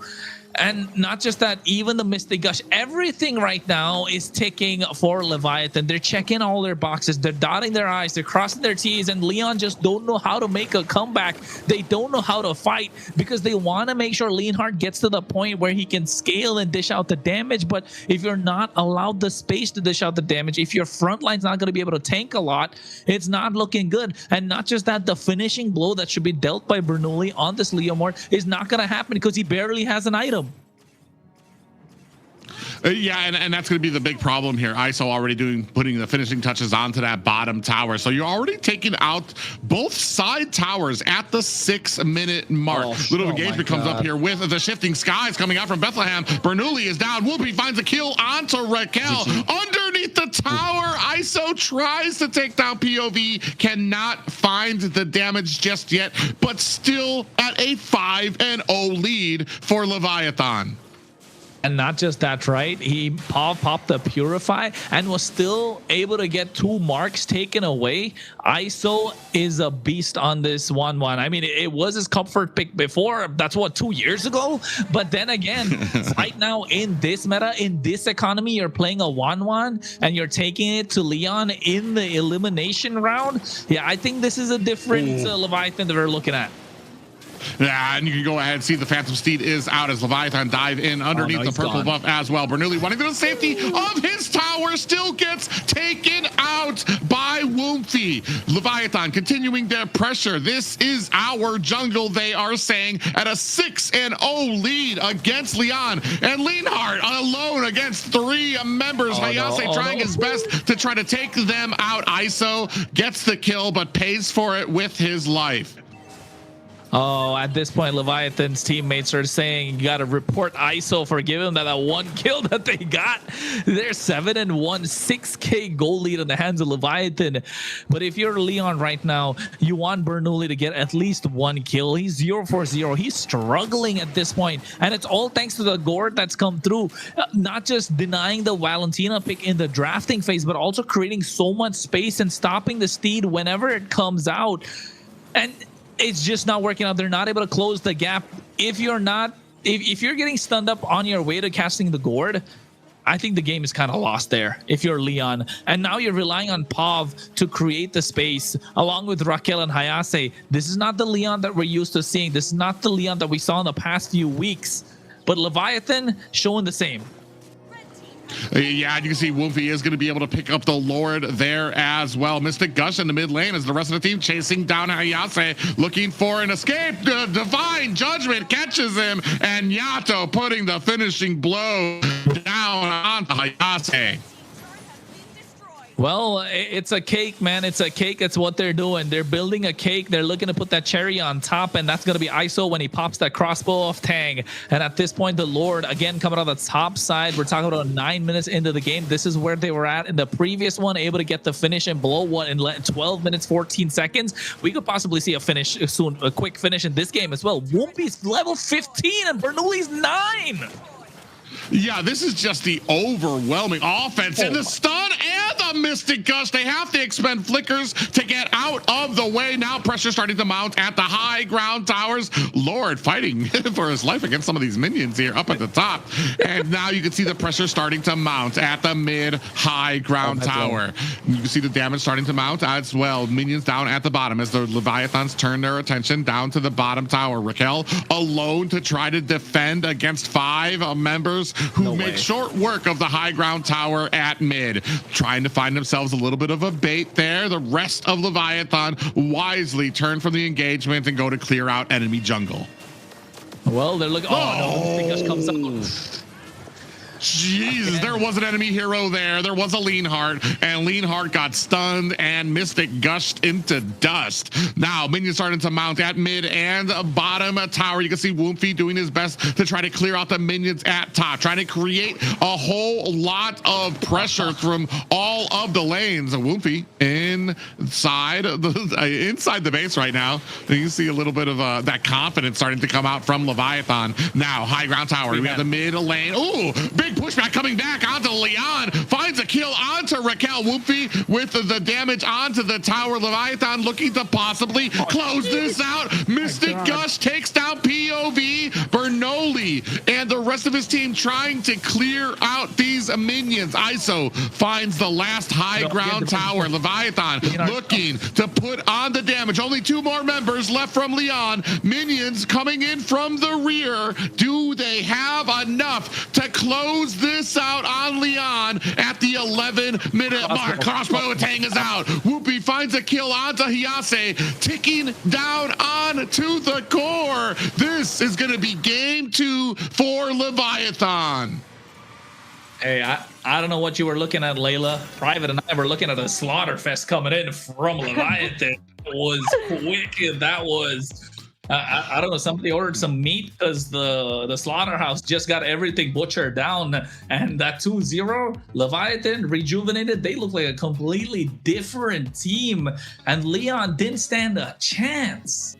And not just that, even the Mystic Gush, everything right now is ticking for Leviathan. They're checking all their boxes. They're dotting their I's. They're crossing their T's. And Leon just don't know how to make a comeback. They don't know how to fight because they want to make sure Leonhardt gets to the point where he can scale and dish out the damage. But if you're not allowed the space to dish out the damage, if your front line's not going to be able to tank a lot, it's not looking good. And not just that, the finishing blow that should be dealt by Bernoulli on this Leomord is not going to happen because he barely has an item. Yeah, and that's going to be the big problem here. ISO already putting the finishing touches onto that bottom tower. So you're already taking out both side towers at the 6-minute mark. Little engagement comes up here with the shifting skies coming out from Bethlehem. Bernoulli is down. Whoopi finds a kill onto Raquel. Underneath the tower, ISO tries to take down POV. Cannot find the damage just yet, but still at a 5-0 lead for Leviathan. And not just that, right? He popped the Purify and was still able to get 2 marks taken away. ISO is a beast on this 1-1. I mean, it was his comfort pick before. That's what, 2 years ago? But then again, right now in this meta, in this economy, you're playing a 1-1 and you're taking it to Leon in the elimination round. Yeah, I think this is a different Leviathan that we're looking at. Yeah, and you can go ahead and see the Phantom Steed is out as Leviathan dive in underneath the purple buff as well. Bernoulli wanting to the safety of his tower still gets taken out by Whoopi. Leviathan continuing their pressure. This is our jungle, they are saying, at a 6-0 lead against Leon. And Leonhardt alone against 3 members. Hayase trying his best to try to take them out. ISO gets the kill, but pays for it with his life. Oh, at this point, Leviathan's teammates are saying you got to report ISO for giving them that 1 kill that they got. They're 7-1, 6K goal lead in the hands of Leviathan. But if you're Leon right now, you want Bernoulli to get at least 1 kill. He's 0-for-0. He's struggling at this point, and it's all thanks to the gourd that's come through. Not just denying the Valentina pick in the drafting phase, but also creating so much space and stopping the Steed whenever it comes out. And it's just not working out. They're not able to close the gap. If you're not, if you're getting stunned up on your way to casting the gourd, I think the game is kind of lost there if you're Leon. And now you're relying on Pav to create the space along with Raquel and Hayase. This is not the Leon that we're used to seeing. This is not the Leon that we saw in the past few weeks. But Leviathan showing the same. Yeah, and you can see Woofy is going to be able to pick up the Lord there as well. Mystic Gush in the mid lane as the rest of the team chasing down Hayase, looking for an escape. Divine Judgment catches him, and Yato putting the finishing blow down on Hayase. Well, it's a cake, man. It's a cake. It's what they're doing. They're building a cake. They're looking to put that cherry on top, and that's going to be ISO when he pops that crossbow off Tang. And at this point, the Lord, again, coming out of the top side. We're talking about 9 minutes into the game. This is where they were at in the previous one, able to get the finish and blow one in 12 minutes, 14 seconds. We could possibly see a finish soon, a quick finish in this game as well. Whoopi's level 15 and Bernoulli's 9. Yeah, this is just the overwhelming offense and the stun and the Mystic Gush. They have to expend flickers to get out of the way. Now pressure starting to mount at the high ground towers. Lord fighting for his life against some of these minions here up at the top. And now you can see the pressure starting to mount at the mid high ground tower. You can see the damage starting to mount as well. Minions down at the bottom as the Leviathans turn their attention down to the bottom tower. Raquel alone to try to defend against 5 members who make short work of the high ground tower at mid, trying to find themselves a little bit of a bait there. The rest of Leviathan wisely turn from the engagement and go to clear out enemy jungle. Well, they're looking. Oh, no, Mystic comes out. Jesus, there was an enemy hero there. There was a Leanheart, and Leanheart got stunned and Mystic gushed into dust. Now, minions starting to mount at mid and bottom tower. You can see Woofy doing his best to try to clear out the minions at top, trying to create a whole lot of pressure from all of the lanes. Woofy inside the base right now. You can see a little bit of that confidence starting to come out from Leviathan. Now, high ground tower. We have the mid lane. Ooh, big pushback coming back onto Lyon. Finds a kill onto Raquel. Woofy with the damage onto the tower. Leviathan looking to possibly close this out. Mystic Gush takes down POV. Bernoulli and the rest of his team trying to clear out these minions. ISO finds the last high ground tower. Leviathan looking to put on the damage. Only 2 more members left from Lyon. Minions coming in from the rear. Do they have enough to close this out on Lyon at the 11-minute mark? Crossbow and Tang is out. Whoopi finds a kill onto Hayase, ticking down on to the core. This is going to be game 2 for Leviathan. Hey, I don't know what you were looking at, Layla. Private and I were looking at a slaughter fest coming in from Leviathan. It was quick. That was... I don't know, somebody ordered some meat because the slaughterhouse just got everything butchered down, and that 2-0 Leviathan rejuvenated. They look like a completely different team, and Leon didn't stand a chance.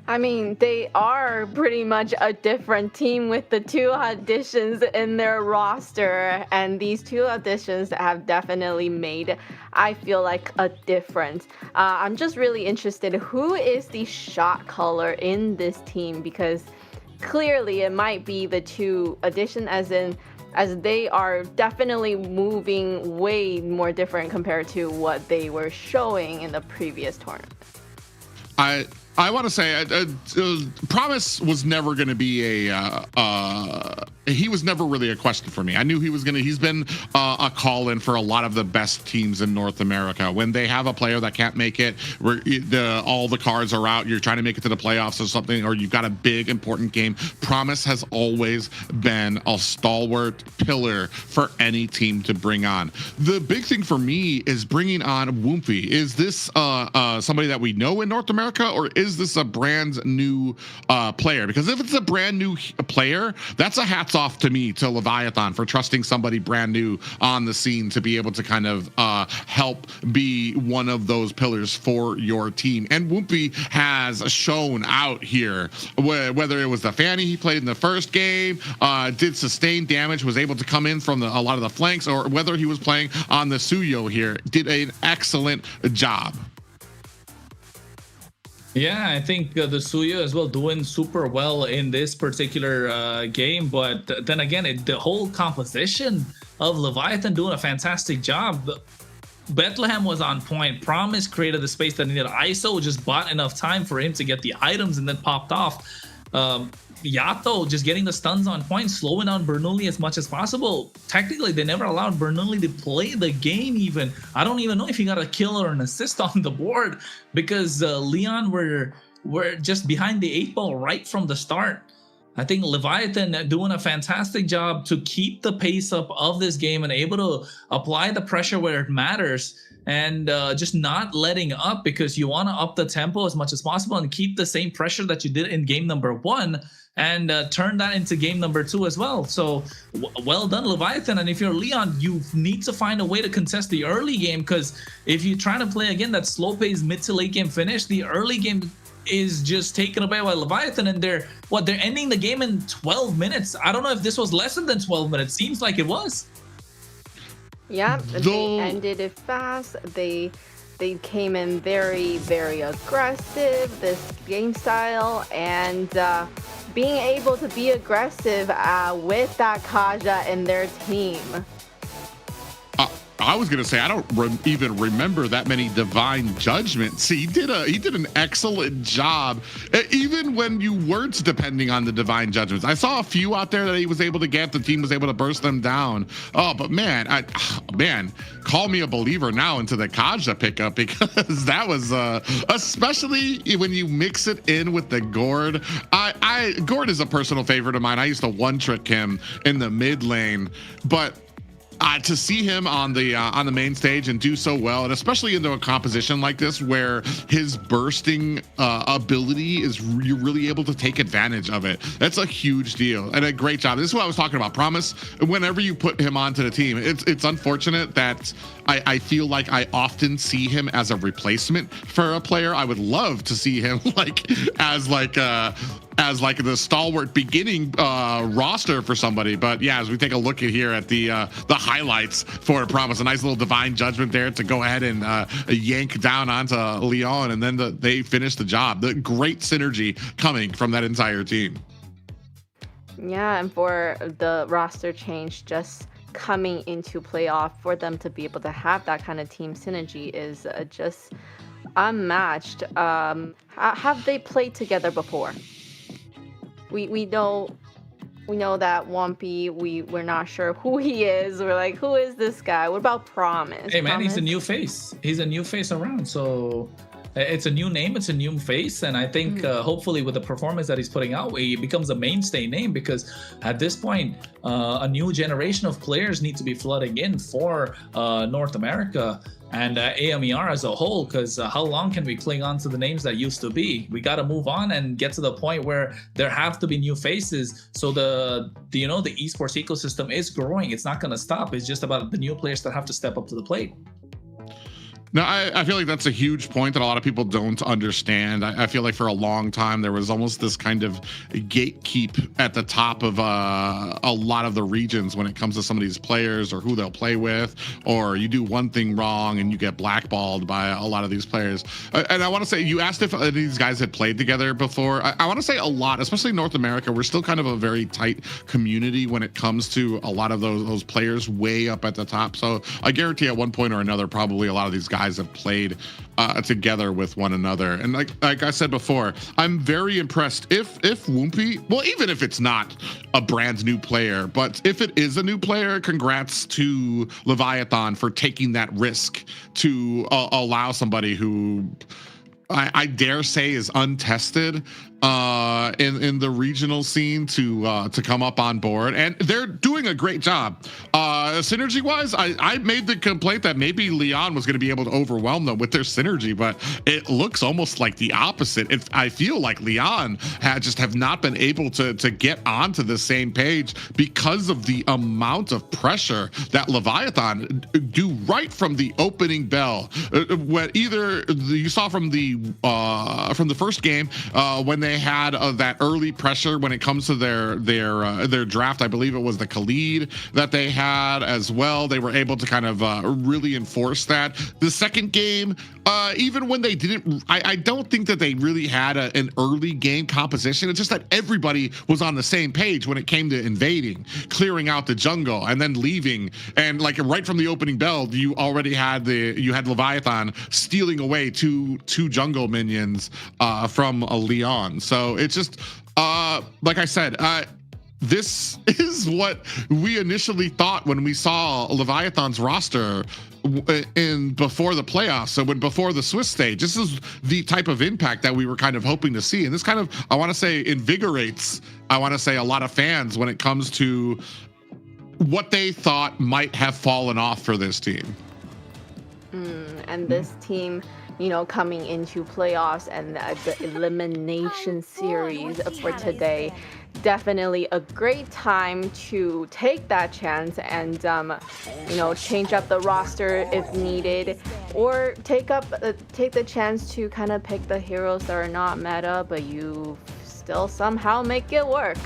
I mean, they are pretty much a different team with the 2 additions in their roster, and these 2 additions have definitely made, I feel like, a difference. I'm just really interested, who is the shot caller in this team? Because clearly it might be the 2 addition, as they are definitely moving way more different compared to what they were showing in the previous tournament. I want to say Promise was never going to be he was never really a question for me. I knew he's been a call-in for a lot of the best teams in North America. When they have a player that can't make it, where all the cards are out, you're trying to make it to the playoffs or something, or you've got a big important game, Promise has always been a stalwart pillar for any team to bring on. The big thing for me is bringing on Woofy. Is this somebody that we know in North America, or is this a brand new player? Because if it's a brand new player, that's a hats off to me, to Leviathan, for trusting somebody brand new on the scene to be able to kind of help be one of those pillars for your team. And Woofy has shown out here, whether it was the Fanny he played in the first game, did sustain damage, was able to come in from a lot of the flanks, or whether he was playing on the Suyo here, did an excellent job. Yeah, I think the Suya as well doing super well in this particular game. But then again, the whole composition of Leviathan doing a fantastic job. Bethlehem was on point. Promise created the space that needed. ISO just bought enough time for him to get the items and then popped off. Yato just getting the stuns on point, slowing down Bernoulli as much as possible. Technically, they never allowed Bernoulli to play the game even. I don't even know if he got a kill or an assist on the board because Lyon were just behind the 8 ball right from the start. I think Leviatan doing a fantastic job to keep the pace up of this game and able to apply the pressure where it matters and just not letting up, because you want to up the tempo as much as possible and keep the same pressure that you did in game number 1 and turn that into game number 2 as well. So well done, Leviatan. And if you're Lyon, you need to find a way to contest the early game, because if you try to play again that slow pace mid to late game finish, the early game is just taken away by Leviatan, and they're ending the game in 12 minutes. I don't know if this was less than 12 minutes. Seems like it was. Yeah, they ended it fast. They came in very, very aggressive, this game style, and being able to be aggressive with that Kaja in their team. I was gonna say I don't even remember that many divine judgments. He did an excellent job, even when you weren't depending on the divine judgments. I saw a few out there that he was able to get. The team was able to burst them down. Oh, but man, call me a believer now into the Kaja pickup, because that was especially when you mix it in with the Gord. Gord is a personal favorite of mine. I used to one trick him in the mid lane, but to see him on the main stage and do so well, and especially into a composition like this where his bursting ability is you're really able to take advantage of it. That's a huge deal and a great job. This is what I was talking about. Promise, whenever you put him onto the team, it's unfortunate that I feel like I often see him as a replacement for a player. I would love to see him as the stalwart beginning roster for somebody. But yeah, as we take a look at here at the highlights for Promise, a nice little divine judgment there to go ahead and yank down onto Lyon, and then they finish the job. The great synergy coming from that entire team. Yeah, and for the roster change just coming into playoff, for them to be able to have that kind of team synergy is just unmatched. Have they played together before? We know that Wumpy, we're not sure who he is. We're like, who is this guy? What about Promise? Hey man, Promise? he's a new face. He's a new face around. So it's a new name, it's a new face, and I think hopefully with the performance that he's putting out, he becomes a mainstay name, because at this point, a new generation of players need to be flooding in for North America and AMER as a whole, because how long can we cling on to the names that used to be? We got to move on and get to the point where there have to be new faces. So the esports ecosystem is growing. It's not going to stop. It's just about the new players that have to step up to the plate. No, I feel like that's a huge point that a lot of people don't understand. I feel like for a long time there was almost this kind of gatekeep at the top of a lot of the regions when it comes to some of these players or who they'll play with, or you do one thing wrong and you get blackballed by a lot of these players. And I want to say, you asked if these guys had played together before. I want to say a lot, especially North America. We're still kind of a very tight community when it comes to a lot of those players way up at the top. So I guarantee at one point or another, probably a lot of these guys have played together with one another. And like I said before, I'm very impressed if Wumpy, well, even if it's not a brand new player, but if it is a new player, congrats to Leviatan for taking that risk to allow somebody who I dare say is untested in the regional scene to come up on board, and they're doing a great job. Synergy wise, I made the complaint that maybe Lyon was going to be able to overwhelm them with their synergy, but it looks almost like the opposite. I feel like Lyon have not been able to get onto the same page because of the amount of pressure that Leviatan do right from the opening bell. When either you saw from the first game when they had that early pressure when it comes to their draft. I believe it was the Khalid that they had as well. They were able to kind of really enforce that. The second game, even when they didn't, I don't think that they really had an early game composition. It's just that everybody was on the same page when it came to invading, clearing out the jungle, and then leaving. And like right from the opening bell, you already had Leviatan stealing away two jungle minions from Lyon. So it's just like I said, this is what we initially thought when we saw Leviathan's roster before the playoffs. So before the Swiss stage, this is the type of impact that we were kind of hoping to see. And this kind of, I want to say, invigorates, I want to say, a lot of fans when it comes to what they thought might have fallen off for this team. And this team, you know, coming into playoffs and the elimination series for today, definitely a great time to take that chance and you know, change up the roster if needed, or take the chance to kind of pick the heroes that are not meta but you still somehow make it work.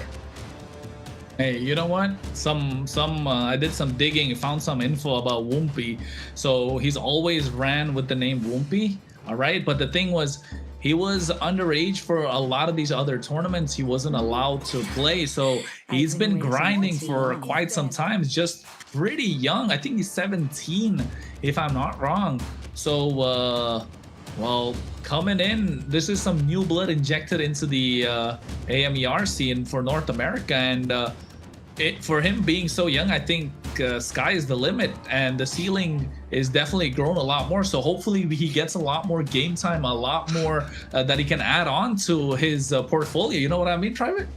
Hey, you know what? I did some digging, found some info about Woompy. So he's always ran with the name Woompy, all right? But the thing was, he was underage for a lot of these other tournaments. He wasn't allowed to play. So he's been grinding for quite some time, just pretty young. I think he's 17, if I'm not wrong. So, well, coming in, this is some new blood injected into the AMER scene for North America. And for him being so young, I think sky is the limit, and the ceiling is definitely grown a lot more. So hopefully he gets a lot more game time, a lot more that he can add on to his portfolio. You know what I mean, Private?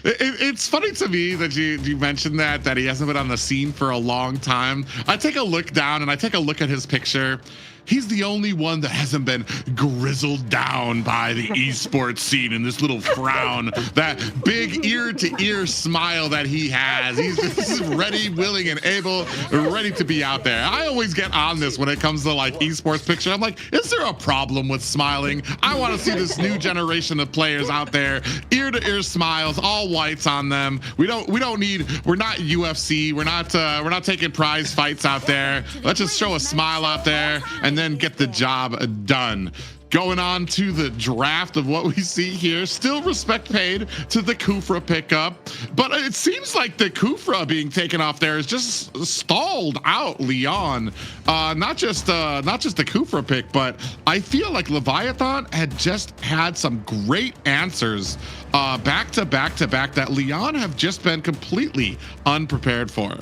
It's funny to me that you mentioned that he hasn't been on the scene for a long time. I take a look down and I take a look at his picture. He's the only one that hasn't been grizzled down by the esports scene in this little frown, that big ear-to-ear smile that he has. He's just ready, willing, and able, ready to be out there. I always get on this when it comes to like esports picture. I'm like, is there a problem with smiling? I want to see this new generation of players out there, ear-to-ear smiles, all whites on them. We're not UFC. We're not taking prize fights out there. Let's just show a smile out there and then get the job done. Going on to the draft of what we see here, still respect paid to the Kufra pickup, but it seems like the Kufra being taken off there is just stalled out Lyon. Not just the Kufra pick, but I feel like Leviathan had just had some great answers back to back that Lyon have just been completely unprepared for.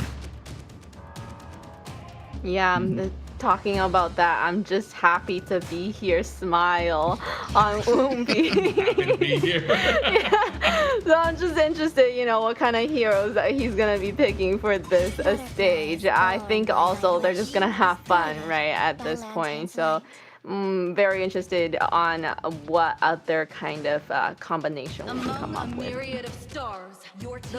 Yeah, talking about that, I'm just happy to be here. Smile on Woompy. Yeah. So I'm just interested, you know, what kind of heroes that he's gonna be picking for this stage. I think also they're just gonna have fun, right, at this point. So very interested on what other kind of combination we can come up with.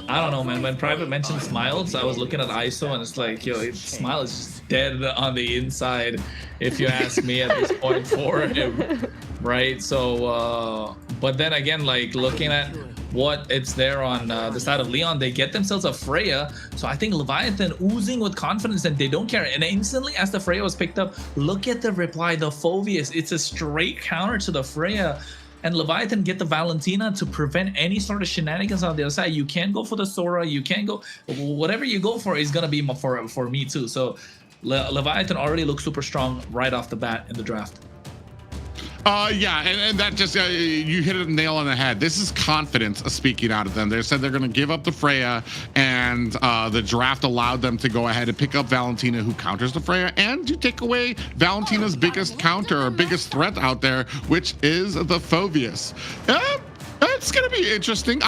I don't know, man. When Private mentioned smiles, I was looking at ISO and it's like, yo, smile is just dead on the inside, if you ask me at this point for him, right? So, but then again, like looking at what it's there on the side of Lyon, they get themselves a Freya. So I think Leviathan oozing with confidence and they don't care. And instantly as the Freya was picked up, look at the reply, the Phoveus. It's a straight counter to the Freya. And Leviathan get the Valentina to prevent any sort of shenanigans on the other side. You can't go for the Sora. You can't go, whatever you go for is going to be for me too. So Leviathan already looks super strong right off the bat in the draft. Yeah, and that just, you hit a nail on the head. This is confidence speaking out of them. They said they're going to give up the Freya, and the draft allowed them to go ahead and pick up Valentina, who counters the Freya, and you take away Valentina's biggest counter or biggest threat out there, which is the Phoveus. It's going to be interesting.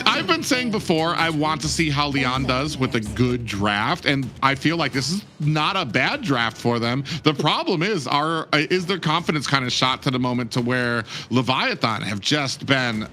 I've been saying before, I want to see how Lyon does with a good draft, and I feel like this is not a bad draft for them. The problem is their confidence kind of shot to the moment to where Leviathan have just been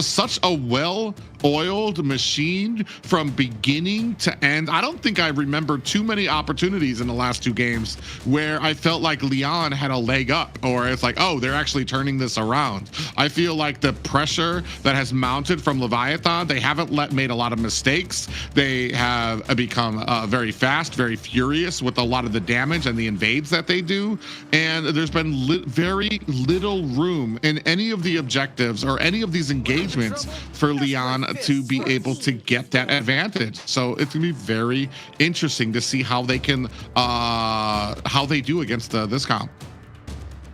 such a well-oiled machine from beginning to end. I don't think I remember too many opportunities in the last two games where I felt like Lyon had a leg up, or it's like, oh, they're actually turning this around. I feel like the pressure that has mounted from Leviathan, they haven't made a lot of mistakes. They have become very fast, very furious with a lot of the damage and the invades that they do. And there's been very little room in any of the objectives or any of these engagements for Lyon to be able to get that advantage. So it's gonna be very interesting to see how they can, how they do against this comp.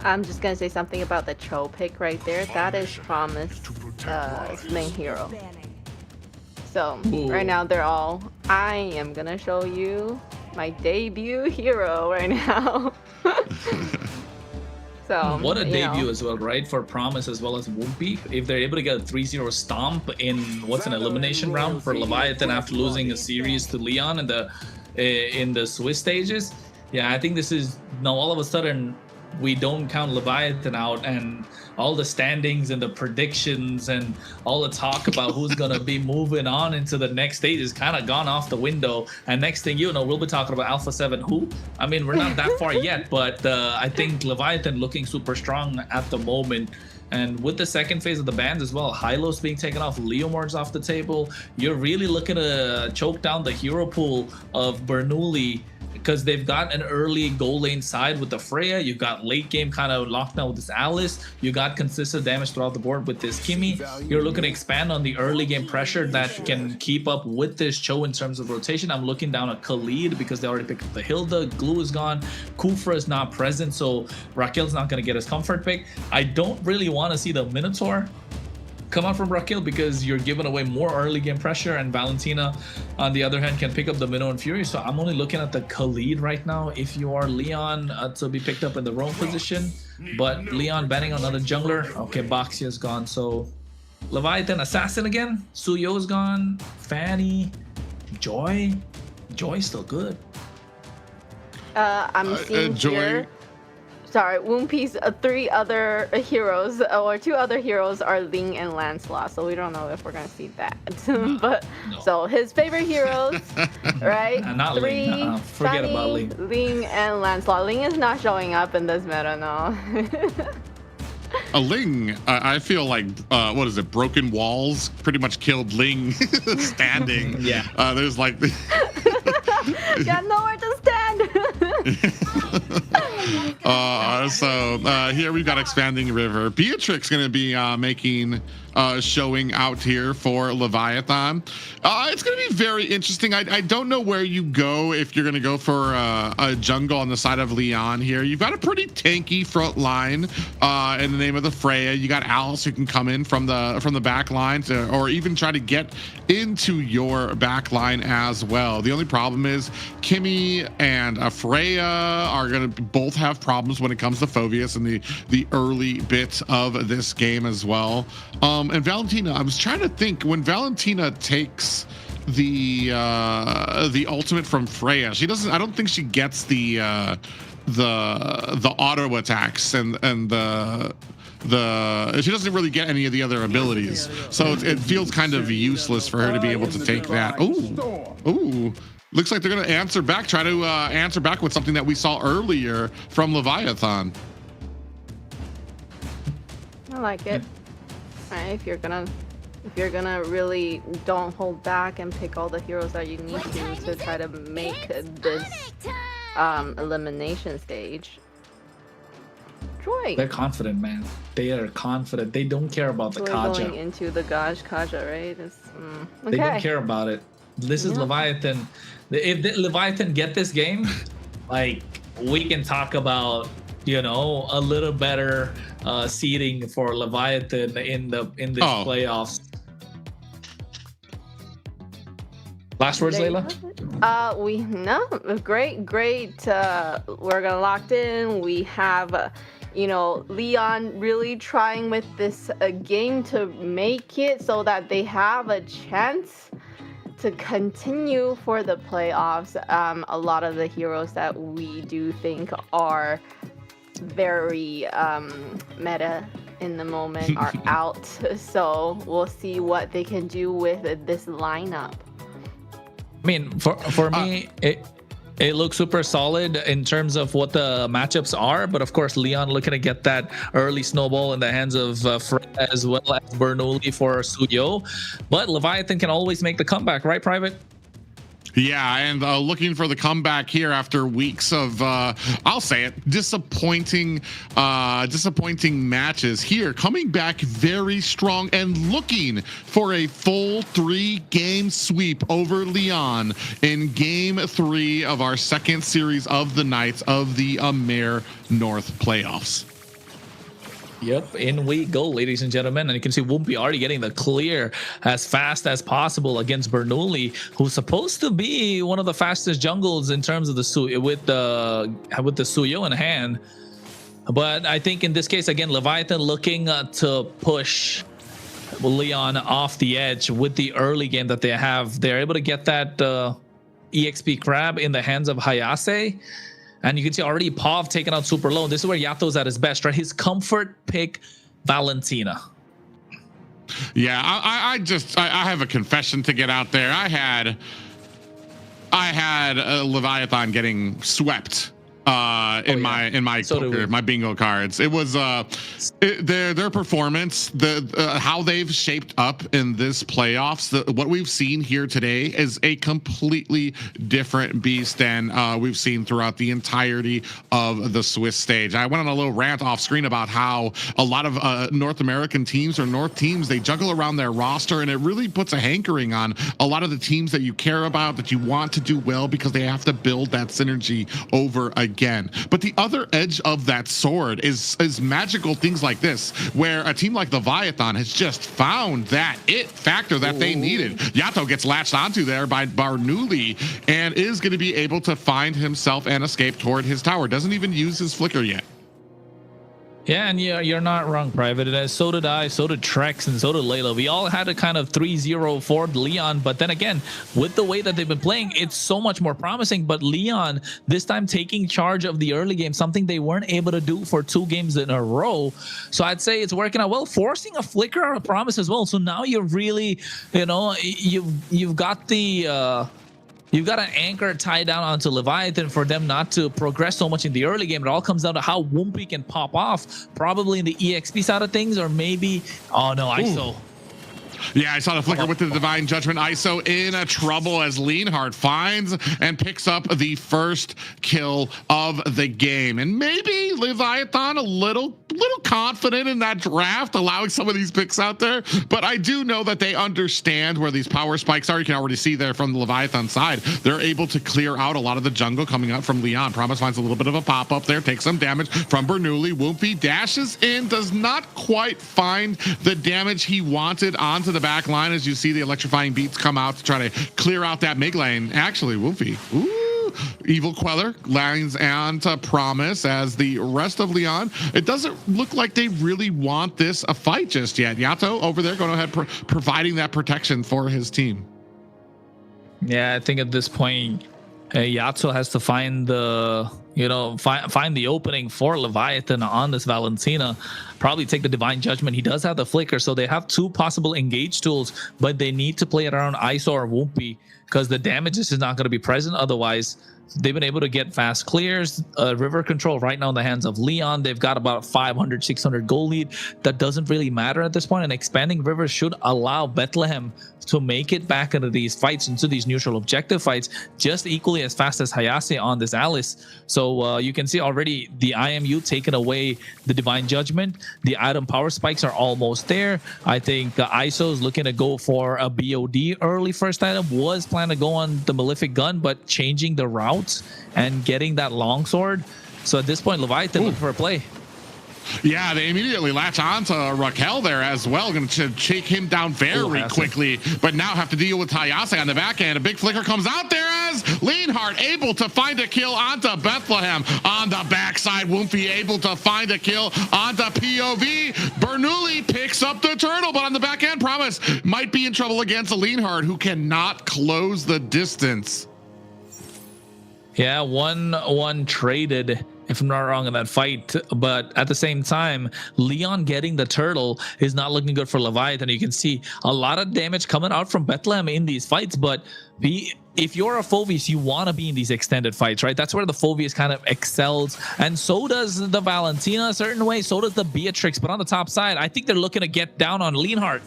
I'm just gonna say something about the Cho pick right there. That is Promise main hero. So right now they're all. I am gonna show you my debut hero right now. So what a debut as well, right? For Promise as well as Whoopi. If they're able to get a 3-0 stomp in what's an elimination round for Leviathan after losing a series to Lyon in the Swiss stages, yeah, I think this is now all of a sudden we don't count Leviathan out, and all the standings and the predictions and all the talk about who's gonna be moving on into the next stage is kind of gone off the window. And next thing you know, we'll be talking about Alpha 7 who? I mean, we're not that far yet, but I think Leviathan looking super strong at the moment. And with the second phase of the bans as well, Hylos being taken off, Leomord's off the table, you're really looking to choke down the hero pool of Bernoulli, because they've got an early goal lane side with the Freya. You've got late game kind of locked down with this Alice. You got consistent damage throughout the board with this Kimi. You're looking to expand on the early game pressure that can keep up with this Cho in terms of rotation. I'm looking down at Khalid because they already picked up the Hilda. Glue is gone. Kufra is not present, so Raquel's not going to get his comfort pick. I don't really want to see the Minotaur come out from Raquel because you're giving away more early game pressure, and Valentina on the other hand can pick up the Minnow and Fury. So I'm only looking at the Khalid right now if you are Leon to be picked up in the roam position, but Leon banning on another jungler. Okay, Baxia's gone, so Leviathan Assassin again, Suyo's gone, Fanny, Joy's still good. I'm seeing Joy. here. Sorry, Whoopi's 3 other heroes, or 2 other heroes are Ling and Lancelot, so we don't know if we're gonna see that. But so his favorite heroes, right? Not 3, Ling. Forget about Ling. Ling and Lancelot. Ling is not showing up in this meta now. A Ling, I feel like, what is it? Broken Walls pretty much killed Ling standing. Yeah. There's like. Got nowhere to stand. Here we've got Expanding River. Beatrix going to be making showing out here for Leviathan. It's going to be very interesting. I don't know where you go if you're going to go for a jungle on the side of Lyon here. You've got a pretty tanky front line in the name of the Freya. You got Alice who can come in from the back line or even try to get into your back line as well. The only problem is Kimi and Freya are going to both have problems when it comes to Phoveus in the early bit of this game as well. And Valentina, I was trying to think when Valentina takes the ultimate from Freya, she doesn't. I don't think she gets the auto attacks and she doesn't really get any of the other abilities. So it feels kind of useless for her to be able to take that. Ooh. Looks like they're going to answer back, try to answer back with something that we saw earlier from Leviathan. I like it. Right, if you're gonna really don't hold back and pick all the heroes that you need to try to make this elimination stage. Joy. They're confident, man. They are confident. They don't care about the Kaja. Going into the Kaja, right? Okay. They don't care about it. This is Leviathan. If Leviathan get this game, like, we can talk about, you know, a little better seeding for Leviathan in this playoffs. Last words, Layla? Great. We're gonna locked in. We have, Leon really trying with this game to make it so that they have a chance to continue for the playoffs. A lot of the heroes that we do think are very meta in the moment are out, so we'll see what they can do with this lineup. I mean, for me, it looks super solid in terms of what the matchups are, but of course Leon looking to get that early snowball in the hands of Fred as well as Bernoulli for Suyo, but Leviathan can always make the comeback, right, Private? Yeah, and looking for the comeback here after weeks of, I'll say it, disappointing matches here. Coming back very strong and looking for a full 3-game sweep over Lyon in Game 3 of our second series of the night of the AMER North playoffs. Yep, in we go, ladies and gentlemen. And you can see Wumpy already getting the clear as fast as possible against Bernoulli, who's supposed to be one of the fastest jungles in terms of the with the Suyo in hand. But I think in this case, again, Leviatan looking to push Lyon off the edge with the early game that they have. They're able to get that EXP crab in the hands of Hayase. And you can see already Pav taken out super low. This is where Yato's at his best, right? His comfort pick, Valentina. Yeah, I have a confession to get out there. I had Leviathan getting swept in my bingo cards. It was their performance, how they've shaped up in this playoffs. What we've seen here today is a completely different beast than we've seen throughout the entirety of the Swiss stage. I went on a little rant off screen about how a lot of North American teams or North teams, they juggle around their roster, and it really puts a hankering on a lot of the teams that you care about, that you want to do well, because they have to build that synergy over again. But the other edge of that sword is magical things like this, where a team like Leviathan has just found that it factor that they needed. Yato gets latched onto there by Bernoulli and is going to be able to find himself and escape toward his tower. Doesn't even use his flicker yet. Yeah, and you're not wrong, Private. So did I, so did Trex, and so did Layla. We all had a kind of 3-0 for Leon, but then again, with the way that they've been playing, it's so much more promising. But Leon, this time taking charge of the early game, something they weren't able to do for 2 games in a row. So I'd say it's working out well, forcing a flicker out of promise as well. So now you're really, you've got the... You've got an anchor tied down onto Leviathan for them not to progress so much in the early game. It all comes down to how Wumpy can pop off, probably in the EXP side of things, or maybe, oh no, ISO. Yeah, I saw the flicker with the Divine Judgment. ISO in a trouble as Leonhardt finds and picks up the first kill of the game. And maybe Leviathan a little confident in that draft, allowing some of these picks out there. But I do know that they understand where these power spikes are. You can already see there from the Leviathan side. They're able to clear out a lot of the jungle coming up from Leon. Promise finds a little bit of a pop-up there, takes some damage from Bernoulli. Wumpy dashes in, does not quite find the damage he wanted onto the back line, as you see the electrifying beats come out to try to clear out that mid lane. Actually, Wumpy, Evil Queller lands onto Promise, as the rest of Leon, it doesn't look like they really want this a fight just yet. Yato over there going ahead providing that protection for his team. Yeah, I think at this point, Yato has to find the find the opening for Leviathan on this Valentina. Probably take the Divine Judgment. He does have the flicker, so they have 2 possible engage tools, but they need to play it around ISO or Wumpy, because the damage is not going to be present otherwise. They've been able to get fast clears, river control right now in the hands of Leon. They've got about 500, 600 goal lead. That doesn't really matter at this point, and expanding rivers should allow Bethlehem to make it back into these fights, into these neutral objective fights, just equally as fast as Hayase on this Alice. So you can see already the IMU taking away the Divine Judgment. The item power spikes are almost there. I think ISO is looking to go for a BOD early first item. Was planning to go on the Malefic Gun, but changing the routes and getting that longsword. So at this point, Leviathan looking for a play. Yeah, they immediately latch onto Raquel there as well. Going to shake him down very quickly, but now have to deal with Hayase on the back end. A big flicker comes out there as Leonhardt able to find a kill onto Bethlehem. On the backside, Wumpy able to find a kill onto POV. Bernoulli picks up the turtle, but on the back end, Promise might be in trouble against a Leonhardt who cannot close the distance. Yeah, 1-1 traded, if I'm not wrong, in that fight. But at the same time, Leon getting the turtle is not looking good for Leviathan. You can see a lot of damage coming out from Bethlehem in these fights. But if you're a Phoveus, you want to be in these extended fights, right? That's where the Phoveus kind of excels. And so does the Valentina a certain way. So does the Beatrix. But on the top side, I think they're looking to get down on Leonhardt.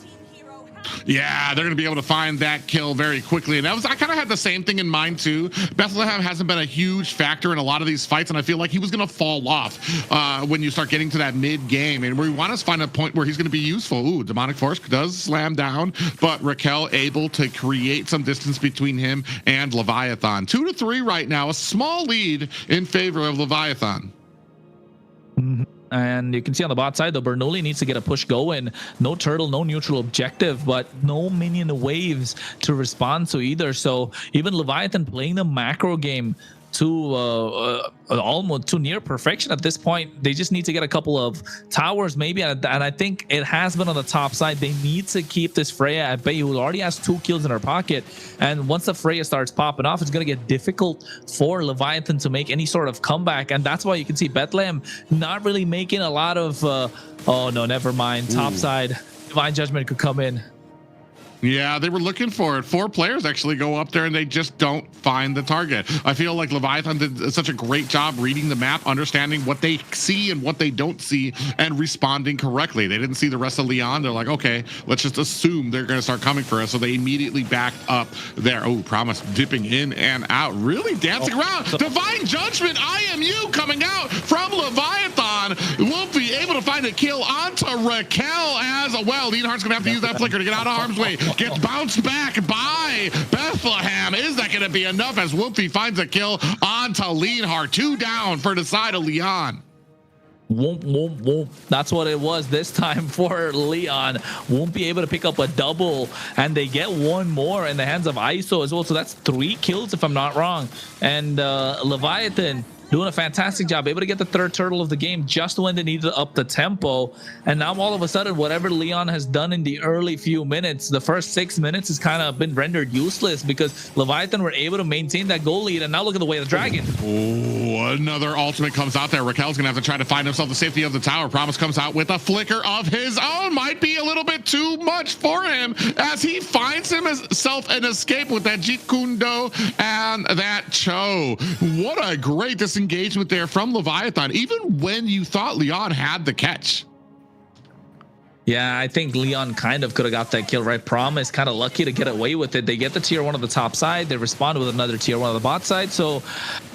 Yeah, they're going to be able to find that kill very quickly. And I kind of had the same thing in mind too. Bethlehem hasn't been a huge factor in a lot of these fights, and I feel like he was going to fall off when you start getting to that mid game. And we want to find a point where he's going to be useful. Ooh, Demonic Force does slam down, but Raquel able to create some distance between him and Leviathan. 2-3 right now, a small lead in favor of Leviathan. Mm-hmm. And you can see on the bot side, though, Bernoulli needs to get a push going. No turtle, no neutral objective, but no minion waves to respond to either. So even Leviathan playing the macro game to almost to near perfection at this point. They just need to get a couple of towers maybe, and I think it has been on the top side. They need to keep this Freya at bay, who already has 2 kills in her pocket, and once the Freya starts popping off, it's going to get difficult for Leviathan to make any sort of comeback. And that's why you can see Bethlehem not really making a lot of oh no, never mind. Top side, Divine Judgment could come in. Yeah, they were looking for it. 4 players actually go up there and they just don't find the target. I feel like Leviathan did such a great job reading the map, understanding what they see and what they don't see, and responding correctly. They didn't see the rest of Lyon. They're like, okay, let's just assume they're going to start coming for us. So they immediately backed up there. Oh, Promise dipping in and out, really dancing around. Divine Judgment, IMU coming out from Leviathan. Won't be able to find a kill onto Raquel as well. Leonhardt's going to have to use that flicker to get out of harm's way. Gets bounced back by Bethlehem. Is that going to be enough as Wolfie finds a kill onto Leonhardt? 2 down for the side of Lyon. Won't, won't, won't. That's what it was this time for Lyon. Won't be able to pick up a double, and they get 1 more in the hands of ISO as well. So that's 3 kills if I'm not wrong. And Leviathan doing a fantastic job, able to get the 3rd turtle of the game just when they needed to up the tempo. And now all of a sudden, whatever Lyon has done in the early few minutes, the first 6 minutes has kind of been rendered useless because Leviathan were able to maintain that goal lead. And now look at the way of the dragon. Oh, another ultimate comes out there. Raquel's gonna have to try to find himself the safety of the tower. Promise comes out with a flicker of his own. Might be a little bit too much for him as he finds himself an escape with that Jeet Kundo and that Cho. What a great engagement there from Leviathan, even when you thought Lyon had the catch. Yeah, I think Lyon kind of could have got that kill, right? Promise kind of lucky to get away with it. They get the tier 1 of the top side. They respond with another tier 1 of the bot side. So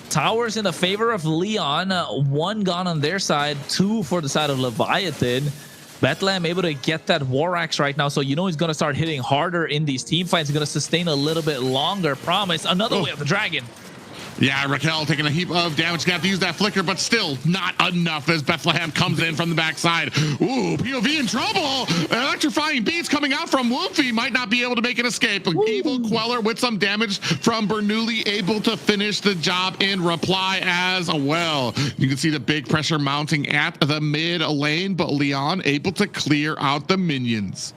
towers in the favor of Lyon, 1 gone on their side, 2 for the side of Leviathan. Bethlehem able to get that War Axe right now, so you know he's going to start hitting harder in these team fights. He's going to sustain a little bit longer. Promise, another way of the dragon. Yeah, Raquel taking a heap of damage. Gonna have to use that flicker, but still not enough as Bethlehem comes in from the backside. Ooh, POV in trouble. Electrifying beats coming out from Wolfie. Might not be able to make an escape. Evil Queller with some damage from Bernoulli, able to finish the job in reply as well. You can see the big pressure mounting at the mid lane, but Lyon able to clear out the minions.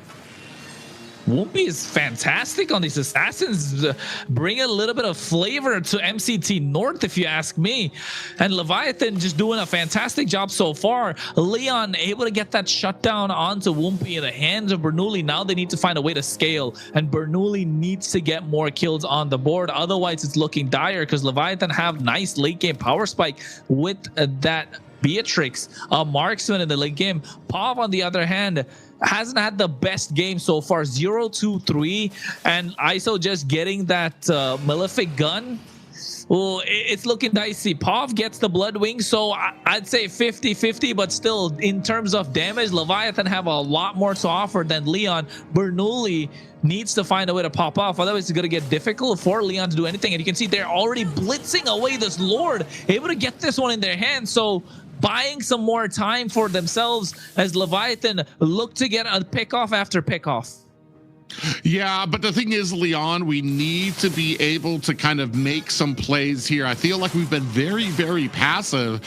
Whoopi is fantastic on these assassins, bring a little bit of flavor to MCT North, if you ask me. And Leviathan just doing a fantastic job so far. Lyon able to get that shutdown onto Whoopi in the hands of Bernoulli. Now they need to find a way to scale, and Bernoulli needs to get more kills on the board. Otherwise, it's looking dire because Leviathan have nice late game power spike with that Beatrix, a marksman in the late game. Pav, on the other hand, hasn't had the best game so far. 0-2-3, and ISO just getting that malefic gun. Well, it's looking dicey. Pav gets the blood wing, so I'd say 50-50, but still, in terms of damage, Leviathan have a lot more to offer than Lyon. Bernoulli needs to find a way to pop off, otherwise it's going to get difficult for Lyon to do anything. And you can see they're already blitzing away this Lord, able to get this one in their hands, so buying some more time for themselves as Leviathan look to get a pick-off after pick-off. Yeah, but the thing is, Lyon, we need to be able to kind of make some plays here. I feel like we've been very, very passive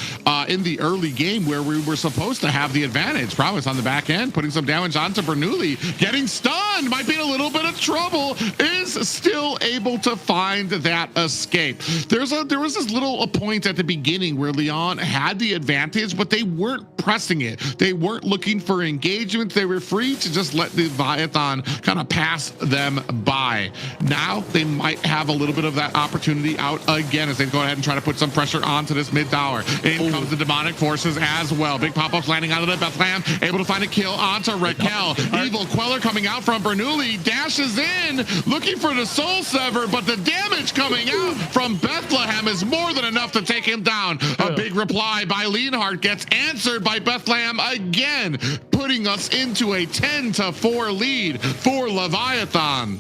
in the early game where we were supposed to have the advantage. Promise on the back end, putting some damage onto Bernoulli, getting stunned, might be in a little bit of trouble, is still able to find that escape. There was this little point at the beginning where Lyon had the advantage, but they weren't pressing it. They weren't looking for engagement. They were free to just let the Leviathan kind of pass them by. Now they might have a little bit of that opportunity out again as they go ahead and try to put some pressure onto this mid tower. In comes the demonic forces as well. Big pop-ups landing out of the Bethlehem, able to find a kill onto Raquel. Evil Queller coming out from Bernoulli, dashes in, looking for the soul sever, but the damage coming out from Bethlehem is more than enough to take him down. A big reply by Leonhardt gets answered by Bethlehem again, putting us into a 10-4 lead for Leviathan.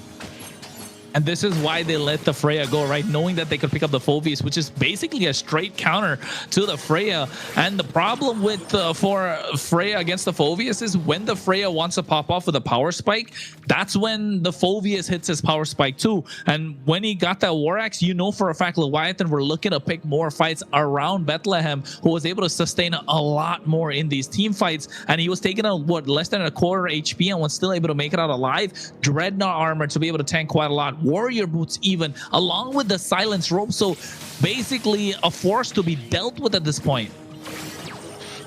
And this is why they let the Freya go, right? Knowing that they could pick up the Phoveus, which is basically a straight counter to the Freya. And the problem with for Freya against the Phoveus is when the Freya wants to pop off with a power spike, that's when the Phoveus hits his power spike too. And when he got that War Axe, you know for a fact Leviatan were looking to pick more fights around Bethlehem, who was able to sustain a lot more in these team fights. And he was taking a less than a quarter HP and was still able to make it out alive. Dreadnought armor to be able to tank quite a lot. Warrior boots even, along with the silence rope. So basically a force to be dealt with at this point.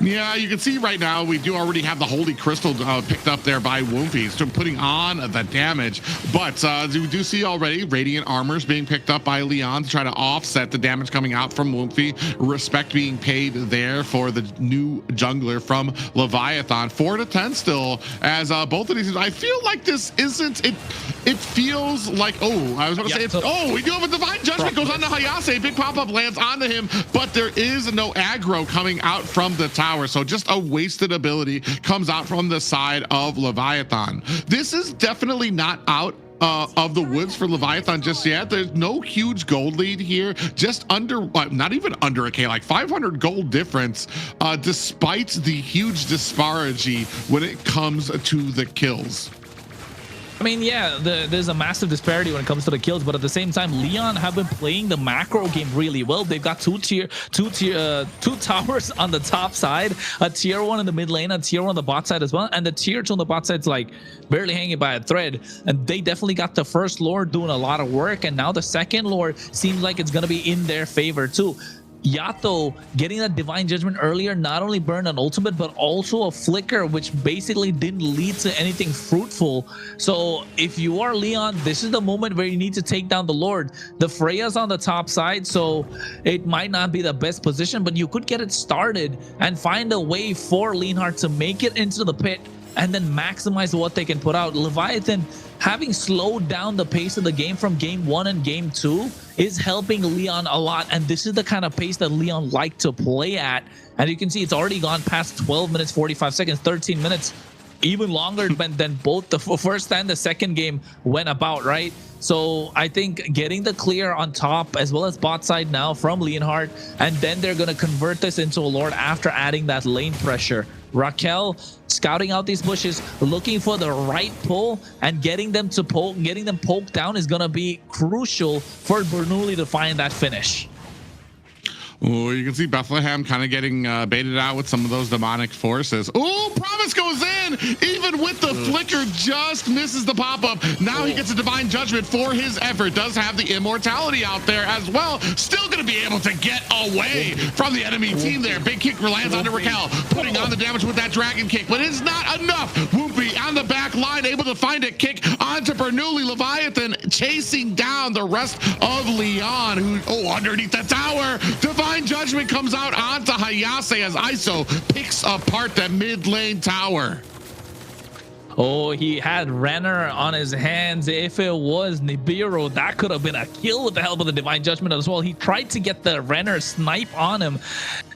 Yeah, you can see right now we do already have the Holy Crystal picked up there by Woompy, so putting on the damage. But we do see already Radiant Armors being picked up by Lyon to try to offset the damage coming out from Woompy. Respect being paid there for the new jungler from Leviathan. 4-10 still, as both of these. I feel like this isn't it. It feels like, oh, I was going to say, it's, oh, we do have a Divine Judgment goes on to Hayase. Big pop-up lands onto him, but there is no aggro coming out from the tower. So just a wasted ability comes out from the side of Leviathan. This is definitely not out of the woods for Leviathan just yet. There's no huge gold lead here, just under, not even under a K, like 500 gold difference, despite the huge disparity when it comes to the kills. I mean, yeah, there's a massive disparity when it comes to the kills, but at the same time, Lyon have been playing the macro game really well. They've got two towers on the top side, a tier 1 in the mid lane, a tier 1 on the bot side as well, and the tier 2 on the bot side's like barely hanging by a thread. And they definitely got the first Lord doing a lot of work, and now the second Lord seems like it's gonna be in their favor too. Yato getting that Divine Judgment earlier not only burned an ultimate but also a flicker, which basically didn't lead to anything fruitful. So if you are Lyon, this is the moment where you need to take down the Lord. The Freya's on the top side, so it might not be the best position, but you could get it started and find a way for Leonhardt to make it into the pit and then maximize what they can put out. Leviathan, having slowed down the pace of the game from game 1 and game 2, is helping Lyon a lot, and this is the kind of pace that Lyon like to play at. And you can see it's already gone past 12 minutes 45 seconds, 13 minutes, even longer than both the first and the second game went about, right? So I think getting the clear on top as well as bot side now from Leonhardt, and then they're going to convert this into a Lord after adding that lane pressure. Raquel scouting out these bushes, looking for the right pull, and getting them poked down is going to be crucial for Bernoulli to find that finish. Oh, you can see Bethlehem kind of getting baited out with some of those demonic forces. Oh, Promise goes in, even with the flicker, just misses the pop-up. Now he gets a Divine Judgment for his effort. Does have the immortality out there as well. Still going to be able to get away from the enemy team there. Big kick lands onto Raquel, putting on the damage with that dragon kick, but it's not enough. Whoopi on the back line, able to find a kick onto Bernoulli. Leviathan chasing down the rest of Lyon, who, underneath the tower, Divine Judgment comes out onto Hayase as ISO picks apart that mid lane tower. Oh, he had Renner on his hands. If it was Nibiru, that could have been a kill with the help of the Divine Judgment as well. He tried to get the Renner snipe on him,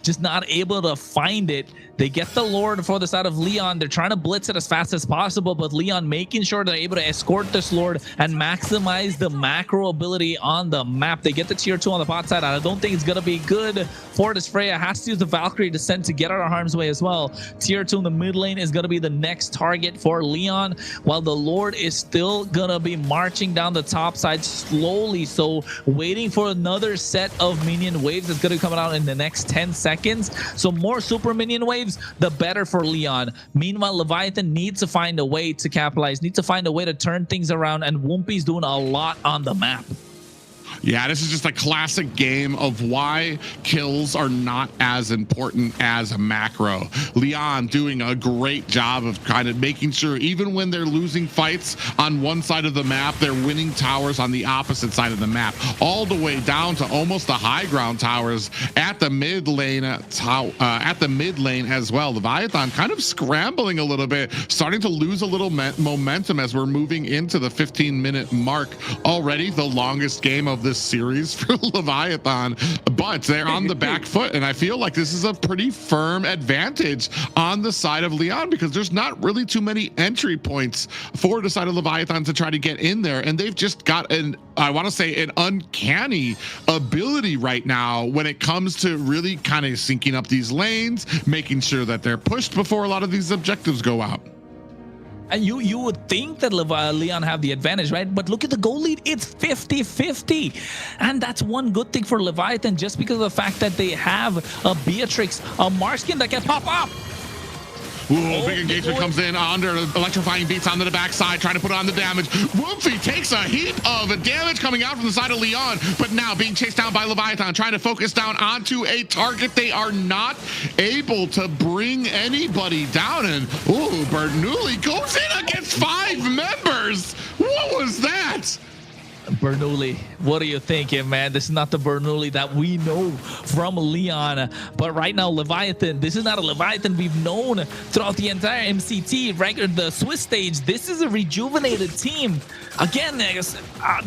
just not able to find it. They get the Lord for the side of Lyon. They're trying to blitz it as fast as possible, but Lyon making sure they're able to escort this Lord and maximize the macro ability on the map. They get the tier 2 on the bot side. I don't think it's going to be good for this Freya. Has to use the Valkyrie Descent to get out of harm's way as well. Tier 2 in the mid lane is going to be the next target for Lyon, while the Lord is still going to be marching down the top side slowly. So waiting for another set of minion waves that's going to come out in the next 10 seconds. So more super minion waves, the better for Lyon. Meanwhile, Leviathan needs to find a way to capitalize, needs to find a way to turn things around, and Whoopi's doing a lot on the map. Yeah, this is just a classic game of why kills are not as important as a macro. Lyon doing a great job of kind of making sure even when they're losing fights on one side of the map, they're winning towers on the opposite side of the map, all the way down to almost the high ground towers at the mid lane as well. Leviathan kind of scrambling a little bit, starting to lose a little momentum as we're moving into the 15-minute mark already, the longest game of this this series for Leviathan, but they're on the back foot, and I feel like this is a pretty firm advantage on the side of Lyon because there's not really too many entry points for the side of Leviathan to try to get in there, and they've just got an uncanny ability right now when it comes to really kind of syncing up these lanes, making sure that they're pushed before a lot of these objectives go out. And you would think that Lyon have the advantage, right? But look at the goal lead. It's 50-50. And that's one good thing for Leviathan, just because of the fact that they have a Beatrix, a Marskin that can pop up. Ooh, big engagement comes in under electrifying beats onto the backside, trying to put on the damage. Woofy takes a heap of damage coming out from the side of Lyon, but now being chased down by Leviathan, trying to focus down onto a target. They are not able to bring anybody down, and ooh, Bernoulli goes in against 5 members. What was that? Bernoulli, what are you thinking, man? This is not the Bernoulli that we know from Lyon. But right now, Leviathan, this is not a Leviathan we've known throughout the entire MCT record, the Swiss stage. This is a rejuvenated team. Again, this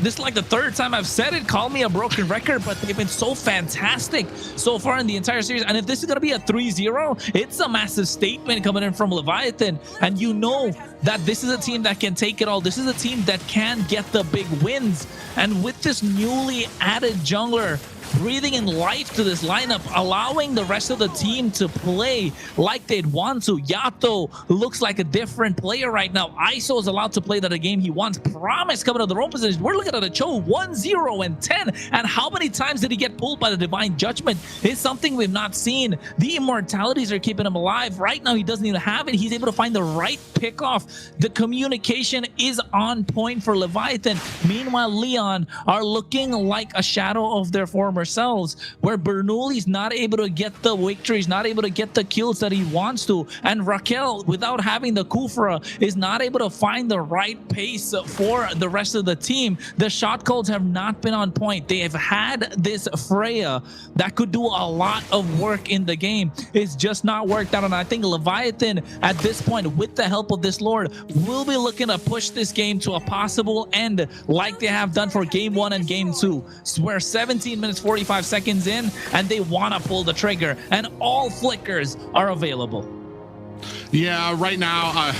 is like the 3rd time I've said it. Call me a broken record, but they've been so fantastic so far in the entire series. And if this is going to be a 3-0, it's a massive statement coming in from Leviathan. And you know that this is a team that can take it all. This is a team that can get the big wins. And with this newly added jungler breathing in life to this lineup, allowing the rest of the team to play like they'd want to. Yato looks like a different player right now. ISO is allowed to play the game he wants. Promise coming to the own position. We're looking at a Cho 1-0 and 10. And how many times did he get pulled by the Divine Judgment? It's something we've not seen. The Immortalities are keeping him alive. Right now, he doesn't even have it. He's able to find the right pickoff. The communication is on point for Leviathan. Meanwhile, Lyon are looking like a shadow of their former selves, where Bernoulli's not able to get the victories, not able to get the kills that he wants to, and Raquel, without having the Kufra, is not able to find the right pace for the rest of the team. The shot calls have not been on point. They have had this Freya that could do a lot of work in the game. It's just not worked out, and I think Leviathan at this point, with the help of this Lord, will be looking to push this game to a possible end like they have done for Game 1 and Game 2. We're 17 minutes 45 seconds in, and they want to pull the trigger, and all flickers are available. Yeah, right now,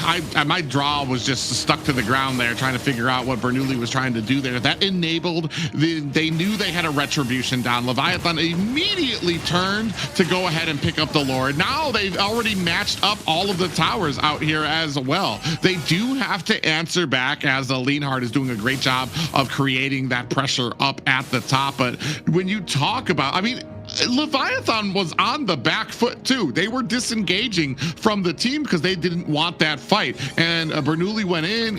my draw was just stuck to the ground there, trying to figure out what Bernoulli was trying to do there. That enabled, they knew they had a retribution down. Leviathan immediately turned to go ahead and pick up the Lord. Now they've already matched up all of the towers out here as well. They do have to answer back, as the Leonhardt is doing a great job of creating that pressure up at the top. But when you talk about, I mean, Leviathan was on the back foot too. They were disengaging from the team because they didn't want that fight. And Bernoulli went in.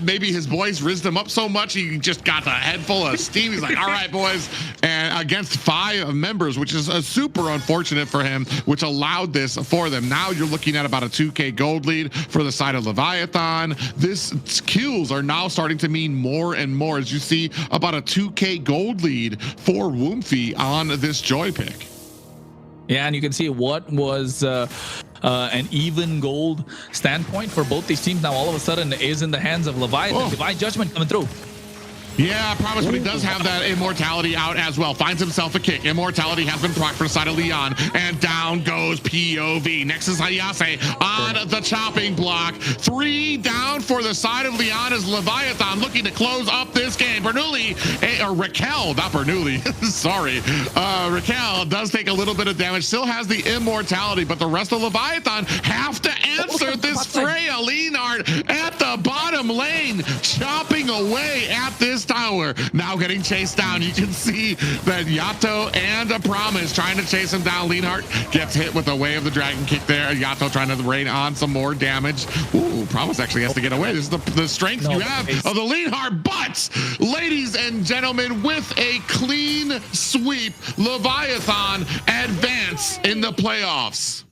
Maybe his voice rizzed him up so much he just got a head full of steam. He's like, "All right, boys," and against 5 members, which is super unfortunate for him, which allowed this for them. Now you're looking at about a 2K gold lead for the side of Leviathan. This kills are now starting to mean more and more, as you see about a 2K gold lead for Woomfy on this Joy pick. Yeah, and you can see what was an even gold standpoint for both these teams now all of a sudden is in the hands of Leviathan. Divine Judgment coming through. Yeah, I promise, but he does have that Immortality out as well. Finds himself a kick. Immortality has been procced for the side of Lyon, and down goes POV. Next is Hayase on the chopping block. 3 down for the side of Lyon as Leviathan looking to close up this game. Bernoulli, or Raquel, not Bernoulli, sorry. Raquel does take a little bit of damage, still has the Immortality, but the rest of Leviathan have to answer this Freya. Leonhardt at the bottom lane, chopping away at this tower, now getting chased down. You can see that Yato and a Promise trying to chase him down. Leonhardt gets hit with a Way of the Dragon kick there. Yato trying to rain on some more damage. Ooh, Promise actually has to get away. This is the strength you have of the Leonhardt. But, ladies and gentlemen, with a clean sweep, Leviathan advance in the playoffs.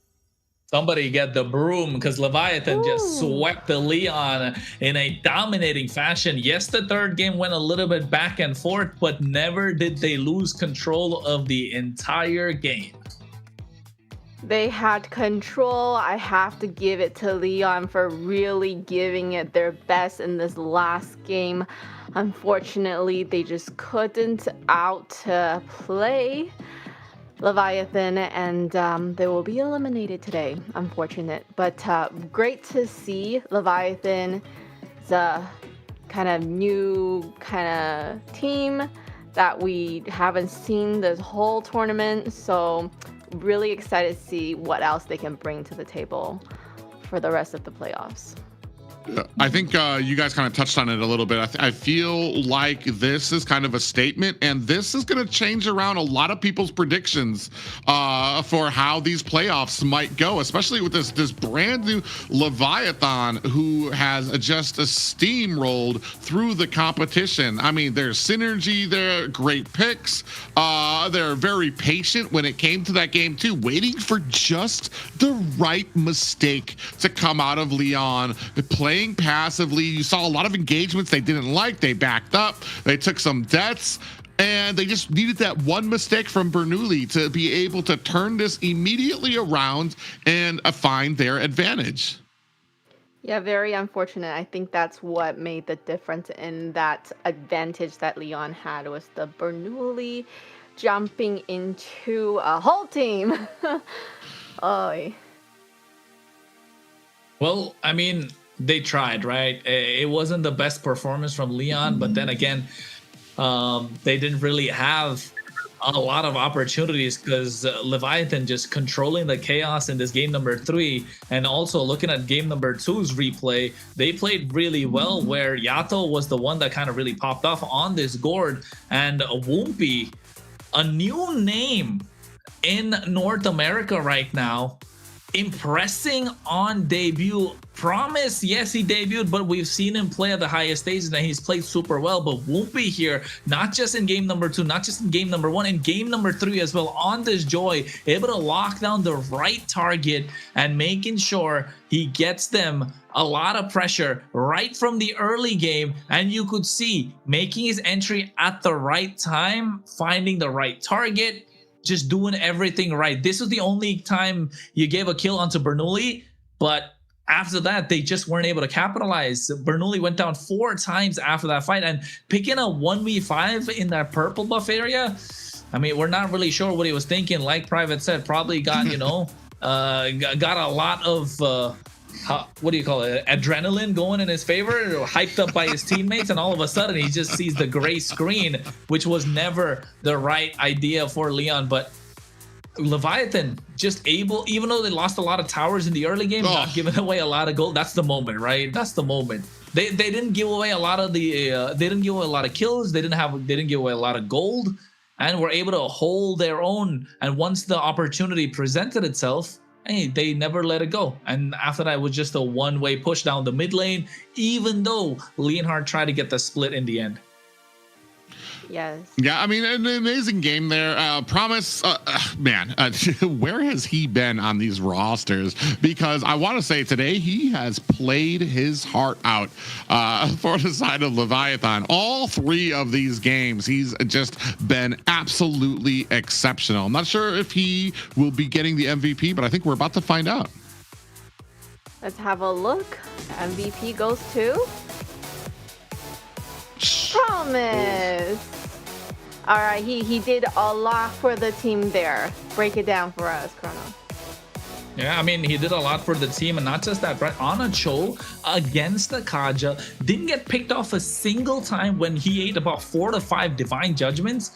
Somebody get the broom, because Leviathan just swept the Lyon in a dominating fashion. Yes, the 3rd game went a little bit back and forth, but never did they lose control of the entire game. They had control. I have to give it to Lyon for really giving it their best in this last game. Unfortunately, they just couldn't outplay Leviathan, and they will be eliminated today. Unfortunate, but great to see Leviathan. It's a kind of new kind of team that we haven't seen this whole tournament, so really excited to see what else they can bring to the table for the rest of the playoffs. I think you guys kind of touched on it a little bit. I feel like this is kind of a statement, and this is going to change around a lot of people's predictions for how these playoffs might go, especially with this brand new Leviathan who has just steamrolled through the competition. I mean, there's synergy there, great picks. They're very patient when it came to that game too, waiting for just the right mistake to come out of Lyon. Playing passively, you saw a lot of engagements they didn't like. They backed up, they took some deaths, and they just needed that one mistake from Bernoulli to be able to turn this immediately around and find their advantage. Yeah, very unfortunate. I think that's what made the difference in that advantage that Lyon had, was the Bernoulli jumping into a whole team. Oh. Well, I mean, they tried, right? It wasn't the best performance from Lyon, but then again, they didn't really have a lot of opportunities because Leviathan just controlling the chaos in this game number 3, and also looking at game number 2's replay, they played really well, where Yato was the one that kind of really popped off on this gourd, and Woompy, a new name in North America right now, impressing on debut. Promise, yes, he debuted, but we've seen him play at the highest stages and he's played super well. But Woompy here, not just in game number 2, not just in game number 1, in game number 3 as well, on this Joy, able to lock down the right target and making sure he gets them a lot of pressure right from the early game. And you could see making his entry at the right time, finding the right target, just doing everything right. This was the only time you gave a kill onto Bernoulli, but after that, they just weren't able to capitalize. Bernoulli went down 4 times after that fight, and picking a 1v5 in that purple buff area, I mean, we're not really sure what he was thinking. Like Private said, probably got, you know, got a lot of, what do you call it, adrenaline going in his favor, hyped up by his teammates, and all of a sudden he just sees the gray screen, which was never the right idea for Lyon. But Leviathan just able, even though they lost a lot of towers in the early game, not giving away a lot of gold. That's the moment, right? That's the moment. They didn't give away a lot of the they didn't give away a lot of kills. They didn't give away a lot of gold, and were able to hold their own. And once the opportunity presented itself, hey, they never let it go. And after that, it was just a one-way push down the mid lane, even though Leonhard tried to get the split in the end. Yes. Yeah, I mean, an amazing game there. Promise, man, where has he been on these rosters? Because I want to say today he has played his heart out for the side of Leviathan. All 3 of these games, he's just been absolutely exceptional. I'm not sure if he will be getting the MVP, but I think we're about to find out. Let's have a look. MVP goes to Promise. All right, he did a lot for the team there. Break it down for us, Chrono. Yeah, I mean, he did a lot for the team, and not just that, right? On a Cho against the Kaja, didn't get picked off a single time when he ate about 4 to 5 divine judgments.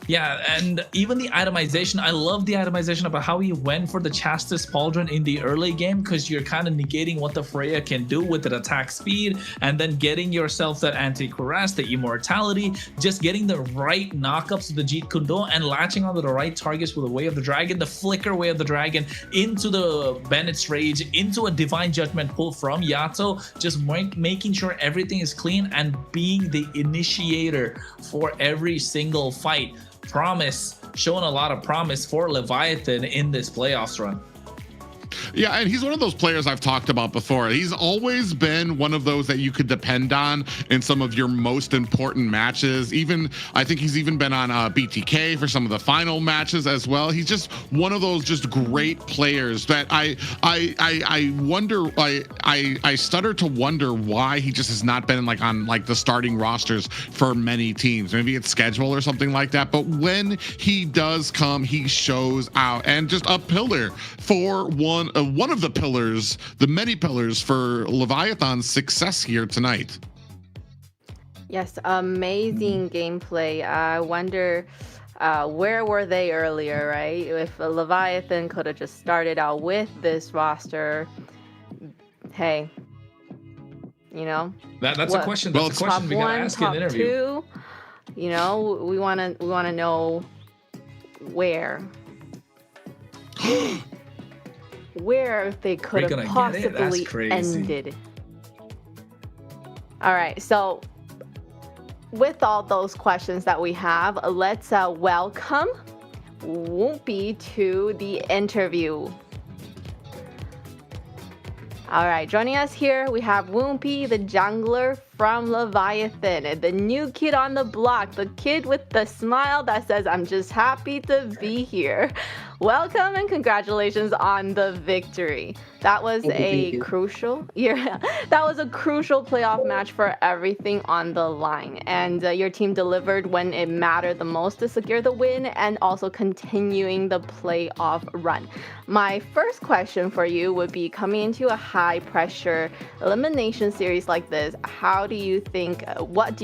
Yeah, and even the itemization, I love the itemization about how he went for the Chastis Pauldron in the early game, because you're kind of negating what the Freya can do with the attack speed, and then getting yourself that anti-cuirass, the immortality, just getting the right knockups of the Jeet Kundo and latching onto the right targets with the Way of the Dragon, the Flicker Way of the Dragon, into the Bennett's Rage, into a Divine Judgment pull from Yato, just making sure everything is clean and being the initiator for every single fight. Promise, showing a lot of promise for Leviathan in this playoffs run. Yeah, and he's one of those players I've talked about before. He's always been one of those that you could depend on in some of your most important matches. Even I think he's even been on BTK for some of the final matches as well. He's just one of those just great players that I wonder. I stutter to wonder why he just has not been like on like the starting rosters for many teams. Maybe it's schedule or something like that. But when he does come, he shows out, and just a pillar for one of the pillars, the many pillars for Leviathan's success here tonight. Yes, amazing gameplay. I wonder where were they earlier, right? If Leviathan could have just started out with this roster, hey, you know, that's a question. That's a question we gotta ask in an interview. Two, you know, we wanna know where they could have possibly ended. All right, so with all those questions that we have, let's welcome Whoopi to the interview. All right, joining us here, we have Whoopi, the jungler from Leviathan, the new kid on the block, the kid with the smile that says, I'm just happy to be here. Welcome and congratulations on the victory. That was crucial playoff match for everything on the line. And your team delivered when it mattered the most to secure the win and also continuing the playoff run. My first question for you would be, coming into a high pressure elimination series like this, what do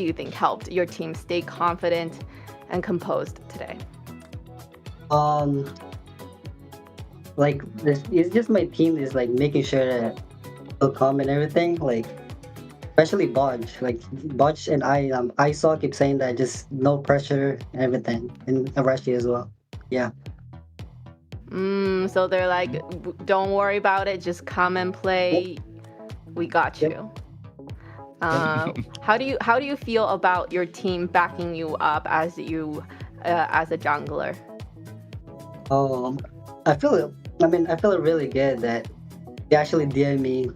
you think helped your team stay confident and composed today? Like it's just my team is like making sure that they'll calm and everything, like especially Bodge. Like Bodge and I saw keep saying that just no pressure and everything, and Arashi as well. Yeah. So they're like, don't worry about it, just come and play. We got you. How do you feel about your team backing you up as a jungler? I feel it really good that they actually DM'd me,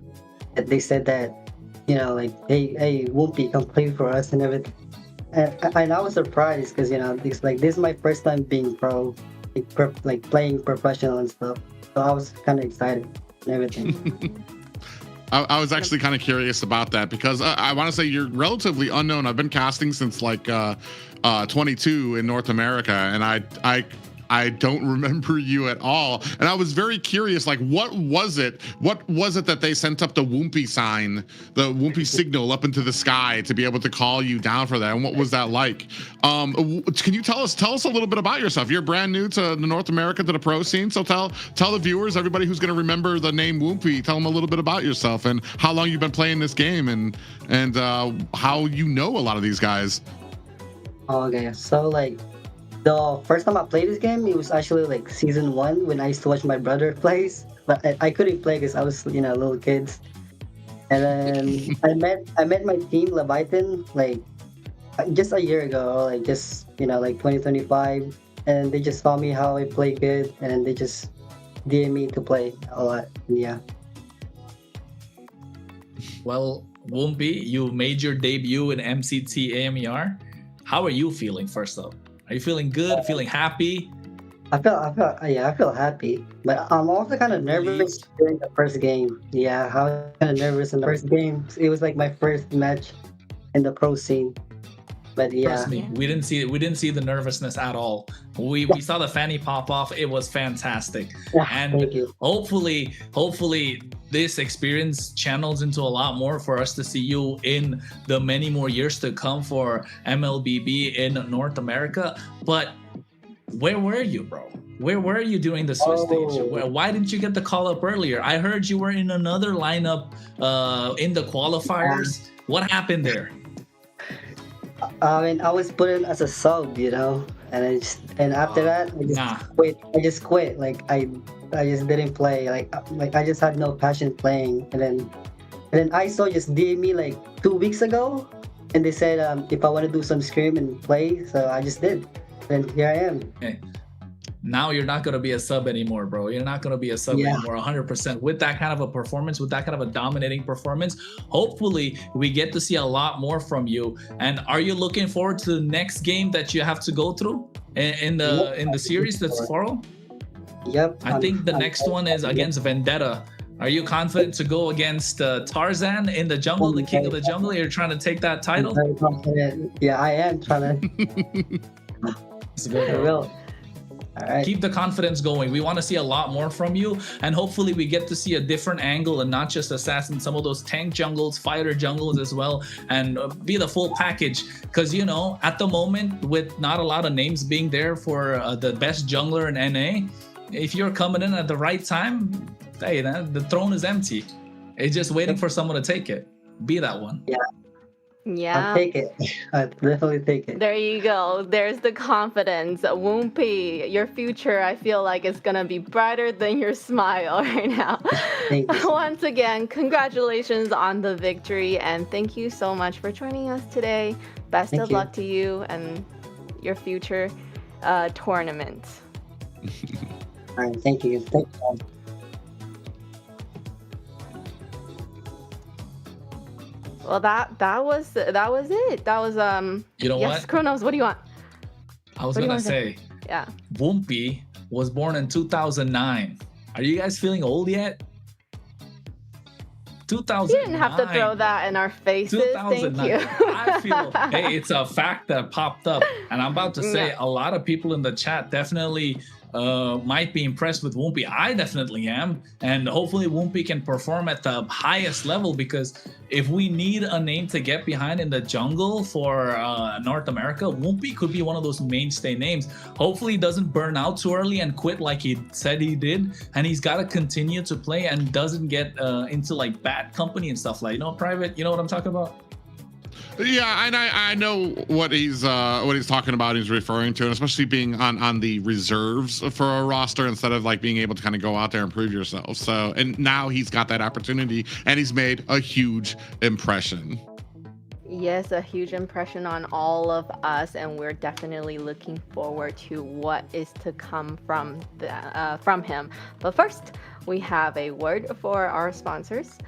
that they said that, you know, like, hey, Whoopi, come play for us and everything. And I was surprised because, you know, this is my first time being pro, like playing professional and stuff. So I was kind of excited and everything. I was actually kind of curious about that because I want to say you're relatively unknown. I've been casting since like 22 in North America, and I don't remember you at all. And I was very curious, like, what was it that they sent up the Whoopi sign, the Whoopi signal up into the sky to be able to call you down for that? And what was that like? Can you tell us a little bit about yourself? You're brand new to the North America, to the pro scene. So tell the viewers, everybody who's going to remember the name Whoopi, tell them a little bit about yourself and how long you've been playing this game and how you know a lot of these guys. Okay, so like, the first time I played this game, it was actually like season 1 when I used to watch my brother plays, but I couldn't play because I was, you know, little kids. And then I met my team Leviathan like just a year ago, like just, you know, like 2025, and they just saw me how I play good, and they just DM me to play a lot. Yeah. Well, Whoopi, you made your debut in MCT AMER. How are you feeling first up? Are you feeling good? Feeling happy? I feel happy, but I'm also kind of nervous during the first game. Yeah, I was kind of nervous in the first game. It was like my first match in the pro scene. But yeah, trust me, we didn't see the nervousness at all. We saw the fanny pop off. It was fantastic, and thank you. Hopefully this experience channels into a lot more for us to see you in the many more years to come for MLBB in North America. But where were you, bro? Where were you during the Swiss stage? Why didn't you get the call up earlier? I heard you were in another lineup in the qualifiers. What happened there? I mean, I was put in as a sub, you know, and after that, I just quit. Like I just didn't play. Like I just had no passion playing. And then ISO just DM me like 2 weeks ago, and they said if I want to do some scrim and play, so I just did. And here I am. Okay. now you're not going to be a sub anymore, bro. You're not going to be a sub anymore 100%. With that kind of a performance, with that kind of a dominating performance, hopefully we get to see a lot more from you. And are you looking forward to the next game that you have to go through in the series that's tomorrow? Yep. I think the next one is against Vendetta. Are you confident to go against Tarzan in the jungle, the king of the jungle? You're trying to take that title? I'm very confident. Yeah, I am trying to. It's good. I will. All right. Keep the confidence going. We want to see a lot more from you, and hopefully we get to see a different angle and not just assassin, some of those tank jungles, fighter jungles as well, and be the full package. Because, you know, at the moment, with not a lot of names being there for the best jungler in NA, if you're coming in at the right time, hey, the throne is empty. It's just waiting for someone to take it. Be that one. Yeah. I'll take it. I'll definitely take it. There you go. There's the confidence. Woompy, your future, I feel like, is going to be brighter than your smile right now. Thank you. Once again, congratulations on the victory, and thank you so much for joining us today. Best Thank of you. luck to you and your future tournaments. All right. Thank you. Thank you. Well, that was it. That was You know yes, what? Kronos, what do you want? I was What do you gonna wanna say, Yeah. Woompy was born in 2009. Are you guys feeling old yet? 2009. You didn't have to throw that in our faces. Thank 2009. you. I feel, hey, it's a fact that popped up, and I'm about to say a lot of people in the chat definitely might be impressed with Woompy. I definitely am, and hopefully Woompy can perform at the highest level, because if we need a name to get behind in the jungle for North America, Woompy could be one of those mainstay names. Hopefully he doesn't burn out too early and quit like he said he did, and he's got to continue to play and doesn't get into like bad company and stuff, like, you know, Private, you know what I'm talking about? Yeah, and I know what he's talking about. He's referring to, and especially being on the reserves for a roster instead of like being able to kind of go out there and prove yourself. So, and now he's got that opportunity, and he's made a huge impression. Yes, a huge impression on all of us, and we're definitely looking forward to what is to come from him. But first, we have a word for our sponsors.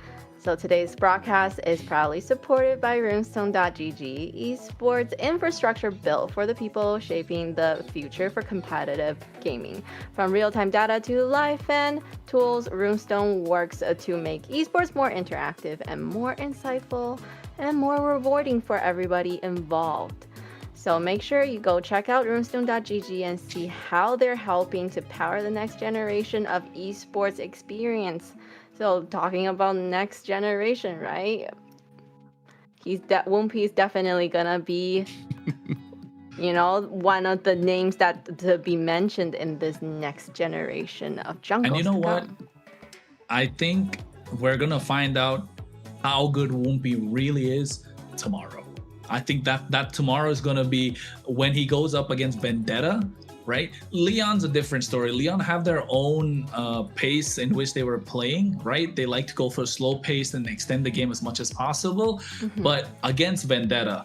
So today's broadcast is proudly supported by Runestone.gg, esports infrastructure built for the people, shaping the future for competitive gaming. From real-time data to live fan tools, Runestone works to make esports more interactive and more insightful and more rewarding for everybody involved. So make sure you go check out Runestone.gg and see how they're helping to power the next generation of esports experience. So talking about next generation, right? Woompy is definitely gonna be, you know, one of the names that to be mentioned in this next generation of jungles. And you know to what? come. I think we're gonna find out how good Woompy really is tomorrow. I think that tomorrow is gonna be when he goes up against Vendetta. Right? Lyon's a different story. Lyon have their own pace in which they were playing, right? They like to go for a slow pace and extend the game as much as possible. But against Vendetta,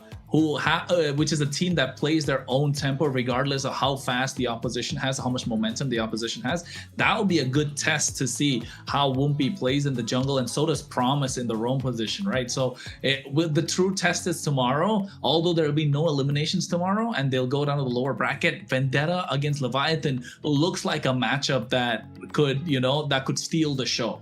which is a team that plays their own tempo regardless of how fast the opposition has, how much momentum the opposition has, that will be a good test to see how Woompy plays in the jungle, and so does Promise in the roam position, right? So the true test is tomorrow, although there will be no eliminations tomorrow and they'll go down to the lower bracket. Vendetta against Leviatan looks like a matchup that could steal the show.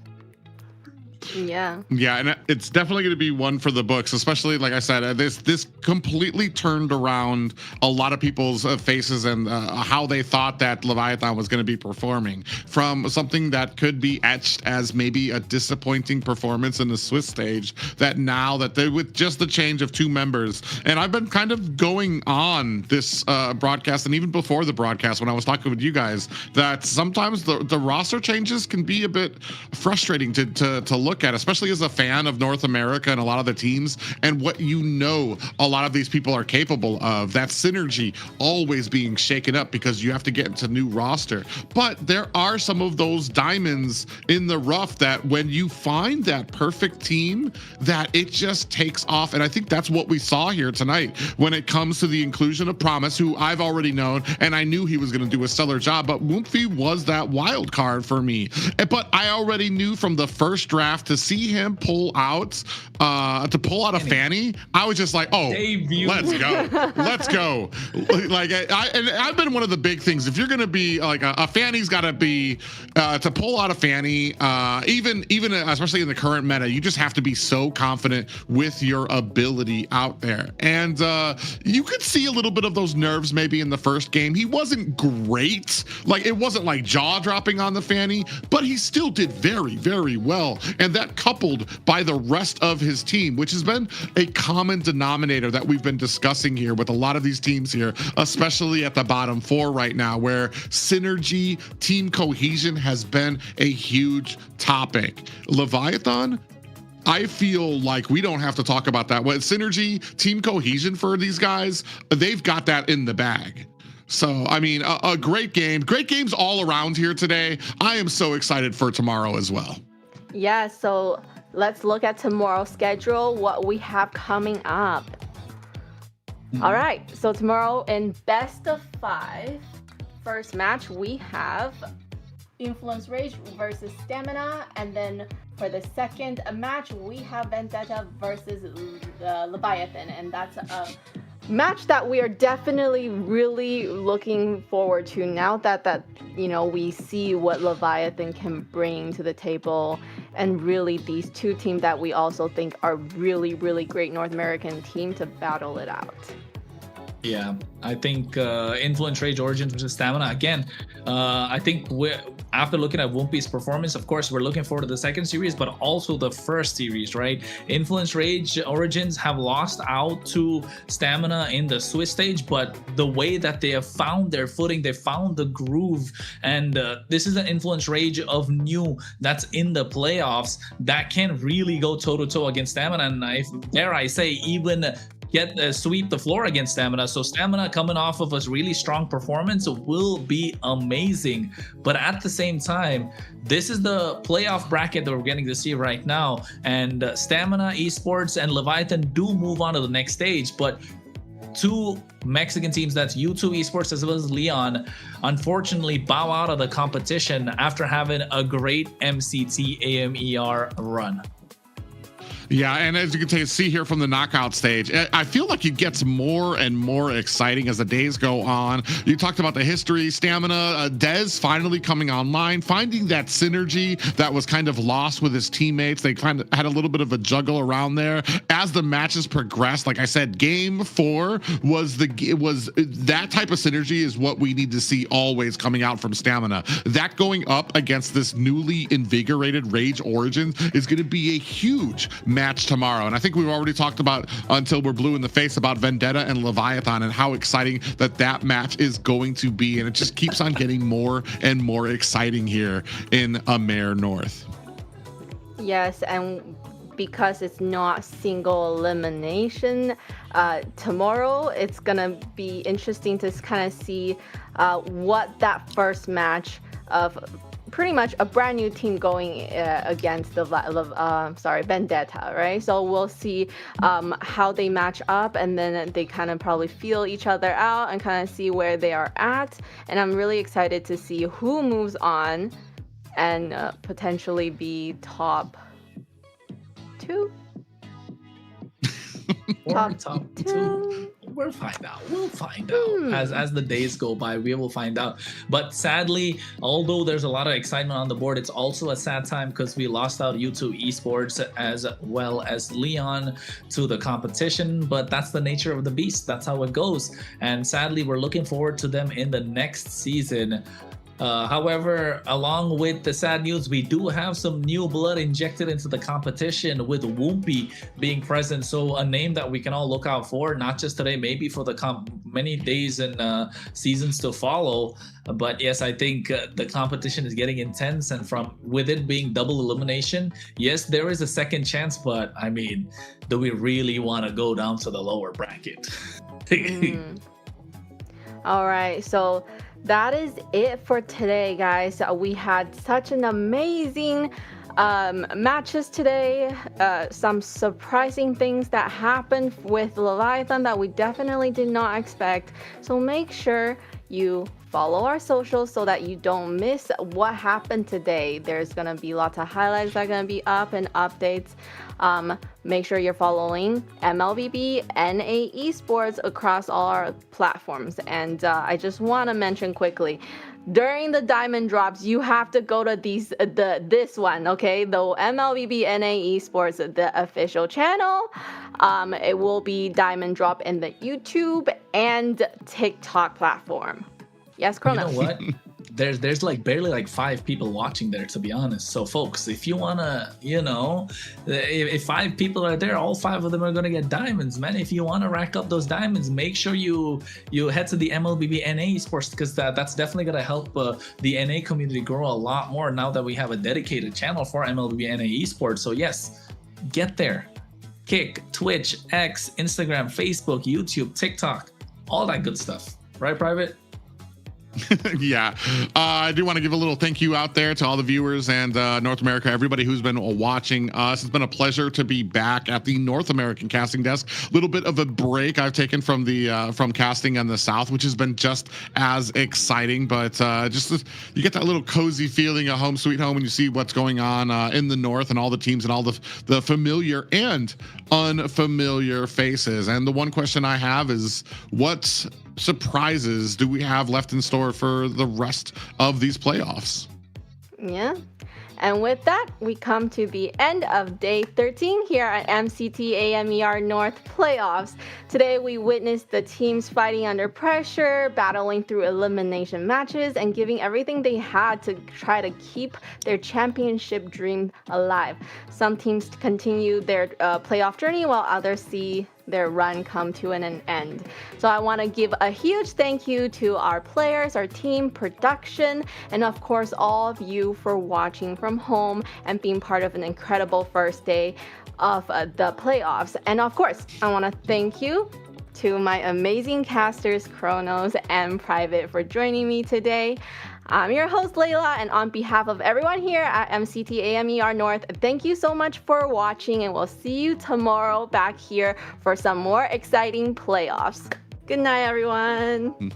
Yeah, and it's definitely going to be one for the books, especially like I said, this completely turned around a lot of people's faces and how they thought that Leviathan was going to be performing, from something that could be etched as maybe a disappointing performance in the Swiss stage, that now that they, with just the change of two members, and I've been kind of going on this broadcast and even before the broadcast when I was talking with you guys, that sometimes the roster changes can be a bit frustrating to look look at, especially as a fan of North America and a lot of the teams and what a lot of these people are capable of. That synergy always being shaken up because you have to get into new roster. But there are some of those diamonds in the rough that when you find that perfect team, that it just takes off. And I think that's what we saw here tonight when it comes to the inclusion of Promise, who I've already known, and I knew he was going to do a stellar job, but Woomfy was that wild card for me. But I already knew from the first draft to see him pull out a Fanny, I was just like, oh, Debut. let's go. Let's go. Like I've been one of the big things. If you're going to be like a Fanny's got to be to pull out a Fanny, even especially in the current meta, you just have to be so confident with your ability out there. And you could see a little bit of those nerves maybe in the first game. He wasn't great. Like it wasn't like jaw dropping on the Fanny, but he still did very, very well. And that coupled by the rest of his team, which has been a common denominator that we've been discussing here with a lot of these teams here, especially at the bottom four right now, where synergy, team cohesion has been a huge topic. Leviatan, I feel like we don't have to talk about that. What synergy, team cohesion for these guys, they've got that in the bag. So, I mean, a great game. Great games all around here today. I am so excited for tomorrow as well. Yeah, so let's look at tomorrow's schedule, what we have coming up. All right, so tomorrow in best of 5, first match, we have Influence Rage versus Stamina, and then for the second match, we have Vendetta versus Leviathan, and that's a match that we are definitely really looking forward to now that we see what Leviathan can bring to the table, and really these two teams that we also think are really, really great North American team to battle it out. Yeah, I think Influence Rage Origins versus Stamina. Again, I think after looking at Woompi's performance, of course, we're looking forward to the second series, but also the first series, right? Influence Rage Origins have lost out to Stamina in the Swiss stage, but the way that they have found their footing, they found the groove, and this is an Influence Rage of new that's in the playoffs that can really go toe-to-toe against Stamina, and dare I say, even sweep the floor against Stamina. So Stamina coming off of a really strong performance will be amazing. But at the same time, this is the playoff bracket that we're getting to see right now. And Stamina, Esports, and Leviathan do move on to the next stage. But two Mexican teams, that's U2 Esports as well as Lyon, unfortunately bow out of the competition after having a great MCT AMER run. Yeah, and as you can see here from the knockout stage, I feel like it gets more and more exciting as the days go on. You talked about the history, Stamina, Dez finally coming online, finding that synergy that was kind of lost with his teammates. They kind of had a little bit of a juggle around there as the matches progressed. Like I said, game 4 was that type of synergy is what we need to see always coming out from Stamina. That going up against this newly invigorated Rage Origins is going to be a huge match tomorrow. And I think we've already talked about until we're blue in the face about Vendetta and Leviathan and how exciting that match is going to be. And it just keeps on getting more and more exciting here in AMER North. Yes, and because it's not single elimination, tomorrow it's gonna be interesting to kind of see what that first match of pretty much a brand new team going against the Vendetta, right? So we'll see how they match up, and then they kind of probably feel each other out and kind of see where they are at. And I'm really excited to see who moves on and potentially be top 2. Top 2. We'll find out. As the days go by, we will find out. But sadly, although there's a lot of excitement on the board, it's also a sad time because we lost out U2 Esports as well as Lyon to the competition. But that's the nature of the beast. That's how it goes. And sadly, we're looking forward to them in the next season. However, along with the sad news, we do have some new blood injected into the competition with Whoopi being present. So a name that we can all look out for, not just today, maybe for the many days and seasons to follow. But yes, I think the competition is getting intense, and from with it being double elimination, yes, there is a second chance, but I mean, do we really want to go down to the lower bracket? All right, so that is it for today, guys. We had such an amazing matches today, some surprising things that happened with Leviathan that we definitely did not expect. So make sure you follow our socials so that you don't miss what happened today. There's gonna be lots of highlights that are gonna be up and updates. Make sure you're following MLBB Esports across all our platforms. And I just want to mention quickly, during the diamond drops, you have to go to this one, okay? The MLBB Esports, the official channel. It will be diamond drop in the YouTube and TikTok platform. Yes, Kronos. You know what? There's like barely like 5 people watching there, to be honest. So folks, if you wanna, you know, if 5 people are there, all 5 of them are gonna get diamonds, man. If you wanna rack up those diamonds, make sure you head to the MLBB Esports, because that's definitely gonna help the NA community grow a lot more now that we have a dedicated channel for MLBB Esports. So yes, get there. Kick, Twitch, X, Instagram, Facebook, YouTube, TikTok, all that good stuff. Right, Private? Yeah, I do want to give a little thank you out there to all the viewers and North America, everybody who's been watching us. It's been a pleasure to be back at the North American casting desk. A little bit of a break I've taken from the from casting in the South, which has been just as exciting. But you get that little cozy feeling of home sweet home when you see what's going on in the North and all the teams and all the familiar and unfamiliar faces. And the one question I have is, what surprises do we have left in store for the rest of these playoffs? Yeah. And with that, we come to the end of day 13 here at MCT AMER North playoffs. Today, we witnessed the teams fighting under pressure, battling through elimination matches, and giving everything they had to try to keep their championship dream alive. Some teams continue their playoff journey, while others see their run come to an end. So I want to give a huge thank you to our players, our team, production, and of course all of you for watching from home and being part of an incredible first day of the playoffs. And of course, I want to thank you to my amazing casters, Kronos and Private, for joining me today. I'm your host, Layla, and on behalf of everyone here at MCT AMER North, thank you so much for watching, and we'll see you tomorrow back here for some more exciting playoffs. Good night, everyone.